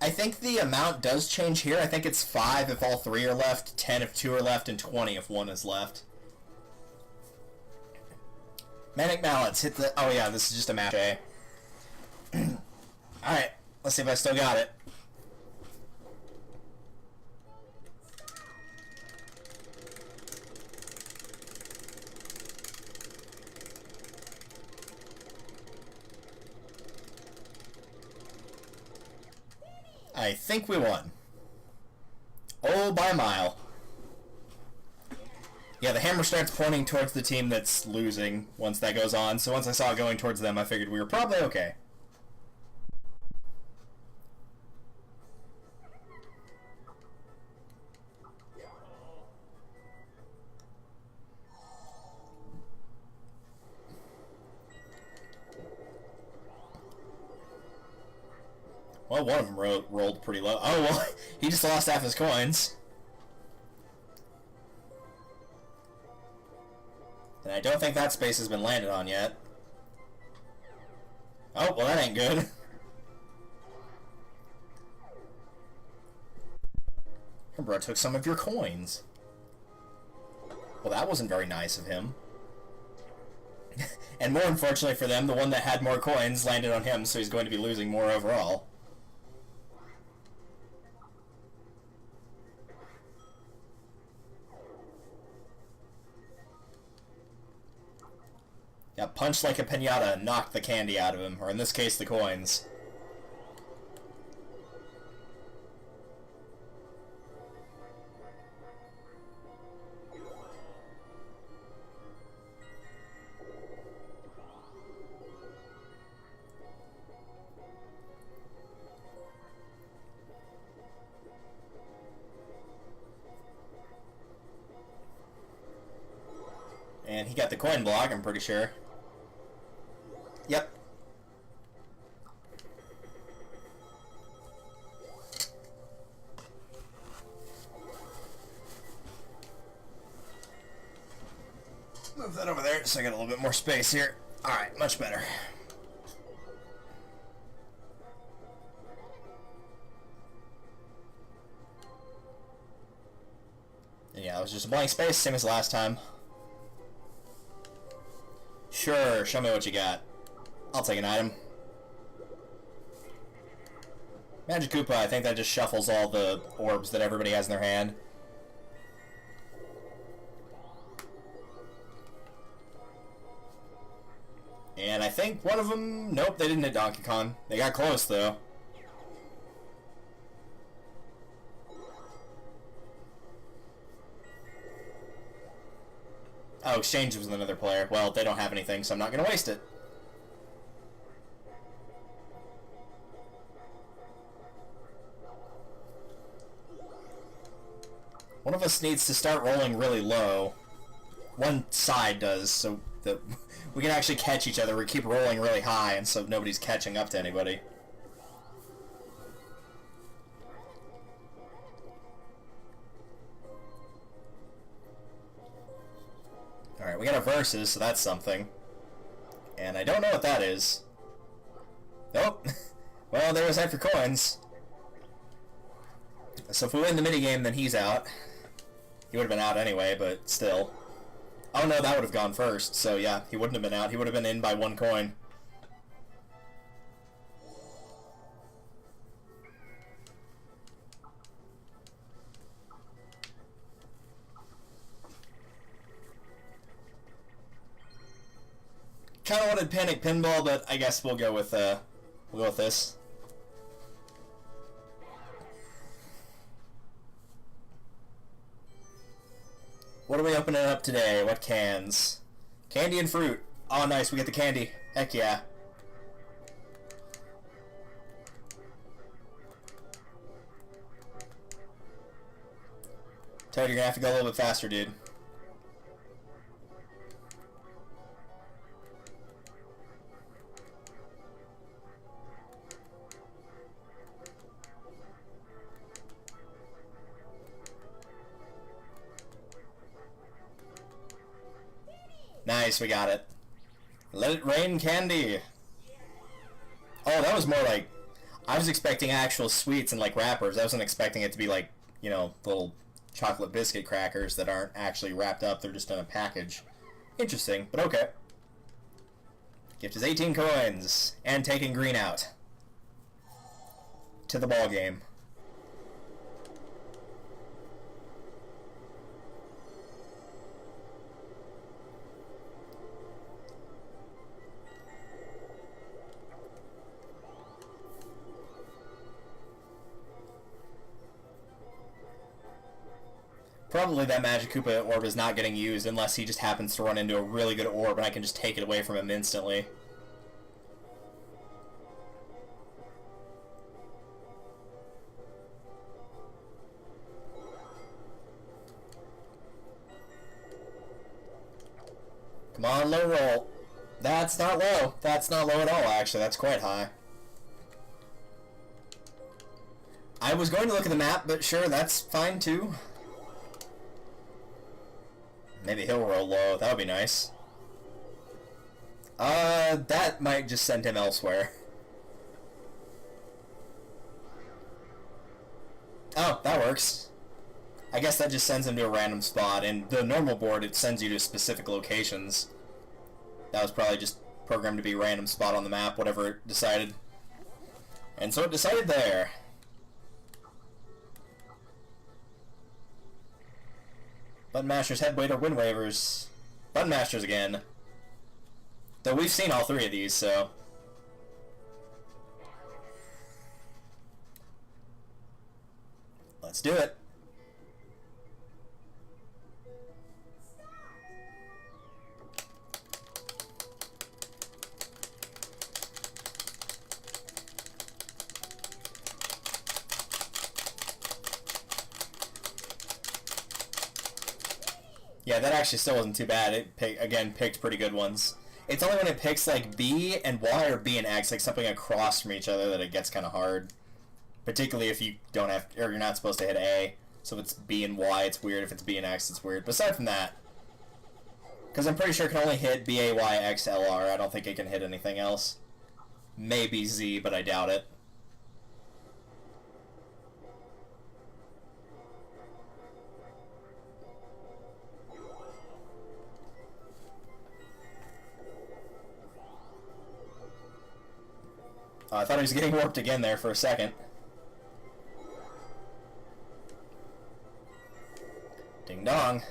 I think the amount does change here. I think it's 5 if all 3 are left, 10 if 2 are left, and 20 if 1 is left. Manic Mallets, hit the... Oh yeah, this is just a match A. Alright, let's see if I still got it. I think we won. Oh, by a mile. Yeah, the hammer starts pointing towards the team that's losing once that goes on, so once I saw it going towards them, I figured we were probably okay. Well, one of them rolled pretty low. Oh, well, he just lost half his coins. And I don't think that space has been landed on yet. Oh, well, that ain't good. Bro took some of your coins. Well, that wasn't very nice of him. And more unfortunately for them, the one that had more coins landed on him, so he's going to be losing more overall. Yeah, punched like a piñata and knocked the candy out of him, or in this case, the coins. he got the coin block, I'm pretty sure. Yep. Move that over there so I got a little bit more space here. Alright, much better. And yeah, it was just a blank space, same as last time. Sure, show me what you got. I'll take an item. Magic Koopa, I think that just shuffles all the orbs that everybody has in their hand. And I think one of them... Nope, they didn't hit Donkey Kong. They got close, though. Oh, Exchange was another player. Well, they don't have anything, so I'm not going to waste it. One of us needs to start rolling really low. One side does, so that we can actually catch each other. We keep rolling really high, and so nobody's catching up to anybody. Alright, we got a versus, so that's something. And I don't know what that is. Nope. Well, there was that for coins. So if we win the minigame, then he's out. He would have been out anyway, but still. Oh no, that would have gone first, so yeah, he wouldn't have been out. He would have been in by 1 coin. Kind of wanted Panic Pinball, but I guess we'll go with this. What are we opening up today? What cans? Candy and fruit. Oh, nice. We get the candy. Heck yeah. Toad, you're gonna have to go a little bit faster, dude. Nice, we got it. Let it rain candy. Oh, that was more like... I was expecting actual sweets and like wrappers. I wasn't expecting it to be like, you know, little chocolate biscuit crackers that aren't actually wrapped up. They're just in a package. Interesting, but okay. Gift is 18 coins. And taking green out. To the ball game. Probably that Magic Koopa orb is not getting used unless he just happens to run into a really good orb and I can just take it away from him instantly. Come on, low roll. That's not low. That's not low at all, actually. That's quite high. I was going to look at the map, but sure, that's fine too. Maybe he'll roll low. That would be nice. That might just send him elsewhere. Oh, that works. I guess that just sends him to a random spot. In the normal board, it sends you to specific locations. That was probably just programmed to be a random spot on the map, whatever it decided. And so it decided there. Button Masters, Headweight, or Wind Waivers. Button Masters again. Though we've seen all 3 of these, so... Let's do it. Okay, that actually still wasn't too bad. It, again, picked pretty good ones. It's only when it picks, like, B and Y or B and X, like, something across from each other that it gets kind of hard. Particularly if you don't have, or you're not supposed to hit A. So if it's B and Y, it's weird. If it's B and X, it's weird. But aside from that, because I'm pretty sure it can only hit B, A, Y, X, L, R. I don't think it can hit anything else. Maybe Z, but I doubt it. I thought he was getting warped again there for a second. Ding dong.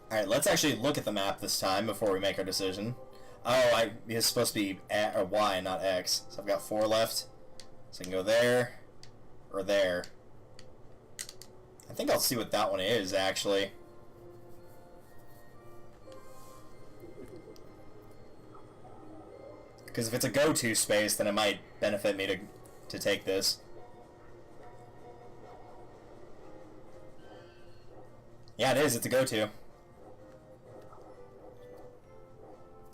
Alright, let's actually look at the map this time before we make our decision. Oh, it's supposed to be or Y, not X. So I've got 4 left. So I can go there, or there. I think I'll see what that one is, actually. Because if it's a go-to space, then it might benefit me to take this. Yeah, it is. It's a go-to.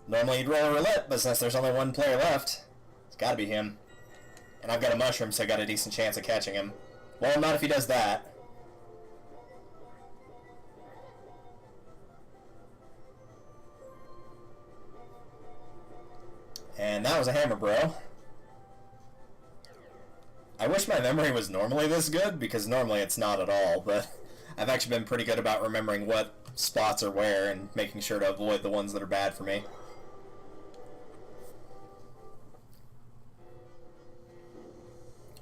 Normally you'd roll a roulette, but since there's only one player left, it's gotta be him. And I've got a mushroom, so I got a decent chance of catching him. Well, not if he does that. And that was a hammer, bro. I wish my memory was normally this good, because normally it's not at all, but I've actually been pretty good about remembering what spots are where and making sure to avoid the ones that are bad for me.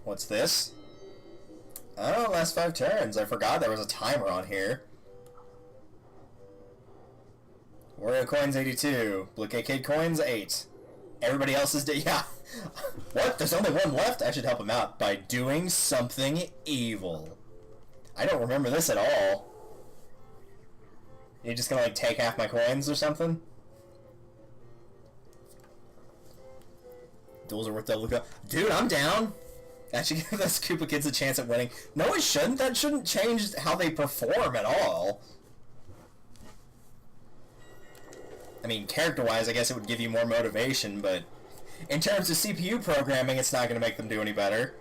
What's this? Oh, last 5 turns. I forgot there was a timer on here. Wario coins 82. Blue Kid coins 8. Everybody else is dead. Yeah. What? There's only one left? I should help him out by doing something evil. I don't remember this at all. You just gonna, like, take half my coins or something? Duels are worth double. Dude, I'm down. That should give those Koopa Kids a chance at winning. No, it shouldn't. That shouldn't change how they perform at all. I mean, character-wise, I guess it would give you more motivation, but in terms of CPU programming, it's not going to make them do any better.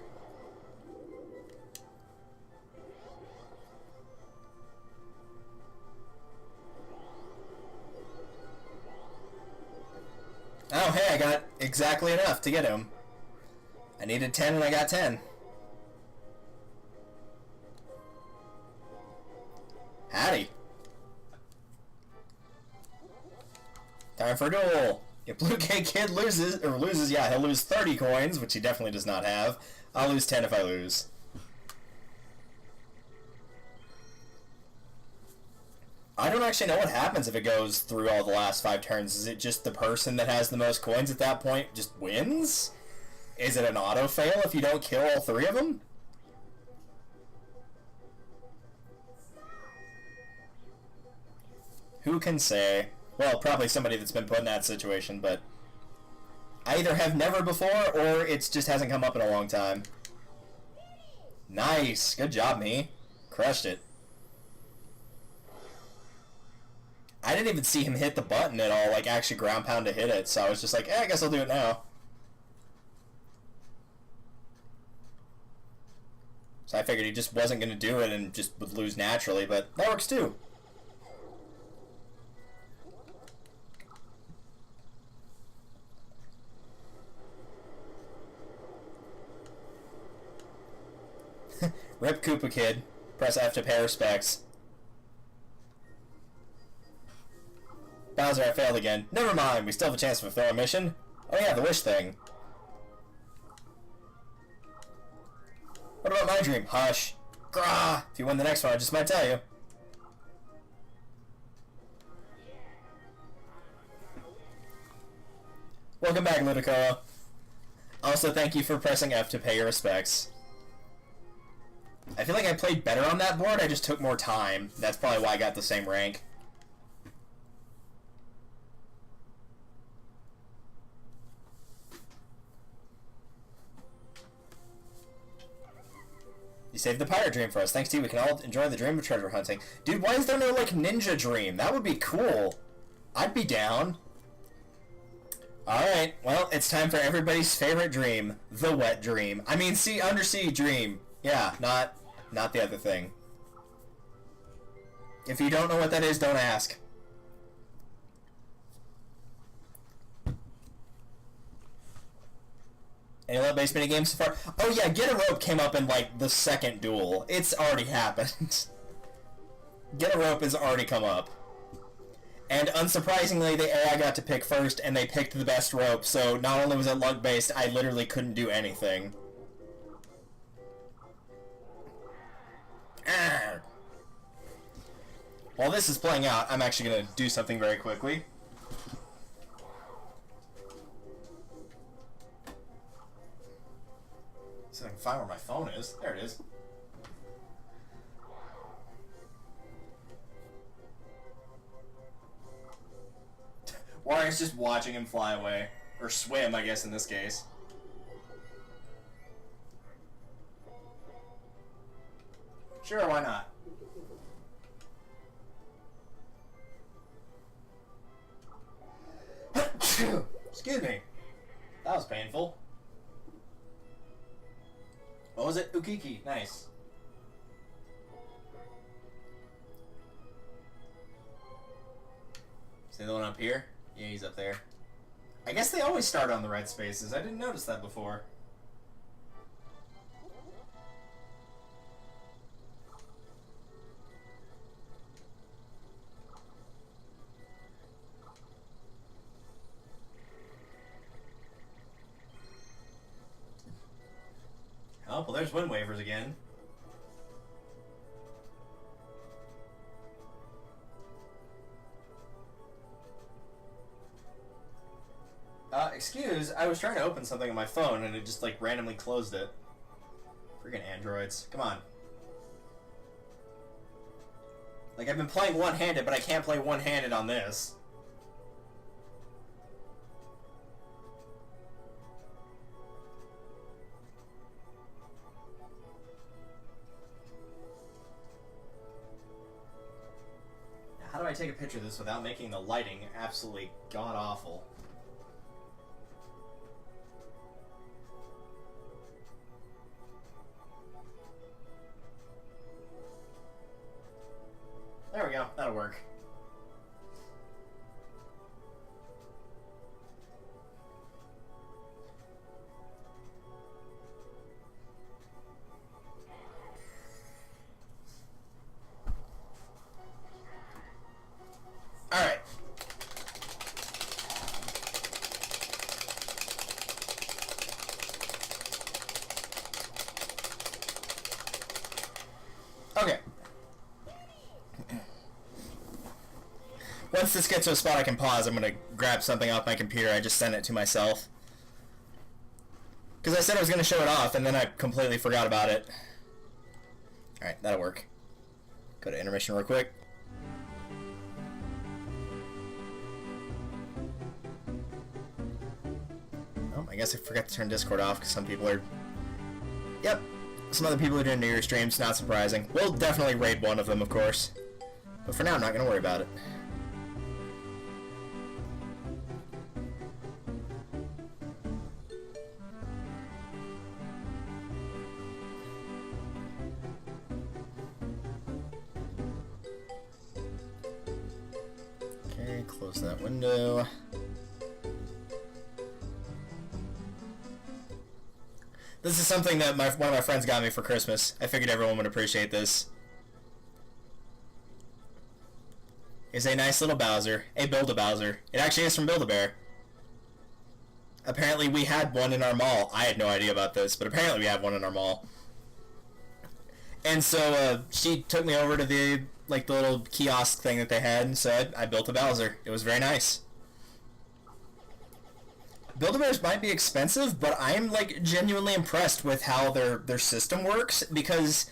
Oh, hey, I got exactly enough to get him. I needed 10 and I got 10. Howdy. Time for a duel. If Blue Kid loses, yeah, he'll lose 30 coins, which he definitely does not have. I'll lose 10 if I lose. I don't actually know what happens if it goes through all the last 5 turns. Is it just the person that has the most coins at that point just wins? Is it an auto-fail if you don't kill all 3 of them? Who can say? Well, probably somebody that's been put in that situation, but I either have never before, or it just hasn't come up in a long time. Nice! Good job, me. Crushed it. I didn't even see him hit the button at all, like actually ground pound to hit it, so I was just like, I guess I'll do it now. So I figured he just wasn't going to do it and just would lose naturally, but that works too. Rip Koopa Kid. Press F to pay respects. Bowser, I failed again. Never mind, we still have a chance to fulfill our mission. Oh yeah, the wish thing. What about my dream? Hush. Grah! If you win the next one, I just might tell you. Welcome back, Ludicolo. Also, thank you for pressing F to pay your respects. I feel like I played better on that board, I just took more time. That's probably why I got the same rank. You saved the pirate dream for us. Thanks to you, we can all enjoy the dream of treasure hunting. Dude, why is there no, like, ninja dream? That would be cool. I'd be down. Alright, well, it's time for everybody's favorite dream. The wet dream. I mean, undersea dream. Yeah, not the other thing. If you don't know what that is, don't ask. Any level-based minigames so far? Oh yeah, Get a Rope came up in, like, the second duel. It's already happened. Get a Rope has already come up. And unsurprisingly, the AI got to pick first, and they picked the best rope, so not only was it luck-based, I literally couldn't do anything. Arrgh. While this is playing out, I'm actually going to do something very quickly. So I can find where my phone is. There it is. Wario's just watching him fly away. Or swim, I guess, in this case. Sure, why not? Excuse me. That was painful. What was it? Ukiki. Nice. Is the one up here? Yeah, he's up there. I guess they always start on the red spaces. I didn't notice that before. Oh, well, there's Wind Wavers again. Excuse, I was trying to open something on my phone and it just, like, randomly closed it. Freaking androids. Come on. Like, I've been playing one-handed, but I can't play one-handed on this. How do I take a picture of this without making the lighting absolutely god-awful? There we go. That'll work. All right. Okay. Once this gets to a spot I can pause, I'm going to grab something off my computer. I just sent it to myself. Because I said I was going to show it off, and then I completely forgot about it. Alright, that'll work. Go to intermission real quick. Oh, I guess I forgot to turn Discord off, because some people are... Yep, some other people are doing New Year's streams, not surprising. We'll definitely raid one of them, of course. But for now, I'm not going to worry about it. Okay, close that window. This is something that one of my friends got me for Christmas. I figured everyone would appreciate this. It's a nice little Bowser. A Build-A-Bowser. It actually is from Build-A-Bear. Apparently we had one in our mall. I had no idea about this, but apparently we have one in our mall. And so she took me over to the little kiosk thing that they had, and so I built a Bowser. It was very nice. Build-A-Bears might be expensive, but I'm like genuinely impressed with how their system works, because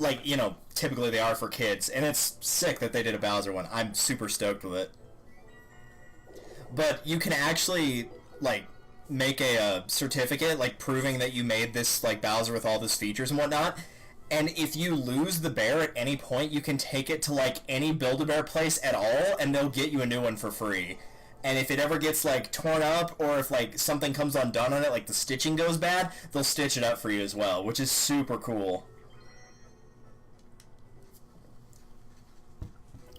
like, you know, typically they are for kids, and it's sick that they did a Bowser one. I'm super stoked with it. But you can actually like make a certificate like proving that you made this like Bowser with all these features and whatnot, And if you lose the bear at any point, you can take it to like any Build-A-Bear place at all, and they'll get you a new one for free. And if it ever gets like torn up, or if like something comes undone on it, like the stitching goes bad, they'll stitch it up for you as well, which is super cool.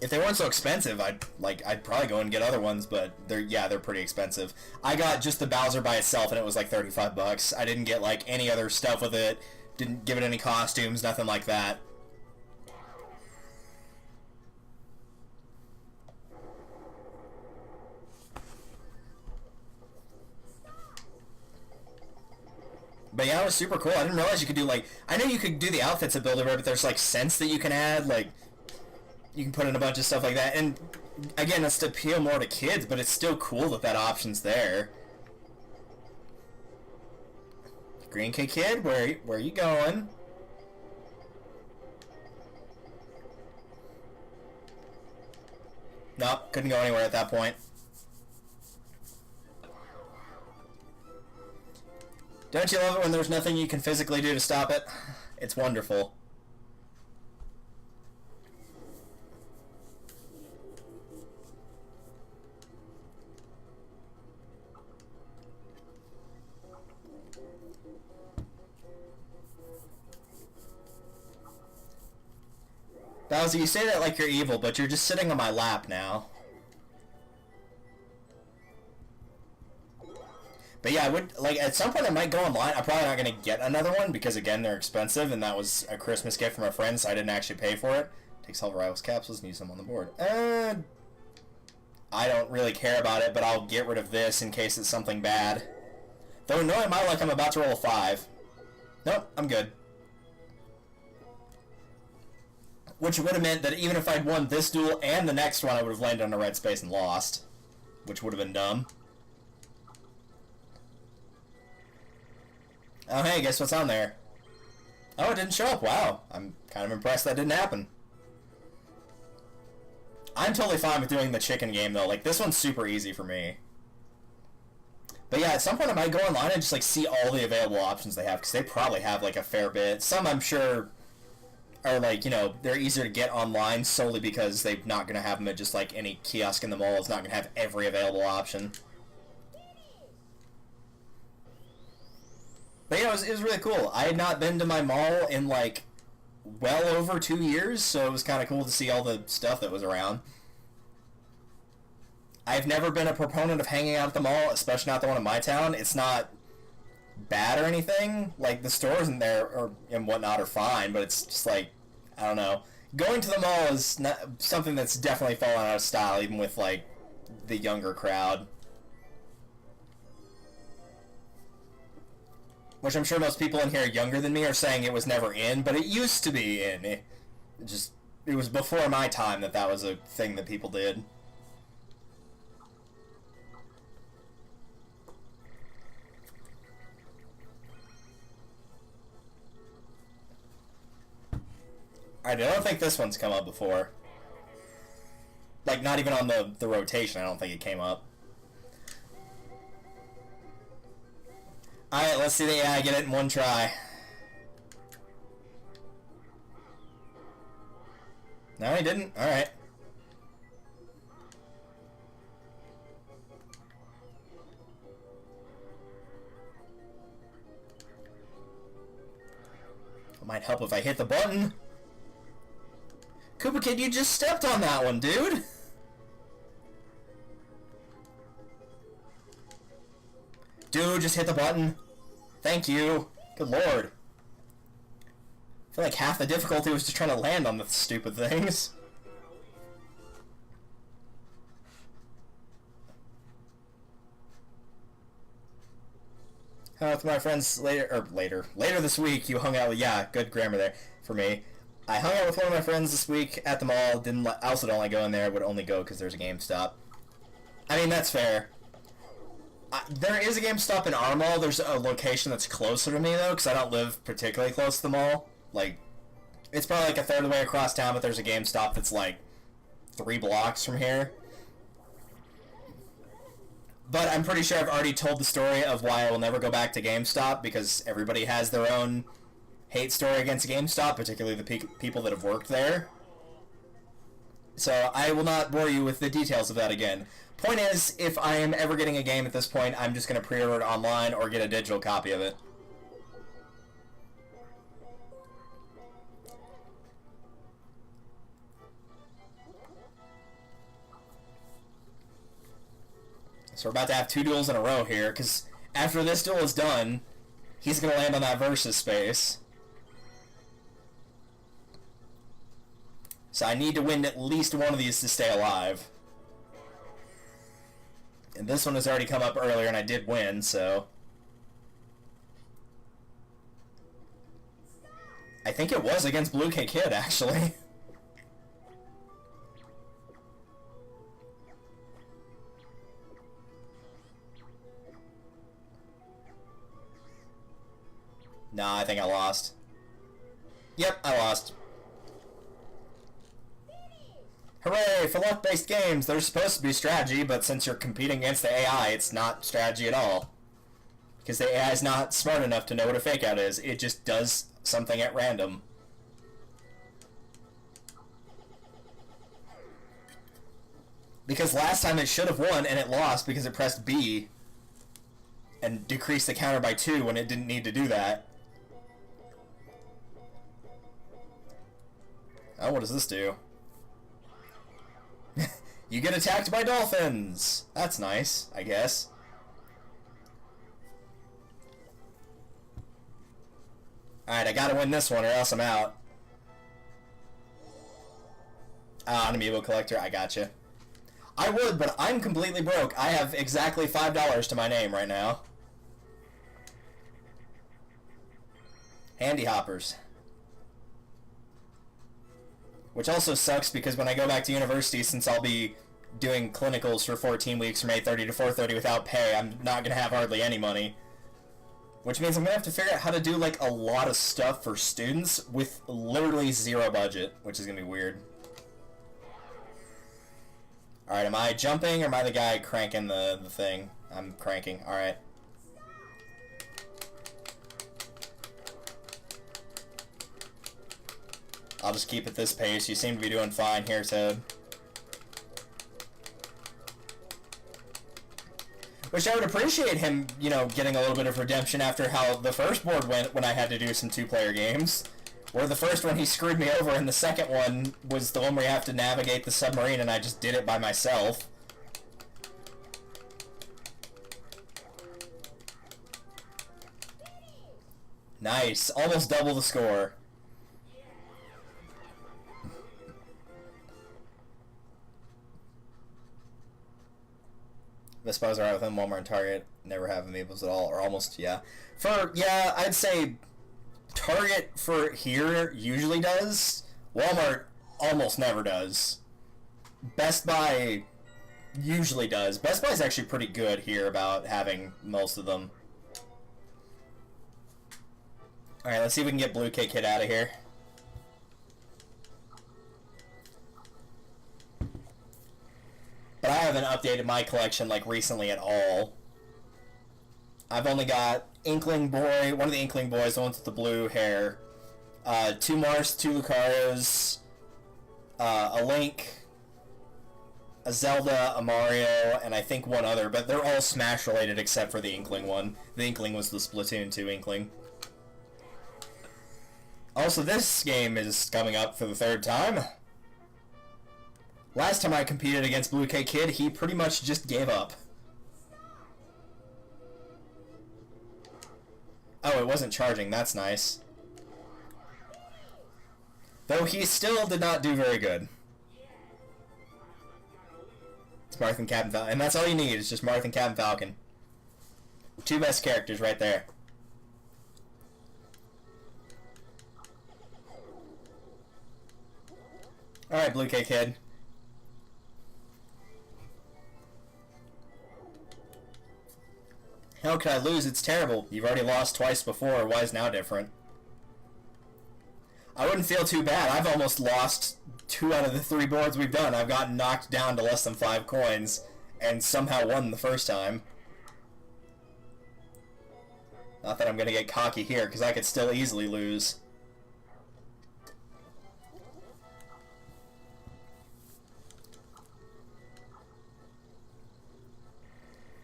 If they weren't so expensive, I'd probably go and get other ones, but they're pretty expensive. I got just the Bowser by itself, and it was like $35. I didn't get like any other stuff with it. Didn't give it any costumes, nothing like that. But yeah, it was super cool. I didn't realize you could do like, I know you could do the outfits of Build-A-Bear, but there's like scents that you can add, like you can put in a bunch of stuff like that. And again, that's to appeal more to kids, but it's still cool that that option's there. Green K Kid, where you going? Nope, couldn't go anywhere at that point. Don't you love it when there's nothing you can physically do to stop it? It's wonderful. Bowser, you say that like you're evil, but you're just sitting on my lap now. But yeah, I would, like, at some point I might go online. I'm probably not going to get another one because, again, they're expensive, and that was a Christmas gift from a friend, so I didn't actually pay for it. Take Silver Rivals capsules and use them on the board. I don't really care about it, but I'll get rid of this in case it's something bad. Though knowing my luck, I'm about to roll a 5. Nope, I'm good. Which would have meant that even if I'd won this duel and the next one, I would have landed on a red space and lost. Which would have been dumb. Oh, hey, guess what's on there? Oh, it didn't show up. Wow. I'm kind of impressed that didn't happen. I'm totally fine with doing the chicken game, though. Like, this one's super easy for me. But yeah, at some point I might go online and just, like, see all the available options they have, because they probably have, like, a fair bit. Some, I'm sure, are, like, you know, they're easier to get online solely because they're not going to have them at just, like, any kiosk in the mall. It's not going to have every available option. But yeah, it was really cool. I had not been to my mall in, like, well over 2 years, so it was kind of cool to see all the stuff that was around. I've never been a proponent of hanging out at the mall, especially not the one in my town. It's not bad or anything. Like, the stores in there or and whatnot are fine, but it's just like, I don't know. Going to the mall is not something that's definitely fallen out of style, even with, like, the younger crowd. Which I'm sure most people in here younger than me are saying it was never in, but it used to be in. It was before my time that was a thing that people did. I don't think this one's come up before. Like, not even on the rotation, I don't think it came up. Alright, let's see the AI get it in one try. No, he didn't? Alright. It might help if I hit the button. Koopa Kid, you just stepped on that one, dude! Dude, just hit the button. Thank you. Good lord. I feel like half the difficulty was just trying to land on the stupid things. Hung out with my friends later this week. You hung out with, yeah, good grammar there for me. I hung out with one of my friends this week at the mall. I also don't like going there. Would only go because there's a GameStop. I mean, that's fair. There is a GameStop in our mall. There's a location that's closer to me, though, because I don't live particularly close to the mall. Like, it's probably like a third of the way across town, but there's a GameStop that's like 3 blocks from here. But I'm pretty sure I've already told the story of why I will never go back to GameStop, because everybody has their own hate story against GameStop, particularly the people that have worked there. So I will not bore you with the details of that again. Point is, if I am ever getting a game at this point, I'm just going to pre-order it online or get a digital copy of it. So we're about to have 2 duels in a row here, because after this duel is done, he's going to land on that versus space. So I need to win at least one of these to stay alive. And this one has already come up earlier, and I did win, so... I think it was against Blue K Kid, actually. Nah, I think I lost. Yep, I lost. Hooray for luck-based games! They're supposed to be strategy, but since you're competing against the AI, it's not strategy at all. Because the AI is not smart enough to know what a fake-out is. It just does something at random. Because last time it should have won, and it lost because it pressed B and decreased the counter by 2 when it didn't need to do that. Oh, what does this do? You get attacked by dolphins! That's nice, I guess. Alright, I gotta win this one or else I'm out. Ah, an amiibo collector, I gotcha. I would, but I'm completely broke. I have exactly $5 to my name right now. Handy hoppers. Which also sucks because when I go back to university, since I'll be doing clinicals for 14 weeks from 8:30 to 4:30 without pay, I'm not going to have hardly any money. Which means I'm going to have to figure out how to do like a lot of stuff for students with literally zero budget, which is going to be weird. Alright, am I jumping or am I the guy cranking the thing? I'm cranking, alright. I'll just keep at this pace. You seem to be doing fine here, Toad. Which I would appreciate him, you know, getting a little bit of redemption after how the first board went when I had to do some 2-player games. Where the first one he screwed me over and the second one was the one where you have to navigate the submarine and I just did it by myself. Nice. Almost double the score. Vespa's are out within Walmart and Target. Never have amiibos at all, or almost, yeah. Yeah, I'd say Target for here usually does. Walmart almost never does. Best Buy usually does. Best Buy's actually pretty good here about having most of them. Alright, let's see if we can get Blue K Kid out of here. But I haven't updated my collection, like, recently at all. I've only got Inkling Boy, one of the Inkling Boys, the ones with the blue hair. 2 Mars, 2 Lucaros, a Link, a Zelda, a Mario, and I think one other, but they're all Smash related except for the Inkling one. The Inkling was the Splatoon 2 Inkling. Also, this game is coming up for the 3rd time. Last time I competed against Blue K Kid, he pretty much just gave up. Oh, it wasn't charging. That's nice. Though he still did not do very good. It's Marth and Captain Falcon. And that's all you need, is just Marth and Captain Falcon. 2 best characters right there. Alright, Blue K Kid. How could I lose? It's terrible. You've already lost twice before. Why is now different? I wouldn't feel too bad. I've almost lost 2 out of the 3 boards we've done. I've gotten knocked down to less than 5 coins and somehow won the first time. Not that I'm gonna get cocky here, because I could still easily lose.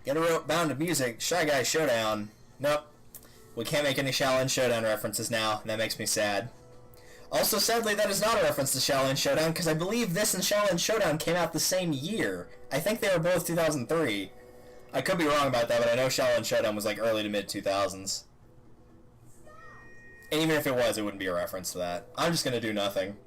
Get a rope bound to music. Shy Guy Showdown. Nope. We can't make any Shaolin Showdown references now, and that makes me sad. Also, sadly, that is not a reference to Shaolin Showdown, because I believe this and Shaolin Showdown came out the same year. I think they were both 2003. I could be wrong about that, but I know Shaolin Showdown was like early to mid-2000s. And even if it was, it wouldn't be a reference to that. I'm just gonna do nothing.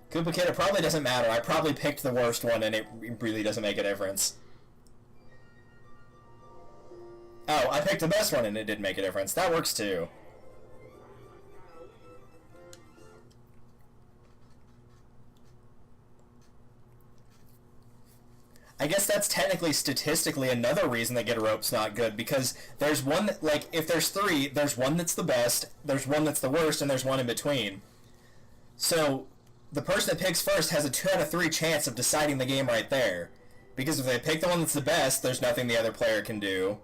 Koopa Kid, it probably doesn't matter. I probably picked the worst one, and it really doesn't make a difference. Oh, I picked the best one, and it didn't make a difference. That works, too. I guess that's technically, statistically, another reason that Get a Rope's not good, because there's one that, like, if there's three, there's one that's the best, there's one that's the worst, and there's one in between. So, the person that picks first has a 2 out of 3 chance of deciding the game right there. Because if they pick the one that's the best, there's nothing the other player can do,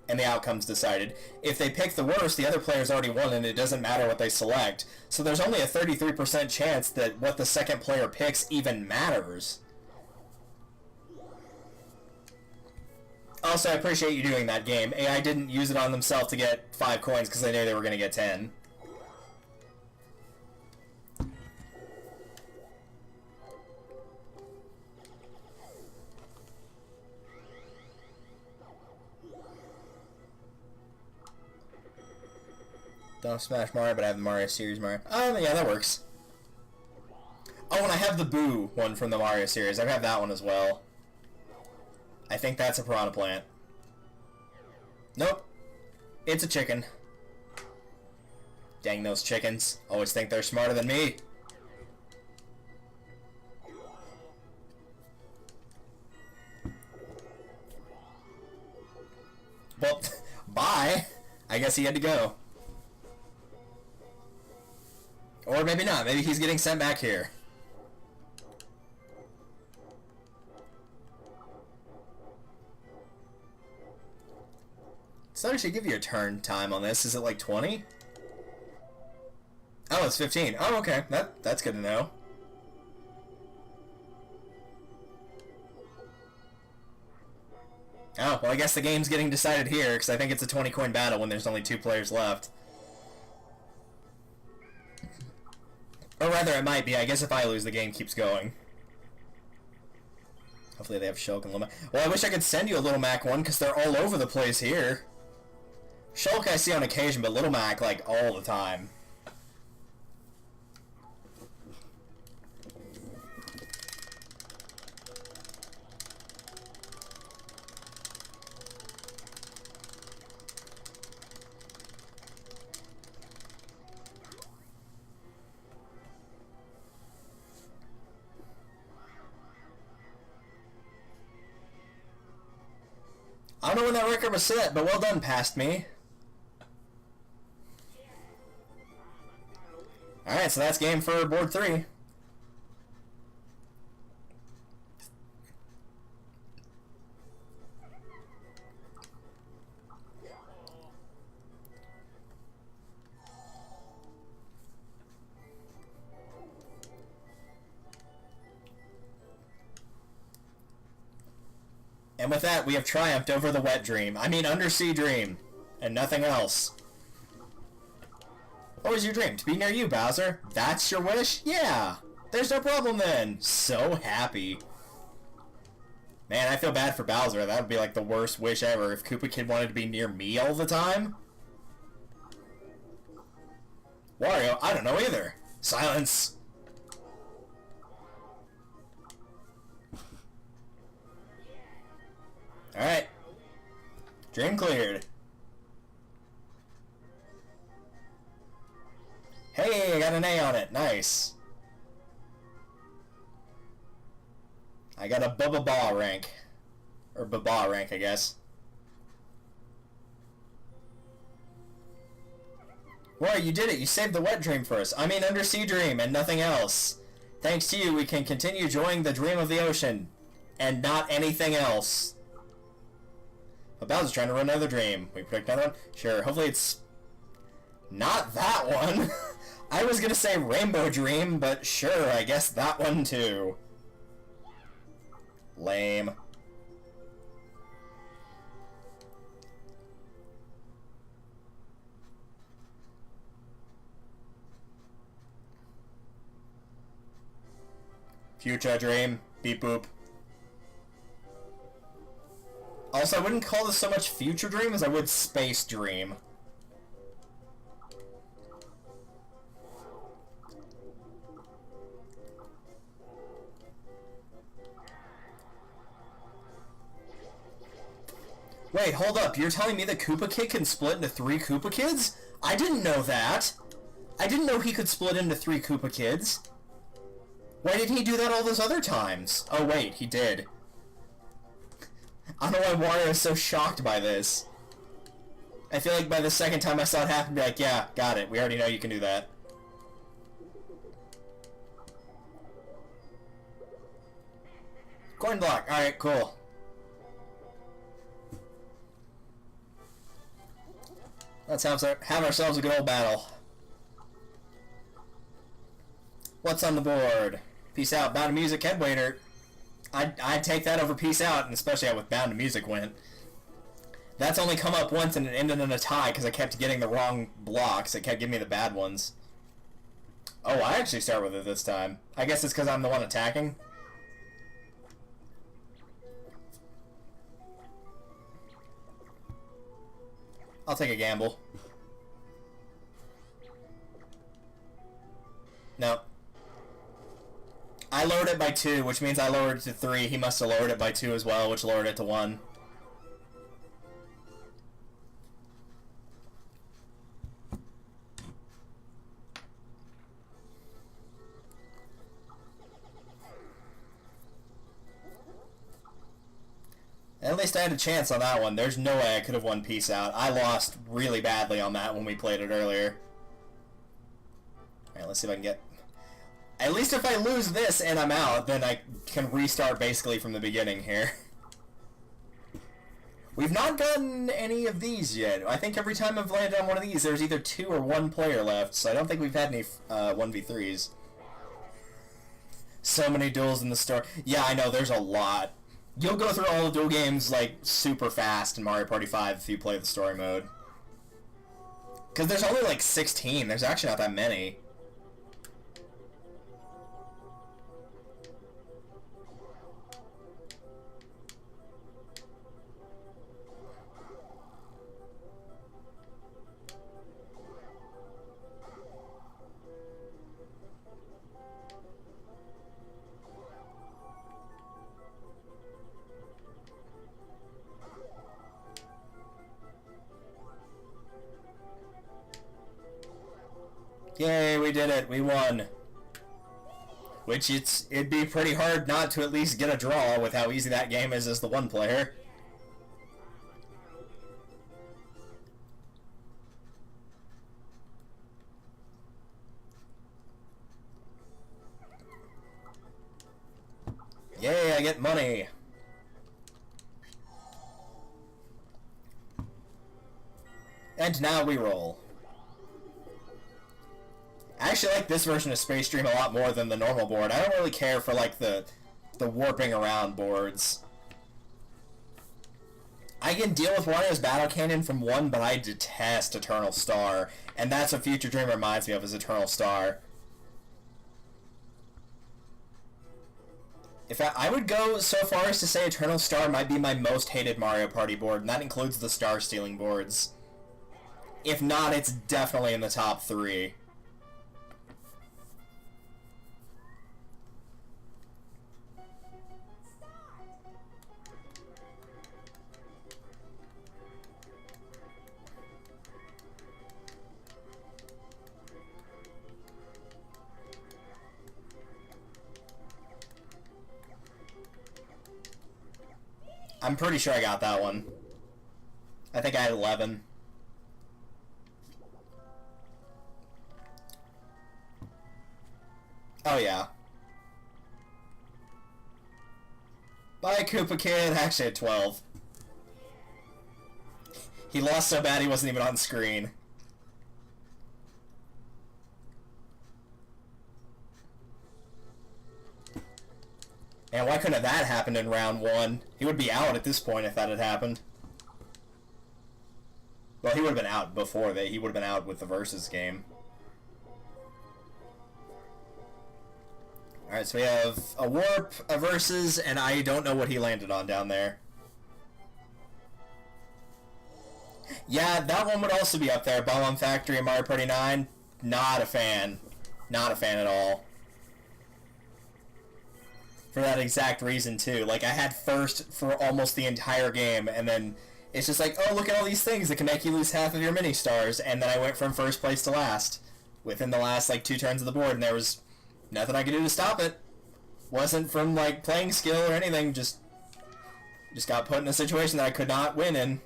and the outcome's decided. If they pick the worst, the other player's already won, and it doesn't matter what they select. So there's only a 33% chance that what the second player picks even matters. Also, I appreciate you doing that game. AI didn't use it on themselves to get 5 coins because they knew they were going to get 10. Don't Smash Mario, but I have the Mario series Mario. Yeah, that works. Oh, and I have the Boo one from the Mario series. I have that one as well. I think that's a Piranha Plant. Nope. It's a chicken. Dang those chickens. Always think they're smarter than me. Well, bye. I guess he had to go. Or maybe not. Maybe he's getting sent back here. So I should give you a turn time on this. Is it like 20? Oh, it's 15. Oh, okay. That's good to know. Oh, well, I guess the game's getting decided here, because I think it's a 20-coin battle when there's only 2 players left. Or rather, it might be. I guess if I lose, the game keeps going. Hopefully they have Shulk and Little Mac. Well, I wish I could send you a Little Mac one, because they're all over the place here. Shulk I see on occasion, but Little Mac, like, all the time. I don't know when that record was set, but well done, past me. Alright, so that's game for board 3. And with that, we have triumphed over the Wet Dream. I mean, Undersea Dream. And nothing else. What was your dream? To be near you, Bowser. That's your wish? Yeah. There's no problem then. So happy. Man, I feel bad for Bowser. That would be like the worst wish ever if Koopa Kid wanted to be near me all the time. Wario, I don't know either. Silence. Alright. Dream cleared. Hey, I got an A on it. Nice. I got a Bubba Ba rank. Or Baba rank, I guess. Roy, you did it. You saved the wet dream for us. I mean, undersea dream and nothing else. Thanks to you, we can continue enjoying the dream of the ocean. And not anything else. But Bowser's trying to run another dream. We predict another one? Sure. Hopefully it's not that one. I was gonna say Rainbow Dream, but sure, I guess that one too. Lame. Future Dream. Beep boop. Also, I wouldn't call this so much Future Dream as I would Space Dream. Wait, hold up. You're telling me the Koopa Kid can split into 3 Koopa Kids? I didn't know that. I didn't know he could split into 3 Koopa Kids. Why didn't he do that all those other times? Oh, wait, he did. I don't know why Wario is so shocked by this. I feel like by the second time I saw it happen, I'd be like, yeah, got it. We already know you can do that. Coin block. Alright, cool. Let's have ourselves a good old battle. What's on the board? Peace out. Bound to Music, Head Waiter. I'd take that over Peace Out, and especially how with Bound to Music went. That's only come up once and it ended in a tie because I kept getting the wrong blocks. It kept giving me the bad ones. Oh, I actually start with it this time. I guess it's because I'm the one attacking. I'll take a gamble. No. I lowered it by 2, which means I lowered it to 3. He must have lowered it by 2 as well, which lowered it to 1. At least I had a chance on that one. There's no way I could have won Peace Out. I lost really badly on that when we played it earlier. Alright, let's see if I can get... At least if I lose this and I'm out, then I can restart basically from the beginning here. We've not gotten any of these yet. I think every time I've landed on one of these, there's either 2 or 1 player left, so I don't think we've had any 1v3s. So many duels in the store. Yeah, I know, there's a lot. You'll go through all the duel games, like, super fast in Mario Party 5 if you play the story mode. Because there's only, like, 16. There's actually not that many. Yay, we did it. We won. Which it'd be pretty hard not to at least get a draw with how easy that game is as the 1 player. Yay, I get money. And now we roll. I actually like this version of Space Dream a lot more than the normal board. I don't really care for, like, the warping around boards. I can deal with Wario's Battle Canyon from 1, but I detest Eternal Star. And that's what Future Dream reminds me of, is Eternal Star. In fact, I would go so far as to say Eternal Star might be my most hated Mario Party board, and that includes the star-stealing boards. If not, it's definitely in the top 3. I'm pretty sure I got that one. I think I had 11. Oh, yeah. Bye, Koopa Kid. Actually, at 12. He lost so bad he wasn't even on screen. And why couldn't that happen in round 1? He would be out at this point if that had happened. Well, he would have been out before that. He would have been out with the Versus game. Alright, so we have a Warp, a Versus, and I don't know what he landed on down there. Yeah, that one would also be up there. Bomb Factory and Mario Party 9. Not a fan. Not a fan at all. For that exact reason, too. Like, I had first for almost the entire game, and then it's just like, oh, look at all these things that can make you lose half of your mini-stars, and then I went from first place to last within the last, like, 2 turns of the board, and there was nothing I could do to stop it. Wasn't from, like, playing skill or anything, just got put in a situation that I could not win in.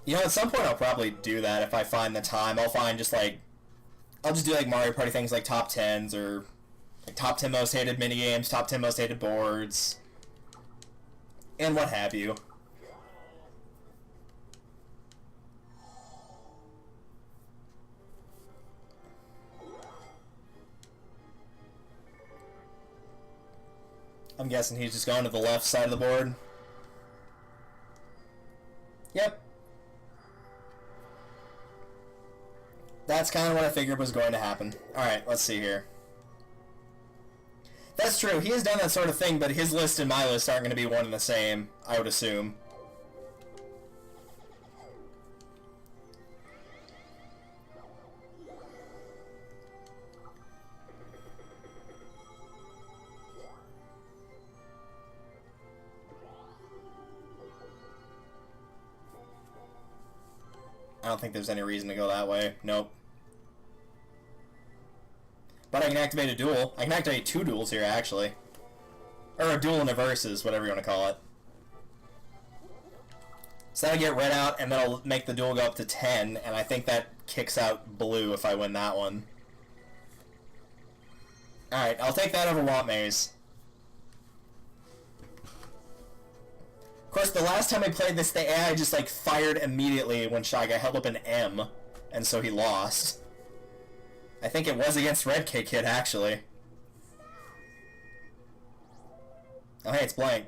You know, at some point I'll probably do that if I find the time. I'll find just like, I'll just do like Mario Party things like top 10s or like top 10 most hated minigames, top 10 most hated boards, and what have you. I'm guessing he's just going to the left side of the board. Yep. That's kind of what I figured was going to happen. Alright, let's see here. That's true, he has done that sort of thing, but his list and my list aren't going to be one and the same, I would assume. I don't think there's any reason to go that way. Nope. But I can activate a duel. I can activate 2 duels here, actually. Or a duel and a Versus, whatever you want to call it. So that'll get red out, and then I'll make the duel go up to 10, and I think that kicks out blue if I win that one. Alright, I'll take that over Want Maze. Of course, the last time I played this, the AI just, like, fired immediately when Shy Guy held up an M, and so he lost. I think it was against Red K Kid, actually. Oh, hey, it's blank.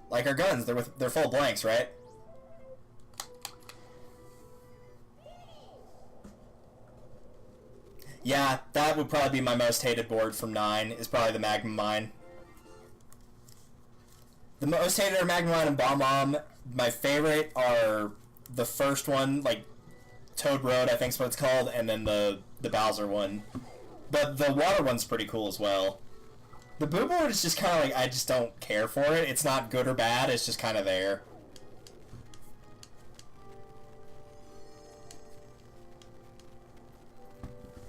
Like our guns, they're full blanks, right? Yeah, that would probably be my most hated board from 9, is probably the Magma Mine. The most hated are Magma Mine and Bomb Bomb. My favorite are the first one, like Toad Road, I think's what it's called, and then the Bowser one. But the water one's pretty cool as well. The Boo board is just kind of like, I just don't care for it. It's not good or bad, it's just kind of there.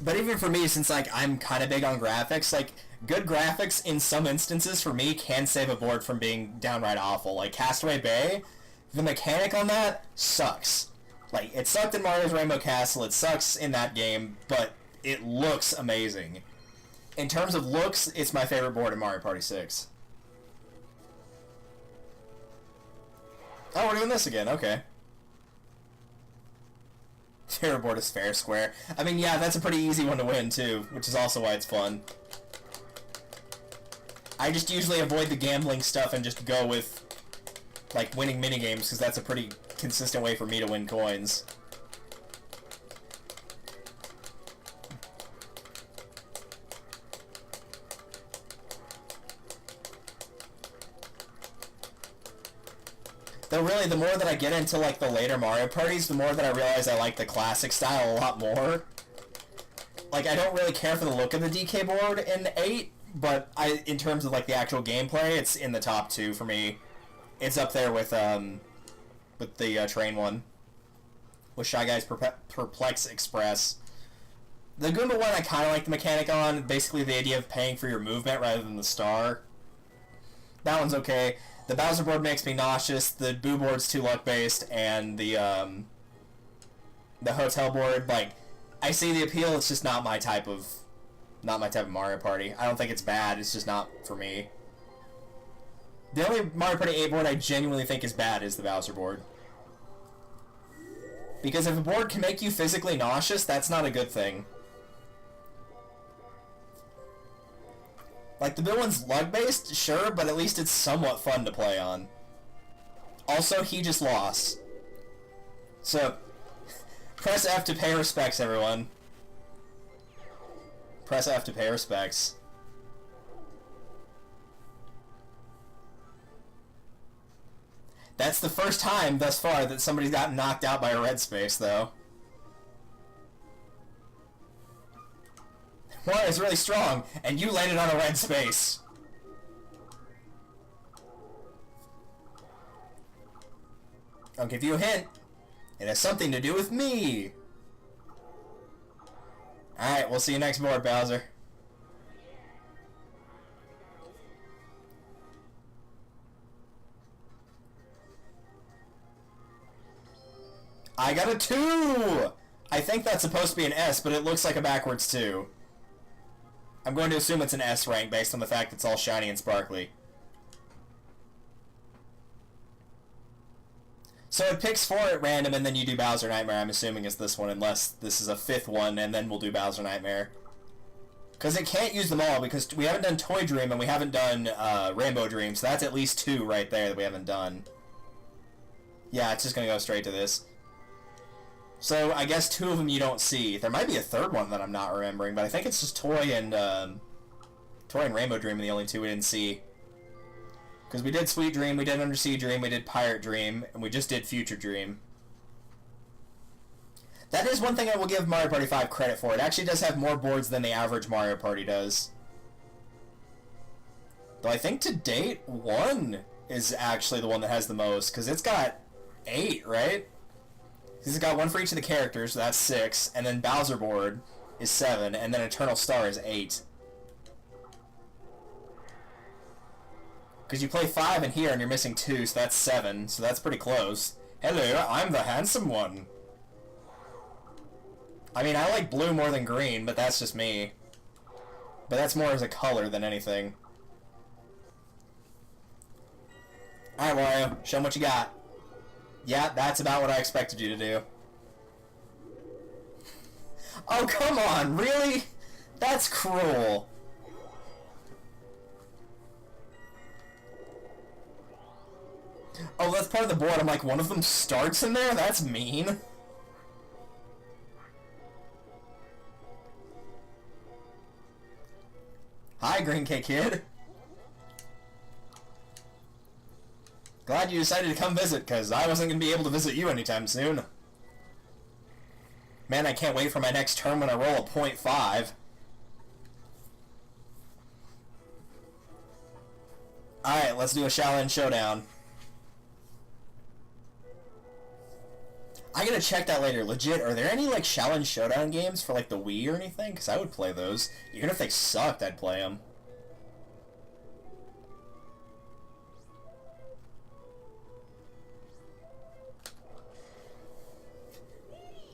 But even for me, since like I'm kind of big on graphics, like good graphics in some instances for me can save a board from being downright awful. Like Castaway Bay, the mechanic on that sucks. Like it sucked in Mario's Rainbow Castle, it sucks in that game, but it looks amazing. In terms of looks, it's my favorite board in Mario Party 6. Oh, we're doing this again, okay. Favorite board is Fair Square. I mean, yeah, that's a pretty easy one to win, too, which is also why it's fun. I just usually avoid the gambling stuff and just go with, like, winning minigames, because that's a pretty consistent way for me to win coins. Though really, the more that I get into like the later Mario parties, the more that I realize I like the classic style a lot more. Like, I don't really care for the look of the DK board in 8, but in terms of like the actual gameplay, it's in the top 2 for me. It's up there with the train one. with Shy Guy's Perplex Express. The Goomba one I kind of like the mechanic on, basically the idea of paying for your movement rather than the star. That one's okay. The Bowser board makes me nauseous, the Boo board's too luck-based, and the hotel board, like, I see the appeal, it's just not my type of Mario Party. I don't think it's bad, it's just not for me. The only Mario Party 8 board I genuinely think is bad is the Bowser board. Because if a board can make you physically nauseous, that's not a good thing. Like, the Boo one's lug-based, sure, but at least it's somewhat fun to play on. Also, he just lost. So, press F to pay respects, everyone. Press F to pay respects. That's the first time thus far that somebody's gotten knocked out by a red space, though. Mario's really strong, and you landed on a red space. I'll give you a hint. It has something to do with me. Alright, we'll see you next board, Bowser. I got a 2! I think that's supposed to be an S, but it looks like a backwards 2. I'm going to assume it's an S rank based on the fact it's all shiny and sparkly. So it picks 4 at random and then you do Bowser Nightmare, I'm assuming is this one, unless this is a 5th one and then we'll do Bowser Nightmare. Because it can't use them all, because we haven't done Toy Dream and we haven't done Rainbow Dream, so that's at least 2 right there that we haven't done. Yeah, it's just going to go straight to this. So I guess 2 of them you don't see. There might be a 3rd one that I'm not remembering, but I think it's just Toy and Rainbow Dream are the only 2 we didn't see. Because we did Sweet Dream, we did Undersea Dream, we did Pirate Dream, and we just did Future Dream. That is one thing I will give Mario Party 5 credit for. It actually does have more boards than the average Mario Party does. Though I think to date, 1 is actually the one that has the most, because it's got 8, right? He's got 1 for each of the characters, so that's 6, and then Bowser board is 7, and then Eternal Star is 8. Because you play 5 in here and you're missing 2, so that's 7, so that's pretty close. Hello, I'm the handsome one. I mean, I like blue more than green, but that's just me. But that's more as a color than anything. Alright, Wario, show 'em what you got. Yeah, that's about what I expected you to do. Oh, come on, really? That's cruel. Oh, that's part of the board. I'm like, one of them starts in there? That's mean. Hi, Green K Kid. Glad you decided to come visit, because I wasn't going to be able to visit you anytime soon. Man, I can't wait for my next turn when I roll a .5. Alright, let's do a Shaolin Showdown. I gotta check that later. Legit, are there any, like, Shaolin Showdown games for, like, the Wii or anything? Because I would play those. Even if they sucked, I'd play them.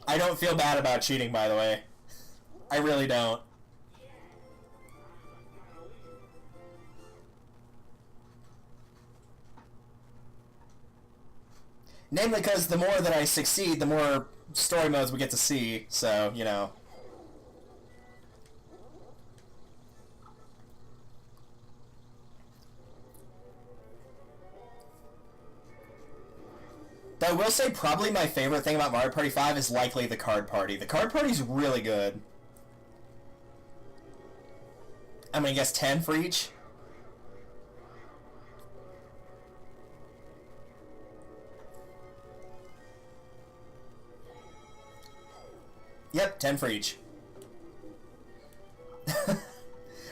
I don't feel bad about cheating, by the way. I really don't. Namely because the more that I succeed, the more story modes we get to see, so, you know. But I will say probably my favorite thing about Mario Party 5 is likely the card party. The card party's really good. I'm gonna guess 10 for each. Yep, 10 for each.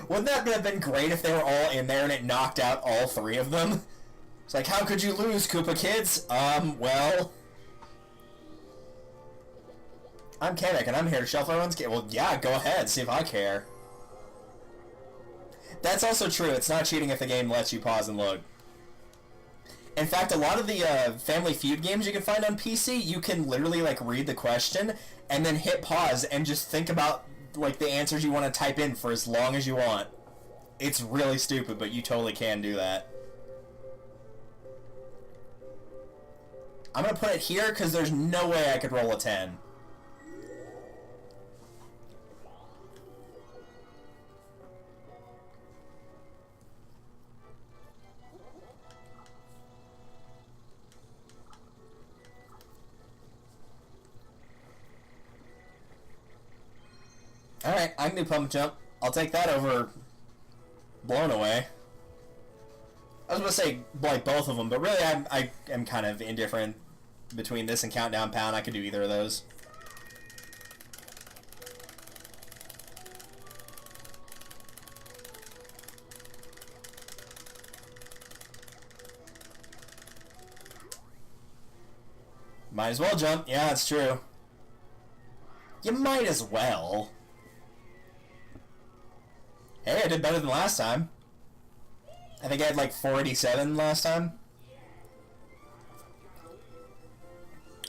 Wouldn't that have been great if they were all in there and it knocked out all 3 of them? It's like, how could you lose, Koopa Kids? Well... I'm Kamek, and I'm here to shuffle everyone's game. Well, yeah, go ahead, see if I care. That's also true. It's not cheating if the game lets you pause and load. In fact, a lot of the Family Feud games you can find on PC, you can literally, like, read the question and then hit pause and just think about, like, the answers you want to type in for as long as you want. It's really stupid, but you totally can do that. I'm going to put it here because there's no way I could roll a 10. Alright, I can do pump jump. I'll take that over blown away. I was going to say, like, both of them, but really I am kind of indifferent between this and countdown pound. I could do either of those. Might as well jump. Yeah, it's true. You might as well. Hey, I did better than last time. I think I had like 487 last time.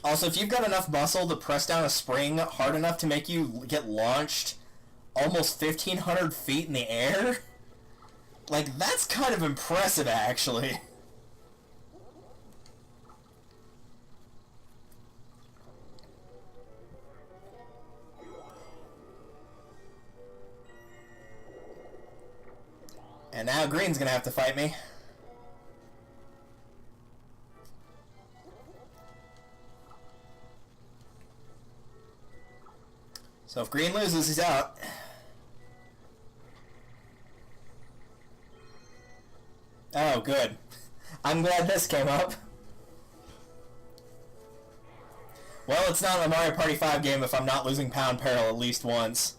Also, if you've got enough muscle to press down a spring hard enough to make you get launched almost 1,500 feet in the air, like, that's kind of impressive, actually. And now Green's gonna have to fight me. So if Green loses, he's out. Oh, good. I'm glad this came up. Well, it's not a Mario Party 5 game if I'm not losing Pound Peril at least once.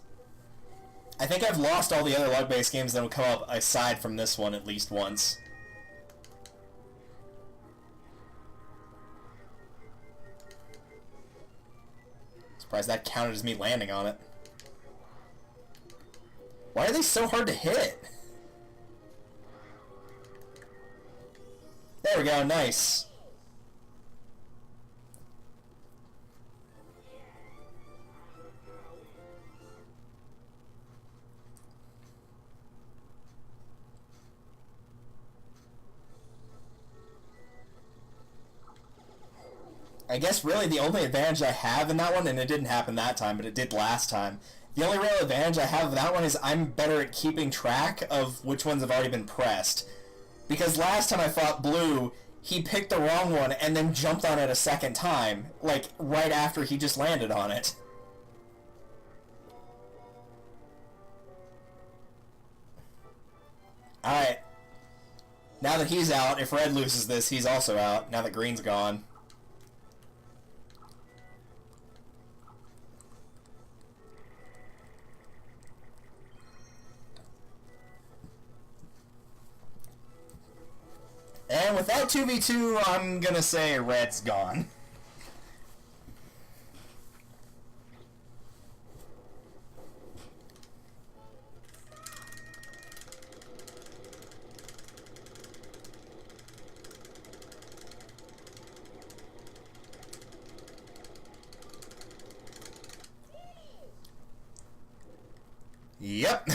I think I've lost all the other lug-based games that would come up aside from this one at least once. Surprised that counted as me landing on it. Why are they so hard to hit? There we go, nice. I guess really the only advantage I have in that one, and it didn't happen that time, but it did last time, the only real advantage I have of that one is I'm better at keeping track of which ones have already been pressed. Because last time I fought Blue, he picked the wrong one and then jumped on it a second time, like right after he just landed on it. Alright. Now that he's out, if Red loses this, he's also out, now that Green's gone. And with that 2v2, I'm gonna say Red's gone. Yep.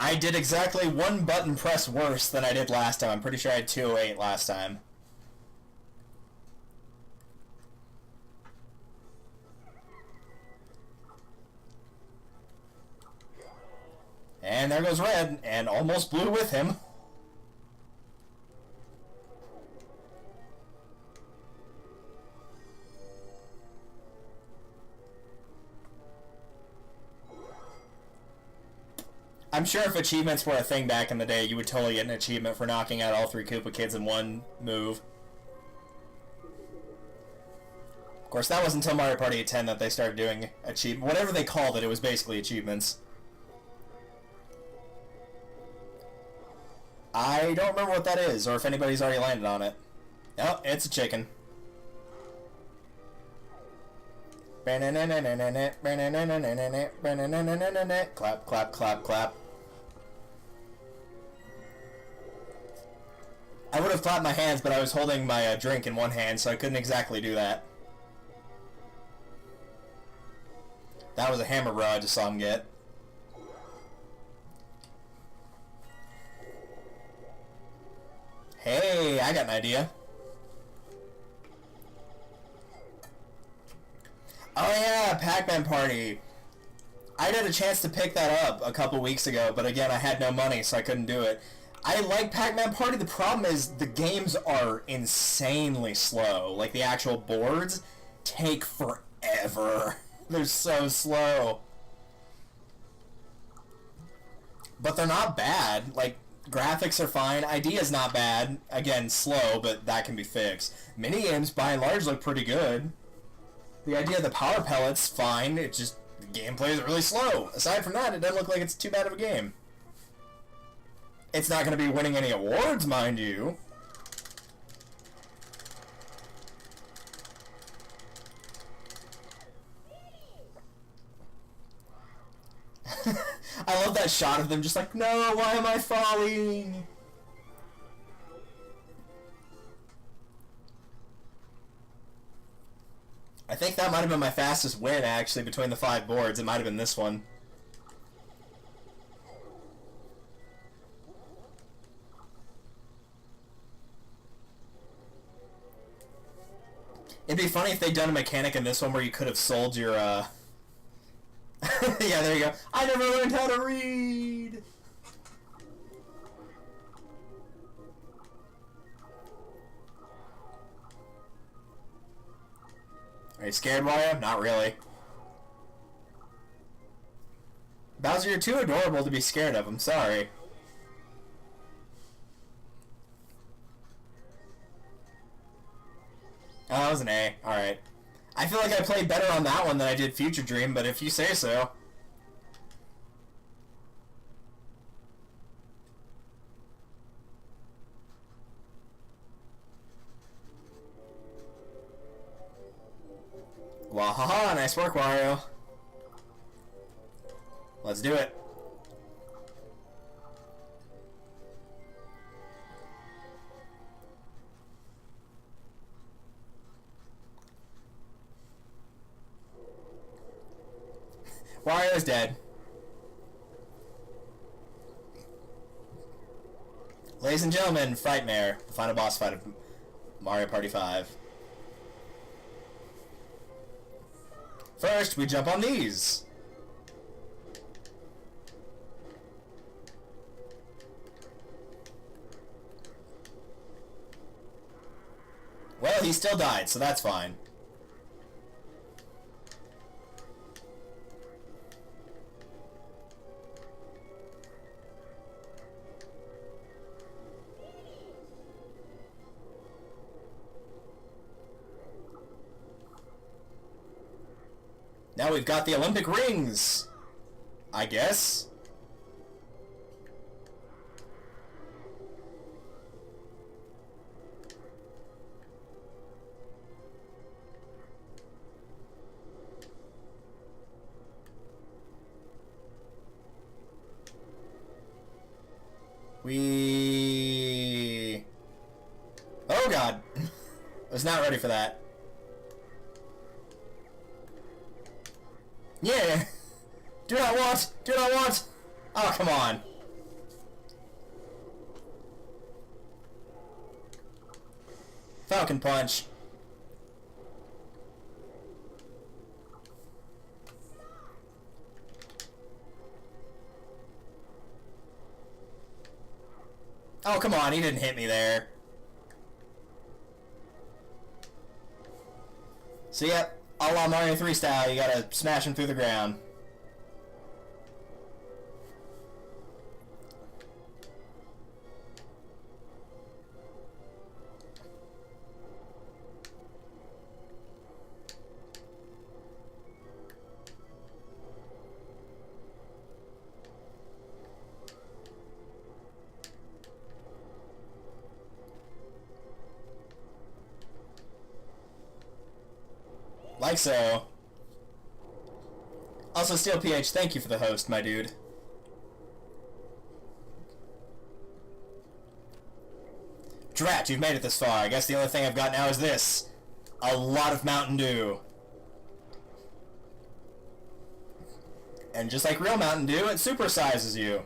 I did exactly one button press worse than I did last time. I'm pretty sure I had 208 last time. And there goes Red, and almost Blue with him. I'm sure if achievements were a thing back in the day, you would totally get an achievement for knocking out all 3 Koopa Kids in one move. Of course, that wasn't until Mario Party 10 that they started doing whatever they called it, it was basically achievements. I don't remember what that is, or if anybody's already landed on it. Oh, it's a chicken. Clap, clap, clap, clap. I would have clapped my hands, but I was holding my drink in one hand, so I couldn't exactly do that. That was a hammer bro I just saw him get. Hey, I got an idea. Oh yeah, Pac-Man Party. I had a chance to pick that up a couple weeks ago, but again, I had no money, so I couldn't do it. I like Pac-Man Party. The problem is the games are insanely slow. Like, the actual boards take forever. They're so slow. But they're not bad. Like, graphics are fine. Idea's not bad. Again, slow, but that can be fixed. Minigames, by and large, look pretty good. The idea of the power pellet's fine. It just, the gameplay is really slow. Aside from that, it doesn't look like it's too bad of a game. It's not going to be winning any awards, mind you. I love that shot of them just like, no, why am I falling? I think that might have been my fastest win, actually, between the 5 boards. It might have been this one. It'd be funny if they'd done a mechanic in this one where you could have sold your, yeah, there you go. I never learned how to read! Are you scared, Mario? Not really. Bowser, you're too adorable to be scared of. I'm sorry. Oh, that was an A. Alright. I feel like I played better on that one than I did Future Dream, but if you say so. Well, haha, nice work, Wario. Let's do it. Wario's dead. Ladies and gentlemen, Frightmare, the final boss fight of Mario Party 5. First, we jump on these. Well, he still died, so that's fine. Now we've got the Olympic rings, I guess. Oh god. I was not ready for that. Yeah! Do not want! Do not want! Oh, come on. Falcon Punch. Oh, come on, he didn't hit me there. So, yep, a la Mario 3 style, you gotta smash him through the ground. Like so. Also, Steel PH, thank you for the host, my dude. Drat, you've made it this far. I guess the only thing I've got now is this. A lot of Mountain Dew. And just like real Mountain Dew, it supersizes you.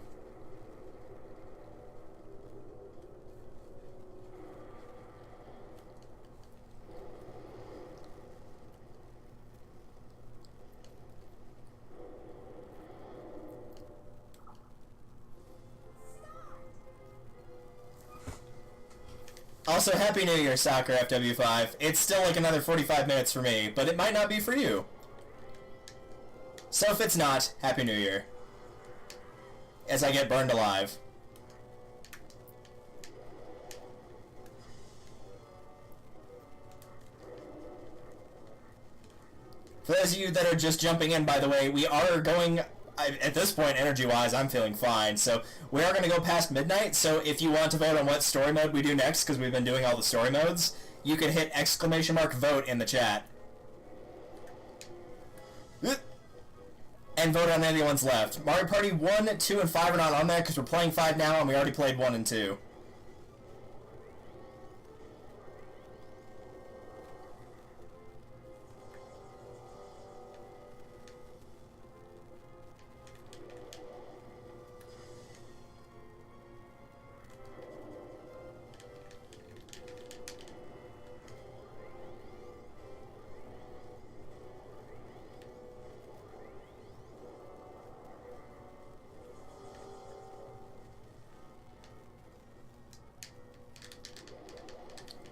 Also, Happy New Year, Soccer FW5. It's still like another 45 minutes for me, but it might not be for you. So if it's not, Happy New Year. As I get burned alive. For those of you that are just jumping in, by the way, we are going... at this point, energy-wise, I'm feeling fine. So we are going to go past midnight. So if you want to vote on what story mode we do next, because we've been doing all the story modes, you can hit !vote in the chat. And vote on anyone's left. Mario Party 1, 2, and 5 are not on there because we're playing 5 now and we already played 1 and 2.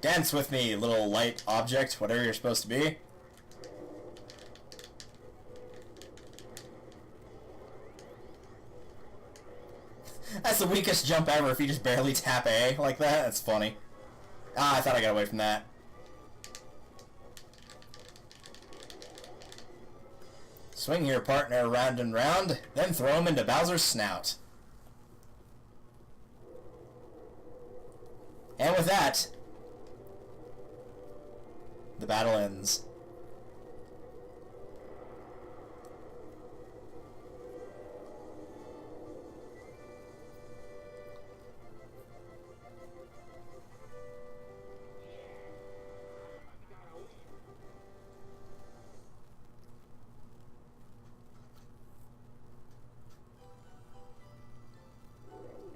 Dance with me, little light object, whatever you're supposed to be. That's the weakest jump ever if you just barely tap A like that. That's funny. Ah, I thought I got away from that. Swing your partner round and round, then throw him into Bowser's snout. And with that, the battle ends.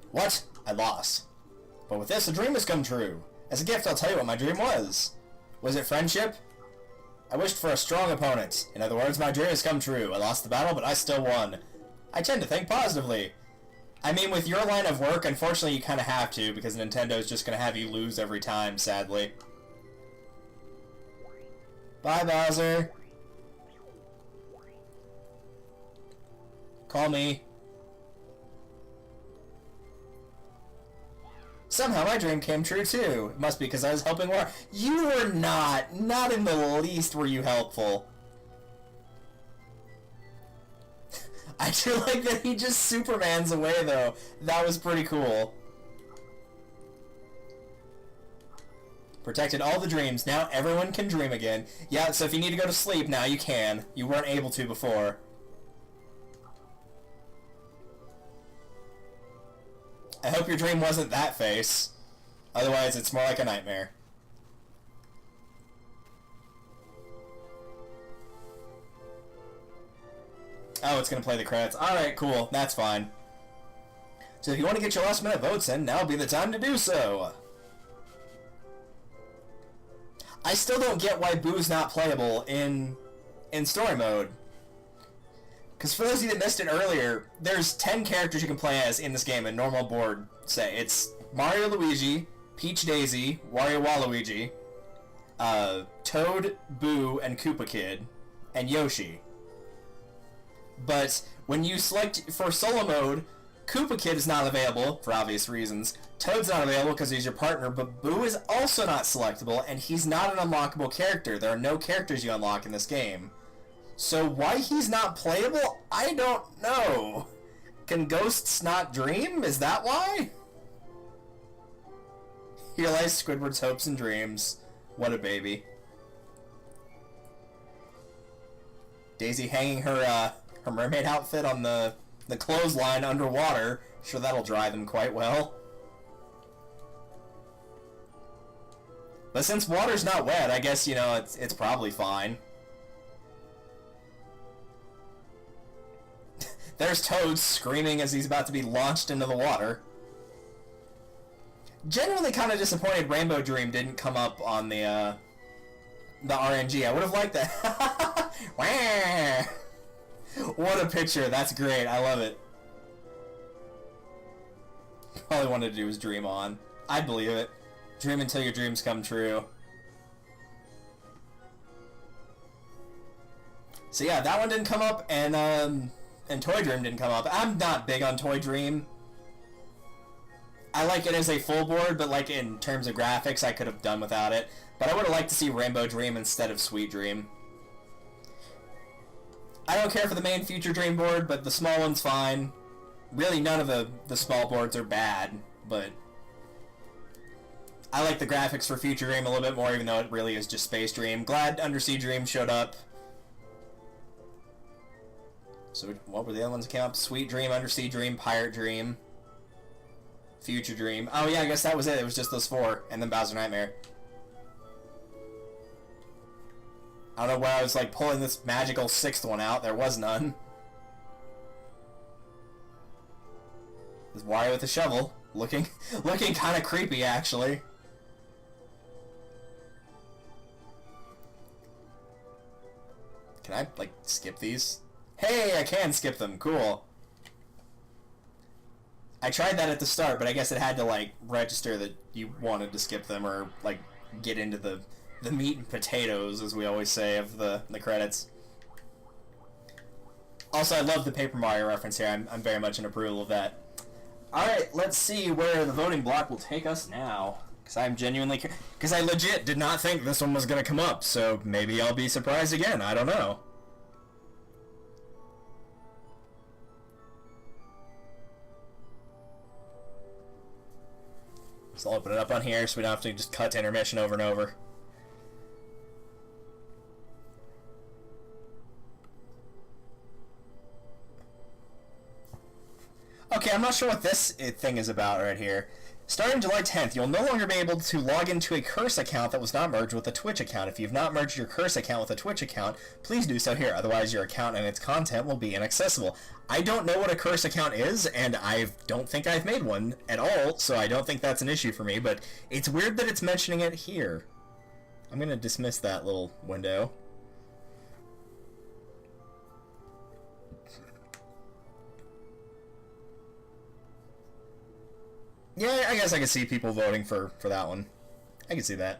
What? I lost. But with this, a dream has come true. As a gift, I'll tell you what my dream was. Was it friendship? I wished for a strong opponent. In other words, my dream has come true. I lost the battle, but I still won. I tend to think positively. I mean, with your line of work, unfortunately you kind of have to, because Nintendo's just going to have you lose every time, sadly. Bye, Bowser. Call me. Somehow my dream came true too. It must be because I was helping War. You were not. Not in the least were you helpful. I do like that he just Supermans away though. That was pretty cool. Protected all the dreams. Now everyone can dream again. Yeah, so if you need to go to sleep, now you can. You weren't able to before. I hope your dream wasn't that face. Otherwise, it's more like a nightmare. Oh, it's gonna play the credits. Alright, cool. That's fine. So if you want to get your last minute votes in, now would be the time to do so. I still don't get why Boo's not playable in story mode. Because for those of you that missed it earlier, there's 10 characters you can play as in this game in normal board say. It's Mario Luigi, Peach Daisy, Wario Waluigi, Toad, Boo, and Koopa Kid, and Yoshi. But when you select for solo mode, Koopa Kid is not available, for obvious reasons. Toad's not available because he's your partner, but Boo is also not selectable, and he's not an unlockable character. There are no characters you unlock in this game. So why he's not playable, I don't know. Can ghosts not dream? Is that why? Here lies Squidward's hopes and dreams. What a baby. Daisy hanging her her mermaid outfit on the clothesline underwater. Sure, that'll dry them quite well. But since water's not wet, I guess, you know, it's probably fine. There's Toad screaming as he's about to be launched into the water. Genuinely kind of disappointed Rainbow Dream didn't come up on the RNG. I would have liked that. What a picture. That's great. I love it. All I wanted to do was dream on. I believe it. Dream until your dreams come true. So yeah, that one didn't come up, and Toy Dream didn't come up. I'm not big on Toy Dream. I like it as a full board, but like in terms of graphics, I could have done without it. But I would have liked to see Rainbow Dream instead of Sweet Dream. I don't care for the main Future Dream board, but the small one's fine. Really, none of the small boards are bad, but I like the graphics for Future Dream a little bit more, even though it really is just Space Dream. Glad Undersea Dream showed up. So what were the other ones that came up? Sweet Dream, Undersea Dream, Pirate Dream, Future Dream. Oh yeah, I guess that was it. It was just those four, and then Bowser Nightmare. I don't know why I was like pulling this magical sixth one out. There was none. There's Wario with a shovel, looking kind of creepy actually. Can I like skip these? Hey, I can skip them. Cool. I tried that at the start, but I guess it had to like register that you wanted to skip them or like get into the meat and potatoes, as we always say, of the credits. Also, I love the Paper Mario reference here. I'm very much in approval of that. Alright, let's see where the voting block will take us now. Because I'm genuinely... Because I legit did not think this one was going to come up, so maybe I'll be surprised again. I don't know. So I'll open it up on here so we don't have to just cut to intermission over and over. Okay, I'm not sure what this thing is about right here. Starting July 10th, you'll no longer be able to log into a Curse account that was not merged with a Twitch account. If you've not merged your Curse account with a Twitch account, please do so here. Otherwise, your account and its content will be inaccessible. I don't know what a Curse account is, and I don't think I've made one at all, so I don't think that's an issue for me, but it's weird that it's mentioning it here. I'm going to dismiss that little window. Yeah, I guess I can see people voting for that one. I can see that.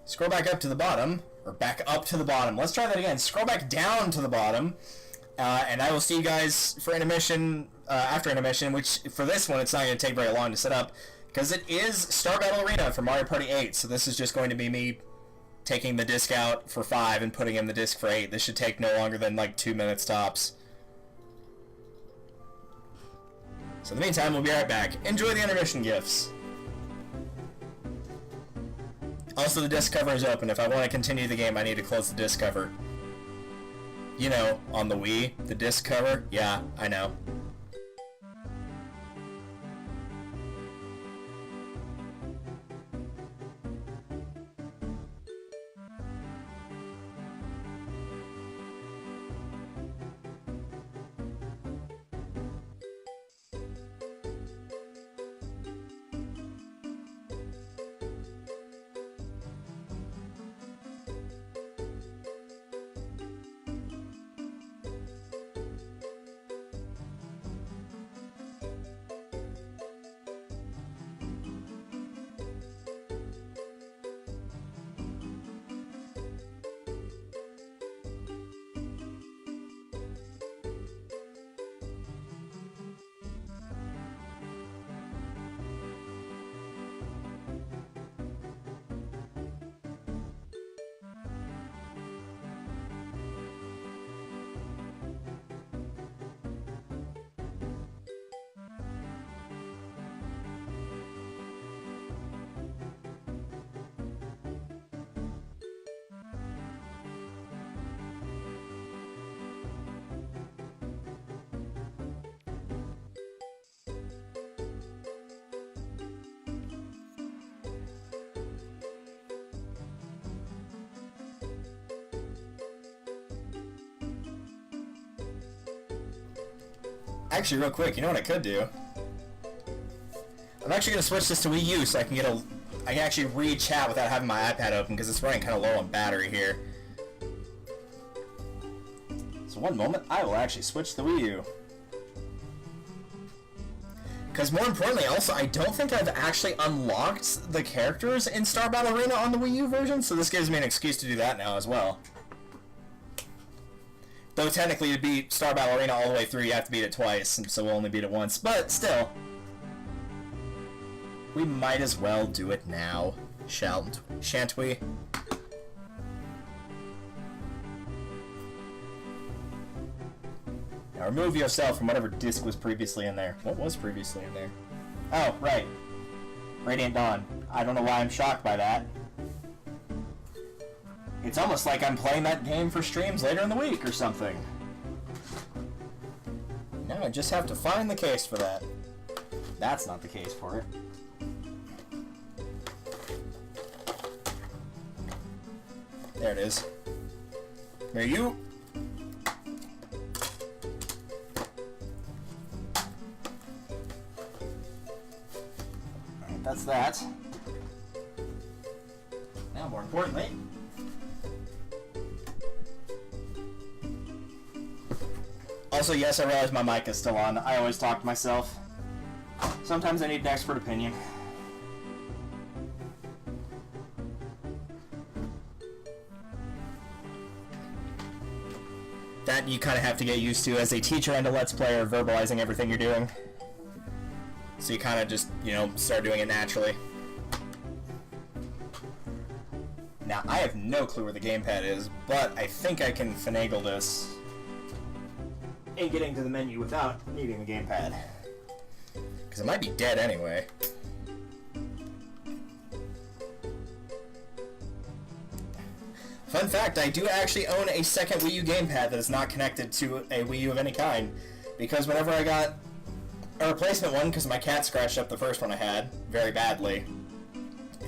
Scroll back up to the bottom, or back up to the bottom. Let's try that again. Scroll back down to the bottom, and I will see you guys for intermission, after intermission, which for this one it's not going to take very long to set up, because it is Star Battle Arena for Mario Party 8, so this is just going to be me taking the disc out for 5 and putting in the disc for 8. This should take no longer than like 2 minutes tops. So in the meantime, we'll be right back. Enjoy the intermission gifts. Also, the disc cover is open. If I want to continue the game, I need to close the disc cover. You know, on the Wii, the disc cover? Yeah, I know. Actually, real quick, you know what I could do? I'm actually going to switch this to Wii U so I can I can actually read chat without having my iPad open because it's running kind of low on battery here. So one moment, I will actually switch the Wii U. Because more importantly, also, I don't think I've actually unlocked the characters in Star Battle Arena on the Wii U version, so this gives me an excuse to do that now as well. Though technically to beat Star Battle Arena all the way through, you have to beat it twice, and so we'll only beat it once, but still. We might as well do it now, shan't we? Now remove yourself from whatever disc was previously in there. What was previously in there? Oh, right. Radiant Dawn. I don't know why I'm shocked by that. It's almost like I'm playing that game for streams later in the week or something. Now I just have to find the case for that. That's not the case for it. There it is. Here you. Alright, that's that. Now, more importantly, also, yes, I realize my mic is still on. I always talk to myself. Sometimes I need an expert opinion. That you kind of have to get used to as a teacher and a Let's Player, verbalizing everything you're doing. So you kind of just, you know, start doing it naturally. Now, I have no clue where the gamepad is, but I think I can finagle this in getting to the menu without needing the gamepad. Because it might be dead anyway. Fun fact, I do actually own a second Wii U gamepad that is not connected to a Wii U of any kind. Because whenever I got a replacement one, because my cat scratched up the first one I had very badly,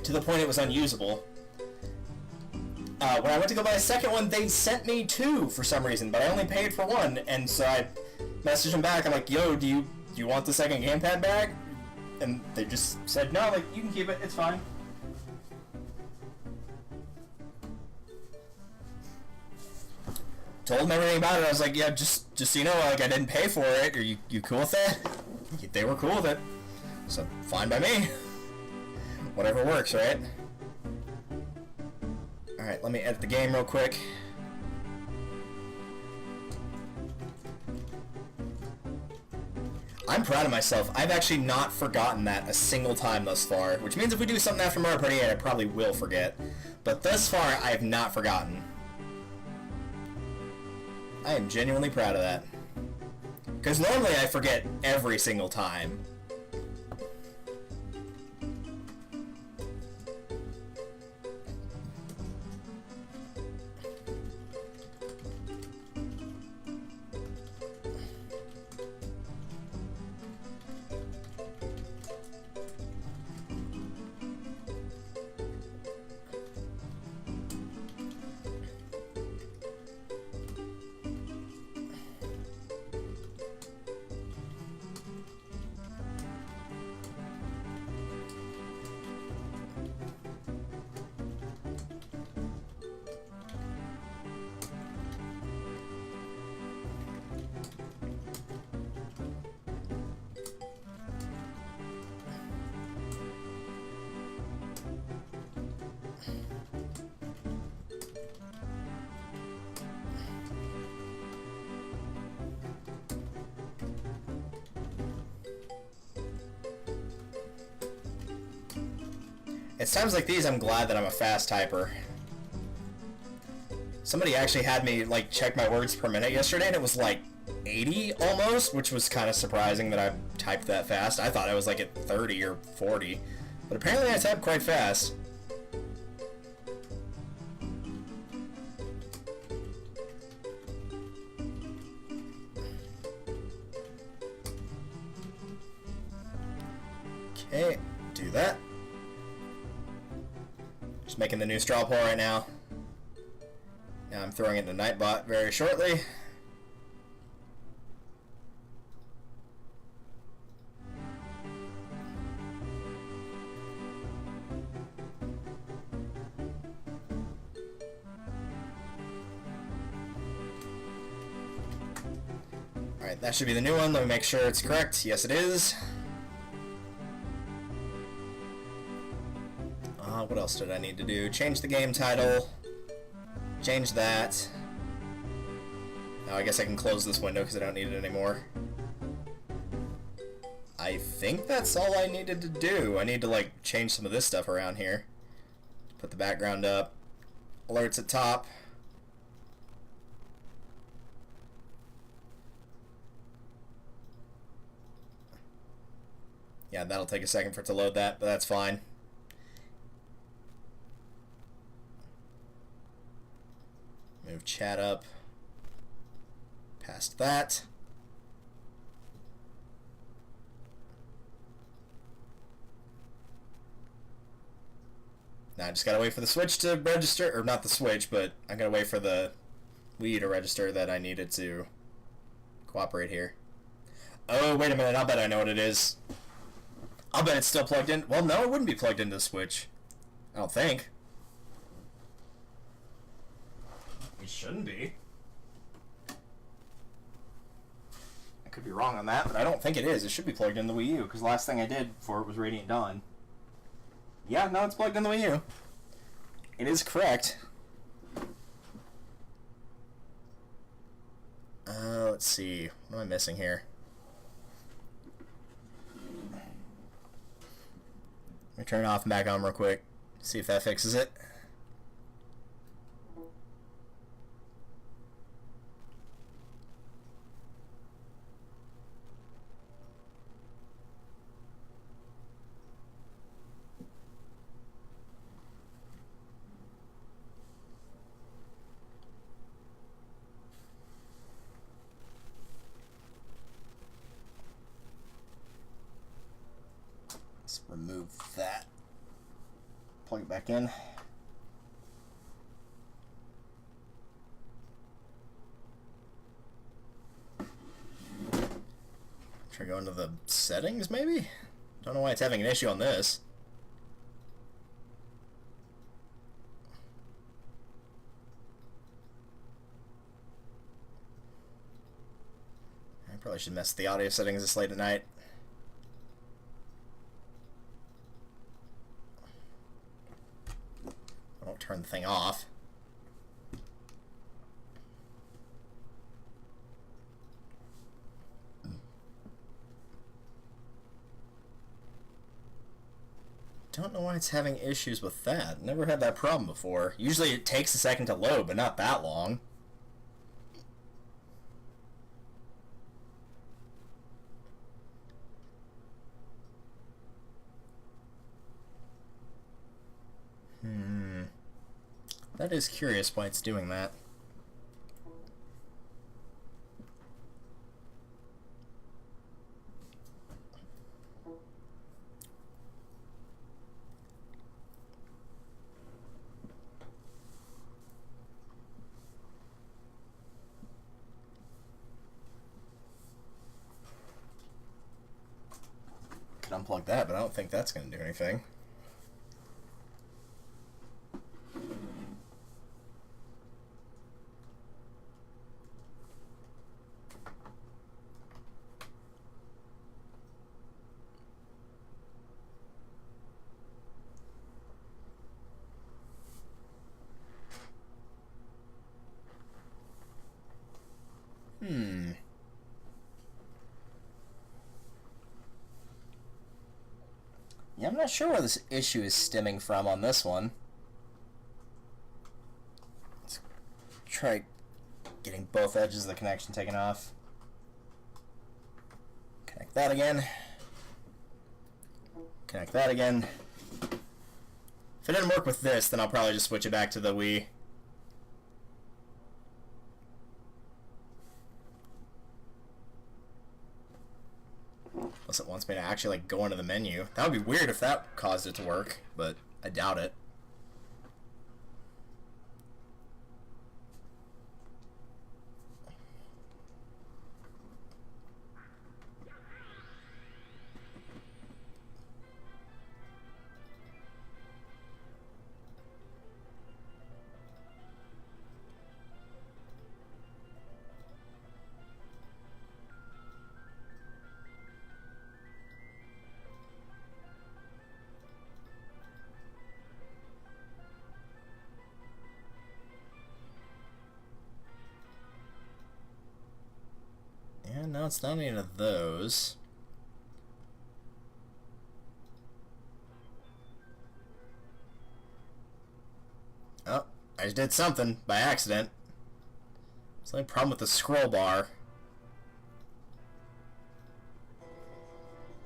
to the point it was unusable. When I went to go buy a second one, they sent me two for some reason, but I only paid for one, and so I messaged them back. I'm like, yo, do you want the second gamepad back? And they just said, no, like, you can keep it, it's fine. Told them everything about it. I was like, yeah, just so you know, like, I didn't pay for it. Are you cool with that? They were cool with it. So, fine by me. Whatever works, right? Alright, let me edit the game real quick. I'm proud of myself. I've actually not forgotten that a single time thus far, which means if we do something after Mario Party 8, I probably will forget. But thus far, I have not forgotten. I am genuinely proud of that. Because normally I forget every single time. It's times like these I'm glad that I'm a fast typer. Somebody actually had me, like, check my words per minute yesterday, and it was, like, 80 almost, which was kind of surprising that I typed that fast. I thought I was, like, at 30 or 40. But apparently I type quite fast. Okay, do that. Just making the new straw poll right now. Now I'm throwing it into Nightbot very shortly. Alright, that should be the new one. Let me make sure it's correct. Yes, it is. What else did I need to do? Change the game title. Change that. Now I guess I can close this window because I don't need it anymore. I think that's all I needed to do. I need to, like, change some of this stuff around here. Put the background up. Alerts at top. Yeah, that'll take a second for it to load that, but that's fine. Move chat up. Past that. Now I just gotta wait for the Switch to register, or not the Switch, but I gotta wait for the Wii U to register that I needed to cooperate here. Oh, wait a minute, I'll bet I know what it is. I'll bet it's still plugged in. Well, no, it wouldn't be plugged into the Switch. I don't think. It shouldn't be. I could be wrong on that, but I don't think it is. It should be plugged in the Wii U, because the last thing I did for it was Radiant Dawn. Yeah, no, it's plugged in the Wii U. It is correct. Let's see. What am I missing here? Let me turn it off and back on real quick. See if that fixes it. Let's remove that. Plug it back in. Try going to the settings, maybe? Don't know why it's having an issue on this. I probably should mess with the audio settings this late at night. Turn the thing off. Don't know why it's having issues with that. Never had that problem before. Usually it takes a second to load, but not that long. That is curious why it's doing that. Could unplug that, but I don't think that's going to do anything. Yeah, I'm not sure where this issue is stemming from on this one. Let's try getting both edges of the connection taken off. Connect that again. Connect that again. If it didn't work with this, then I'll probably just switch it back to the Wii. Unless it wants me to actually like go into the menu. That would be weird if that caused it to work, but I doubt it. it's not any of those. Oh, I just did something by accident. It's the only problem with the scroll bar.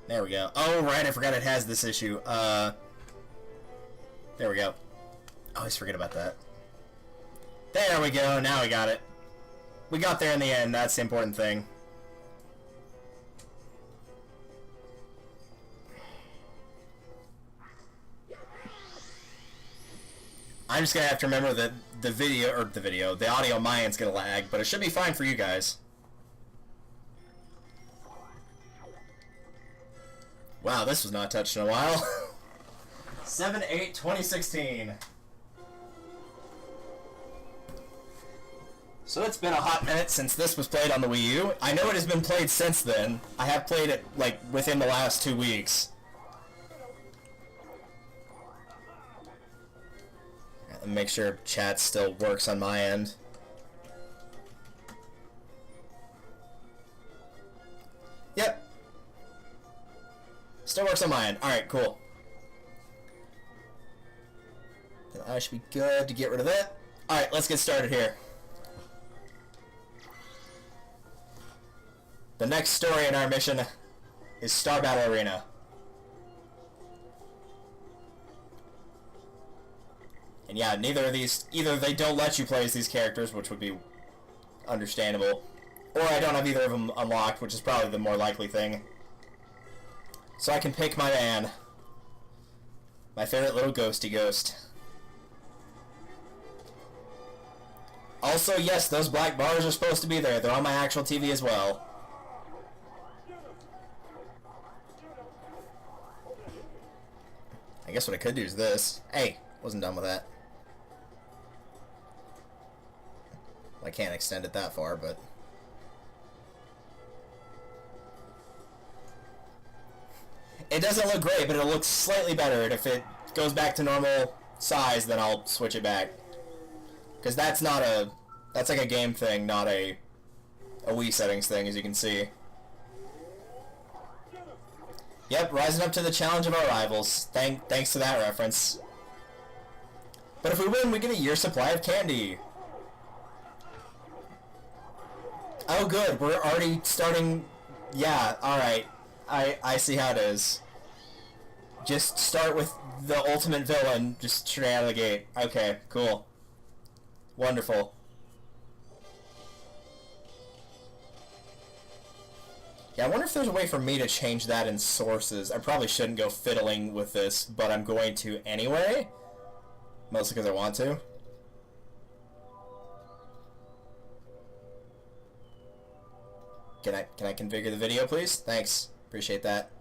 There we go. Oh, right, I forgot it has this issue. There we go. I always forget about that. There we go, now we got it. We got there in the end, that's the important thing. I'm just gonna have to remember that the audio on my end's gonna lag, but it should be fine for you guys. Wow, this was not touched in a while. 7/8/2016. So it's been a hot minute since this was played on the Wii U. I know it has been played since then. I have played it, like, within the last 2 weeks. Make sure chat still works on my end. Yep. Still works on my end. Alright, cool. Then I should be good to get rid of that. Alright, let's get started here. The next story in our mission is Star Battle Arena. And yeah, neither of these, either they don't let you play as these characters, which would be understandable, or I don't have either of them unlocked, which is probably the more likely thing. So I can pick my man. My favorite little ghosty ghost. Also, yes, those black bars are supposed to be there. They're on my actual TV as well. I guess what I could do is this. Hey, wasn't done with that. I can't extend it that far, but... It doesn't look great, but it looks slightly better, and if it goes back to normal size, then I'll switch it back. Because that's not a... That's like a game thing, not a Wii settings thing, as you can see. Yep, rising up to the challenge of our rivals. Thanks to that reference. But if we win, we get a year's supply of candy. Oh good, we're already starting... Yeah, alright. I see how it is. Just start with the ultimate villain, just straight out of the gate. Okay, cool. Wonderful. Yeah, I wonder if there's a way for me to change that in sources. I probably shouldn't go fiddling with this, but I'm going to anyway. Mostly because I want to. Can I configure the video, please? Thanks. Appreciate that.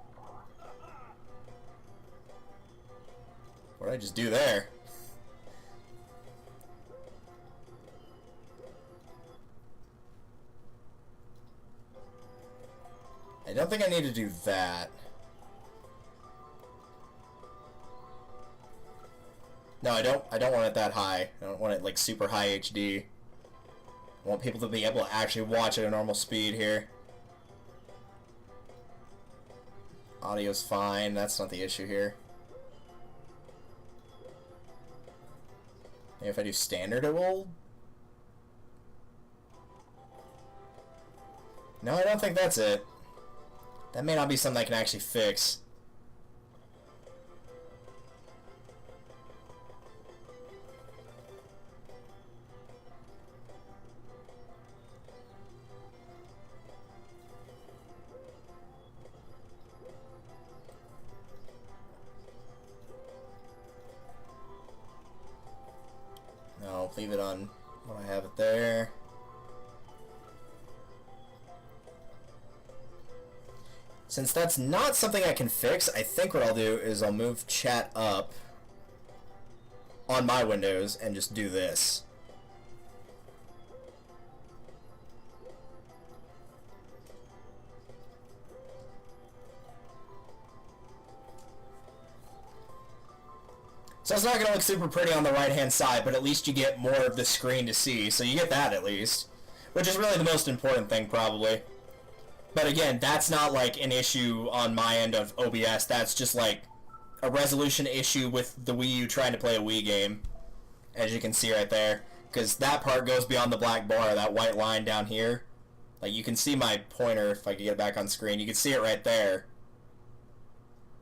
What did I just do there? I don't think I need to do that. No, I don't want it that high. I don't want it like super high HD. I want people to be able to actually watch at a normal speed here. Audio's fine, that's not the issue here. Maybe if I do standard it will... No, I don't think that's it. That may not be something I can actually fix. No, leave it on when I have it there. Since that's not something I can fix, I think what I'll do is I'll move chat up on my windows and just do this. So it's not going to look super pretty on the right-hand side, but at least you get more of the screen to see, so you get that at least. Which is really the most important thing, probably. But again, that's not like an issue on my end of OBS. That's just like a resolution issue with the Wii U trying to play a Wii game, as you can see right there. Because that part goes beyond the black bar, that white line down here. Like, you can see my pointer, if I can get it back on screen. You can see it right there.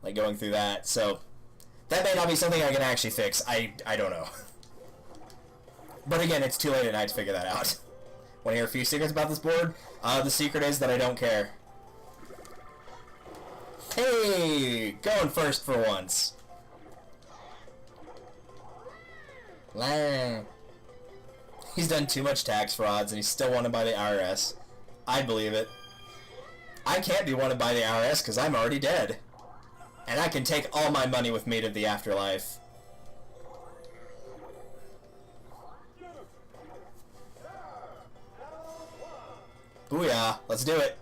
Like, going through that. So, that may not be something I can actually fix. I don't know. But again, it's too late at night to figure that out. Want to hear a few secrets about this board? The secret is that I don't care. Hey! Going first for once. Lang. He's done too much tax frauds and he's still wanted by the IRS. I believe it. I can't be wanted by the IRS because I'm already dead. And I can take all my money with me to the afterlife. Booyah! Let's do it!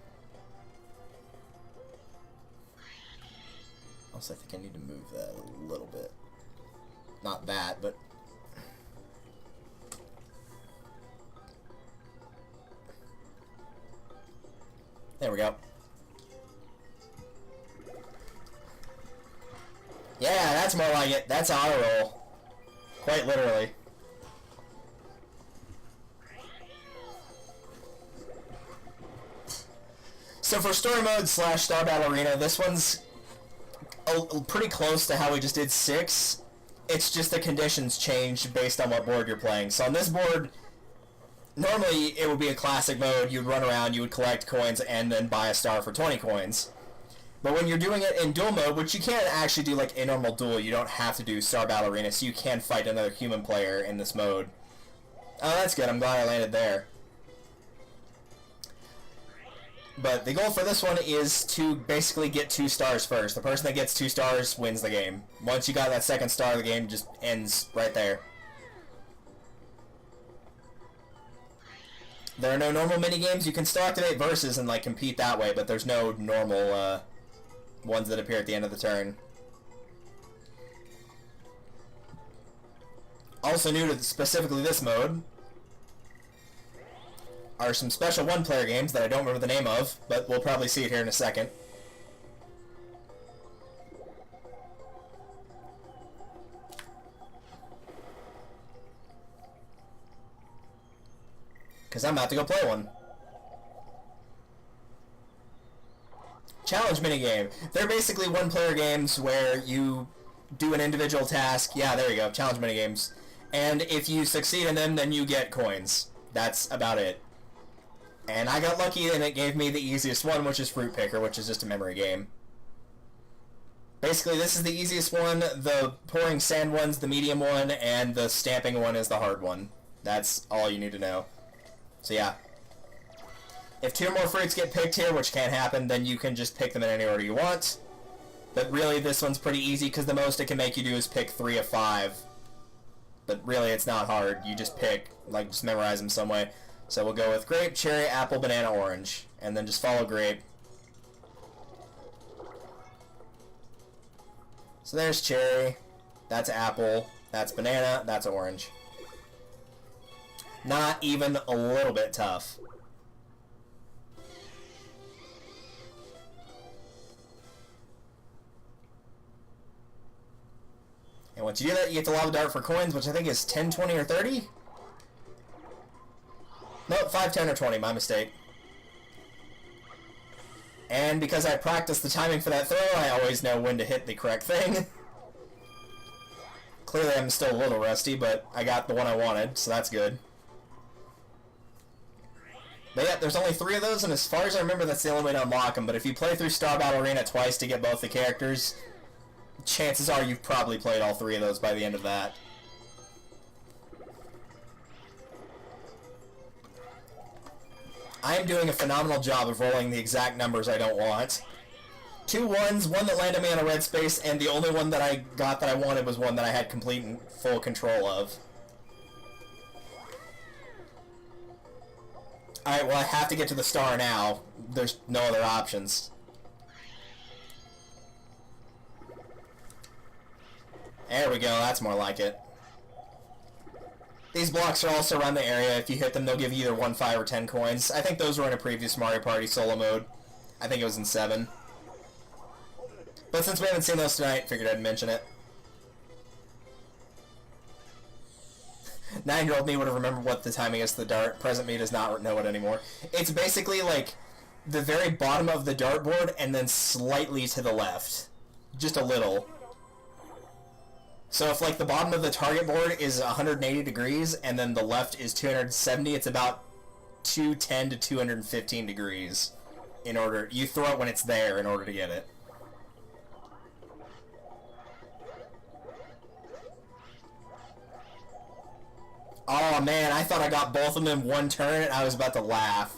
Also, I think I need to move that a little bit. Not that, but... There we go. Yeah, that's more like it. That's how I roll. Quite literally. So for story mode / Star Battle Arena, this one's pretty close to how we just did 6. It's just the conditions changed based on what board you're playing. So on this board, normally it would be a classic mode. You'd run around, you would collect coins, and then buy a star for 20 coins. But when you're doing it in duel mode, which you can't actually do like a normal duel, you don't have to do Star Battle Arena, so you can fight another human player in this mode. Oh, that's good. I'm glad I landed there. But the goal for this one is to basically get 2 stars first. The person that gets 2 stars wins the game. Once you got that second star, the game just ends right there. There are no normal minigames. You can still activate verses and like compete that way, but there's no normal ones that appear at the end of the turn. Also new to specifically this mode are some special one-player games that I don't remember the name of, but we'll probably see it here in a second. Because I'm about to go play one. Challenge minigame. They're basically one-player games where you do an individual task. Yeah, there you go. Challenge minigames. And if you succeed in them, then you get coins. That's about it. And I got lucky and it gave me the easiest one, which is Fruit Picker, which is just a memory game. Basically, this is the easiest one. The pouring sand one's the medium one, and the stamping one is the hard one. That's all you need to know. So yeah. If 2 more fruits get picked here, which can't happen, then you can just pick them in any order you want. But really, this one's pretty easy, because the most it can make you do is pick 3 of 5. But really, it's not hard. You just pick, like, just memorize them some way. So we'll go with grape, cherry, apple, banana, orange. And then just follow grape. So there's cherry. That's apple. That's banana. That's orange. Not even a little bit tough. And once you do that, you get the lava dart for coins, which I think is 10, 20, or 30? Nope, 5, 10, or 20, my mistake. And because I practiced the timing for that throw, I always know when to hit the correct thing. Clearly I'm still a little rusty, but I got the one I wanted, so that's good. But yeah, there's only 3 of those, and as far as I remember, that's the only way to unlock them. But if you play through Star Battle Arena twice to get both the characters, chances are you've probably played all 3 of those by the end of that. I am doing a phenomenal job of rolling the exact numbers I don't want. 2 1s, one that landed me on a red space, and the only one that I got that I wanted was one that I had complete and full control of. Alright, well I have to get to the star now. There's no other options. There we go, that's more like it. These blocks are also around the area. If you hit them, they'll give you either 1, 5, or 10 coins. I think those were in a previous Mario Party solo mode. I think it was in 7. But since we haven't seen those tonight, figured I'd mention it. 9-year-old me would have remembered what the timing is to the dart. Present me does not know it anymore. It's basically like the very bottom of the dartboard and then slightly to the left. Just a little. So if like the bottom of the target board is 180 degrees and then the left is 270, it's about 210 to 215 degrees. In order, you throw it when it's there in order to get it. Oh man, I thought I got both of them in one turn and I was about to laugh.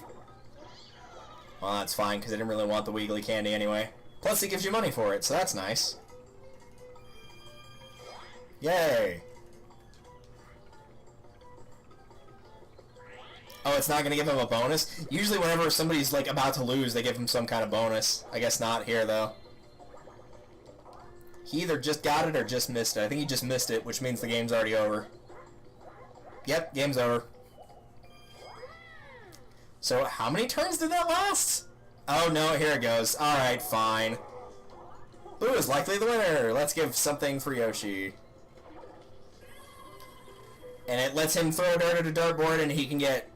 Well, that's fine because I didn't really want the Wiggly candy anyway. Plus, it gives you money for it, so that's nice. Yay! Oh, it's not going to give him a bonus? Usually whenever somebody's like about to lose, they give him some kind of bonus. I guess not here, though. He either just got it or just missed it. I think he just missed it, which means the game's already over. Yep, game's over. So, how many turns did that last? Oh no, here it goes. Alright, fine. Boo is likely the winner. Let's give something for Yoshi. And it lets him throw a dart at a dartboard and he can get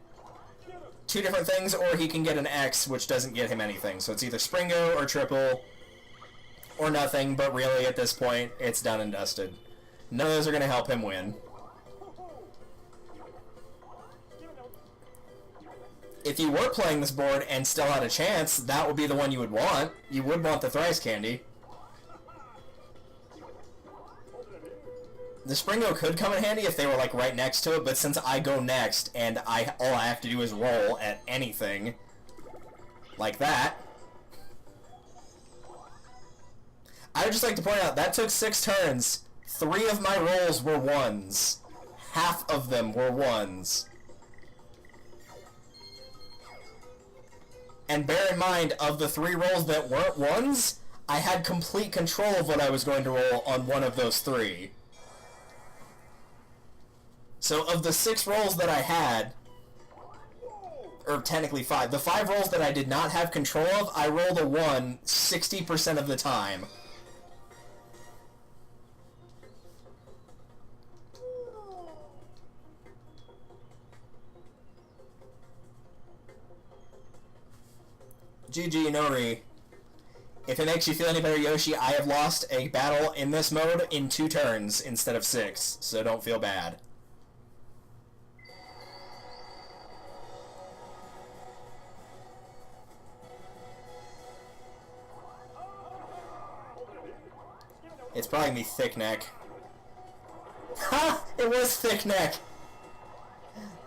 2 different things, or he can get an X, which doesn't get him anything. So it's either Springo or triple, or nothing, but really at this point, it's done and dusted. None of those are going to help him win. If you were playing this board and still had a chance, that would be the one you would want. You would want the thrice candy. The Springo could come in handy if they were like right next to it, but since I go next and all I have to do is roll at anything like that, I would just like to point out that took 6 turns. 3 of my rolls were 1s. Half of them were 1s. And bear in mind, of the 3 rolls that weren't 1s, I had complete control of what I was going to roll on one of those 3. So of the 6 rolls that I had, or technically 5, the 5 rolls that I did not have control of, I rolled a 1 60% of the time. GG, Nori. If it makes you feel any better, Yoshi, I have lost a battle in this mode in 2 turns instead of 6, so don't feel bad. It's probably gonna be Thick Neck. Ha! It was Thick Neck!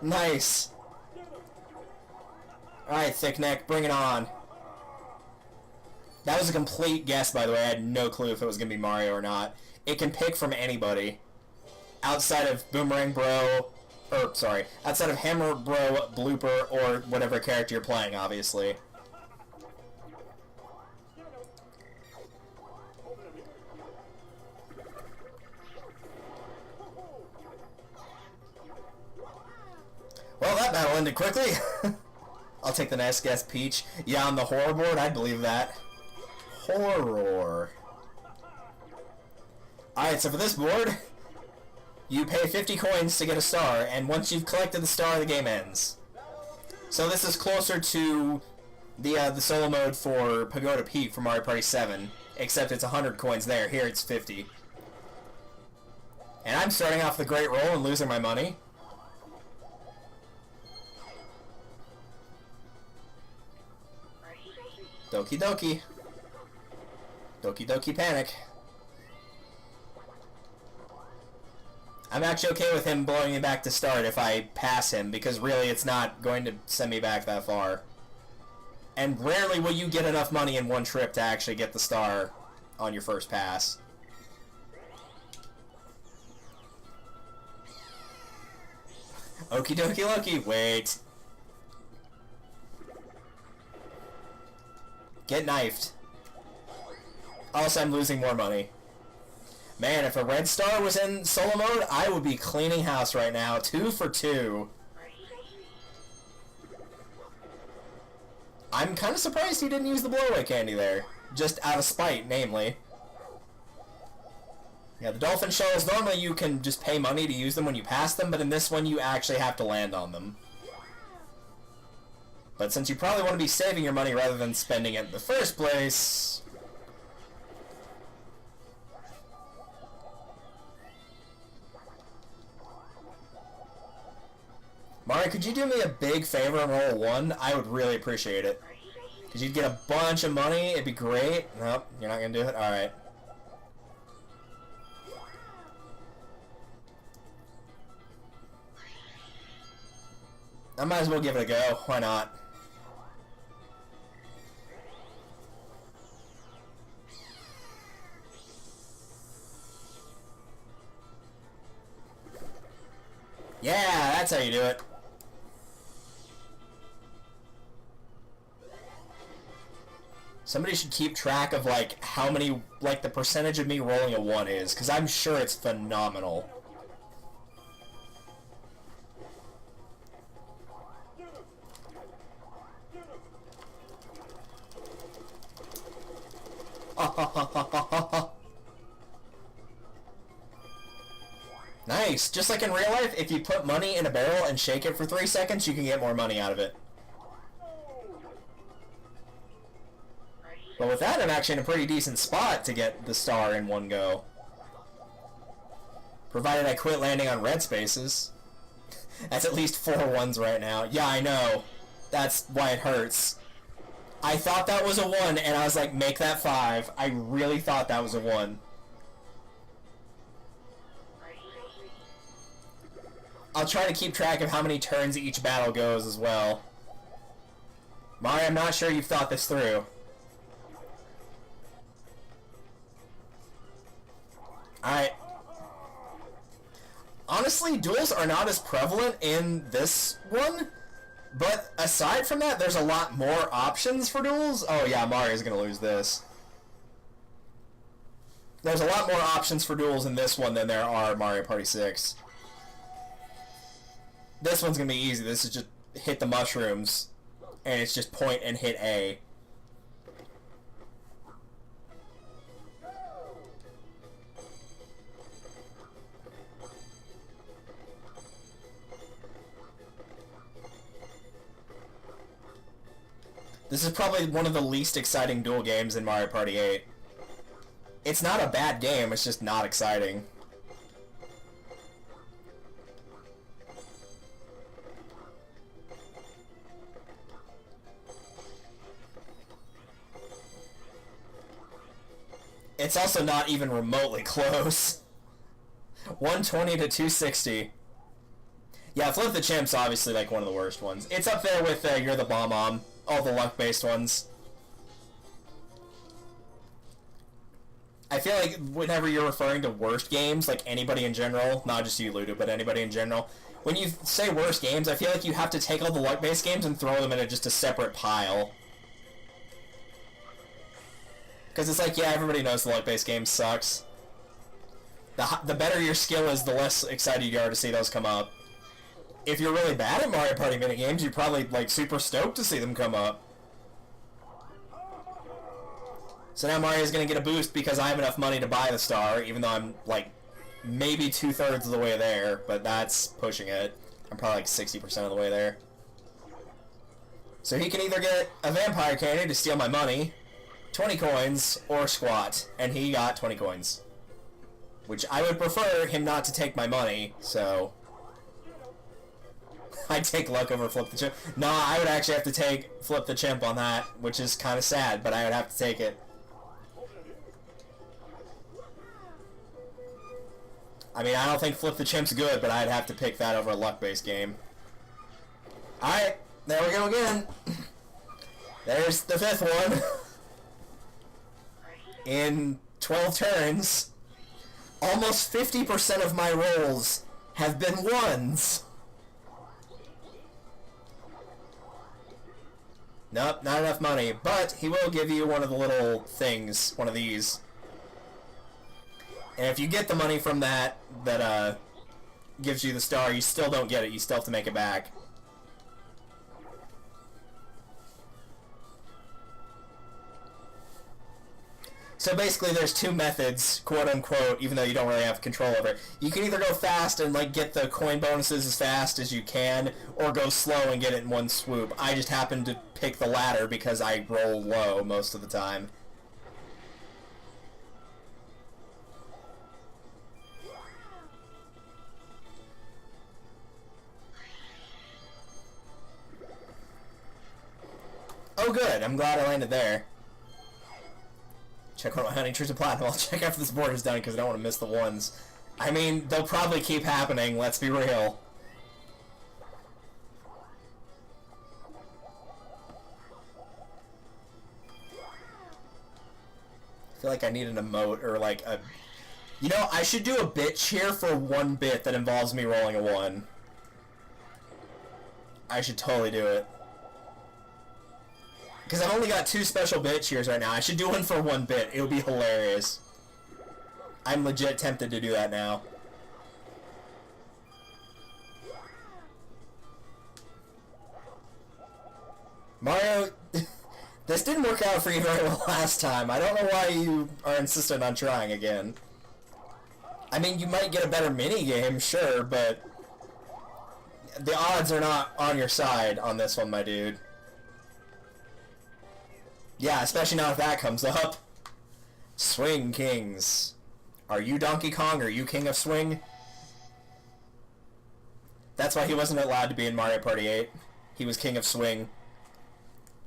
Nice. Alright, Thick Neck, bring it on. That was a complete guess, by the way. I had no clue if it was going to be Mario or not. It can pick from anybody. Outside of Boomerang Bro, or, sorry, outside of Hammer Bro, Blooper, or whatever character you're playing, obviously. Well, that battle ended quickly. I'll take the next guess, Peach. Yeah, on the horror board, I'd believe that. Horror. Alright, so for this board, you pay 50 coins to get a star, and once you've collected the star, the game ends. So this is closer to the solo mode for Pagoda Peak from Mario Party 7, except it's 100 coins there. Here it's 50. And I'm starting off the great roll and losing my money. Doki Doki. Doki Doki Panic. I'm actually okay with him blowing me back to start if I pass him, because really it's not going to send me back that far. And rarely will you get enough money in one trip to actually get the star on your first pass. Okie dokie Loki, wait. Get knifed. Also, I'm losing more money. Man, if a red star was in solo mode, I would be cleaning house right now. 2 for 2. I'm kind of surprised he didn't use the blow-away candy there. Just out of spite, namely. Yeah, the dolphin shells, normally you can just pay money to use them when you pass them, but in this one you actually have to land on them. But since you probably want to be saving your money rather than spending it in the first place... Mario, could you do me a big favor and roll a 1? I would really appreciate it. Because you'd get a bunch of money, it'd be great. Nope, you're not going to do it? Alright. I might as well give it a go. Why not? Yeah, that's how you do it. Somebody should keep track of, like, how many, like, the percentage of me rolling a 1 is, because I'm sure it's phenomenal. Nice! Just like in real life, if you put money in a barrel and shake it for 3 seconds, you can get more money out of it. But with that, I'm actually in a pretty decent spot to get the star in one go. Provided I quit landing on red spaces. That's at least 4 1s right now. Yeah, I know. That's why it hurts. I thought that was a 1, and I was like, make that 5. I really thought that was a 1. I'll try to keep track of how many turns each battle goes as well. Mario, I'm not sure you've thought this through. Alright. Honestly, duels are not as prevalent in this one, but aside from that, there's a lot more options for duels. Oh yeah, Mario's gonna lose this. There's a lot more options for duels in this one than there are Mario Party 6. This one's gonna be easy. This is just hit the mushrooms, and it's just point and hit A. This is probably one of the least exciting duel games in Mario Party 8. It's not a bad game, it's just not exciting. It's also not even remotely close. 120 to 260. Yeah, Flip the Chimp's obviously like one of the worst ones. It's up there with You're the Bomb-Omb, all the luck-based ones. I feel like whenever you're referring to worst games, like anybody in general, not just you, Ludo, but anybody in general, when you say worst games, I feel like you have to take all the luck-based games and throw them in just a separate pile. Because it's like, yeah, everybody knows the luck-based game sucks. The better your skill is, the less excited you are to see those come up. If you're really bad at Mario Party minigames, you're probably, like, super stoked to see them come up. So now Mario's gonna get a boost because I have enough money to buy the star, even though I'm, like, maybe 2/3 of the way there, but that's pushing it. I'm probably, like, 60% of the way there. So he can either get a vampire candy to steal my money, 20 coins, or squat, and he got 20 coins. Which I would prefer him not to take my money, so... I'd take luck over Flip the Chimp. Nah, I would actually have to take Flip the Chimp on that, which is kind of sad, but I would have to take it. I mean, I don't think Flip the Chimp's good, but I'd have to pick that over a luck-based game. Alright, there we go again. There's the 5th one. In 12 turns, almost 50% of my rolls have been 1s. Nope, not enough money, but he will give you one of the little things, one of these. And if you get the money from that gives you the star, you still don't get it, you still have to make it back. So basically, there's two methods, quote unquote, even though you don't really have control over it. You can either go fast and like get the coin bonuses as fast as you can, or go slow and get it in one swoop. I just happen to pick the latter because I roll low most of the time. Oh good, I'm glad I landed there. Check on my Honey Trees of Platinum. I'll check after this board is done because I don't want to miss the ones. I mean, they'll probably keep happening, let's be real. I feel like I need an emote or like a... You know, I should do a bit cheer for one bit that involves me rolling a 1. I should totally do it. Because I've only got 2 special bit cheers right now. I should do one for 1 bit. It would be hilarious. I'm legit tempted to do that now. Mario, this didn't work out for you very well last time. I don't know why you are insistent on trying again. I mean, you might get a better mini-game, sure, but the odds are not on your side on this one, my dude. Yeah, especially now if that comes up. Swing Kings. Are you Donkey Kong? Are you King of Swing? That's why he wasn't allowed to be in Mario Party 8. He was King of Swing.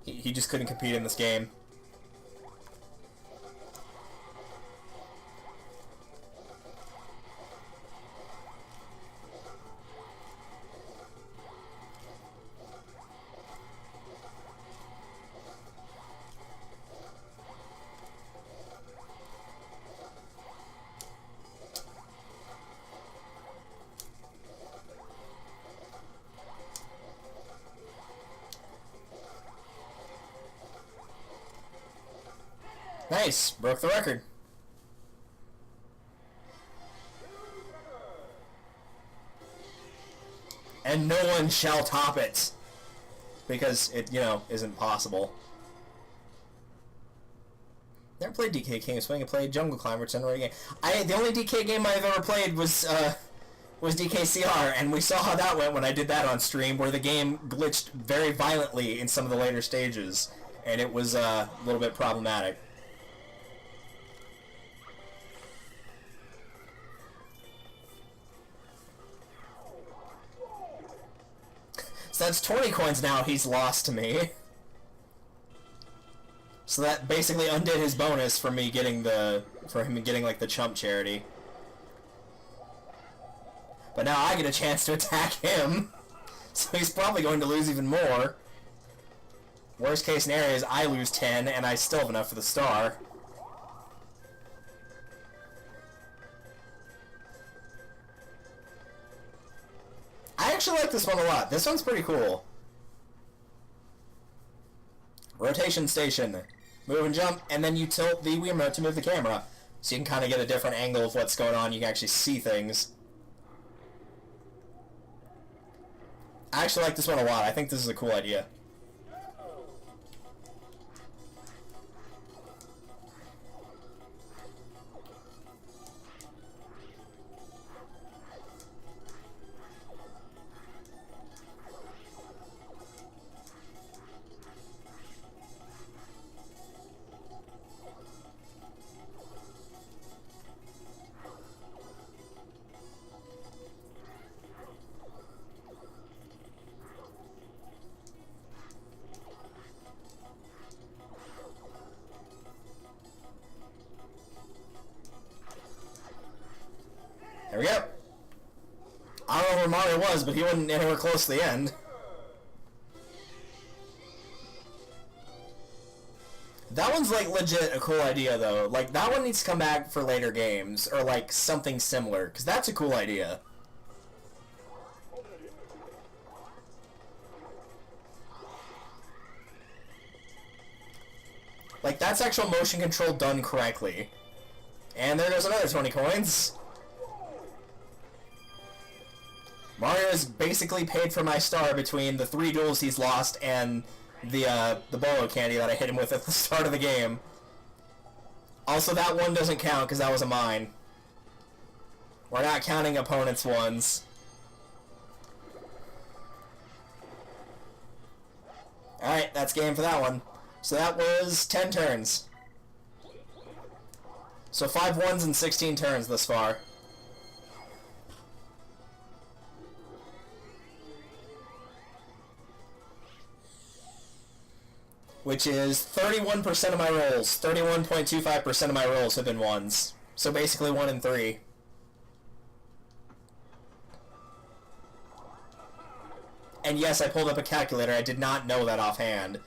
He just couldn't compete in this game. Nice! Broke the record. And no one shall top it. Because it, you know, isn't possible. Never played DK King of Swing. I played Jungle Climber. It's another game. The only DK game I've ever played was DKCR, and we saw how that went when I did that on stream, where the game glitched very violently in some of the later stages, and it was a little bit problematic. So that's 20 coins now he's lost to me. So that basically undid his bonus for me getting him getting like the chump charity. But now I get a chance to attack him. So he's probably going to lose even more. Worst case scenario is I lose 10 and I still have enough for the star. I actually like this one a lot. This one's pretty cool. Rotation station. Move and jump, and then you tilt the Wii remote to move the camera. So you can kind of get a different angle of what's going on. You can actually see things. I actually like this one a lot. I think this is a cool idea. There we go. I don't know where Mario was, but he wasn't anywhere close to the end. That one's like legit a cool idea though. Like that one needs to come back for later games or like something similar, because that's a cool idea. Like that's actual motion control done correctly. And there goes another 20 coins. Mario's basically paid for my star between the 3 duels he's lost and the bolo candy that I hit him with at the start of the game. Also, that one doesn't count because that was a mine. We're not counting opponents' ones. Alright, that's game for that one. So that was 10 turns. So 5 ones and 16 turns thus far. Which is 31% of my rolls. 31.25% of my rolls have been ones. So basically 1 in 3. And yes, I pulled up a calculator. I did not know that offhand.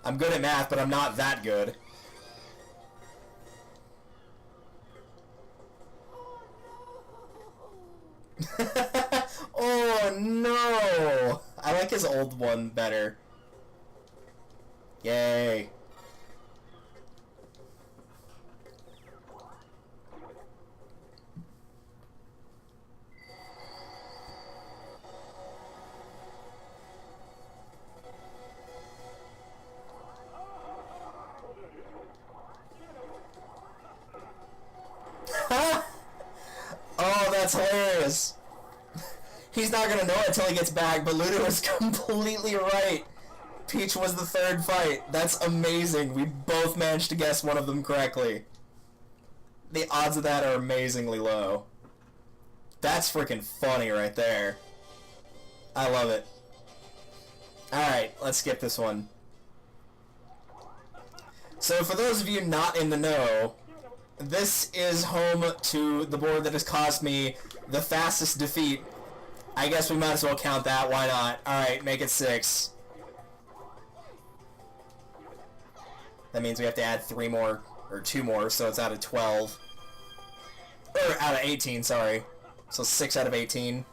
I'm good at math, but I'm not that good. Oh no! I like his old one better. Yay. Oh, that's hilarious. He's not gonna know it until he gets back, but Ludo is completely right. Peach was the third fight. That's amazing. We both managed to guess one of them correctly. The odds of that are amazingly low. That's freaking funny right there. I love it. Alright, let's skip this one. So for those of you not in the know, this is home to the board that has caused me the fastest defeat. I guess we might as well count that, why not? Alright, make it 6. That means we have to add 3 more, or 2 more, so it's out of 12. Or out of 18, sorry. So 6 out of 18.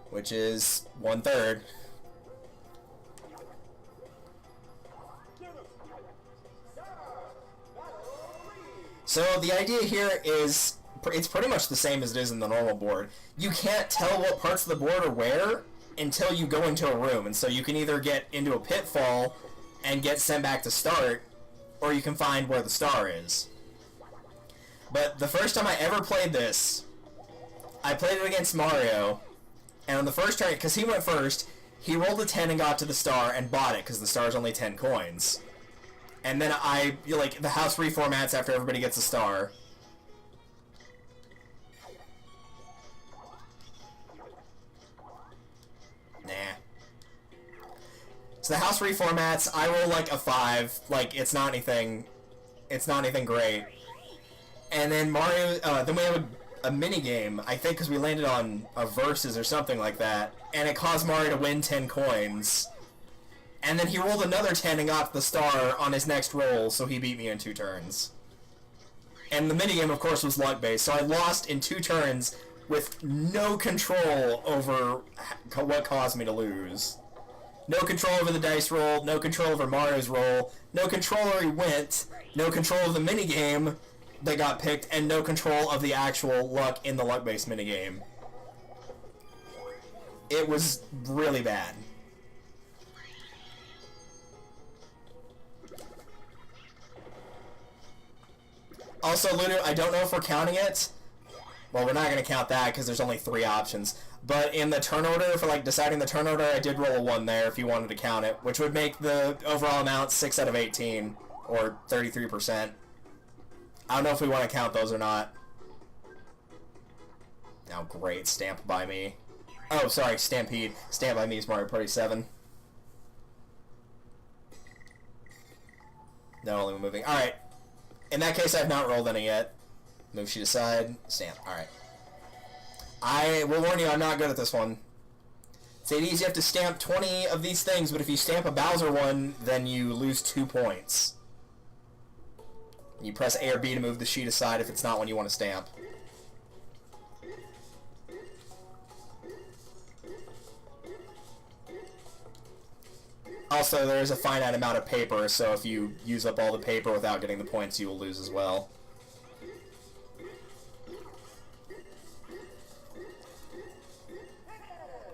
Which is 1/3. So the idea here is, it's pretty much the same as it is in the normal board. You can't tell what parts of the board are where until you go into a room, and so you can either get into a pitfall and get sent back to start, or you can find where the star is. But the first time I ever played this, I played it against Mario, and on the first turn, because he went first, he rolled a 10 and got to the star and bought it, because the star is only 10 coins. And then the house reformats after everybody gets a star. Nah. So the house reformats, I roll like a 5, like it's not anything great. And then Mario, then we have a mini game, I think because we landed on a versus or something like that, and it caused Mario to win 10 coins. And then he rolled another 10 and got the star on his next roll, so he beat me in 2 turns. And the minigame, of course, was luck-based, so I lost in 2 turns with no control over what caused me to lose. No control over the dice roll, no control over Mario's roll, no control where he went, no control of the minigame that got picked, and no control of the actual luck in the luck-based minigame. It was really bad. Also, Ludo, I don't know if we're counting it. Well, we're not going to count that because there's only 3 options. But in the turn order, for like deciding the turn order, I did roll a 1 there if you wanted to count it, which would make the overall amount 6 out of 18, or 33%. I don't know if we want to count those or not. Oh, great. Stamp by me. Oh, sorry, Stampede. Stamp by me is Mario Party 7. No, only moving. Alright. In that case, I have not rolled any yet. Move sheet aside. Stamp. Alright. I will warn you, I'm not good at this one. Say these, you have to stamp 20 of these things, but if you stamp a Bowser one, then you lose 2 points. You press A or B to move the sheet aside if it's not one you want to stamp. Also, there's a finite amount of paper, so if you use up all the paper without getting the points, you will lose as well.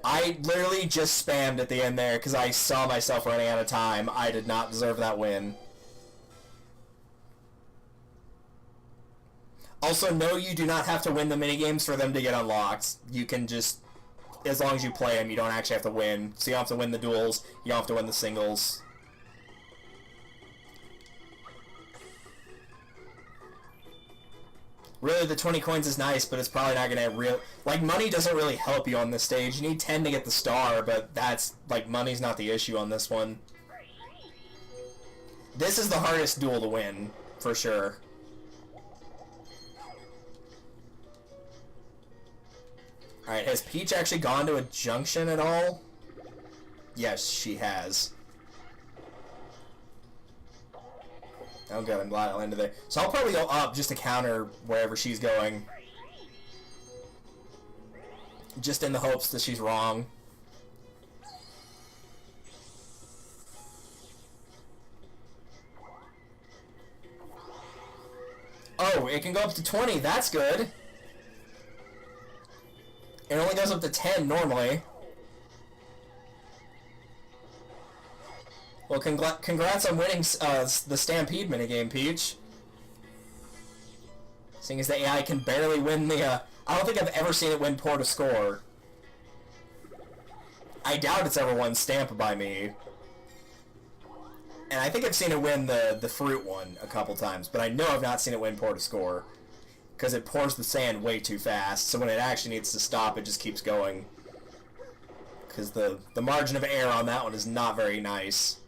I literally just spammed at the end there because I saw myself running out of time. I did not deserve that win. Also, no, you do not have to win the minigames for them to get unlocked. You can just, as long as you play them, you don't actually have to win. So you don't have to win the duels, you don't have to win the singles. Really, the 20 coins is nice, but it's probably not going to like, money doesn't really help you on this stage. You need 10 to get the star, but that's, like, money's not the issue on this one. This is the hardest duel to win, for sure. Alright, has Peach actually gone to a junction at all? Yes, she has. Oh good, I'm glad I landed there. So I'll probably go up just to counter wherever she's going. Just in the hopes that she's wrong. Oh, it can go up to 20, that's good. It only goes up to 10 normally. Well, congrats on winning the Stampede minigame, Peach. Seeing as the AI can barely win the, I don't think I've ever seen it win Pour to Score. I doubt it's ever won Stamp by me. And I think I've seen it win the Fruit one a couple times, but I know I've not seen it win Pour to Score. Because it pours the sand way too fast, so when it actually needs to stop, it just keeps going. Because the margin of error on that one is not very nice.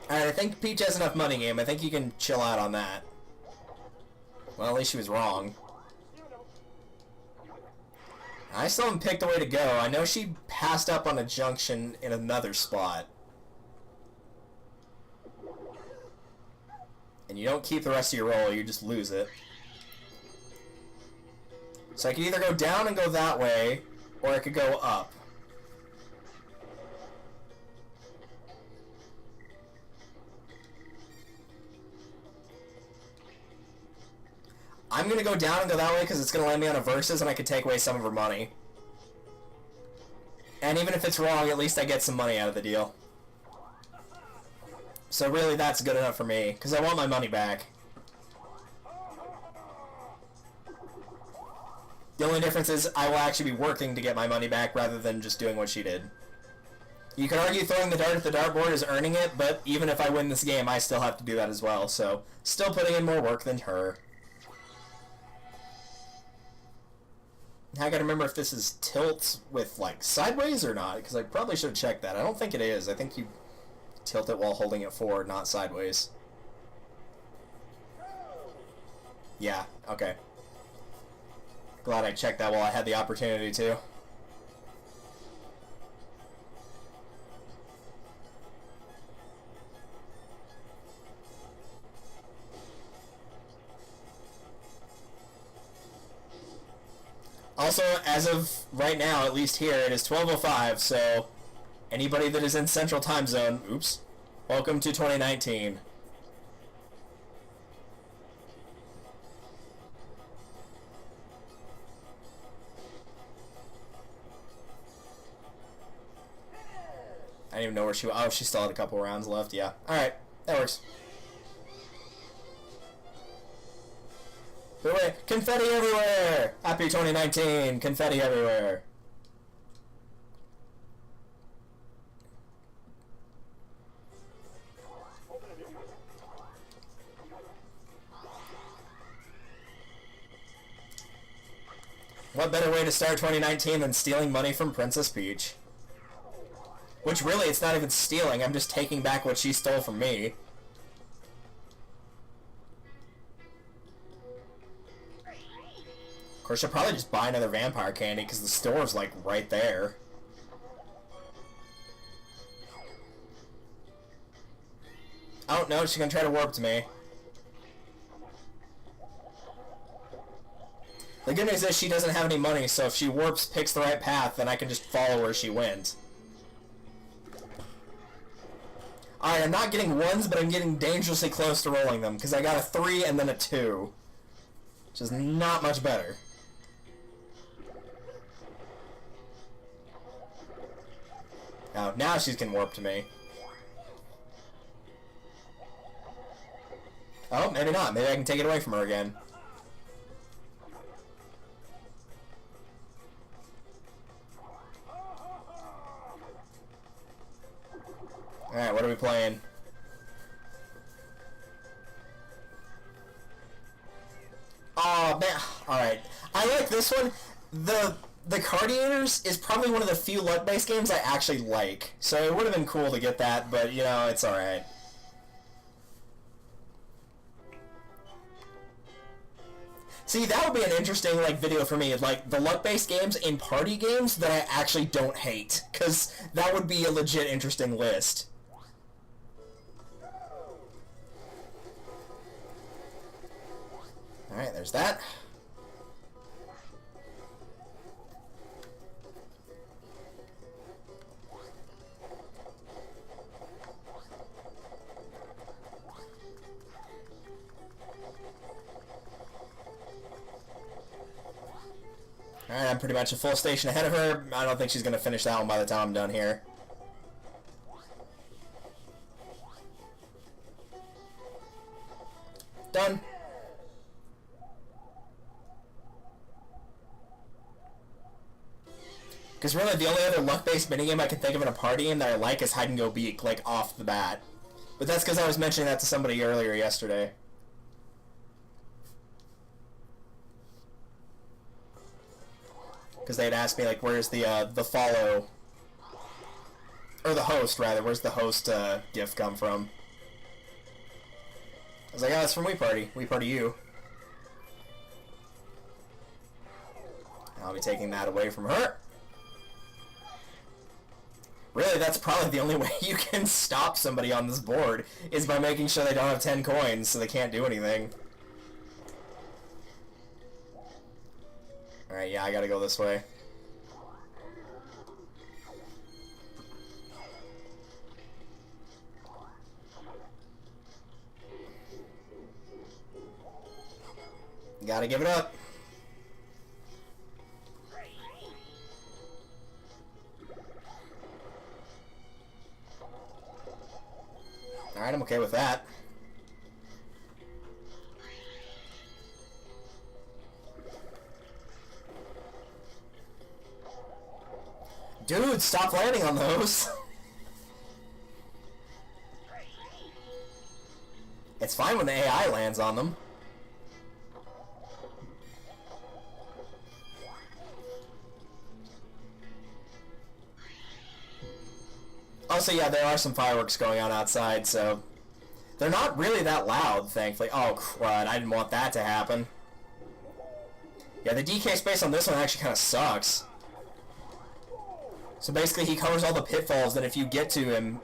Alright, I think Peach has enough money game. I think you can chill out on that. Well, at least she was wrong. I still haven't picked a way to go. I know she passed up on a junction in another spot. And you don't keep the rest of your roll, you just lose it. So I could either go down and go that way, or I could go up. I'm gonna go down and go that way because it's gonna land me on a Versus and I could take away some of her money. And even if it's wrong, at least I get some money out of the deal. So really, that's good enough for me, because I want my money back. The only difference is I will actually be working to get my money back rather than just doing what she did. You could argue throwing the dart at the dartboard is earning it, but even if I win this game, I still have to do that as well, so still putting in more work than her. I gotta remember if this is tilt with, like, sideways or not, because I probably should have checked that. I don't think it is. I think you tilt it while holding it forward, not sideways. Yeah, okay. Glad I checked that while I had the opportunity to. Also, as of right now, at least here, it is 12:05, so anybody that is in Central Time Zone, oops, welcome to 2019. I didn't even know where she was. Oh, she still had a couple rounds left, yeah. Alright, that works. Wait, confetti everywhere! Happy 2019! Confetti everywhere! What better way to start 2019 than stealing money from Princess Peach? Which really, it's not even stealing, I'm just taking back what she stole from me. Of course, she'll probably just buy another vampire candy because the store's, like, right there. Oh, no, she's gonna try to warp to me. The good news is she doesn't have any money, so if she warps, picks the right path, then I can just follow where she went. Alright, I'm not getting ones, but I'm getting dangerously close to rolling them, because I got a 3 and then a 2. Which is not much better. Oh, now she's getting warped to me. Oh, maybe not. Maybe I can take it away from her again. Alright, what are we playing? Oh man, alright. I like this one. The Cardiators is probably one of the few luck-based games I actually like. So it would have been cool to get that, but you know, it's alright. See, that would be an interesting like video for me, like the luck-based games in party games that I actually don't hate, because that would be a legit interesting list. Alright, there's that. Alright, I'm pretty much a full station ahead of her. I don't think she's going to finish that one by the time I'm done here. Done. Because really, the only other luck-based minigame I can think of in a party game that I like is Hide and Go Beak, like, off the bat. But that's because I was mentioning that to somebody earlier yesterday. Because they had asked me, like, where's the follow... Or the host, rather. Where's the host gift come from? I was like, oh, it's from Wii Party. Wii Party U. I'll be taking that away from her. Really, that's probably the only way you can stop somebody on this board, is by making sure they don't have 10 coins, so they can't do anything. Alright, yeah, I gotta go this way. Gotta give it up. Alright, I'm okay with that. Dude, stop landing on those! It's fine when the AI lands on them. Also, yeah, there are some fireworks going on outside, so... They're not really that loud, thankfully. Oh, crud, I didn't want that to happen. Yeah, the DK space on this one actually kind of sucks. So basically, he covers all the pitfalls that if you get to him,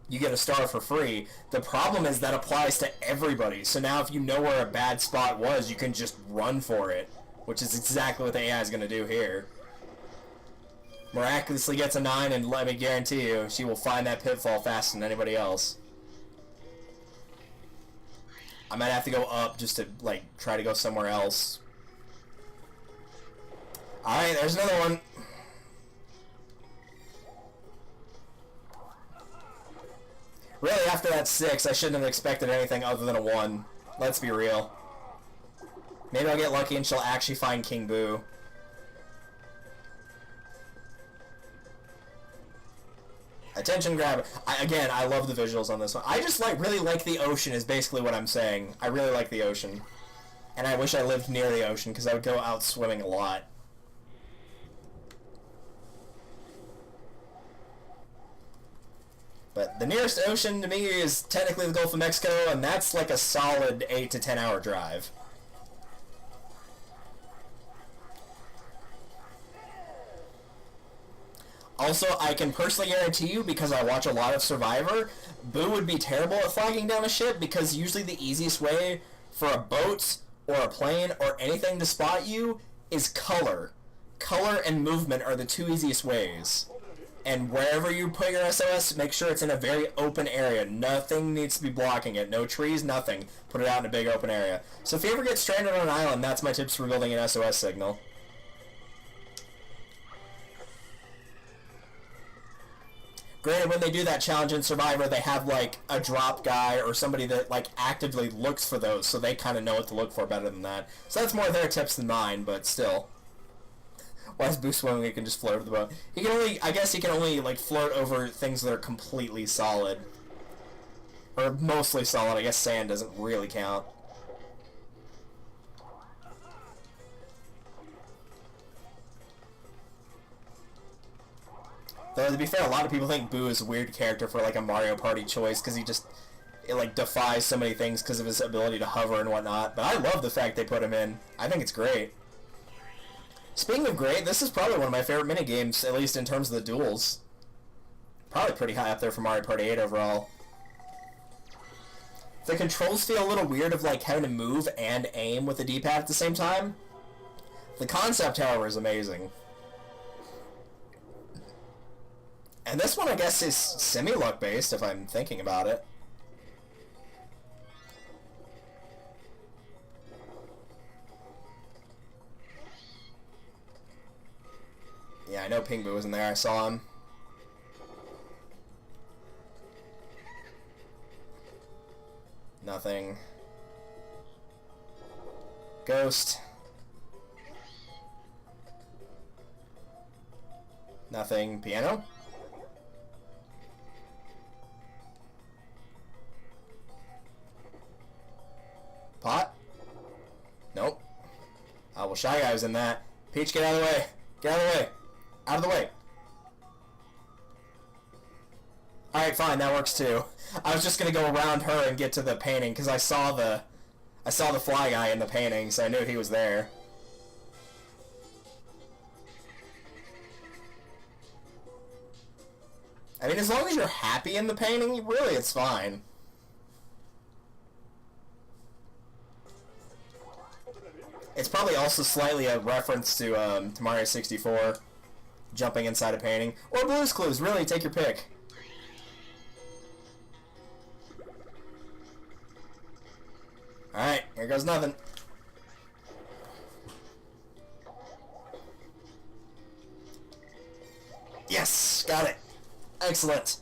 you get a star for free. The problem is that applies to everybody. So now if you know where a bad spot was, you can just run for it. Which is exactly what the AI is going to do here. Miraculously gets a 9, and let me guarantee you, she will find that pitfall faster than anybody else. I might have to go up just to, like, try to go somewhere else. Alright, there's another one. Really, after that 6, I shouldn't have expected anything other than a 1. Let's be real. Maybe I'll get lucky and she'll actually find King Boo. Attention grab. Again, I love the visuals on this one. I just really like the ocean is basically what I'm saying. I really like the ocean. And I wish I lived near the ocean because I would go out swimming a lot. But the nearest ocean to me is technically the Gulf of Mexico, and that's like a solid 8 to 10 hour drive. Also, I can personally guarantee you, because I watch a lot of Survivor, Boo would be terrible at flagging down a ship, because usually the easiest way for a boat or a plane or anything to spot you is color. Color and movement are the two easiest ways. And wherever you put your SOS, make sure it's in a very open area. Nothing needs to be blocking it. No trees, nothing. Put it out in a big open area. So if you ever get stranded on an island, that's my tips for building an SOS signal. Granted, when they do that challenge in Survivor, they have, like, a drop guy or somebody that, like, actively looks for those, so they kind of know what to look for better than that. So that's more their tips than mine, but still. Why is Boost swimming? He can just float over the boat. He can only, I guess he can only, like, float over things that are completely solid. Or mostly solid. I guess sand doesn't really count. Though, to be fair, a lot of people think Boo is a weird character for, like, a Mario Party choice, because he just, it, like, defies so many things because of his ability to hover and whatnot. But I love the fact they put him in. I think it's great. Speaking of great, this is probably one of my favorite minigames, at least in terms of the duels. Probably pretty high up there for Mario Party 8 overall. The controls feel a little weird of, like, having to move and aim with the D-pad at the same time. The concept, however, is amazing. And this one, I guess, is semi-luck based, if I'm thinking about it. Yeah, I know Ping Boo was in there. I saw him. Nothing. Ghost. Nothing. Piano? Pot? Nope. Oh, well, Shy Guy was in that. Peach, get out of the way. Get out of the way. Out of the way. Alright, fine, that works too. I was just gonna go around her and get to the painting, because I saw the Fly Guy in the painting, so I knew he was there. I mean, as long as you're happy in the painting, really, it's fine. It's probably also slightly a reference to Mario 64, jumping inside a painting. Or Blue's Clues, really, take your pick. Alright, here goes nothing. Yes! Got it! Excellent!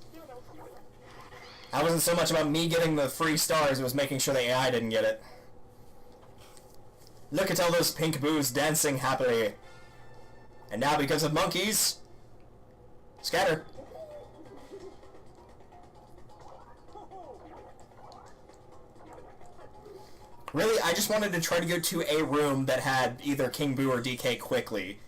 That wasn't so much about me getting the free stars, it was making sure the AI didn't get it. Look at all those pink boos dancing happily. And now, because of monkeys, scatter. Really, I just wanted to try to go to a room that had either King Boo or DK quickly.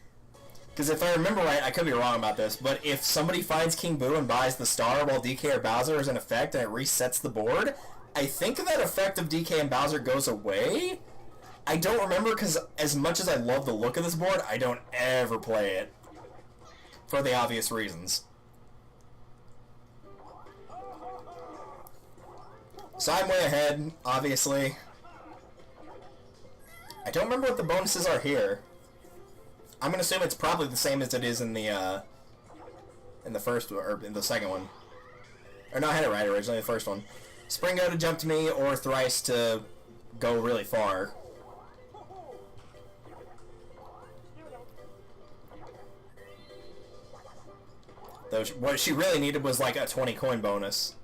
Because if I remember right, I could be wrong about this, but if somebody finds King Boo and buys the star while DK or Bowser is in effect and it resets the board, I think that effect of DK and Bowser goes away? I don't remember, because as much as I love the look of this board, I don't ever play it. For the obvious reasons. So I'm way ahead, obviously. I don't remember what the bonuses are here. I'm gonna assume it's probably the same as it is in the first, or in the second one. Or no, I had it right originally, the first one. Springo to jump to me, or Thrice to go really far. Though what she really needed was like a 20 coin bonus.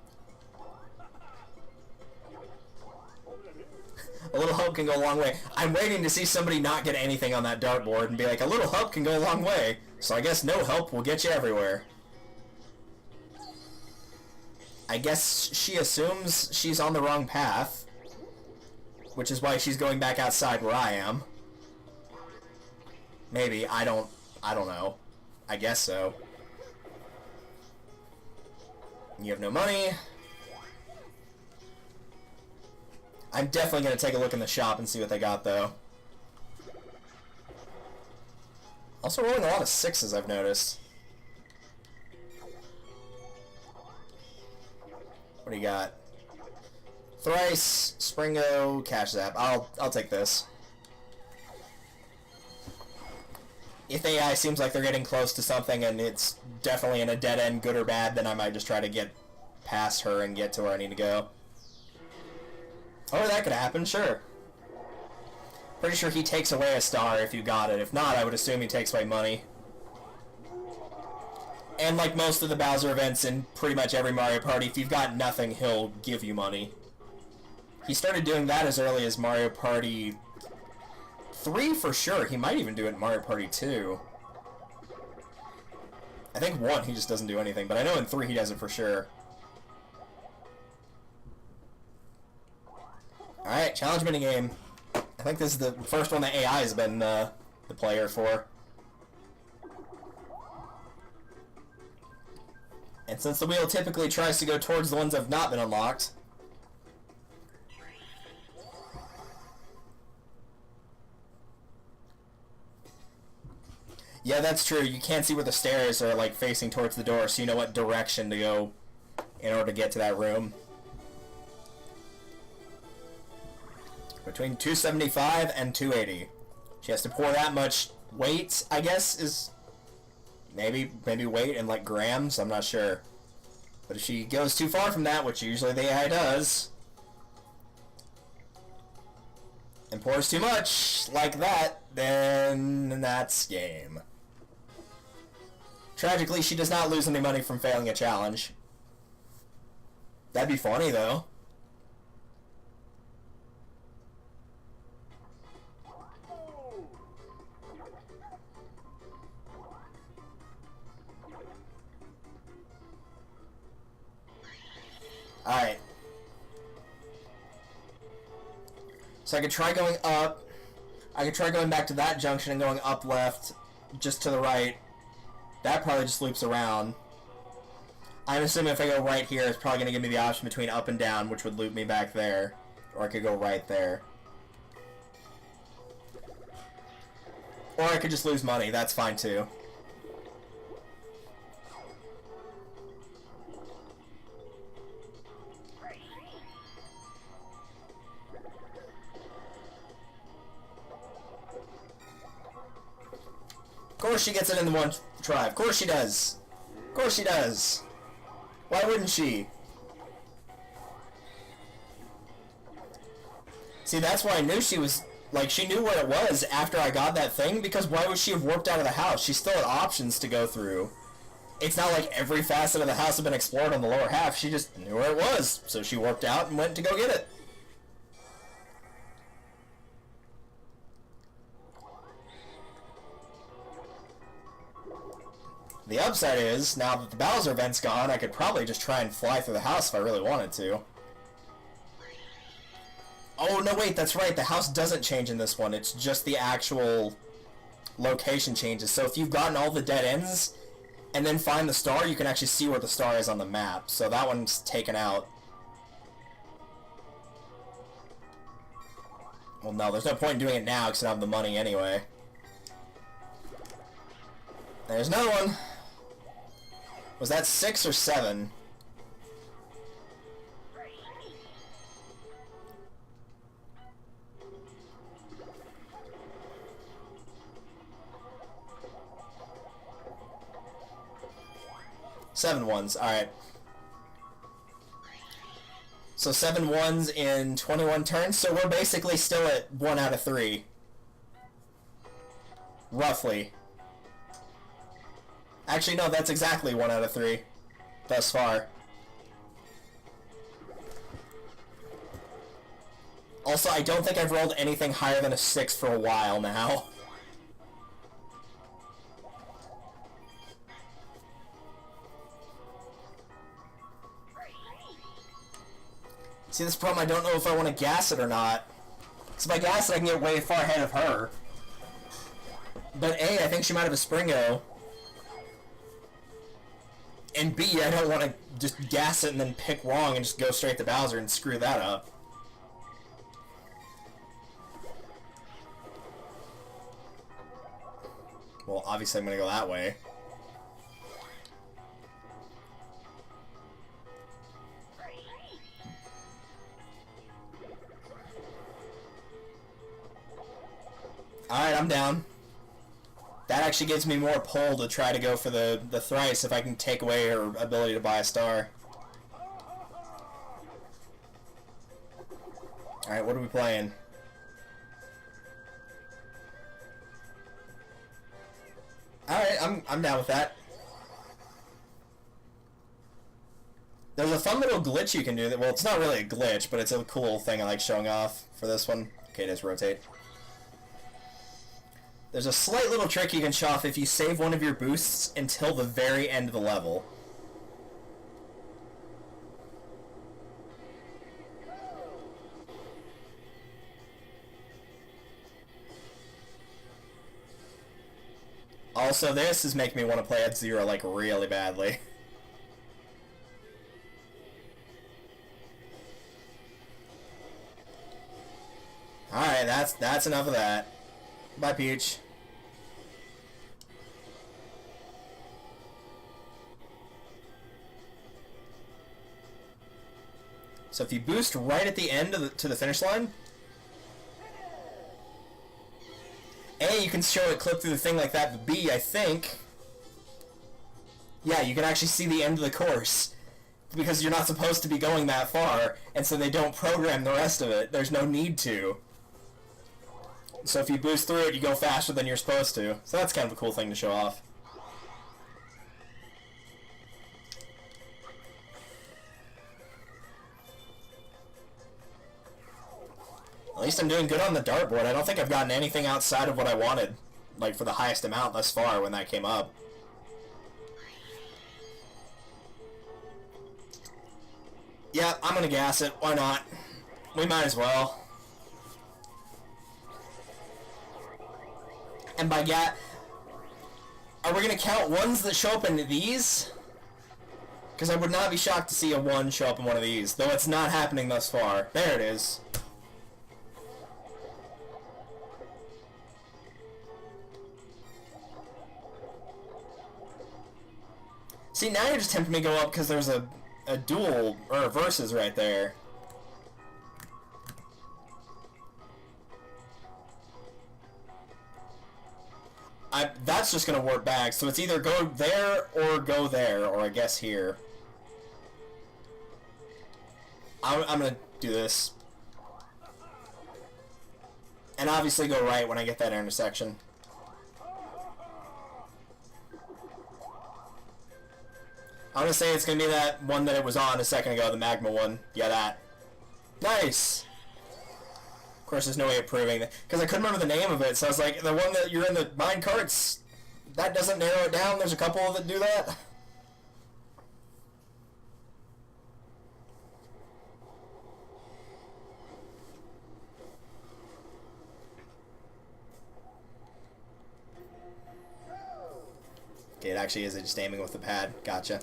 A little help can go a long way. I'm waiting to see somebody not get anything on that dartboard and be like, a little help can go a long way. So I guess no help will get you everywhere. I guess she assumes she's on the wrong path. Which is why she's going back outside where I am. Maybe. I don't know. I guess so. You have no money. I'm definitely going to take a look in the shop and see what they got, though. Also rolling a lot of sixes, I've noticed. What do you got? Thrice, Springo, Cash Zap. I'll take this. If AI seems like they're getting close to something and it's definitely in a dead end, good or bad, then I might just try to get past her and get to where I need to go. Or that could happen, sure. Pretty sure he takes away a star if you got it. If not, I would assume he takes away money. And like most of the Bowser events in pretty much every Mario Party, if you've got nothing, he'll give you money. He started doing that as early as Mario Party 3 for sure. He might even do it in Mario Party 2. I think 1 he just doesn't do anything, but I know in 3 he does it for sure. Alright, challenge minigame. I think this is the first one that AI has been the player for. And since the wheel typically tries to go towards the ones that have not been unlocked... Yeah, that's true. You can't see where the stairs are, like, facing towards the door, so you know what direction to go in order to get to that room. Between 275 and 280. She has to pour that much weight, I guess, is... Maybe weight in, like, grams? I'm not sure. But if she goes too far from that, which usually the AI does... and pours too much, like that, then that's game. Tragically, she does not lose any money from failing a challenge. That'd be funny, though. Alright. So I could try going up. I could try going back to that junction and going up left, just to the right. That probably just loops around. I'm assuming if I go right here, it's probably going to give me the option between up and down, which would loop me back there. Or I could go right there. Or I could just lose money. That's fine, too. Of course she gets it in the one try. Of course she does. Of course she does. Why wouldn't she? See, that's why I knew she was... Like, she knew where it was after I got that thing, because why would she have warped out of the house? She still had options to go through. It's not like every facet of the house had been explored on the lower half. She just knew where it was, so she warped out and went to go get it. The upside is, now that the Bowser event's gone, I could probably just try and fly through the house if I really wanted to. Oh, no, wait, that's right. The house doesn't change in this one. It's just the actual location changes. So if you've gotten all the dead ends and then find the star, you can actually see where the star is on the map. So that one's taken out. Well, no, there's no point in doing it now because I don't have the money anyway. There's another one. Was that 6 or 7? Seven ones, alright. So 7 ones in 21 turns, so we're basically still at 1 out of 3. Roughly. Actually, no, that's exactly 1 out of 3. Thus far. Also, I don't think I've rolled anything higher than a 6 for a while now. See, this problem, I don't know if I want to gas it or not. Because if I gas it, I can get way far ahead of her. But A, I think she might have a Springo. And B, I don't want to just gas it and then pick wrong and just go straight to Bowser and screw that up. Well, obviously I'm going to go that way. Alright, I'm down. That actually gives me more pull to try to go for the thrice if I can take away her ability to buy a star. Alright, what are we playing? Alright, I'm down with that. There's a fun little glitch you can do. Well, it's not really a glitch, but it's a cool thing I like showing off for this one. Okay, just rotate. There's a slight little trick you can show off if you save one of your boosts until the very end of the level. Also, this is making me want to play F-Zero, like, really badly. Alright, that's enough of that. Bye, Peach. So if you boost right at the end of to the finish line, A, you can show it clip through the thing like that, but B, I think, yeah, you can actually see the end of the course. Because you're not supposed to be going that far, and so they don't program the rest of it. There's no need to. So if you boost through it, you go faster than you're supposed to. So that's kind of a cool thing to show off. At least I'm doing good on the dartboard. I don't think I've gotten anything outside of what I wanted, like for the highest amount thus far when that came up. Yeah, I'm gonna gas it. Why not? We might as well. And by are we gonna count ones that show up in these? Because I would not be shocked to see a 1 show up in one of these, though it's not happening thus far. There it is. See, now you're just tempting me to go up because there's a duel, or a versus right there. That's just gonna work back, so it's either go there, or I guess here. I'm gonna do this. And obviously go right when I get that intersection. I'm gonna say it's gonna be that one that it was on a second ago, the magma one. Yeah, that. Nice! Of course, there's no way of proving that, because I couldn't remember the name of it, so I was like, the one that you're in the mine carts, that doesn't narrow it down, there's a couple that do that. Okay, it actually is just aiming with the pad. Gotcha.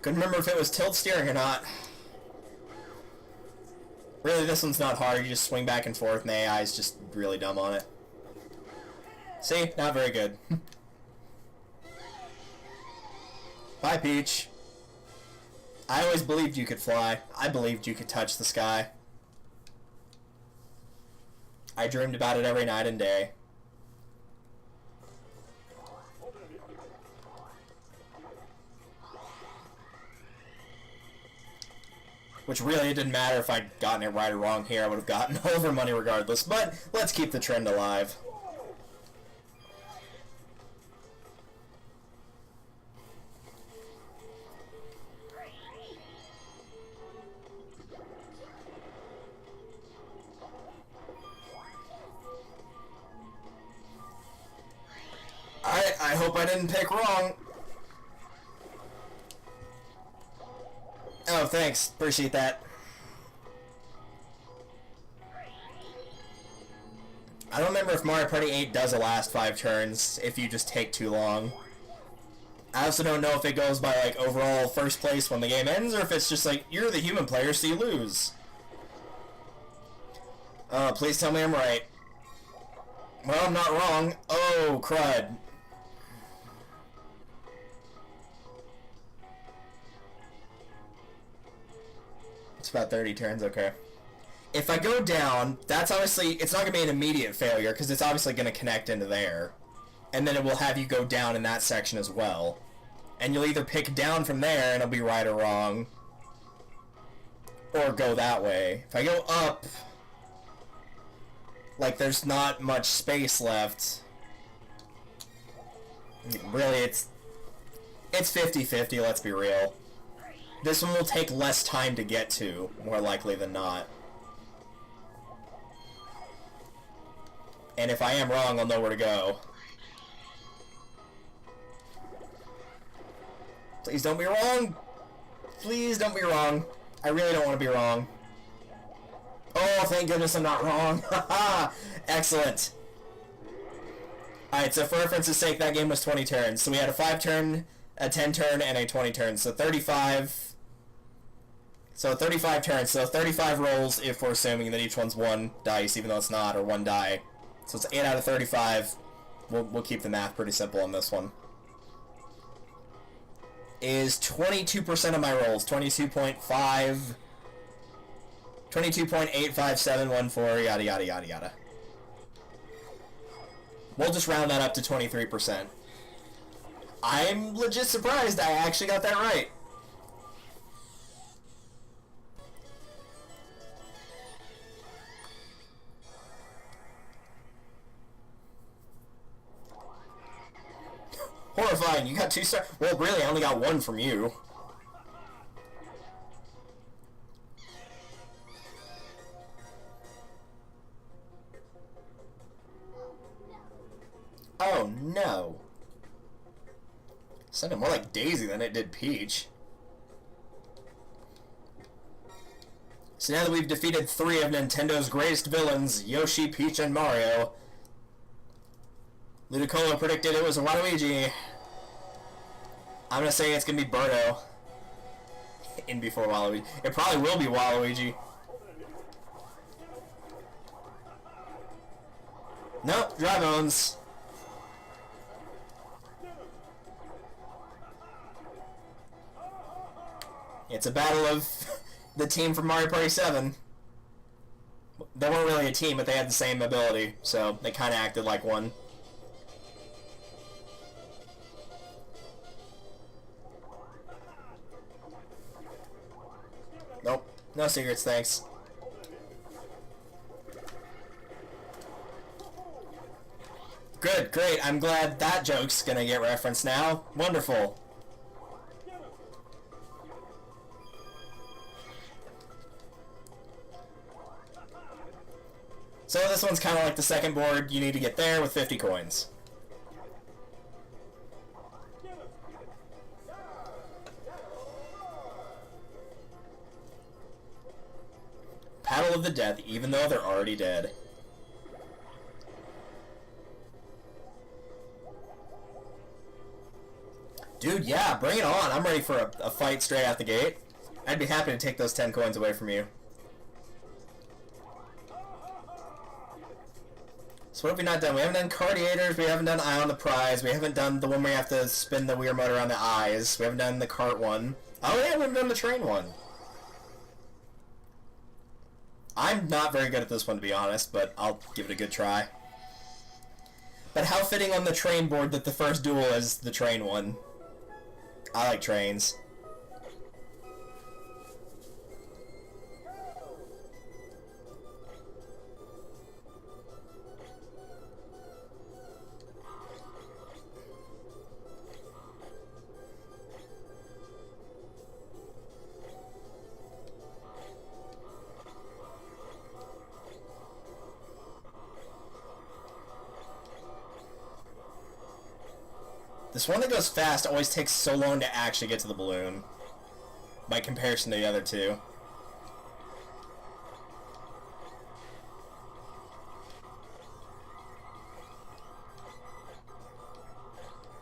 Couldn't remember if it was tilt steering or not. Really, this one's not hard. You just swing back and forth, and the AI is just really dumb on it. See? Not very good. Bye, Peach. I always believed you could fly. I believed you could touch the sky. I dreamed about it every night and day. Which really, it didn't matter if I'd gotten it right or wrong here. I would have gotten over money regardless. But let's keep the trend alive. I hope I didn't pick wrong. Oh, thanks. Appreciate that. I don't remember if Mario Party 8 does a last 5 turns if you just take too long. I also don't know if it goes by, like, overall first place when the game ends, or if it's just like, you're the human player, so you lose. Please tell me I'm right. Well, I'm not wrong. Oh, crud. It's about 30 turns, okay. If I go down, that's obviously, it's not going to be an immediate failure, because it's obviously going to connect into there. And then it will have you go down in that section as well. And you'll either pick down from there, and it'll be right or wrong. Or go that way. If I go up, like, there's not much space left. Really, it's 50-50, let's be real. This one will take less time to get to, more likely than not. And if I am wrong, I'll know where to go. Please don't be wrong! Please don't be wrong. I really don't want to be wrong. Oh, thank goodness I'm not wrong. Haha! Excellent. Alright, so for reference's sake, that game was 20 turns. So we had a 5-turn, a 10-turn, and a 20-turn. So 35... So 35 turns. So 35 rolls if we're assuming that each one's 1 dice, even though it's not, or 1 die. So it's 8 out of 35. We'll keep the math pretty simple on this one. Is 22% of my rolls. 22.5... 22.85714, yada yada yada yada. We'll just round that up to 23%. I'm legit surprised I actually got that right. Horrifying, you got 2 stars. Well, really, I only got 1 from you. Oh, no. Sounded more like Daisy than it did Peach. So now that we've defeated 3 of Nintendo's greatest villains, Yoshi, Peach, and Mario, Ludicolo predicted it was a Waluigi. I'm gonna say it's gonna be Birdo. In before Waluigi. It probably will be Waluigi. Nope, Dry Bones. It's a battle of the team from Mario Party 7. They weren't really a team, but they had the same ability, so they kind of acted like one. Nope. No secrets, thanks. Good, great. I'm glad that joke's gonna get referenced now. Wonderful. So this one's kind of like the second board. You need to get there with 50 coins. Paddle of the Death, even though they're already dead. Dude, yeah, bring it on. I'm ready for a fight straight out the gate. I'd be happy to take those 10 coins away from you. So what have we not done? We haven't done Cardiators, we haven't done Eye on the Prize, we haven't done the one where you have to spin the weird motor on the eyes, we haven't done the cart one. Oh yeah, we haven't done the train one. I'm not very good at this one, to be honest, but I'll give it a good try. But how fitting on the train board that the first duel is the train one. I like trains. This one that goes fast always takes so long to actually get to the balloon, by comparison to the other two.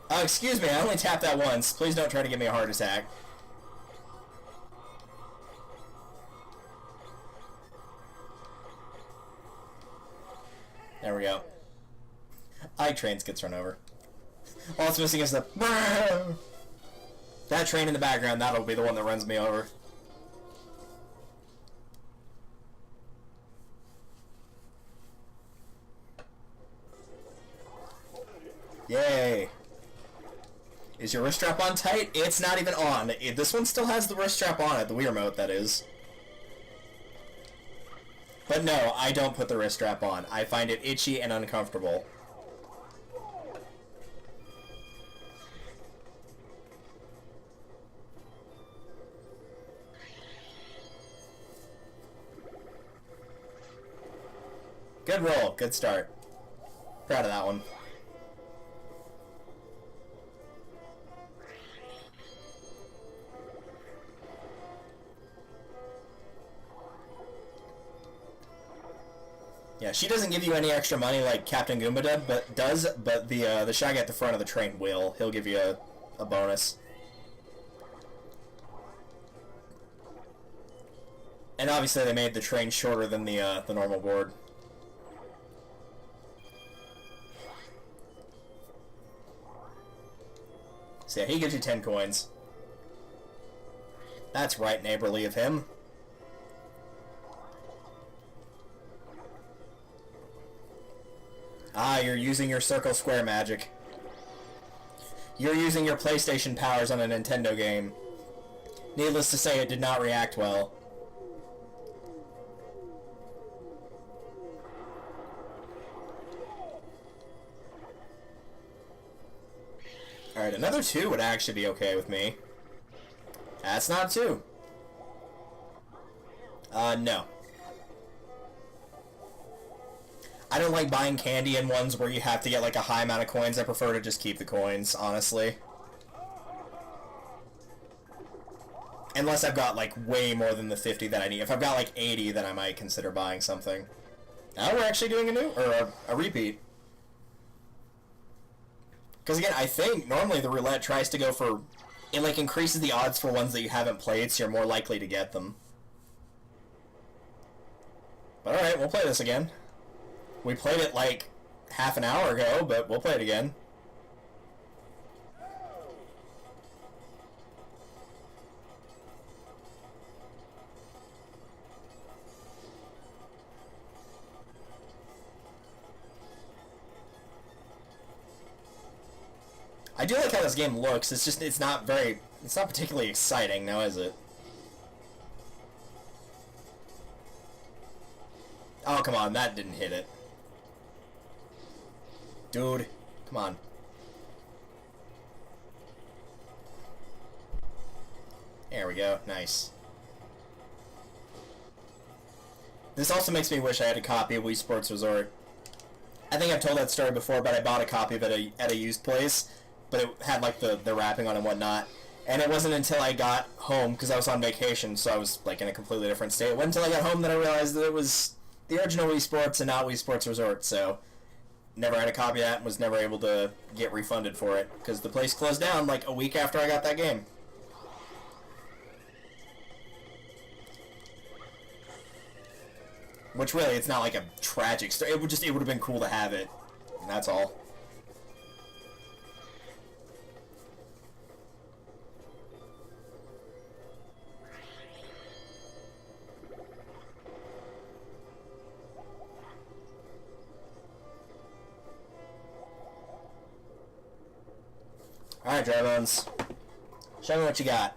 Oh, excuse me, I only tapped that once. Please don't try to give me a heart attack. There we go. Trains gets run over. All it's missing is the... That train in the background, that'll be the one that runs me over. Yay! Is your wrist strap on tight? It's not even on. This one still has the wrist strap on it, the Wii Remote, that is. But no, I don't put the wrist strap on. I find it itchy and uncomfortable. Good roll. Good start. Proud of that one. Yeah, she doesn't give you any extra money like Captain Goomba does, but the Shaggy at the front of the train will. He'll give you a bonus. And obviously they made the train shorter than the normal board. So yeah, he gives you 10 coins. That's right neighborly of him. Ah, you're using your circle square magic. You're using your PlayStation powers on a Nintendo game. Needless to say, it did not react well. Alright, another 2 would actually be okay with me. That's not 2. No. I don't like buying candy in ones where you have to get like a high amount of coins. I prefer to just keep the coins, honestly. Unless I've got like way more than the 50 that I need. If I've got like 80, then I might consider buying something. Now we're actually doing a new, or a repeat. Because again, I think normally the roulette tries to go for, it like increases the odds for ones that you haven't played, so you're more likely to get them. But alright, we'll play this again. We played it like half an hour ago, but we'll play it again. I do like how this game looks. It's just, it's not particularly exciting now, is it? Oh, come on, that didn't hit it. Dude, come on. There we go, nice. This also makes me wish I had a copy of Wii Sports Resort. I think I've told that story before, but I bought a copy of it at a used place, but it had like the wrapping on and whatnot. And it wasn't until I got home, because I was on vacation, so I was like in a completely different state. It wasn't until I got home that I realized that it was the original Wii Sports and not Wii Sports Resort, so never had a copy of that and was never able to get refunded for it, because the place closed down like a week after I got that game. Which really, it's not like a tragic story. It would have been cool to have it, and that's all. Alright, Dry Bones. Show me what you got.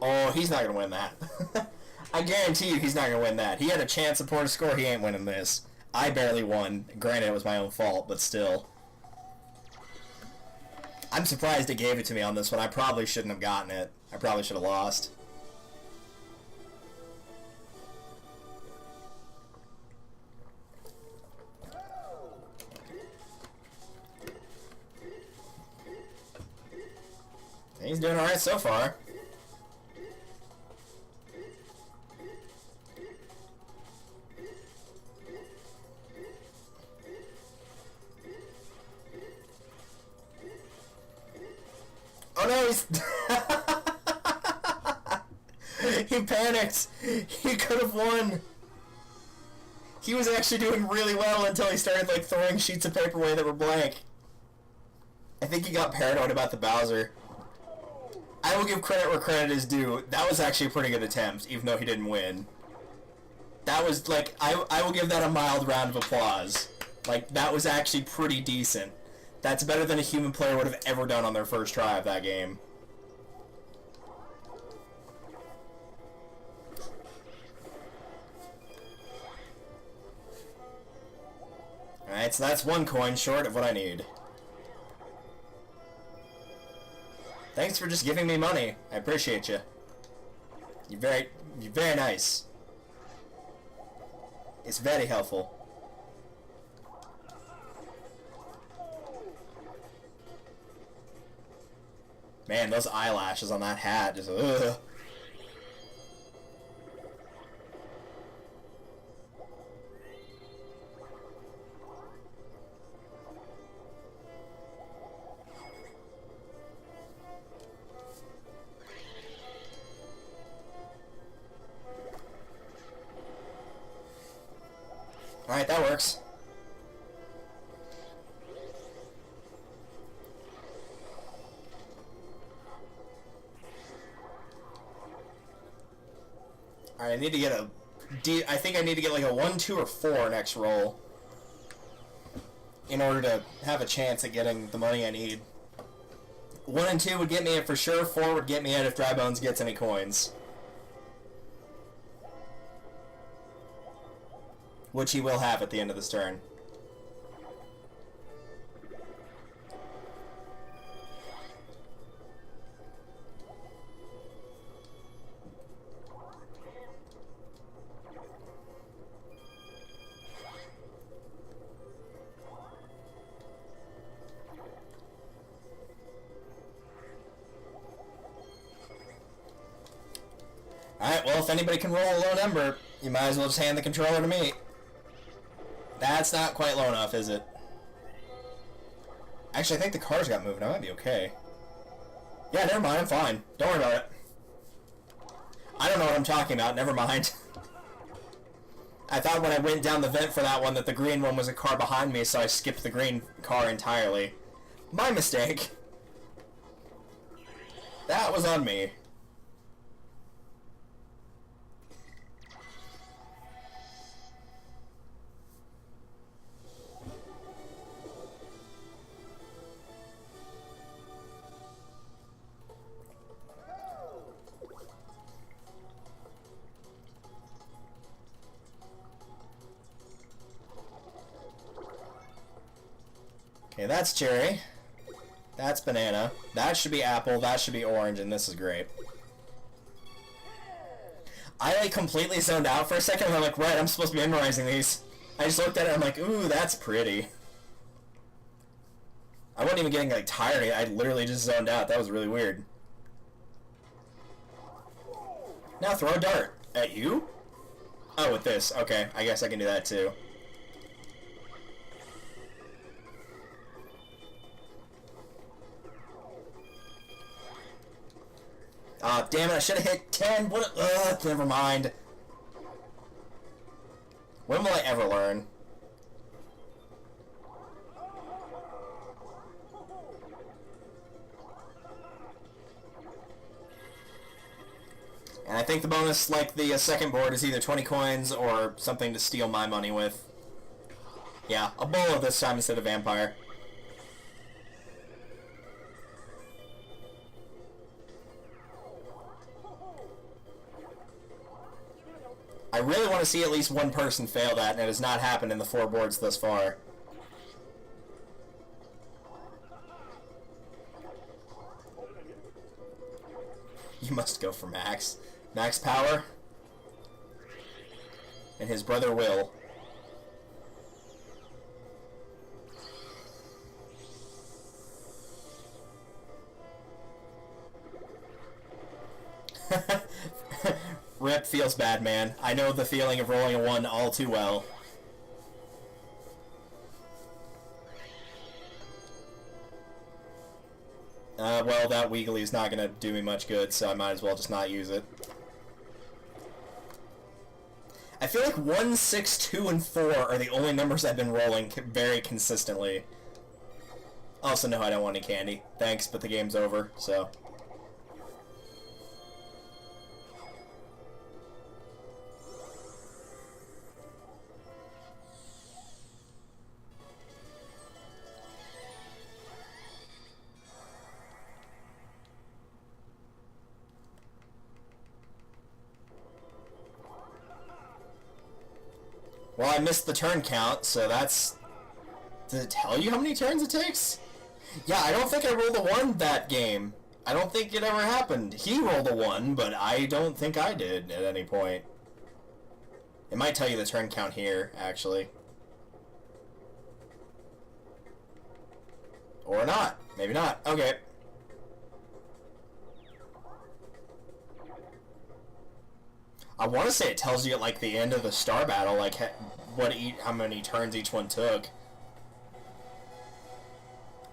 Oh, he's not going to win that. I guarantee you he's not going to win that. He had a chance of pouring a score. He ain't winning this. I barely won. Granted, it was my own fault, but still. I'm surprised it gave it to me on this one. I probably shouldn't have gotten it. I probably should have lost. He's doing alright so far. Oh no, he's... He panicked. He could have won. He was actually doing really well until he started like throwing sheets of paper away that were blank. I think he got paranoid about the Bowser. I will give credit where credit is due. That was actually a pretty good attempt, even though he didn't win. That was, like, I will give that a mild round of applause. Like, that was actually pretty decent. That's better than a human player would have ever done on their first try of that game. Alright, so that's one coin short of what I need. Thanks for just giving me money. I appreciate you. You're very nice. It's very helpful. Man, those eyelashes on that hat just ugh. Alright, that works. Alright, I need to get a I think I need to get like a 1, 2, or 4 next roll in order to have a chance at getting the money I need. 1 and 2 would get me it for sure, 4 would get me it if Dry Bones gets any coins. Which he will have at the end of this turn. Alright, well, if anybody can roll a low number, you might as well just hand the controller to me. That's not quite low enough, is it? Actually, I think the cars got moved. I might be okay. Yeah, never mind. I'm fine. Don't worry about it. I don't know what I'm talking about. Never mind. I thought when I went down the vent for that one that the green one was a car behind me, so I skipped the green car entirely. My mistake. That was on me. Okay, that's cherry. That's banana. That should be apple. That should be orange, and this is grape. I like completely zoned out for a second, and I'm like, right, I'm supposed to be memorizing these. I just looked at it, and I'm like, ooh, that's pretty. I wasn't even getting like tired. I literally just zoned out. That was really weird. Now throw a dart. At you? Oh, with this. Okay, I guess I can do that too. Damn it, I should have hit 10. What? Never mind. When will I ever learn? And I think the bonus, like the second board, is either 20 coins or something to steal my money with. Yeah, a bolo this time instead of vampire. I really want to see at least one person fail that, and it has not happened in the 4 boards thus far. You must go for Max. Max Power. And his brother Will. Rip feels bad, man. I know the feeling of rolling a 1 all too well. Well, that Wiggly is not going to do me much good, so I might as well just not use it. I feel like 1, 6, 2, and 4 are the only numbers I've been rolling very consistently. Also, no, I don't want any candy. Thanks, but the game's over, so... Well, I missed the turn count, so that's... Does it tell you how many turns it takes? Yeah, I don't think I rolled a 1 that game. I don't think it ever happened. He rolled a 1, but I don't think I did at any point. It might tell you the turn count here, actually. Or not. Maybe not. Okay. I want to say it tells you at, like, the end of the star battle, like, how many turns each one took.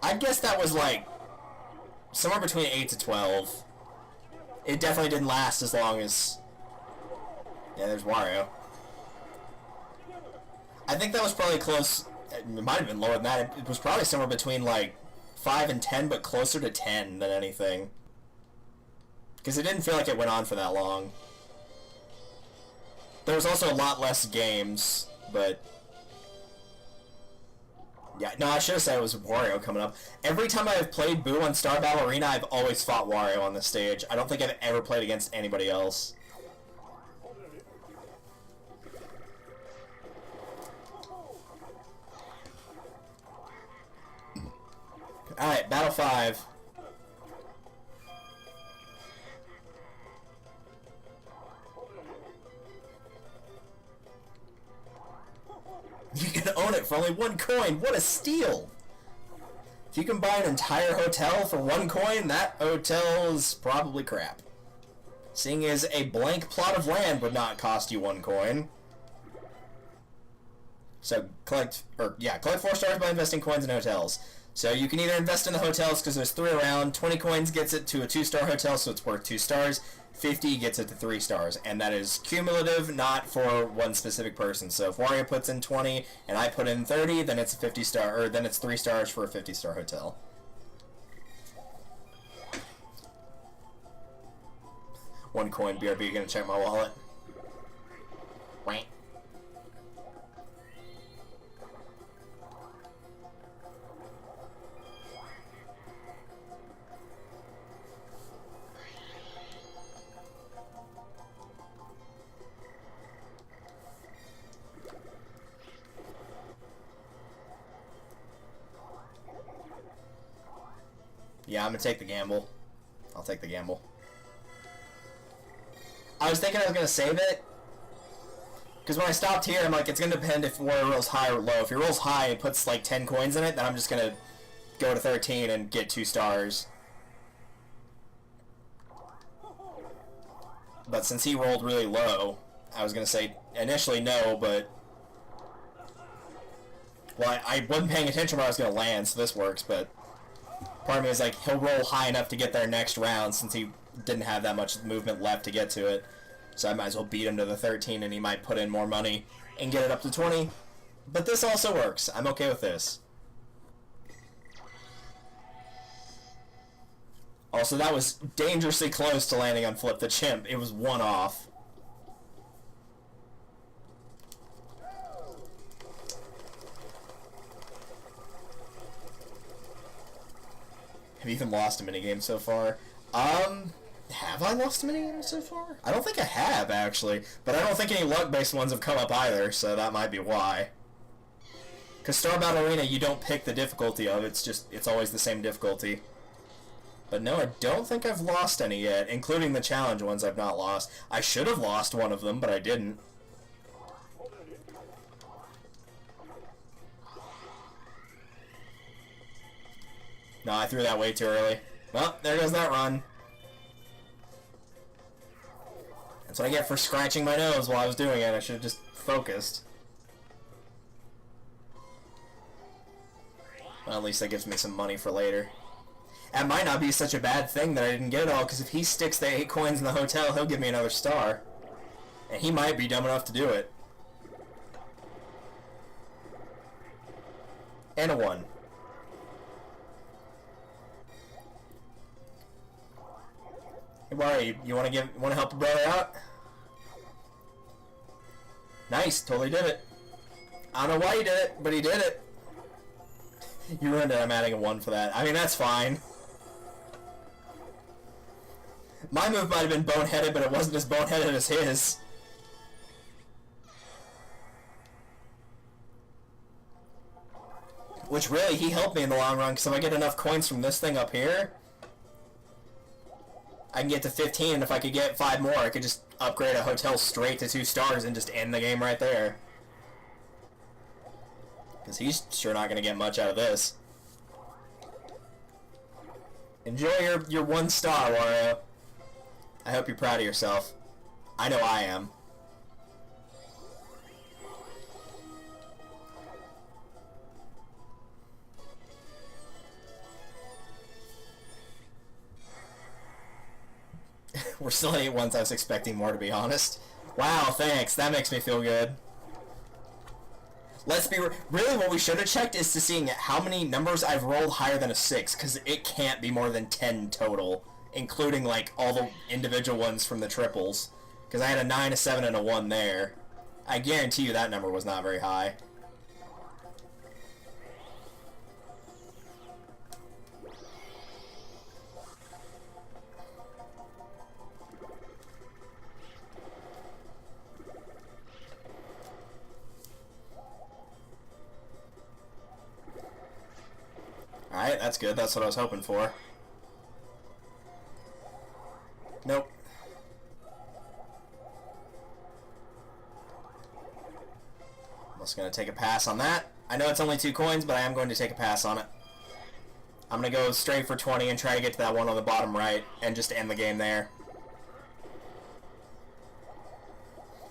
I'd guess that was, like, somewhere between 8 to 12. It definitely didn't last as long as... Yeah, there's Wario. I think that was probably close... It might have been lower than that. It was probably somewhere between, like, 5 and 10, but closer to 10 than anything. Because it didn't feel like it went on for that long. There was also a lot less games, but... Yeah, no, I should have said it was Wario coming up. Every time I've played Boo on Star Battle Arena, I've always fought Wario on the stage. I don't think I've ever played against anybody else. Alright, Battle 5. You can own it for only 1 coin. What a steal! If you can buy an entire hotel for 1 coin, that hotel is probably crap. Seeing as a blank plot of land would not cost you 1 coin. So collect 4 stars by investing coins in hotels. So you can either invest in the hotels because there's 3 around. 20 coins gets it to a 2-star hotel, so it's worth 2 stars. 50 gets it to 3 stars, and that is cumulative, not for one specific person. So if Wario puts in 20 and I put in 30, then it's a 50-star, or then it's 3 stars for a 50-star hotel. One coin, BRB, gonna check my wallet. Wait. Yeah, I'm gonna take the gamble. I'll take the gamble. I was thinking I was gonna save it, because when I stopped here, I'm like, it's gonna depend if Wario rolls high or low. If he rolls high and puts like 10 coins in it, then I'm just gonna go to 13 and get 2 stars. But since he rolled really low, I was gonna say initially no, but well, I wasn't paying attention where I was gonna land, so this works, but part of me is like, he'll roll high enough to get there next round since he didn't have that much movement left to get to it. So I might as well beat him to the 13 and he might put in more money and get it up to 20. But this also works. I'm okay with this. Also, that was dangerously close to landing on Flip the Chimp. It was 1 off. Have you even lost a minigame so far? Have I lost a minigame so far? I don't think I have, actually. But I don't think any luck-based ones have come up either, so that might be why. Because Star Battle Arena, you don't pick the difficulty of, it's always the same difficulty. But no, I don't think I've lost any yet, including the challenge ones I've not lost. I should have lost one of them, but I didn't. No, I threw that way too early. Well, there goes that run. That's what I get for scratching my nose while I was doing it. I should have just focused. Well, at least that gives me some money for later. That might not be such a bad thing that I didn't get it all, because if he sticks the 8 coins in the hotel, he'll give me another star. And he might be dumb enough to do it. And a 1. Hey, Mario, you want to help a brother out? Nice, totally did it. I don't know why he did it, but he did it. You ruined it. I'm adding a 1 for that. I mean, that's fine. My move might have been boneheaded, but it wasn't as boneheaded as his. Which really, he helped me in the long run, because if I get enough coins from this thing up here, I can get to 15, and if I could get 5 more, I could just upgrade a hotel straight to 2 stars and just end the game right there. Because he's sure not going to get much out of this. Enjoy your 1 star, Wario. I hope you're proud of yourself. I know I am. We're still at 8 ones. I was expecting more, to be honest. Wow, thanks. That makes me feel good. Let's be really, what we should have checked is to seeing how many numbers I've rolled higher than a 6, because it can't be more than 10 total, including like all the individual ones from the triples. Because I had a 9, a 7, and a 1 there. I guarantee you that number was not very high. Alright, that's good. That's what I was hoping for. Nope. I'm just going to take a pass on that. I know it's only 2 coins, but I am going to take a pass on it. I'm going to go straight for 20 and try to get to that one on the bottom right and just end the game there.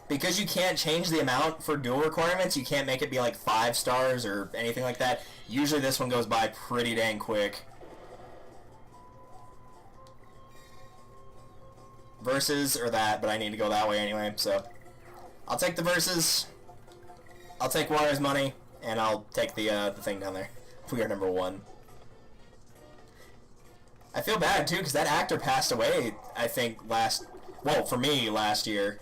Because you can't change the amount for duel requirements, you can't make it be like 5 stars or anything like that. Usually this one goes by pretty dang quick. Versus or that, but I need to go that way anyway, so I'll take the versus. I'll take Wario's money, and I'll take the thing down there. We are number 1. I feel bad too, because that actor passed away, I think, for me, last year.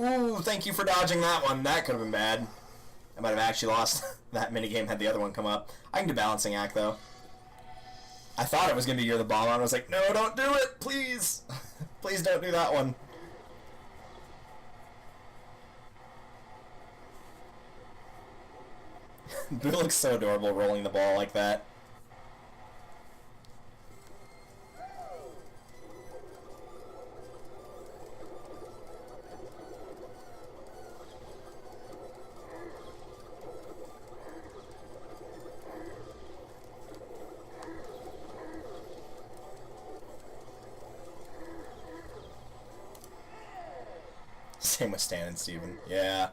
Ooh, thank you for dodging that one. That could have been bad. I might have actually lost that minigame had the other one come up. I can do balancing act, though. I thought it was going to be You're the Bomb. I was like, no, don't do it, please. Please don't do that one. Boo looks so adorable rolling the ball like that. Same with Stan and Steven. Yeah.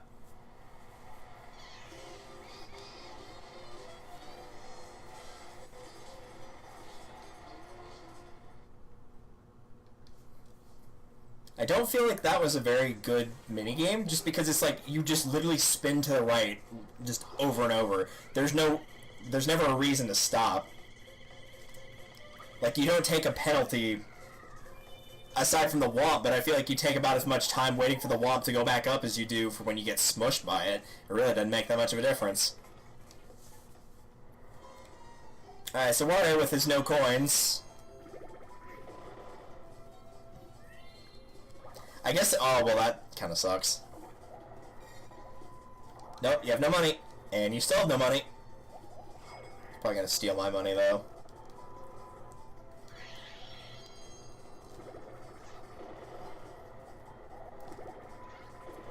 I don't feel like that was a very good minigame, just because it's like you just literally spin to the right just over and over. There's never a reason to stop. Like, you don't take a penalty aside from the womp, but I feel like you take about as much time waiting for the womp to go back up as you do for when you get smushed by it. It really doesn't make that much of a difference. Alright, so Wario with his no coins. I guess, oh, well, that kind of sucks. Nope, you have no money. And you still have no money. Probably gonna steal my money, though.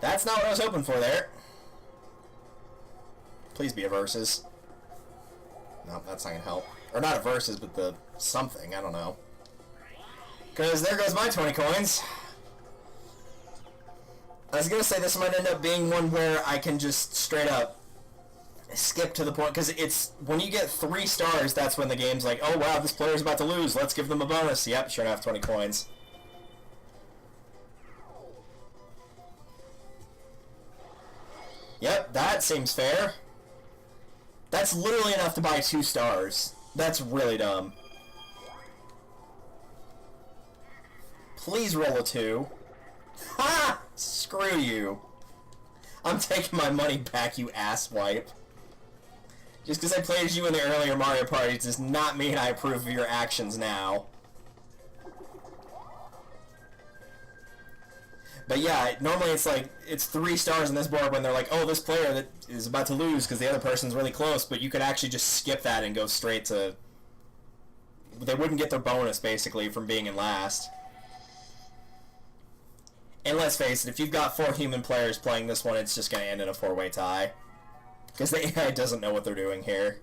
That's not what I was hoping for there. Please be a versus. No, that's not gonna help. Or not a versus, but the something, I don't know. Because there goes my 20 coins. I was gonna say this might end up being one where I can just straight up skip to the point, because it's when you get 3 stars, that's when the game's like, oh wow, this player's about to lose, let's give them a bonus. Yep, sure enough, 20 coins. Yep, that seems fair. That's literally enough to buy 2 stars. That's really dumb. Please roll a 2. Ha! Screw you. I'm taking my money back, you asswipe. Just because I played as you in the earlier Mario Party does not mean I approve of your actions now. But yeah, normally it's like, it's 3 stars on this board when they're like, oh, this player that is about to lose because the other person's really close, but you could actually just skip that and go straight to they wouldn't get their bonus basically from being in last. And let's face it, if you've got 4 human players playing this one, it's just going to end in a 4-way tie. Because the AI doesn't know what they're doing here.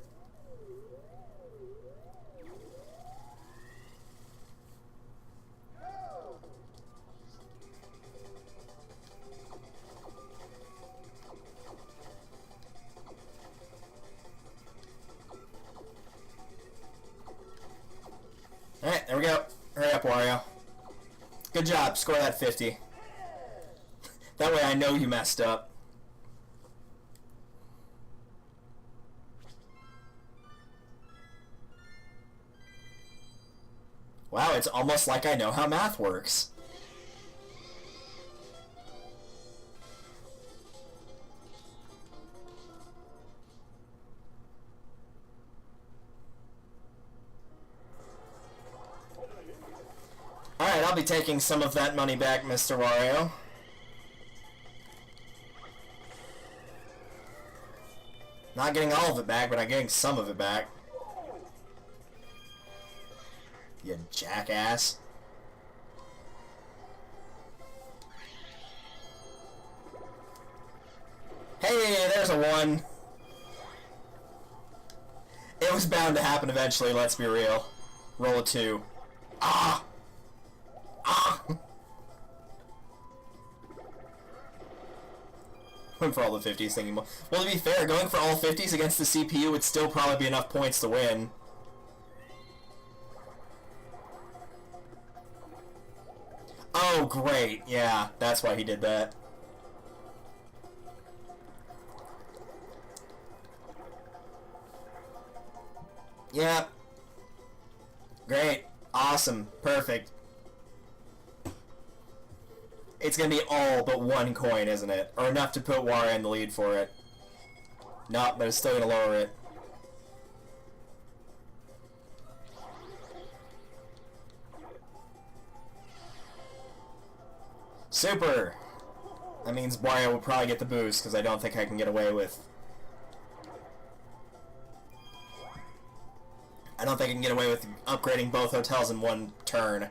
Alright, there we go. Hurry up, Wario. Good job, score that 50. That way I know you messed up. Wow, it's almost like I know how math works. Alright, I'll be taking some of that money back, Mr. Wario. Not getting all of it back, but I'm getting some of it back. You jackass. Hey, there's a 1. It was bound to happen eventually, let's be real. Roll a 2. Ah! Ah! Went for all the 50s thinking, well, to be fair, going for all 50s against the CPU would still probably be enough points to win. Oh, great. Yeah, that's why he did that. Yeah. Great. Awesome. Perfect. It's gonna be all but 1 coin, isn't it? Or enough to put Wario in the lead for it. Nope, but it's still gonna lower it. Super! That means Wario will probably get the boost, because I don't think I can get away with... I don't think I can get away with upgrading both hotels in 1 turn.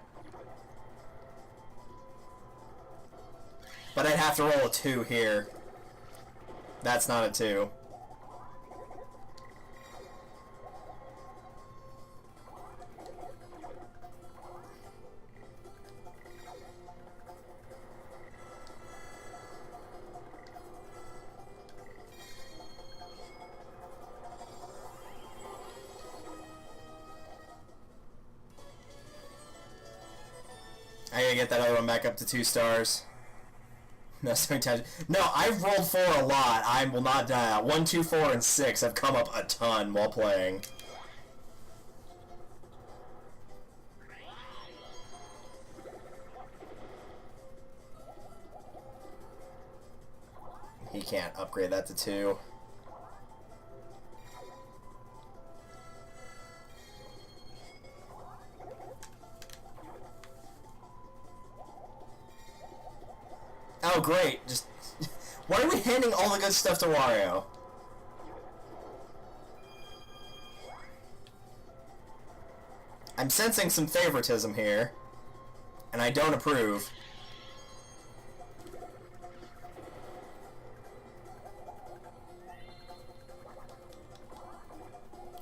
But I'd have to roll a 2 here. That's not a 2. I gotta get that other one back up to 2 stars. No, no, I've rolled 4 a lot. I will not die. 1, 2, 4, and 6 have come up a ton while playing. He can't upgrade that to 2. Oh, great. Just... Why are we handing all the good stuff to Wario? I'm sensing some favoritism here. And I don't approve.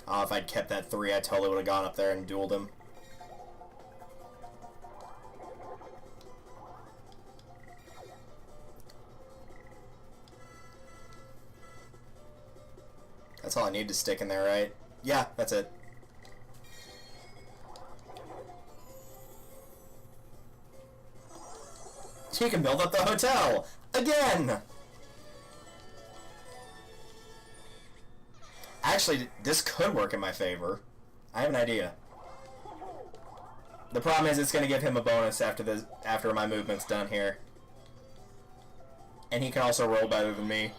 Oh, if I'd kept that 3, I totally would have gone up there and dueled him. That's all I need to stick in there, right? Yeah, that's it. So you can build up the hotel! Again! Actually, this could work in my favor. I have an idea. The problem is it's going to give him a bonus after my movement's done here. And he can also roll better than me.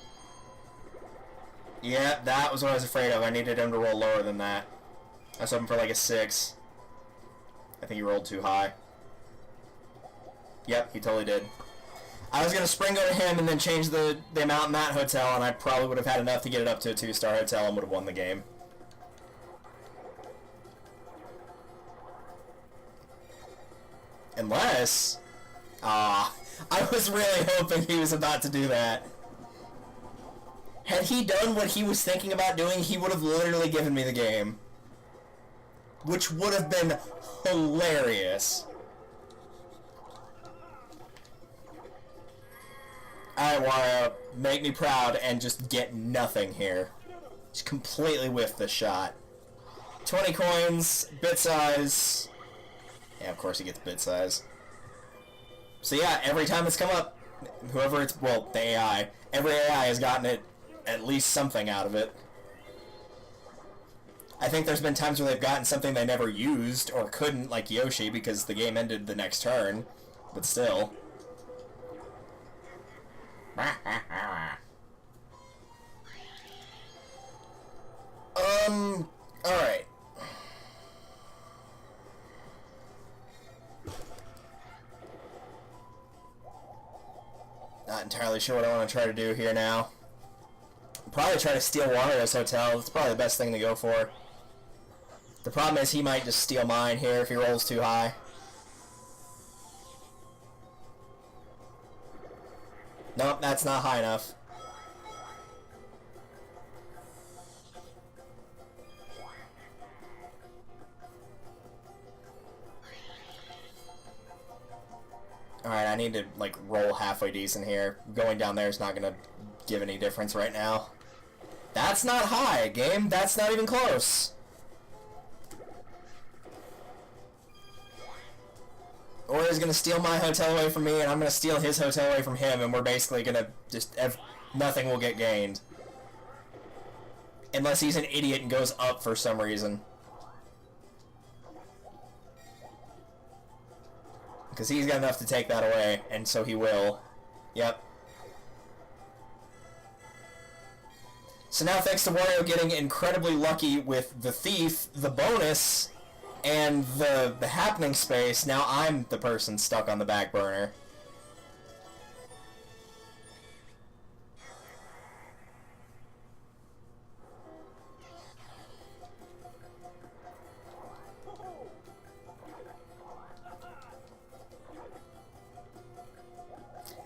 Yeah, that was what I was afraid of. I needed him to roll lower than that. I was hoping for like a 6. I think he rolled too high. Yep, he totally did. I was going to spring go to him and then change the amount in that hotel, and I probably would have had enough to get it up to a 2-star hotel and would have won the game. Unless... Ah, I was really hoping he was about to do that. Had he done what he was thinking about doing, he would have literally given me the game. Which would have been hilarious. Alright, Wario, make me proud and just get nothing here. Just completely whiff the shot. 20 coins, bit size. Yeah, of course he gets bit size. So yeah, every time it's come up, whoever it's, well, the AI, every AI has gotten it, at least something out of it. I think there's been times where they've gotten something they never used, or couldn't, like Yoshi, because the game ended the next turn. But still. Alright. Not entirely sure what I want to try to do here now. Probably try to steal Wario's hotel. That's probably the best thing to go for. The problem is he might just steal mine here if he rolls too high. Nope, that's not high enough. Alright, I need to, like, roll halfway decent here. Going down there is not going to give any difference right now. That's not high, game. That's not even close. Orio's going to steal my hotel away from me, and I'm going to steal his hotel away from him, and we're basically going to just... nothing will get gained. Unless he's an idiot and goes up for some reason. Because he's got enough to take that away, and so he will. Yep. So now, thanks to Wario getting incredibly lucky with the thief, the bonus, and the happening space, now I'm the person stuck on the back burner.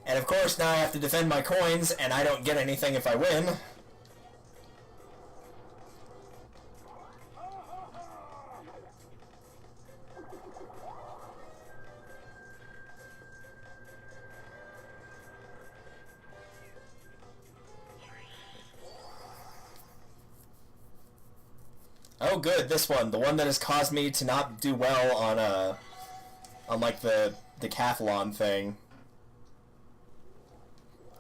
And of course, now I have to defend my coins, and I don't get anything if I win. Oh good, this one. The one that has caused me to not do well on like the decathlon thing.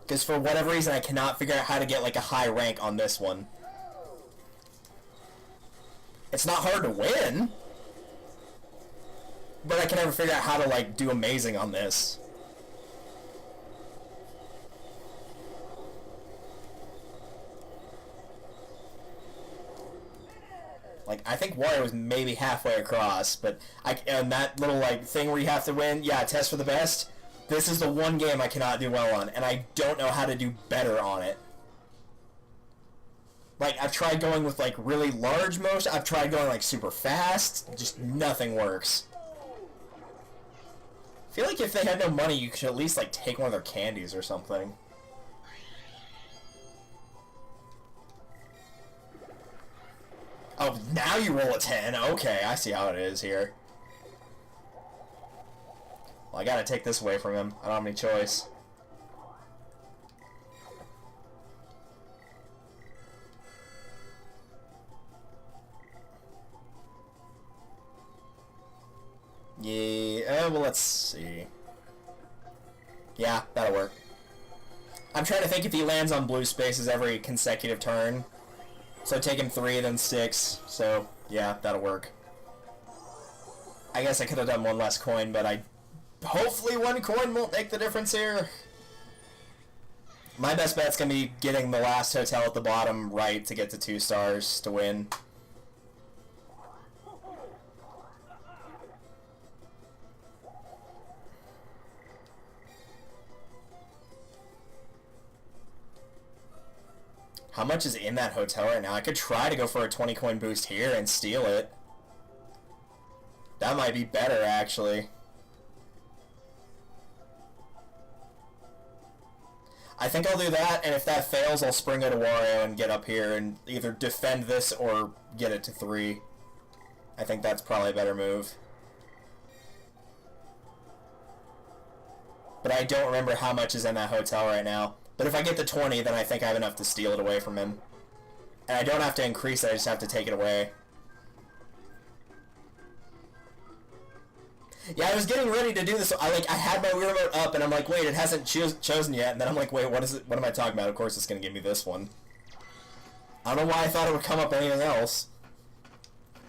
Because for whatever reason I cannot figure out how to get like a high rank on this one. It's not hard to win, but I can never figure out how to like do amazing on this. Like, I think Wario was maybe halfway across, but and that little, like, thing where you have to win, yeah, test for the best, this is the one game I cannot do well on, and I don't know how to do better on it. Like, I've tried going with, like, really large motion, I've tried going, like, super fast, just nothing works. I feel like if they had no money, you could at least, like, take one of their candies or something. Oh, now you roll a 10. Okay, I see how it is here. Well, I gotta take this away from him. I don't have any choice. Yeah, well, let's see. Yeah, that'll work. I'm trying to think if he lands on blue spaces every consecutive turn. So take him 3, then 6. So, yeah, that'll work. I guess I could have done one less coin, but hopefully one coin won't make the difference here. My best bet's going to be getting the last hotel at the bottom right to get to 2 stars to win. How much is in that hotel right now? I could try to go for a 20 coin boost here and steal it. That might be better, actually. I think I'll do that, and if that fails, I'll spring it to Wario and get up here and either defend this or get it to 3. I think that's probably a better move. But I don't remember how much is in that hotel right now. But if I get the 20, then I think I have enough to steal it away from him. And I don't have to increase it, I just have to take it away. Yeah, I was getting ready to do this. I had my Wii Remote up, and I'm like, wait, it hasn't chosen yet. And then I'm like, wait, what is it? What am I talking about? Of course, it's gonna give me this one. I don't know why I thought it would come up anything else.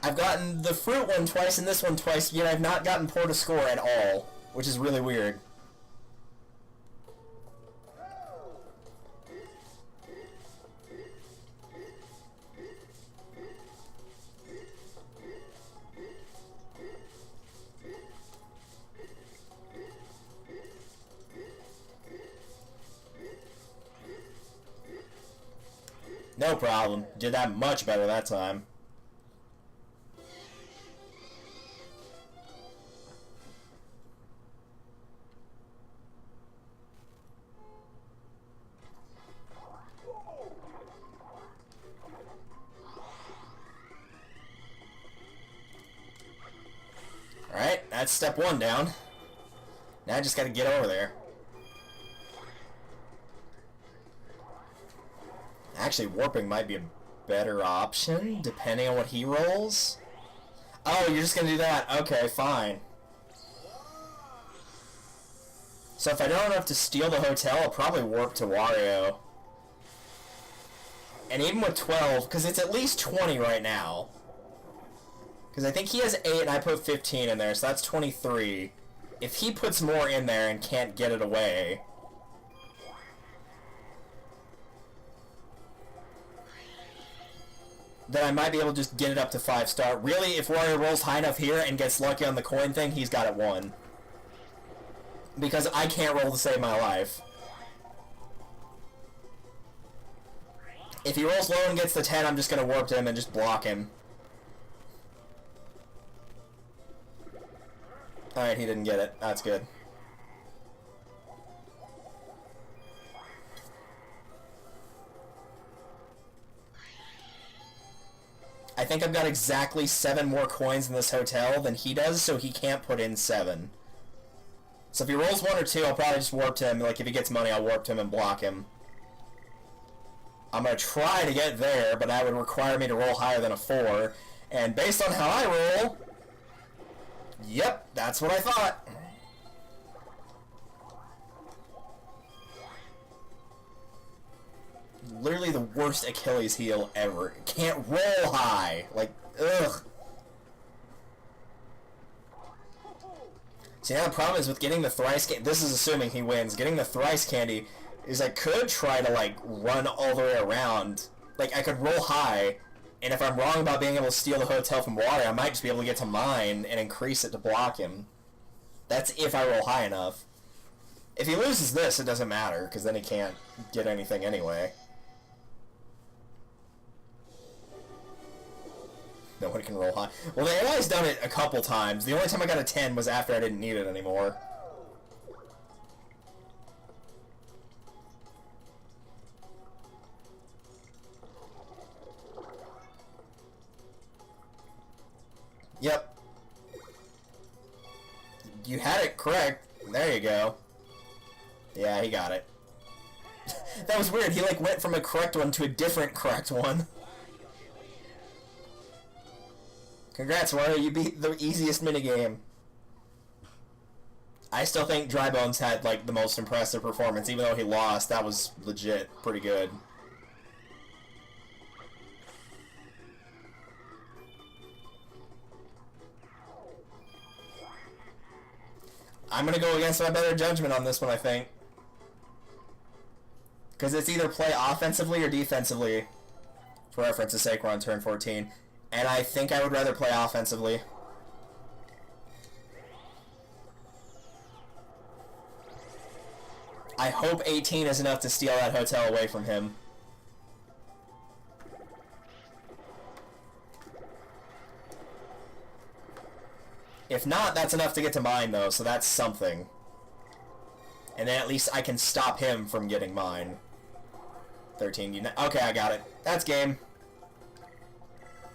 I've gotten the fruit one twice and this one twice, yet I've not gotten Pour to Score at all, which is really weird. No problem. Did that much better that time. Alright, that's step 1 down. Now I just gotta get over there. Actually, warping might be a better option, depending on what he rolls. Oh, you're just gonna do that? Okay, fine. So if I don't have enough to steal the hotel, I'll probably warp to Wario. And even with 12, because it's at least 20 right now. Because I think he has 8 and I put 15 in there, so that's 23. If he puts more in there and can't get it away... then I might be able to just get it up to 5-star. Really, if Wario rolls high enough here and gets lucky on the coin thing, he's got it 1. Because I can't roll to save my life. If he rolls low and gets the 10, I'm just going to warp to him and just block him. Alright, he didn't get it. That's good. I think I've got exactly 7 more coins in this hotel than he does, so he can't put in 7. So if he rolls 1 or 2, I'll probably just warp to him. Like, if he gets money, I'll warp to him and block him. I'm going to try to get there, but that would require me to roll higher than a 4. And based on how I roll... yep, that's what I thought. Literally the worst Achilles heel ever. Can't roll high. Like, ugh. See, now the problem is with getting the thrice candy, this is assuming he wins, getting the thrice candy is I could try to, like, run all the way around. Like, I could roll high, and if I'm wrong about being able to steal the hotel from Water, I might just be able to get to mine and increase it to block him. That's if I roll high enough. If he loses this, it doesn't matter, because then he can't get anything anyway. No one can roll high. Well, the AI's done it a couple times. The only time I got a 10 was after I didn't need it anymore. Yep. You had it correct. There you go. Yeah, he got it. That was weird. He, like, went from a correct one to a different correct one. Congrats, Wario, you beat the easiest minigame. I still think Dry Bones had, like, the most impressive performance. Even though he lost, that was legit pretty good. I'm gonna go against my better judgment on this one, I think. Because it's either play offensively or defensively. For reference to sake, we're on turn 14. And I think I would rather play offensively. I hope 18 is enough to steal that hotel away from him. If not, that's enough to get to mine, though, so that's something. And then at least I can stop him from getting mine. 13. Okay, I got it. That's game.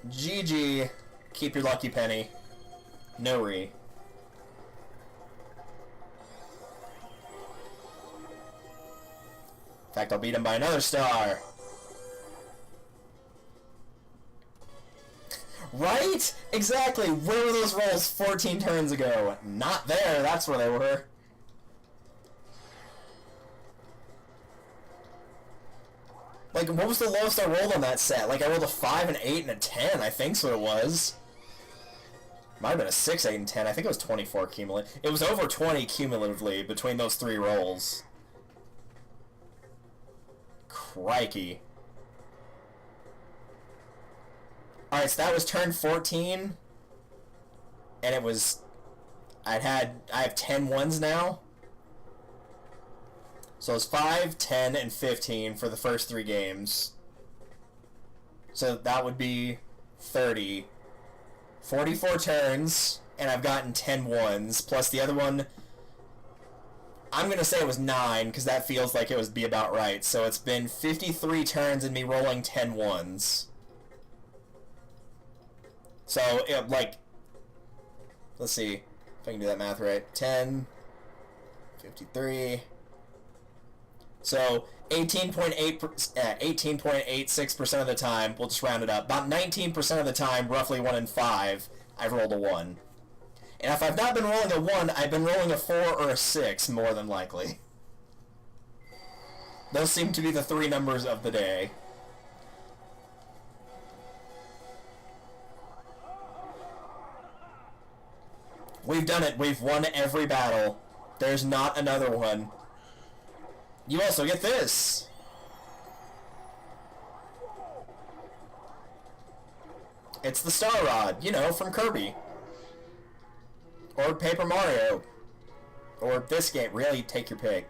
GG. Keep your lucky penny. No re. In fact, I'll beat him by another star. Right? Exactly. Where were those rolls 14 turns ago? Not there. That's where they were. Like, what was the lowest I rolled on that set? Like, I rolled a 5, an 8, and a 10. I think's what it was. Might have been a 6, 8, and 10. I think it was 24 cumulative. It was over 20 cumulatively between those 3 rolls. Crikey. Alright, so that was turn 14. And it was... I have 10 ones now. So it's 5, 10, and 15 for the first 3 games. So that would be 30. 44 turns, and I've gotten 10 ones, plus the other one, I'm going to say it was 9, because that feels like it would be about right. So it's been 53 turns and me rolling 10 ones. So, like, let's see if I can do that math right. 10, 53... So 18.86% of the time, we'll just round it up, about 19% of the time, roughly 1 in 5, I've rolled a 1. And if I've not been rolling a 1, I've been rolling a 4 or a 6, more than likely. Those seem to be the 3 numbers of the day. We've done it. We've won every battle. There's not another one. You also get this! It's the Star Rod, you know, from Kirby. Or Paper Mario. Or this game, really, take your pick.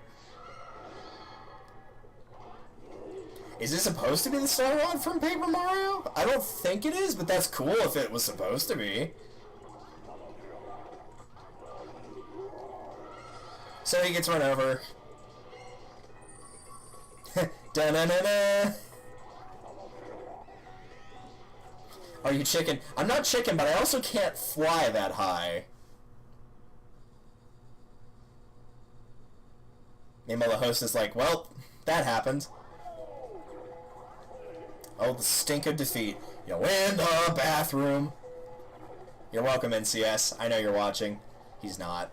Is this supposed to be the Star Rod from Paper Mario? I don't think it is, but that's cool if it was supposed to be. So he gets run over. Da-na-na-na. Are you chicken? I'm not chicken, but I also can't fly that high. Meanwhile, the host is like, well, that happened. Oh, the stink of defeat. You're in the bathroom. You're welcome, NCS. I know you're watching. He's not.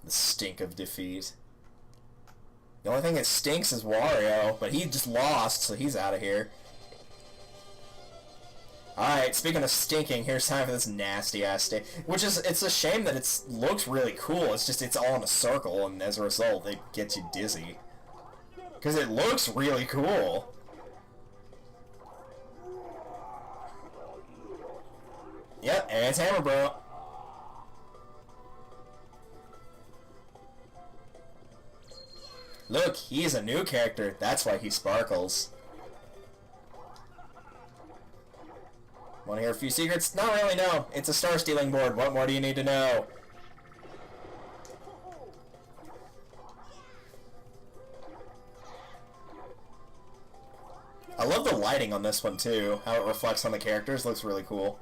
The stink of defeat. The only thing that stinks is Wario, but he just lost, so he's out of here. Alright, speaking of stinking, here's time for this nasty-ass state. Which is, it's a shame that it looks really cool, it's just, it's all in a circle, and as a result, it gets you dizzy. Because it looks really cool. Yep, and it's Hammer Bro. Look, he's a new character. That's why he sparkles. Want to hear a few secrets? Not really, no. It's a star-stealing board. What more do you need to know? I love the lighting on this one, too. How it reflects on the characters. Looks really cool.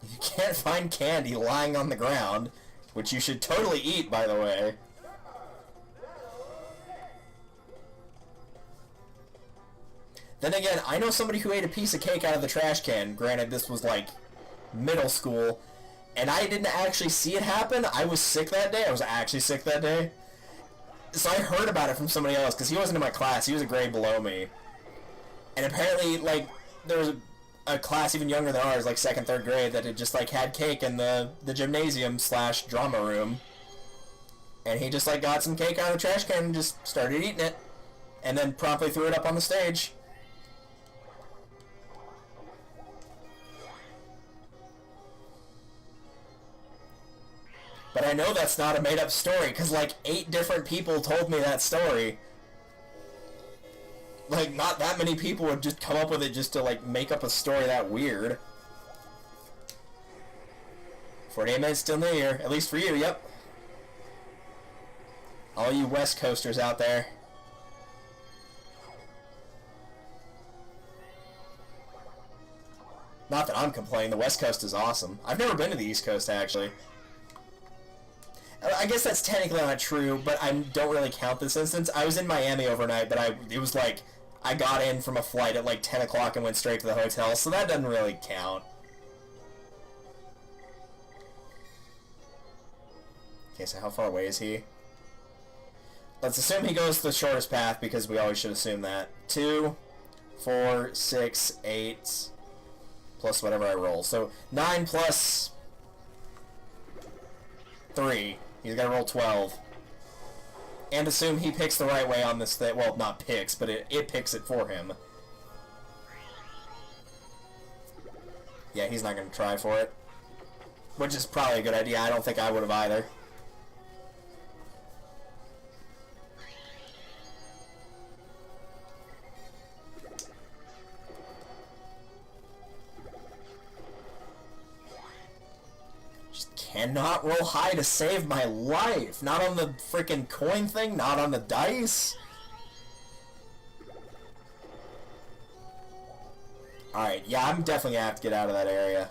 You can't find candy lying on the ground, which you should totally eat, by the way. Then again, I know somebody who ate a piece of cake out of the trash can. Granted, this was like middle school, and I didn't actually see it happen. I was sick that day. I was actually sick that day. So I heard about it from somebody else, because he wasn't in my class. He was a grade below me. And apparently, like, there was a class even younger than ours, like 2nd, 3rd grade, that had just, like, had cake in the gymnasium / drama room. And he just, like, got some cake out of the trash can and just started eating it. And then promptly threw it up on the stage. But I know that's not a made-up story, because, like, 8 different people told me that story. Like, not that many people would just come up with it just to, like, make up a story that weird. 48 minutes still New Year. At least for you, yep. All you West Coasters out there. Not that I'm complaining, the West Coast is awesome. I've never been to the East Coast, actually. I guess that's technically not true, but I don't really count this instance. I was in Miami overnight, but it was like, I got in from a flight at like 10 o'clock and went straight to the hotel, so that doesn't really count. Okay, so how far away is he? Let's assume he goes the shortest path, because we always should assume that. 2, 4, 6, 8... plus whatever I roll. So 9 plus 3. He's got to roll 12. And assume he picks the right way on this thing. Well, not picks, but it picks it for him. Yeah, he's not going to try for it. Which is probably a good idea. I don't think I would have either. Cannot roll high to save my life. Not on the freaking coin thing, not on the dice. Alright, yeah, I'm definitely gonna have to get out of that area.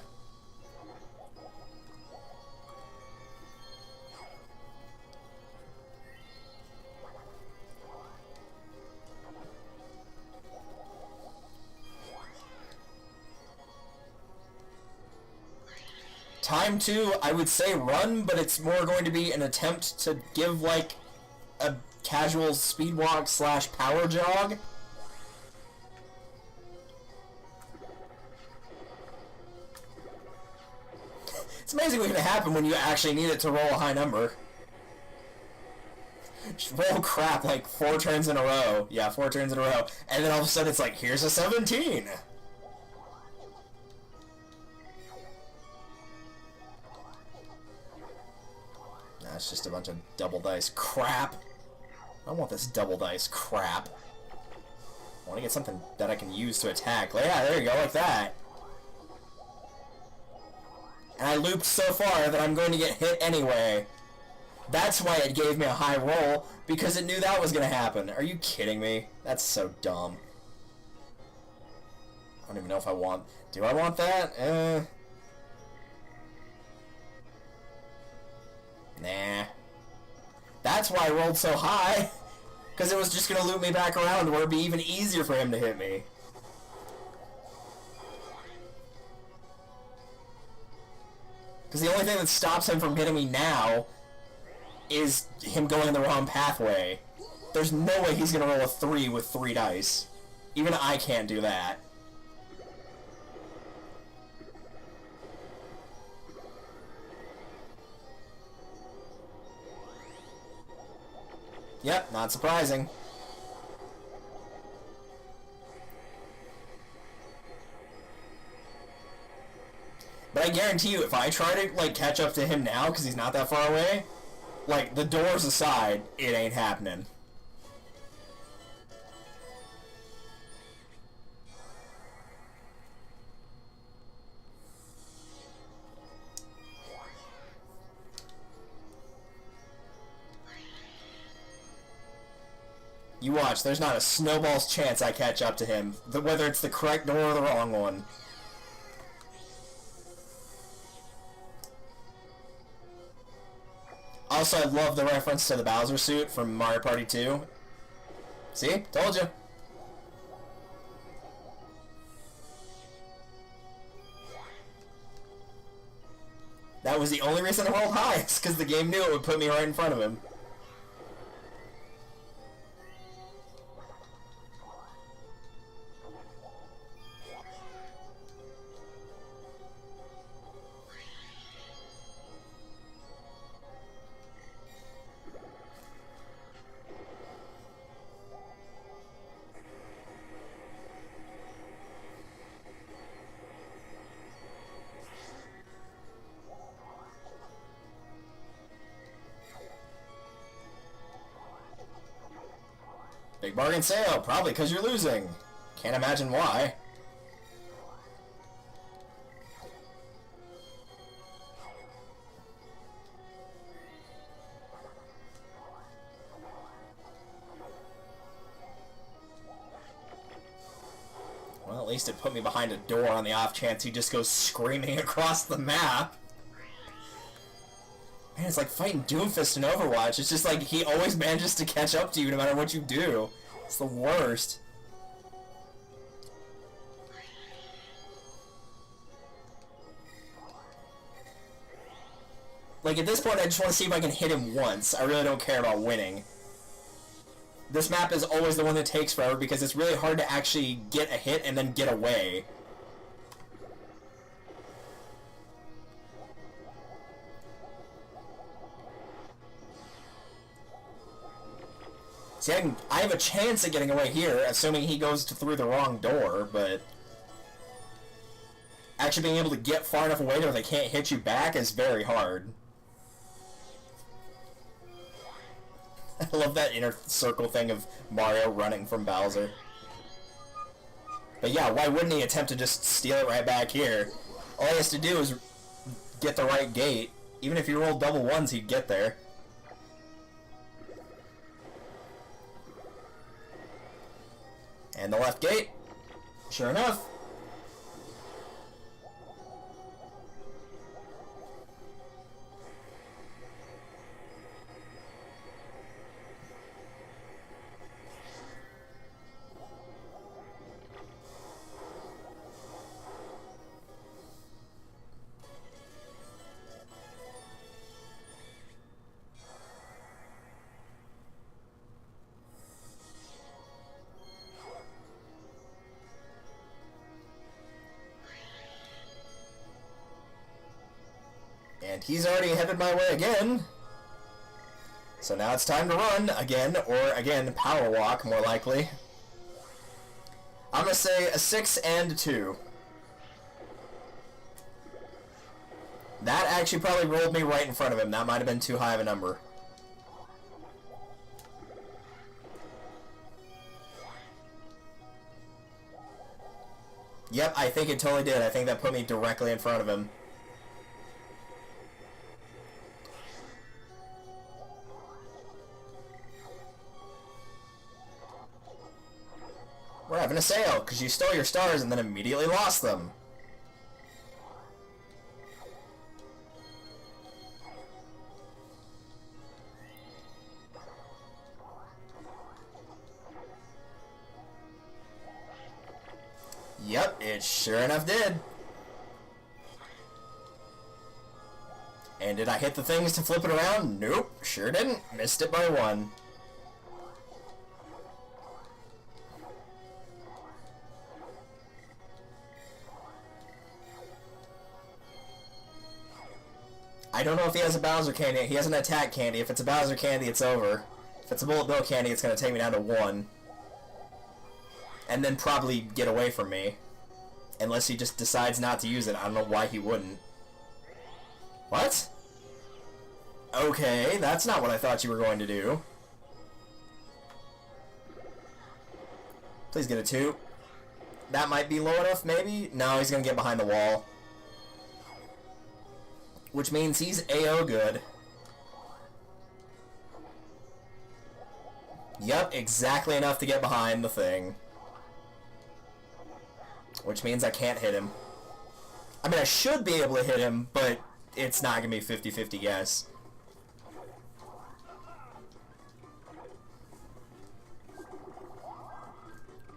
Time to, I would say run, but it's more going to be an attempt to give, like, a casual speed walk / power jog. It's amazing what can happen when you actually need it to roll a high number. Just roll crap like 4 turns in a row. Yeah, 4 turns in a row. And then all of a sudden it's like, here's a 17! It's just a bunch of double dice crap. I don't want this double dice crap. I want to get something that I can use to attack. Like, yeah, there you go, like that. And I looped so far that I'm going to get hit anyway. That's why it gave me a high roll, because it knew that was going to happen. Are you kidding me? That's so dumb. I don't even know if I want... Do I want that? Nah. That's why I rolled so high. Because it was just going to loop me back around where it'd be even easier for him to hit me. Because the only thing that stops him from hitting me now is him going the wrong pathway. There's no way he's going to roll a 3 with 3 dice. Even I can't do that. Yep, not surprising. But I guarantee you, if I try to, like, catch up to him now, because he's not that far away, like, the doors aside, it ain't happening. You watch, there's not a snowball's chance I catch up to him, whether it's the correct door or the wrong one. Also, I love the reference to the Bowser suit from Mario Party 2. See? Told you. That was the only reason I rolled high, because the game knew it would put me right in front of him. Big bargain sale, probably because you're losing. Can't imagine why. Well, at least it put me behind a door on the off chance he just goes screaming across the map. Man, it's like fighting Doomfist in Overwatch. It's just like he always manages to catch up to you no matter what you do. It's the worst. Like, at this point, I just want to see if I can hit him once. I really don't care about winning. This map is always the one that takes forever because it's really hard to actually get a hit and then get away. See, I have a chance at getting away here, assuming he goes through the wrong door, but actually being able to get far enough away where they can't hit you back is very hard. I love that inner circle thing of Mario running from Bowser. But yeah, why wouldn't he attempt to just steal it right back here? All he has to do is get the right gate. Even if you roll double ones, he'd get there. And the left gate. Sure enough. And he's already headed my way again. So now it's time to run again, or again, power walk, more likely. I'm gonna say a 6 and a 2. That actually probably rolled me right in front of him. That might have been too high of a number. Yep, I think it totally did. I think that put me directly in front of him. We're having a sale, because you stole your stars and then immediately lost them. Yep, it sure enough did. And did I hit the things to flip it around? Nope, sure didn't. Missed it by 1. I don't know if he has a Bowser candy. He has an attack candy. If it's a Bowser candy, it's over. If it's a Bullet Bill candy, it's going to take me down to 1. And then probably get away from me. Unless he just decides not to use it. I don't know why he wouldn't. What? Okay, that's not what I thought you were going to do. Please get a 2. That might be low enough, maybe? No, he's going to get behind the wall. Which means he's AO good. Yep, exactly enough to get behind the thing. Which means I can't hit him. I mean, I should be able to hit him, but it's not going to be 50-50 guess.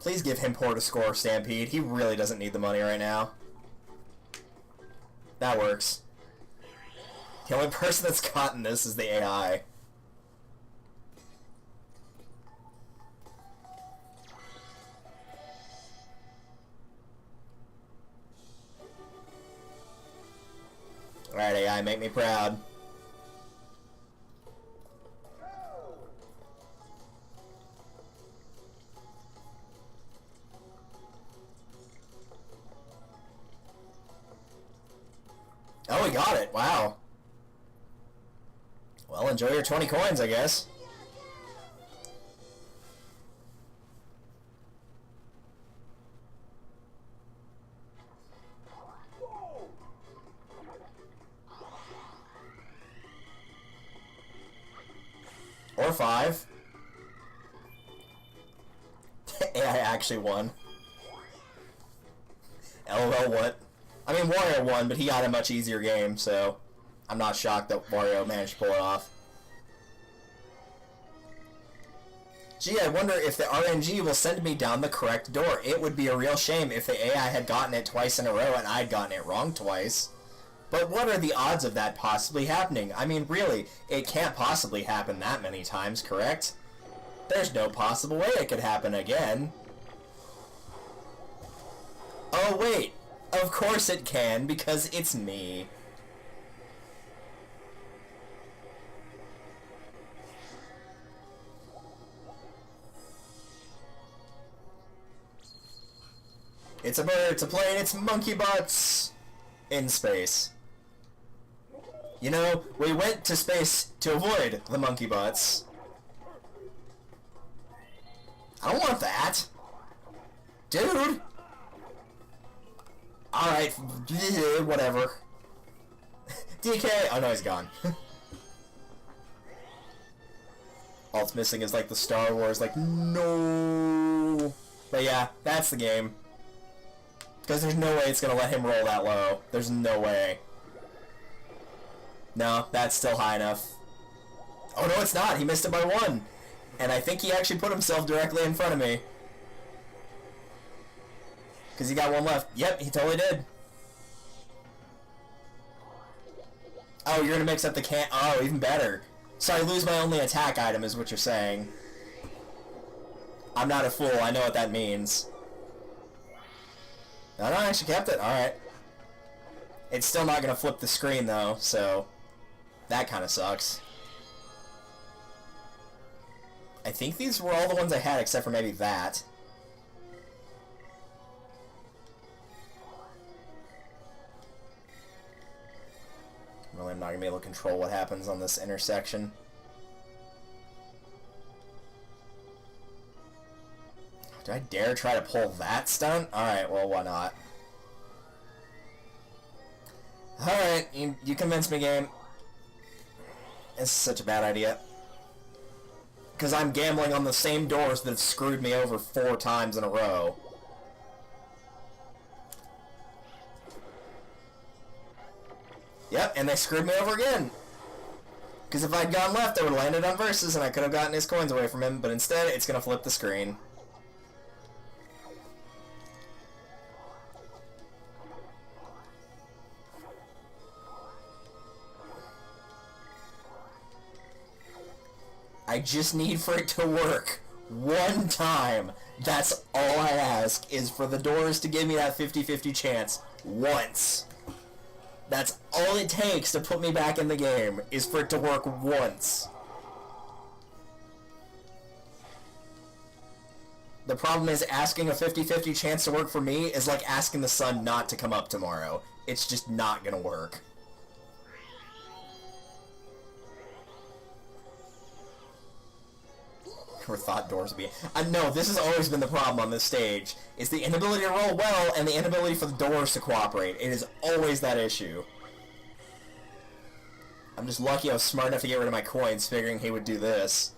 Please give him poor to score, Stampede. He really doesn't need the money right now. That works. The only person that's gotten this is the AI. Alright, AI, make me proud. Oh, we got it. Wow. Well, enjoy your 20 coins, I guess. 5. AI actually won. LOL, what? I mean, Wario won, but he got a much easier game, so I'm not shocked that Wario managed to pull it off. Gee, I wonder if the RNG will send me down the correct door. It would be a real shame if the AI had gotten it twice in a row and I'd gotten it wrong twice. But what are the odds of that possibly happening? I mean, really, it can't possibly happen that many times, correct? There's no possible way it could happen again. Oh, wait. Of course it can, because it's me. It's a bird, it's a plane, it's monkey butts in space. You know, we went to space to avoid the monkey butts. I don't want that. Dude! Alright, whatever. DK! Oh no, he's gone. All it's missing is like the Star Wars, like, no. But yeah, that's the game. Because there's no way it's going to let him roll that low. There's no way. No, that's still high enough. Oh no, it's not. He missed it by 1. And I think he actually put himself directly in front of me. Because he got 1 left. Yep, he totally did. Oh, you're going to mix up the can... Oh, even better. So I lose my only attack item is what you're saying. I'm not a fool. I know what that means. No, I actually kept it. Alright. It's still not going to flip the screen, though, so... That kind of sucks. I think these were all the ones I had, except for maybe that. Really, I'm not going to be able to control what happens on this intersection. Do I dare try to pull that stunt? Alright, well, why not? Alright, you convinced me, game. This is such a bad idea. Because I'm gambling on the same doors that have screwed me over 4 times in a row. Yep, and they screwed me over again. Because if I'd gone left, I would have landed on Versus and I could have gotten his coins away from him, but instead, it's going to flip the screen. I just need for it to work 1 time. That's all I ask, is for the doors to give me that 50-50 chance once. That's all it takes to put me back in the game, is for it to work once. The problem is asking a 50-50 chance to work for me is like asking the sun not to come up tomorrow. It's just not gonna work. Or thought doors would be... no, this has always been the problem on this stage, is the inability to roll well and the inability for the doors to cooperate. It is always that issue. I'm just lucky I was smart enough to get rid of my coins, figuring he would do this.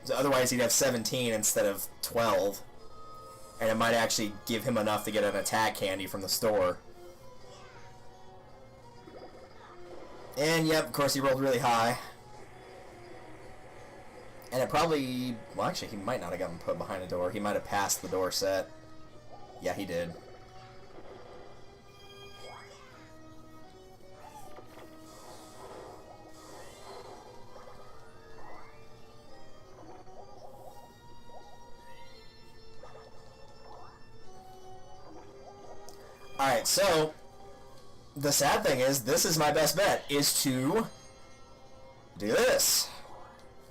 So otherwise he'd have 17 instead of 12. And it might actually give him enough to get an attack candy from the store. And, yep, of course he rolled really high. And it probably... Well, actually, he might not have gotten put behind a door. He might have passed the door set. Yeah, he did. Alright, so... The sad thing is, this is my best bet, is to do this.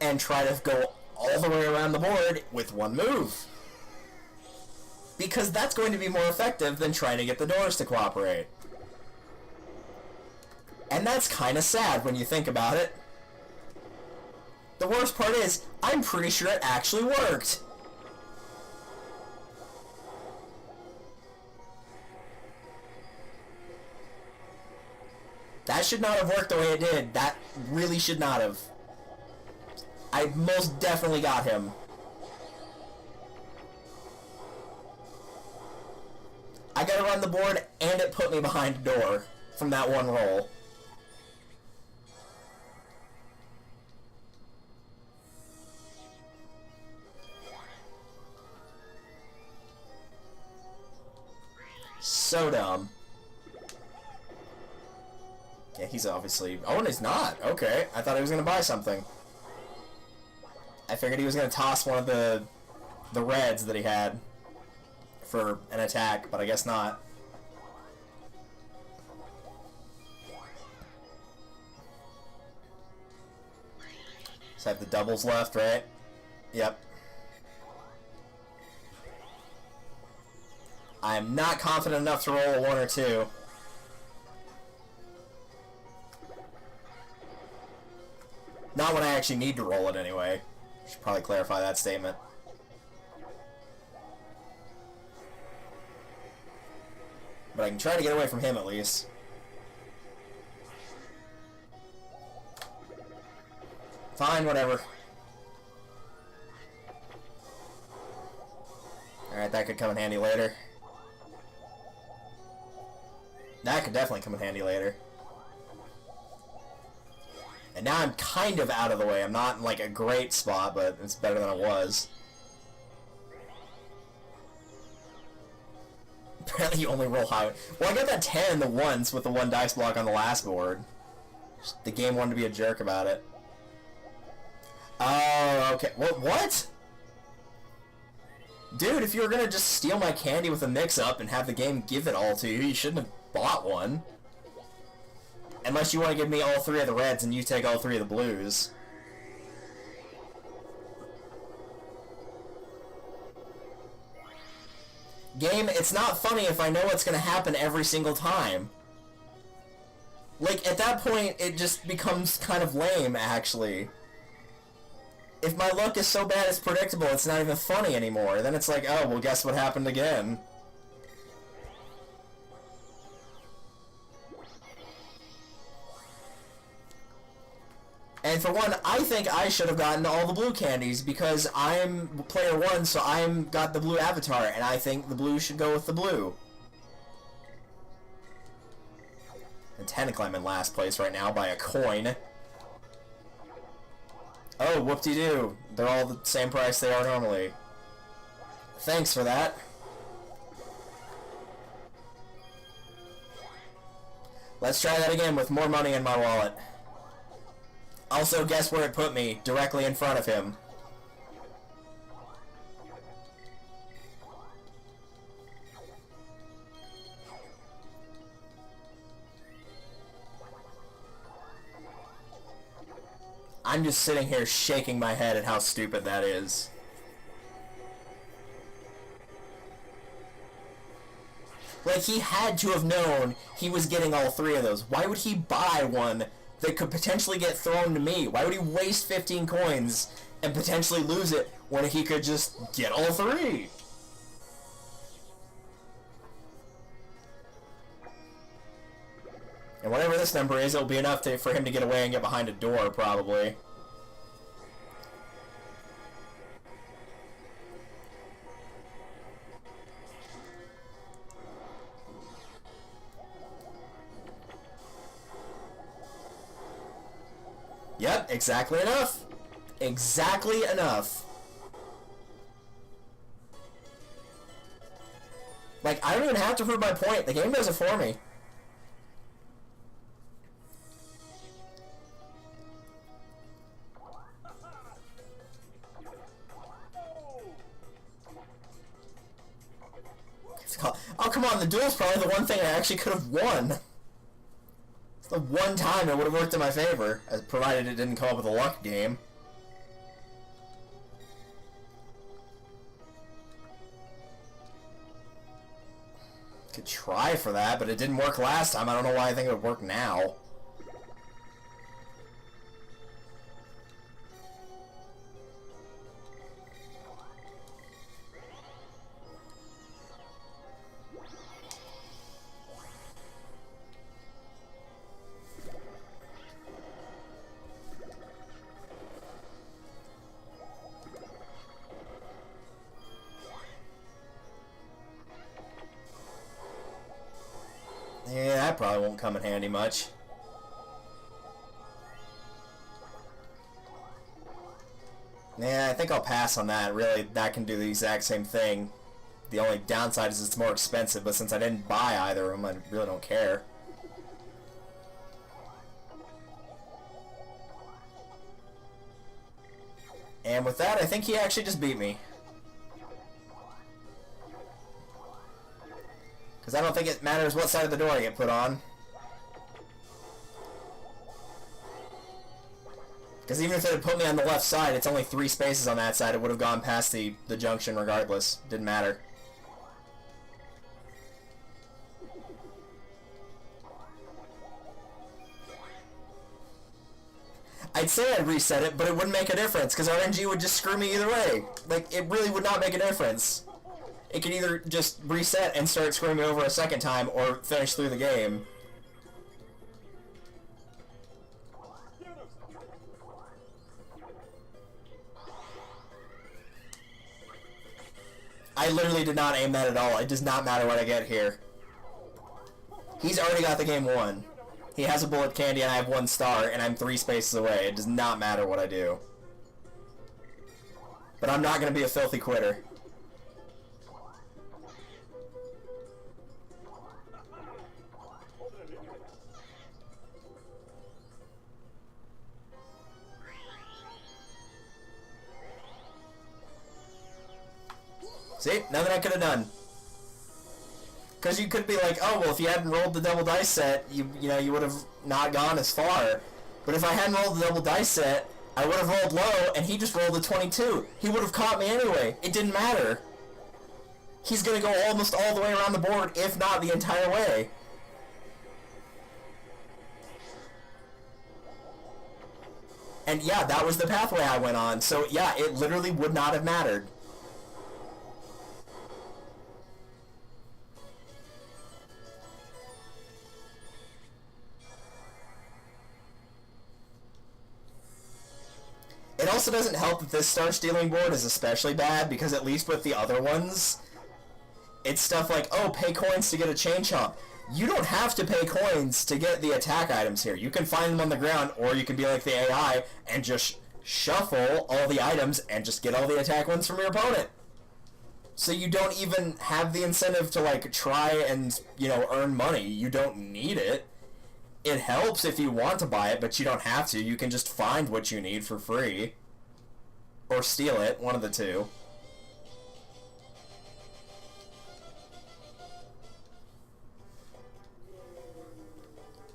And try to go all the way around the board with 1 move. Because that's going to be more effective than trying to get the doors to cooperate. And that's kind of sad when you think about it. The worst part is, I'm pretty sure it actually worked. That should not have worked the way it did. That really should not have. I most definitely got him. I gotta run the board, and it put me behind a door from that one roll. So dumb. Yeah, he's obviously... Oh, and he's not. Okay. I thought he was going to buy something. I figured he was going to toss one of the reds that he had for an attack, but I guess not. So I have the doubles left, right? Yep. I am not confident enough to roll a 1 or 2. Not when I actually need to roll it anyway. Should probably clarify that statement. But I can try to get away from him at least. Fine, whatever. Alright, that could come in handy later. That could definitely come in handy later. And now I'm kind of out of the way. I'm not in, like, a great spot, but it's better than it was. Apparently you only roll high. Well, I got that 10 the once with the 1 dice block on the last board. The game wanted to be a jerk about it. Oh, okay. What? Dude, if you were gonna just steal my candy with a mix-up and have the game give it all to you, you shouldn't have bought one. Unless you want to give me all 3 of the reds and you take all 3 of the blues. Game, it's not funny if I know what's gonna happen every single time. Like, at that point, it just becomes kind of lame, actually. If my luck is so bad it's predictable, it's not even funny anymore. Then it's like, oh, well, guess what happened again? And for one, I think I should have gotten all the blue candies because I'm player 1, so I'm got the blue avatar, and I think the blue should go with the blue. And technically I'm in last place right now by a coin. Oh, whoop-de-doo. They're all the same price they are normally. Thanks for that. Let's try that again with more money in my wallet. Also, guess where it put me? Directly in front of him. I'm just sitting here shaking my head at how stupid that is. Like, he had to have known he was getting all 3 of those. Why would he buy one that could potentially get thrown to me? Why would he waste 15 coins and potentially lose it when he could just get all 3? And whatever this number is, it'll be enough for him to get away and get behind a door, probably. Yep, exactly enough. Exactly enough. Like, I don't even have to prove my point. The game does it for me. Oh, come on, the duel's probably the one thing I actually could have won. It's the one time it would have worked in my favor, as provided it didn't come up with a luck game. Could try for that, but it didn't work last time. I don't know why I think it would work now. probably won't come in handy much. Yeah, I think I'll pass on that. Really, that can do the exact same thing. The only downside is it's more expensive, but since I didn't buy either of them, I really don't care. And with that, I think he actually just beat me. Because I don't think it matters what side of the door I get put on. Because even if it had put me on the left side, it's only 3 spaces on that side. It would have gone past the junction regardless. Didn't matter. I'd say I'd reset it, but it wouldn't make a difference, because RNG would just screw me either way. Like, it really would not make a difference. It could either just reset and start screwing me over a second time, or finish through the game. I literally did not aim that at all. It does not matter what I get here. He's already got the game won. He has a bullet candy and I have 1 star, and I'm 3 spaces away. It does not matter what I do. But I'm not going to be a filthy quitter. See? Nothing I could have done. Because you could be like, oh, well, if you hadn't rolled the double dice set, you know, you would have not gone as far. But if I hadn't rolled the double dice set, I would have rolled low, and he just rolled a 22. He would have caught me anyway. It didn't matter. He's going to go almost all the way around the board, if not the entire way. And yeah, that was the pathway I went on. So yeah, it literally would not have mattered. It also doesn't help that this star stealing board is especially bad, because at least with the other ones, it's stuff like, oh, pay coins to get a chain chomp. You don't have to pay coins to get the attack items here. You can find them on the ground, or you can be like the AI and just shuffle all the items and just get all the attack ones from your opponent. So you don't even have the incentive to, like, try and, you know, earn money. You don't need it. It helps if you want to buy it, but you don't have to. You can just find what you need for free. Or steal it, one of the two.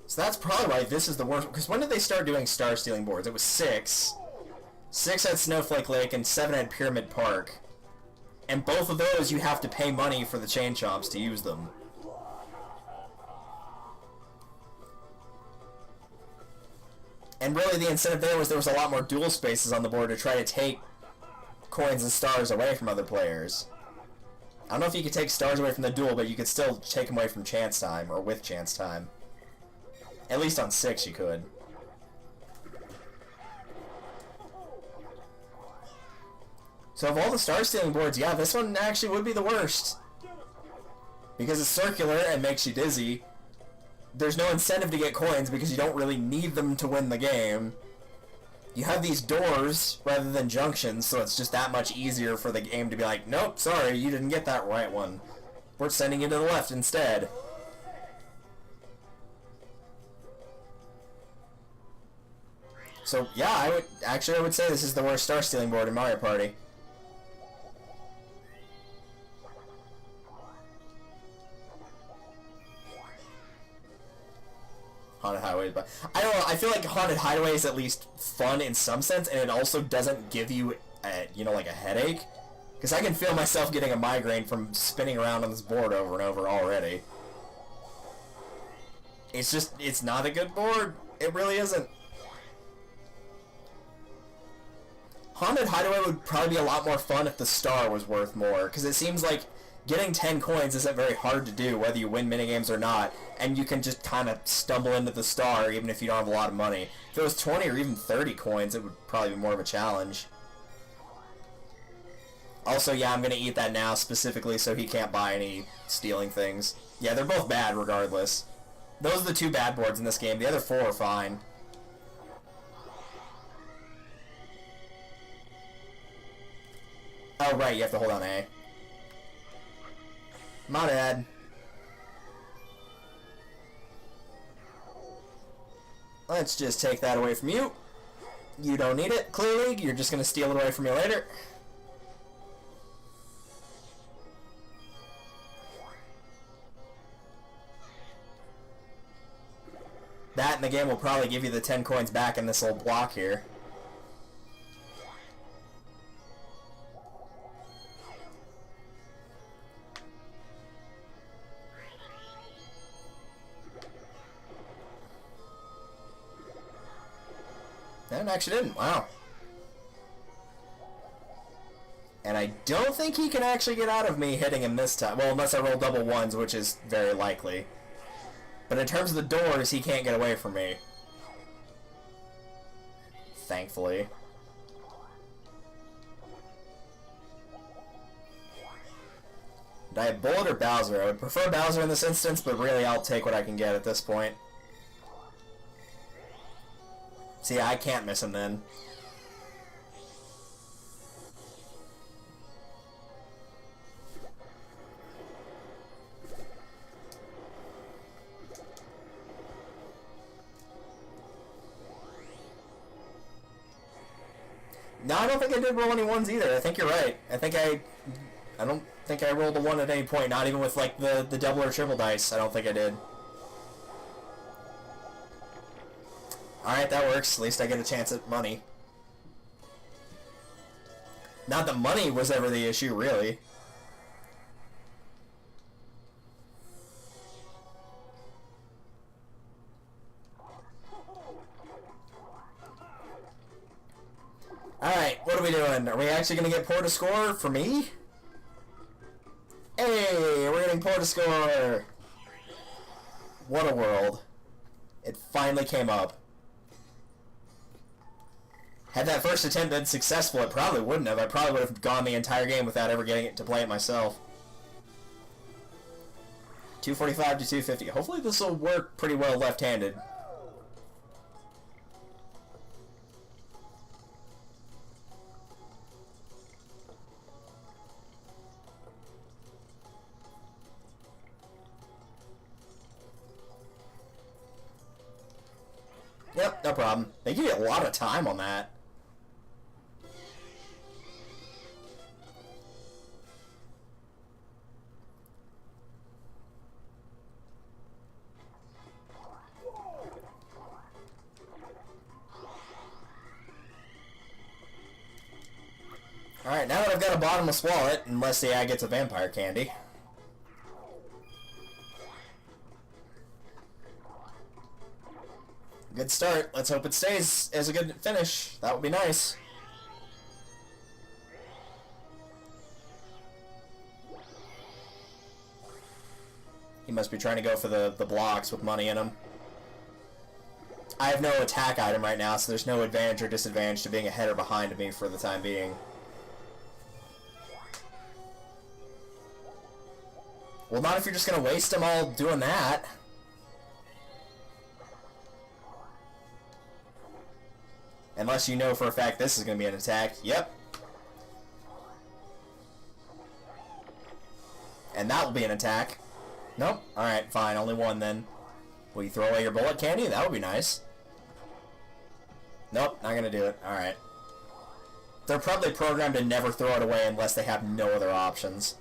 So that's probably why this is the worst. Because when did they start doing star stealing boards? It was 6. 6 had Snowflake Lake and 7 had Pyramid Park. And both of those you have to pay money for the chain chomps to use them. And really the incentive there was a lot more dual spaces on the board to try to take coins and stars away from other players. I don't know if you could take stars away from the duel, but you could still take them away from chance time, or with chance time. At least on 6 you could. So of all the star stealing boards, yeah, this one actually would be the worst. Because it's circular and makes you dizzy. There's no incentive to get coins because you don't really need them to win the game. You have these doors rather than junctions, so it's just that much easier for the game to be like, nope, sorry, you didn't get that right one. We're sending you to the left instead. So yeah, I would say this is the worst star stealing board in Mario Party. Haunted Highway, but I don't know, I feel like Haunted Highway is at least fun in some sense, and it also doesn't give you, you know, like a headache. Because I can feel myself getting a migraine from spinning around on this board over and over already. It's just, it's not a good board. It really isn't. Haunted Hideaway would probably be a lot more fun if the star was worth more, because it seems like getting 10 coins isn't very hard to do, whether you win minigames or not, and you can just kind of stumble into the star even if you don't have a lot of money. If it was 20 or even 30 coins, it would probably be more of a challenge. Also, yeah, I'm going to eat that now specifically so he can't buy any stealing things. Yeah, they're both bad regardless. Those are the two bad boards in this game. The other four are fine. Oh, right, you have to hold on A. My bad. Let's just take that away from you. You don't need it, clearly. You're just going to steal it away from me later. That and the game will probably give you the 10 coins back in this little block here. And actually didn't. Wow. And I don't think he can actually get out of me hitting him this time. Well, unless I roll double ones, which is very likely. But in terms of the doors, he can't get away from me. Thankfully. Did I have Bullet or Bowser? I would prefer Bowser in this instance, but really I'll take what I can get at this point. See, I can't miss him then. No, I don't think I did roll any ones either. I think you're right. I don't think I rolled a one at any point, not even with like the double or triple dice. I don't think I did. Alright, that works. At least I get a chance at money. Not that money was ever the issue, really. Alright, what are we doing? Are we actually going to get Poor to score for me? Hey, we're getting Poor to score! What a world. It finally came up. Had that first attempt been successful, it probably wouldn't have. I probably would have gone the entire game without ever getting it to play it myself. 245 to 250. Hopefully this will work pretty well left-handed. Yep, no problem. They give you a lot of time on that. Alright, now that I've got a bottomless wallet, unless the ad gets a vampire candy. Good start. Let's hope it stays as a good finish. That would be nice. He must be trying to go for the blocks with money in them. I have no attack item right now, so there's no advantage or disadvantage to being ahead or behind of me for the time being. Well, not if you're just going to waste them all doing that. Unless you know for a fact this is going to be an attack. Yep. And that will be an attack. Nope. Alright, fine. Only one then. Will you throw away your bullet candy? That would be nice. Nope, not going to do it. Alright. They're probably programmed to never throw it away unless they have no other options.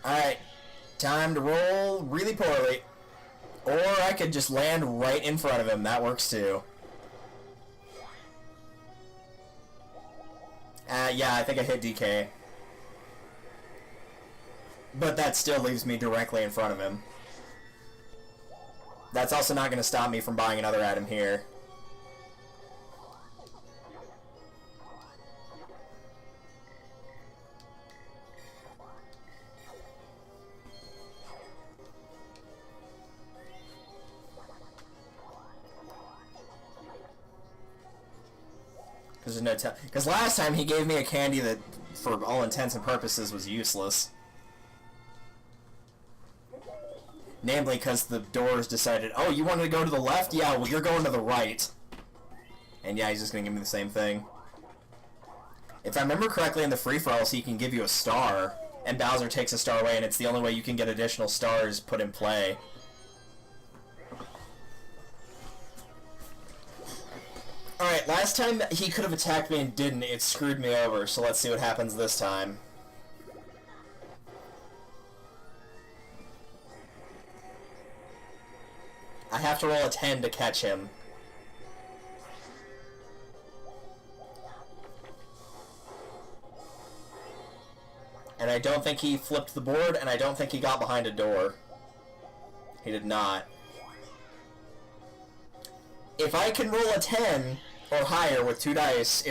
Alright. Time to roll really poorly. Or I could just land right in front of him. That works too. Yeah, I think I hit DK. But that still leaves me directly in front of him. That's also not going to stop me from buying another item here. Because last time he gave me a candy that for all intents and purposes, was useless. Namely, because the doors decided, oh, you wanted to go to the left? Yeah, well, you're going to the right. And yeah, he's just going to give me the same thing. If I remember correctly, in the free-for-alls, he can give you a star, and Bowser takes a star away, and it's the only way you can get additional stars put in play. Alright, last time he could have attacked me and didn't, it screwed me over, so let's see what happens this time. I have to roll a 10 to catch him. And I don't think he flipped the board, and I don't think he got behind a door. He did not. If I can roll a 10 or higher with 2 dice,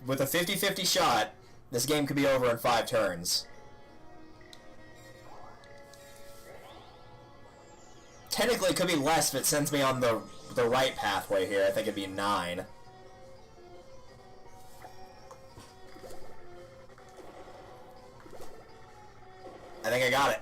with a 50-50 shot, this game could be over in 5 turns. Technically, it could be less if it sends me on the right pathway here. I think it'd be 9. I think I got it.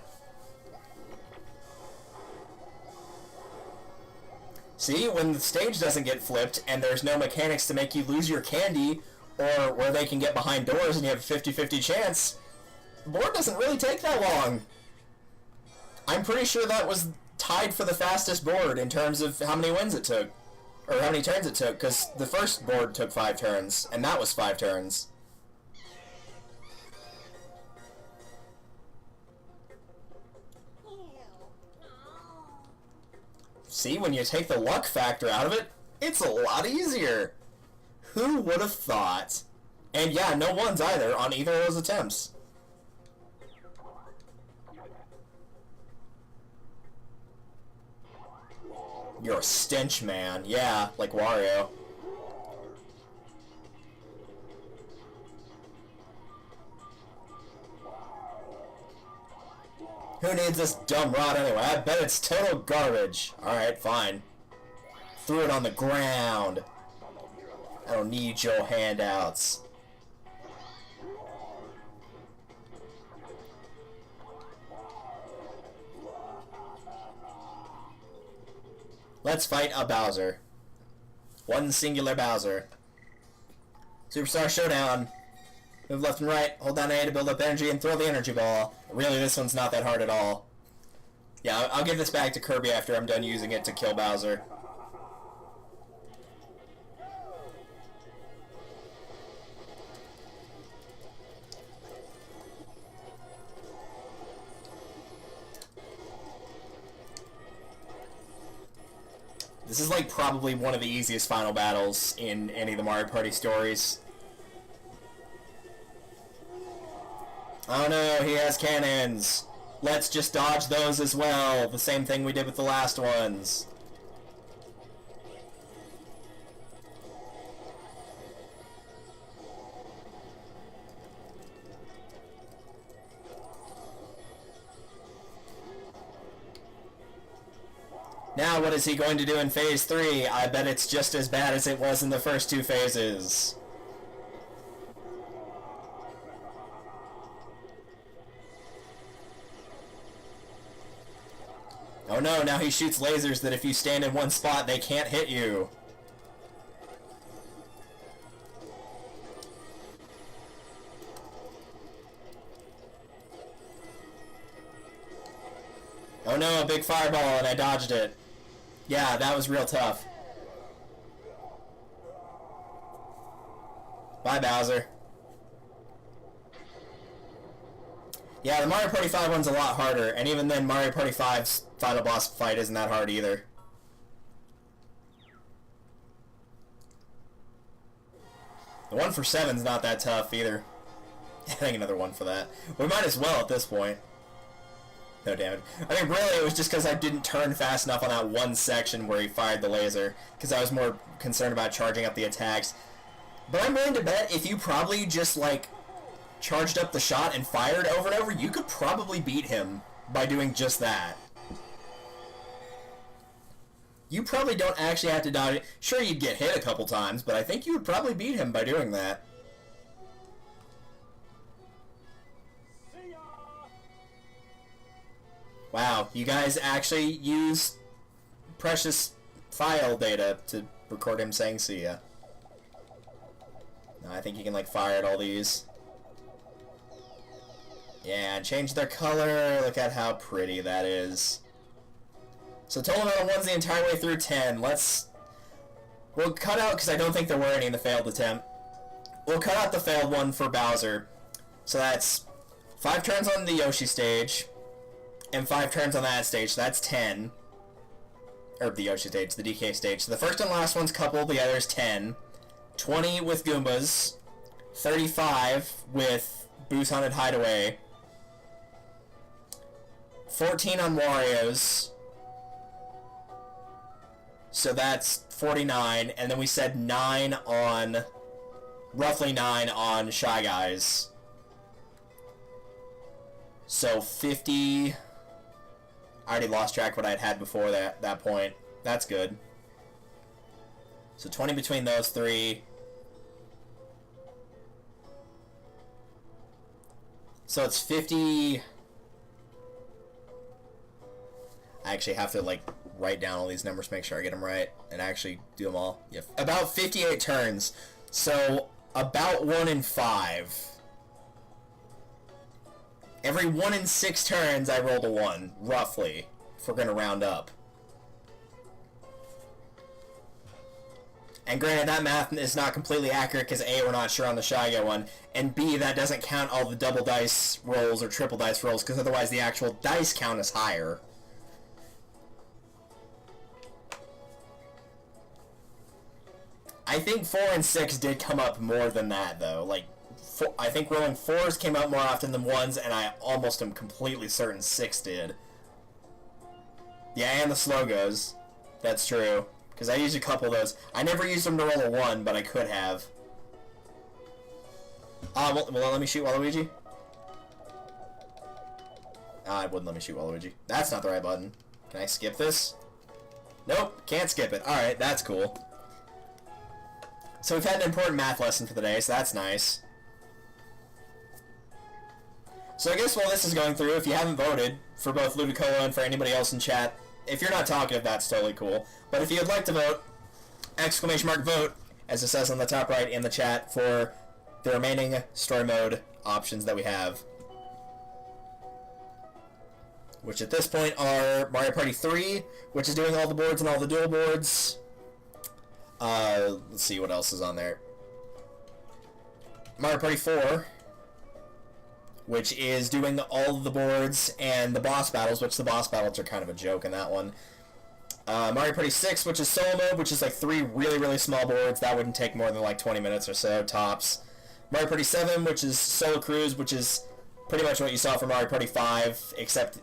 See, when the stage doesn't get flipped and there's no mechanics to make you lose your candy, or where they can get behind doors and you have a 50-50 chance, the board doesn't really take that long. I'm pretty sure that was tied for the fastest board in terms of how many wins it took, or how many turns it took, because the first board took 5 turns, and that was 5 turns. See, when you take the luck factor out of it, it's a lot easier. Who would have thought? And yeah, no ones either on either of those attempts. You're a stench man. Yeah, like Wario. Who needs this dumb rod anyway? I bet it's total garbage. Alright, fine. Threw it on the ground. I don't need your handouts. Let's fight a Bowser. One singular Bowser. Superstar Showdown. Move left and right, hold down A to build up energy, and throw the energy ball. Really, this one's not that hard at all. Yeah, I'll give this back to Kirby after I'm done using it to kill Bowser. This is like probably one of the easiest final battles in any of the Mario Party stories. Oh no, he has cannons. Let's just dodge those as well. The same thing we did with the last ones. Now what is he going to do in Phase 3? I bet it's just as bad as it was in the first 2 phases. Oh no, now he shoots lasers that if you stand in one spot, they can't hit you. Oh no, a big fireball and I dodged it. Yeah, that was real tough. Bye, Bowser. Yeah, the Mario Party 5 one's a lot harder, and even then, Mario Party 5's final boss fight isn't that hard either. The one for 7's not that tough either. I think another one for that. We might as well at this point. No damage. I mean, really, it was just because I didn't turn fast enough on that one section where he fired the laser, because I was more concerned about charging up the attacks. But I'm willing to bet if you probably just, like, charged up the shot and fired over and over, you could probably beat him by doing just that. You probably don't actually have to dodge it. Sure, you'd get hit a couple times, but I think you would probably beat him by doing that. Wow, you guys actually use precious file data to record him saying see ya. No, I think you can like fire at all these. Yeah, and change their color. Look at how pretty that is. So total amount of ones the entire way through 10. We'll cut out, because I don't think there were any in the failed attempt. We'll cut out the failed one for Bowser. So that's 5 turns on the Yoshi stage, and 5 turns on that stage, so that's 10. Or the Yoshi stage, the DK stage. So the first and last one's coupled, the other's 10. 20 with Goombas. 35 with Boo's Haunted Hideaway. 14 on Wario's. So that's 49, and then we said 9 on... roughly 9 on Shy Guys. So 50... I already lost track of what I'd had before that point. That's good. So 20 between those 3. So it's 50... I actually have to, like, write down all these numbers, make sure I get them right, and actually do them all. Yep. About 58 turns. So, about 1 in 5. Every 1 in 6 turns, I rolled a 1, roughly, if we're going to round up. And granted, that math is not completely accurate, because A, we're not sure on the Shy Guy one, and B, that doesn't count all the double dice rolls or triple dice rolls, because otherwise the actual dice count is higher. I think 4 and 6 did come up more than that, though. Like, I think rolling 4s came up more often than 1s, and I almost am completely certain 6 did. Yeah, and the slow goes. That's true. Because I used a couple of those. I never used them to roll a 1, but I could have. Will it let me shoot Waluigi? It wouldn't let me shoot Waluigi. That's not the right button. Can I skip this? Nope, can't skip it. Alright, that's cool. So we've had an important math lesson for the day, so that's nice. So I guess while this is going through, if you haven't voted for both Ludicolo and for anybody else in chat, if you're not talkative, that's totally cool. But if you'd like to vote, !vote, as it says on the top right in the chat, for the remaining story mode options that we have. Which at this point are Mario Party 3, which is doing all the boards and all the dual boards. Let's see what else is on there. Mario Party 4, which is doing all of the boards and the boss battles, which the boss battles are kind of a joke in that one. Mario Party 6, which is solo mode, which is like 3 really, really small boards. That wouldn't take more than like 20 minutes or so, tops. Mario Party 7, which is Solo Cruise, which is pretty much what you saw from Mario Party 5, except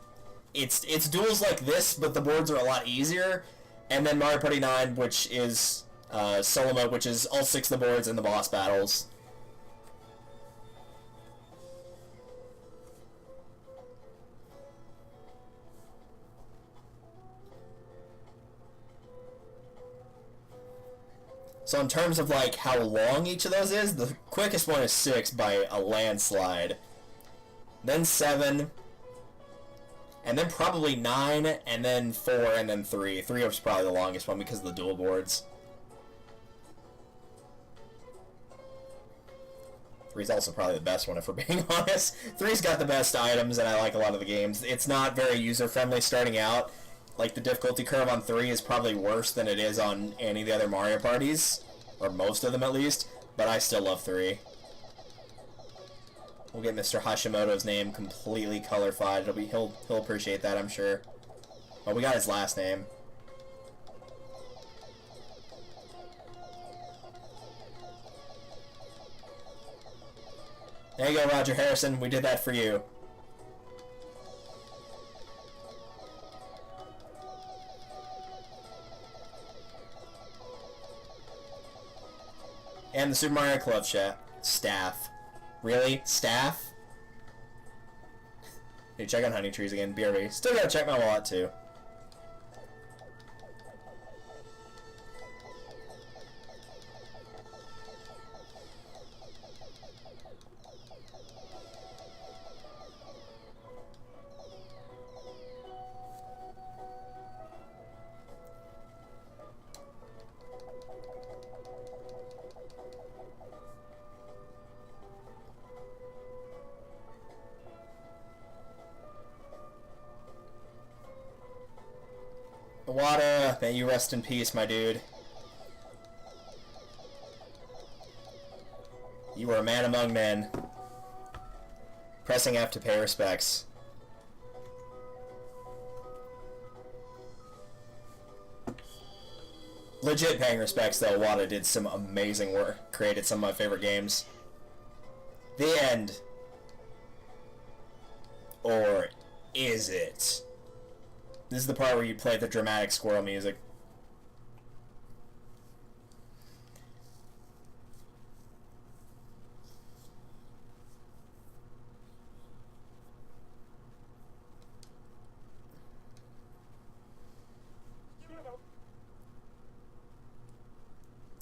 it's duels like this, but the boards are a lot easier. And then Mario Party 9, which is solo mode, which is all 6 of the boards and the boss battles. So in terms of like how long each of those is, the quickest one is 6 by a landslide. Then 7. And then probably 9, and then 4, and then 3. 3 is probably the longest one because of the dual boards. 3 is also probably the best one, if we're being honest. 3's got the best items, and I like a lot of the games. It's not very user-friendly starting out. Like, the difficulty curve on 3 is probably worse than it is on any of the other Mario parties. Or most of them, at least. But I still love 3. We'll get Mr. Hashimoto's name completely colorified. He'll appreciate that, I'm sure. But we got his last name. There you go, Roger Harrison. We did that for you. And the Super Mario Club staff. Really? Staff? Hey, check on Honey Trees again. BRB. Still gotta check my wallet, too. Wada, may you rest in peace, my dude. You were a man among men. Pressing F to pay respects. Legit paying respects, though. Wada did some amazing work. Created some of my favorite games. The end. Or is it? This is the part where you play the dramatic squirrel music.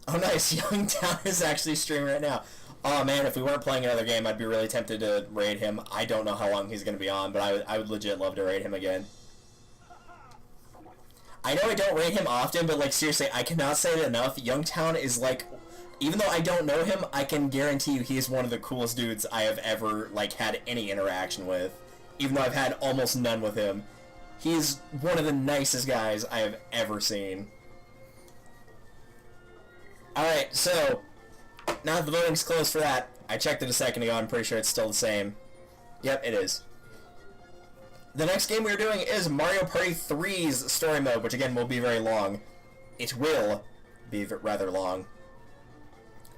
Oh, nice. Youngtown is actually streaming right now. Oh, man, if we weren't playing another game, I'd be really tempted to raid him. I don't know how long he's going to be on, but I would legit love to raid him again. I know I don't raid him often, but, like, seriously, I cannot say it enough. Youngtown is, like, even though I don't know him, I can guarantee you he's one of the coolest dudes I have ever, like, had any interaction with. Even though I've had almost none with him. He's one of the nicest guys I have ever seen. Alright, so, now that the voting's closed for that, I checked it a second ago, I'm pretty sure it's still the same. Yep, it is. The next game we're doing is Mario Party 3's story mode, which again will be very long. It will be rather long.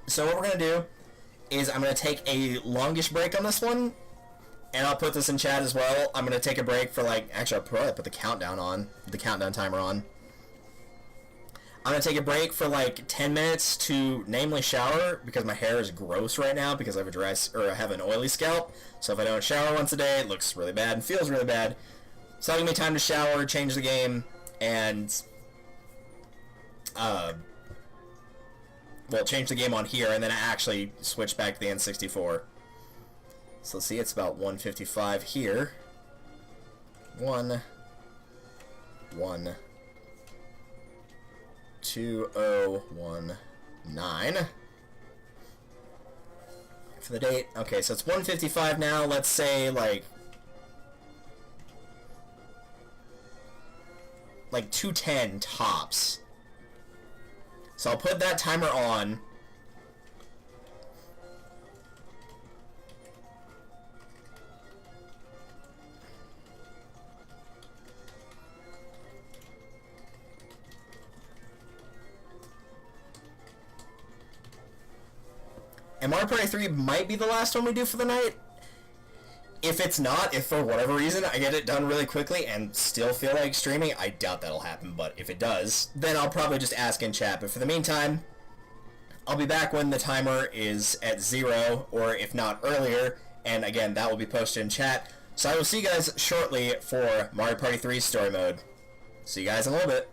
So what we're going to do is I'm going to take a longish break on this one, and I'll put this in chat as well. I'm going to take a break for like, actually I'll probably put the countdown timer on. I'm going to take a break for like 10 minutes to namely shower because my hair is gross right now because I have an oily scalp. So if I don't shower once a day, it looks really bad and feels really bad. So that'll give me time to shower, change the game, and well, change the game on here and then actually switch back to the N64. So let's see, it's about 1:55 here. 2019 for the date. Okay, so it's 1:55 now. Let's say like 2:10 tops. So I'll put that timer on. And Mario Party 3 might be the last one we do for the night. If it's not, if for whatever reason I get it done really quickly and still feel like streaming, I doubt that'll happen, but if it does, then I'll probably just ask in chat. But for the meantime, I'll be back when the timer is at 0, or if not earlier, and again, that will be posted in chat. So I will see you guys shortly for Mario Party 3 story mode. See you guys in a little bit.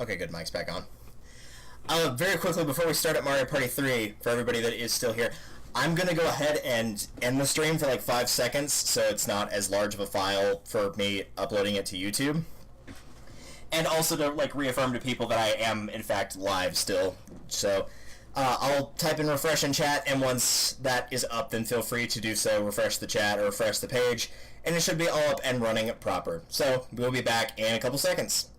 Okay, good. Mic's back on. Very quickly, before we start at Mario Party 3, for everybody that is still here, I'm going to go ahead and end the stream for like 5 seconds, so it's not as large of a file for me uploading it to YouTube. And also to like reaffirm to people that I am, in fact, live still. So I'll type in refresh in chat, and once that is up, then feel free to do so. Refresh the chat or refresh the page, and it should be all up and running proper. So we'll be back in a couple seconds.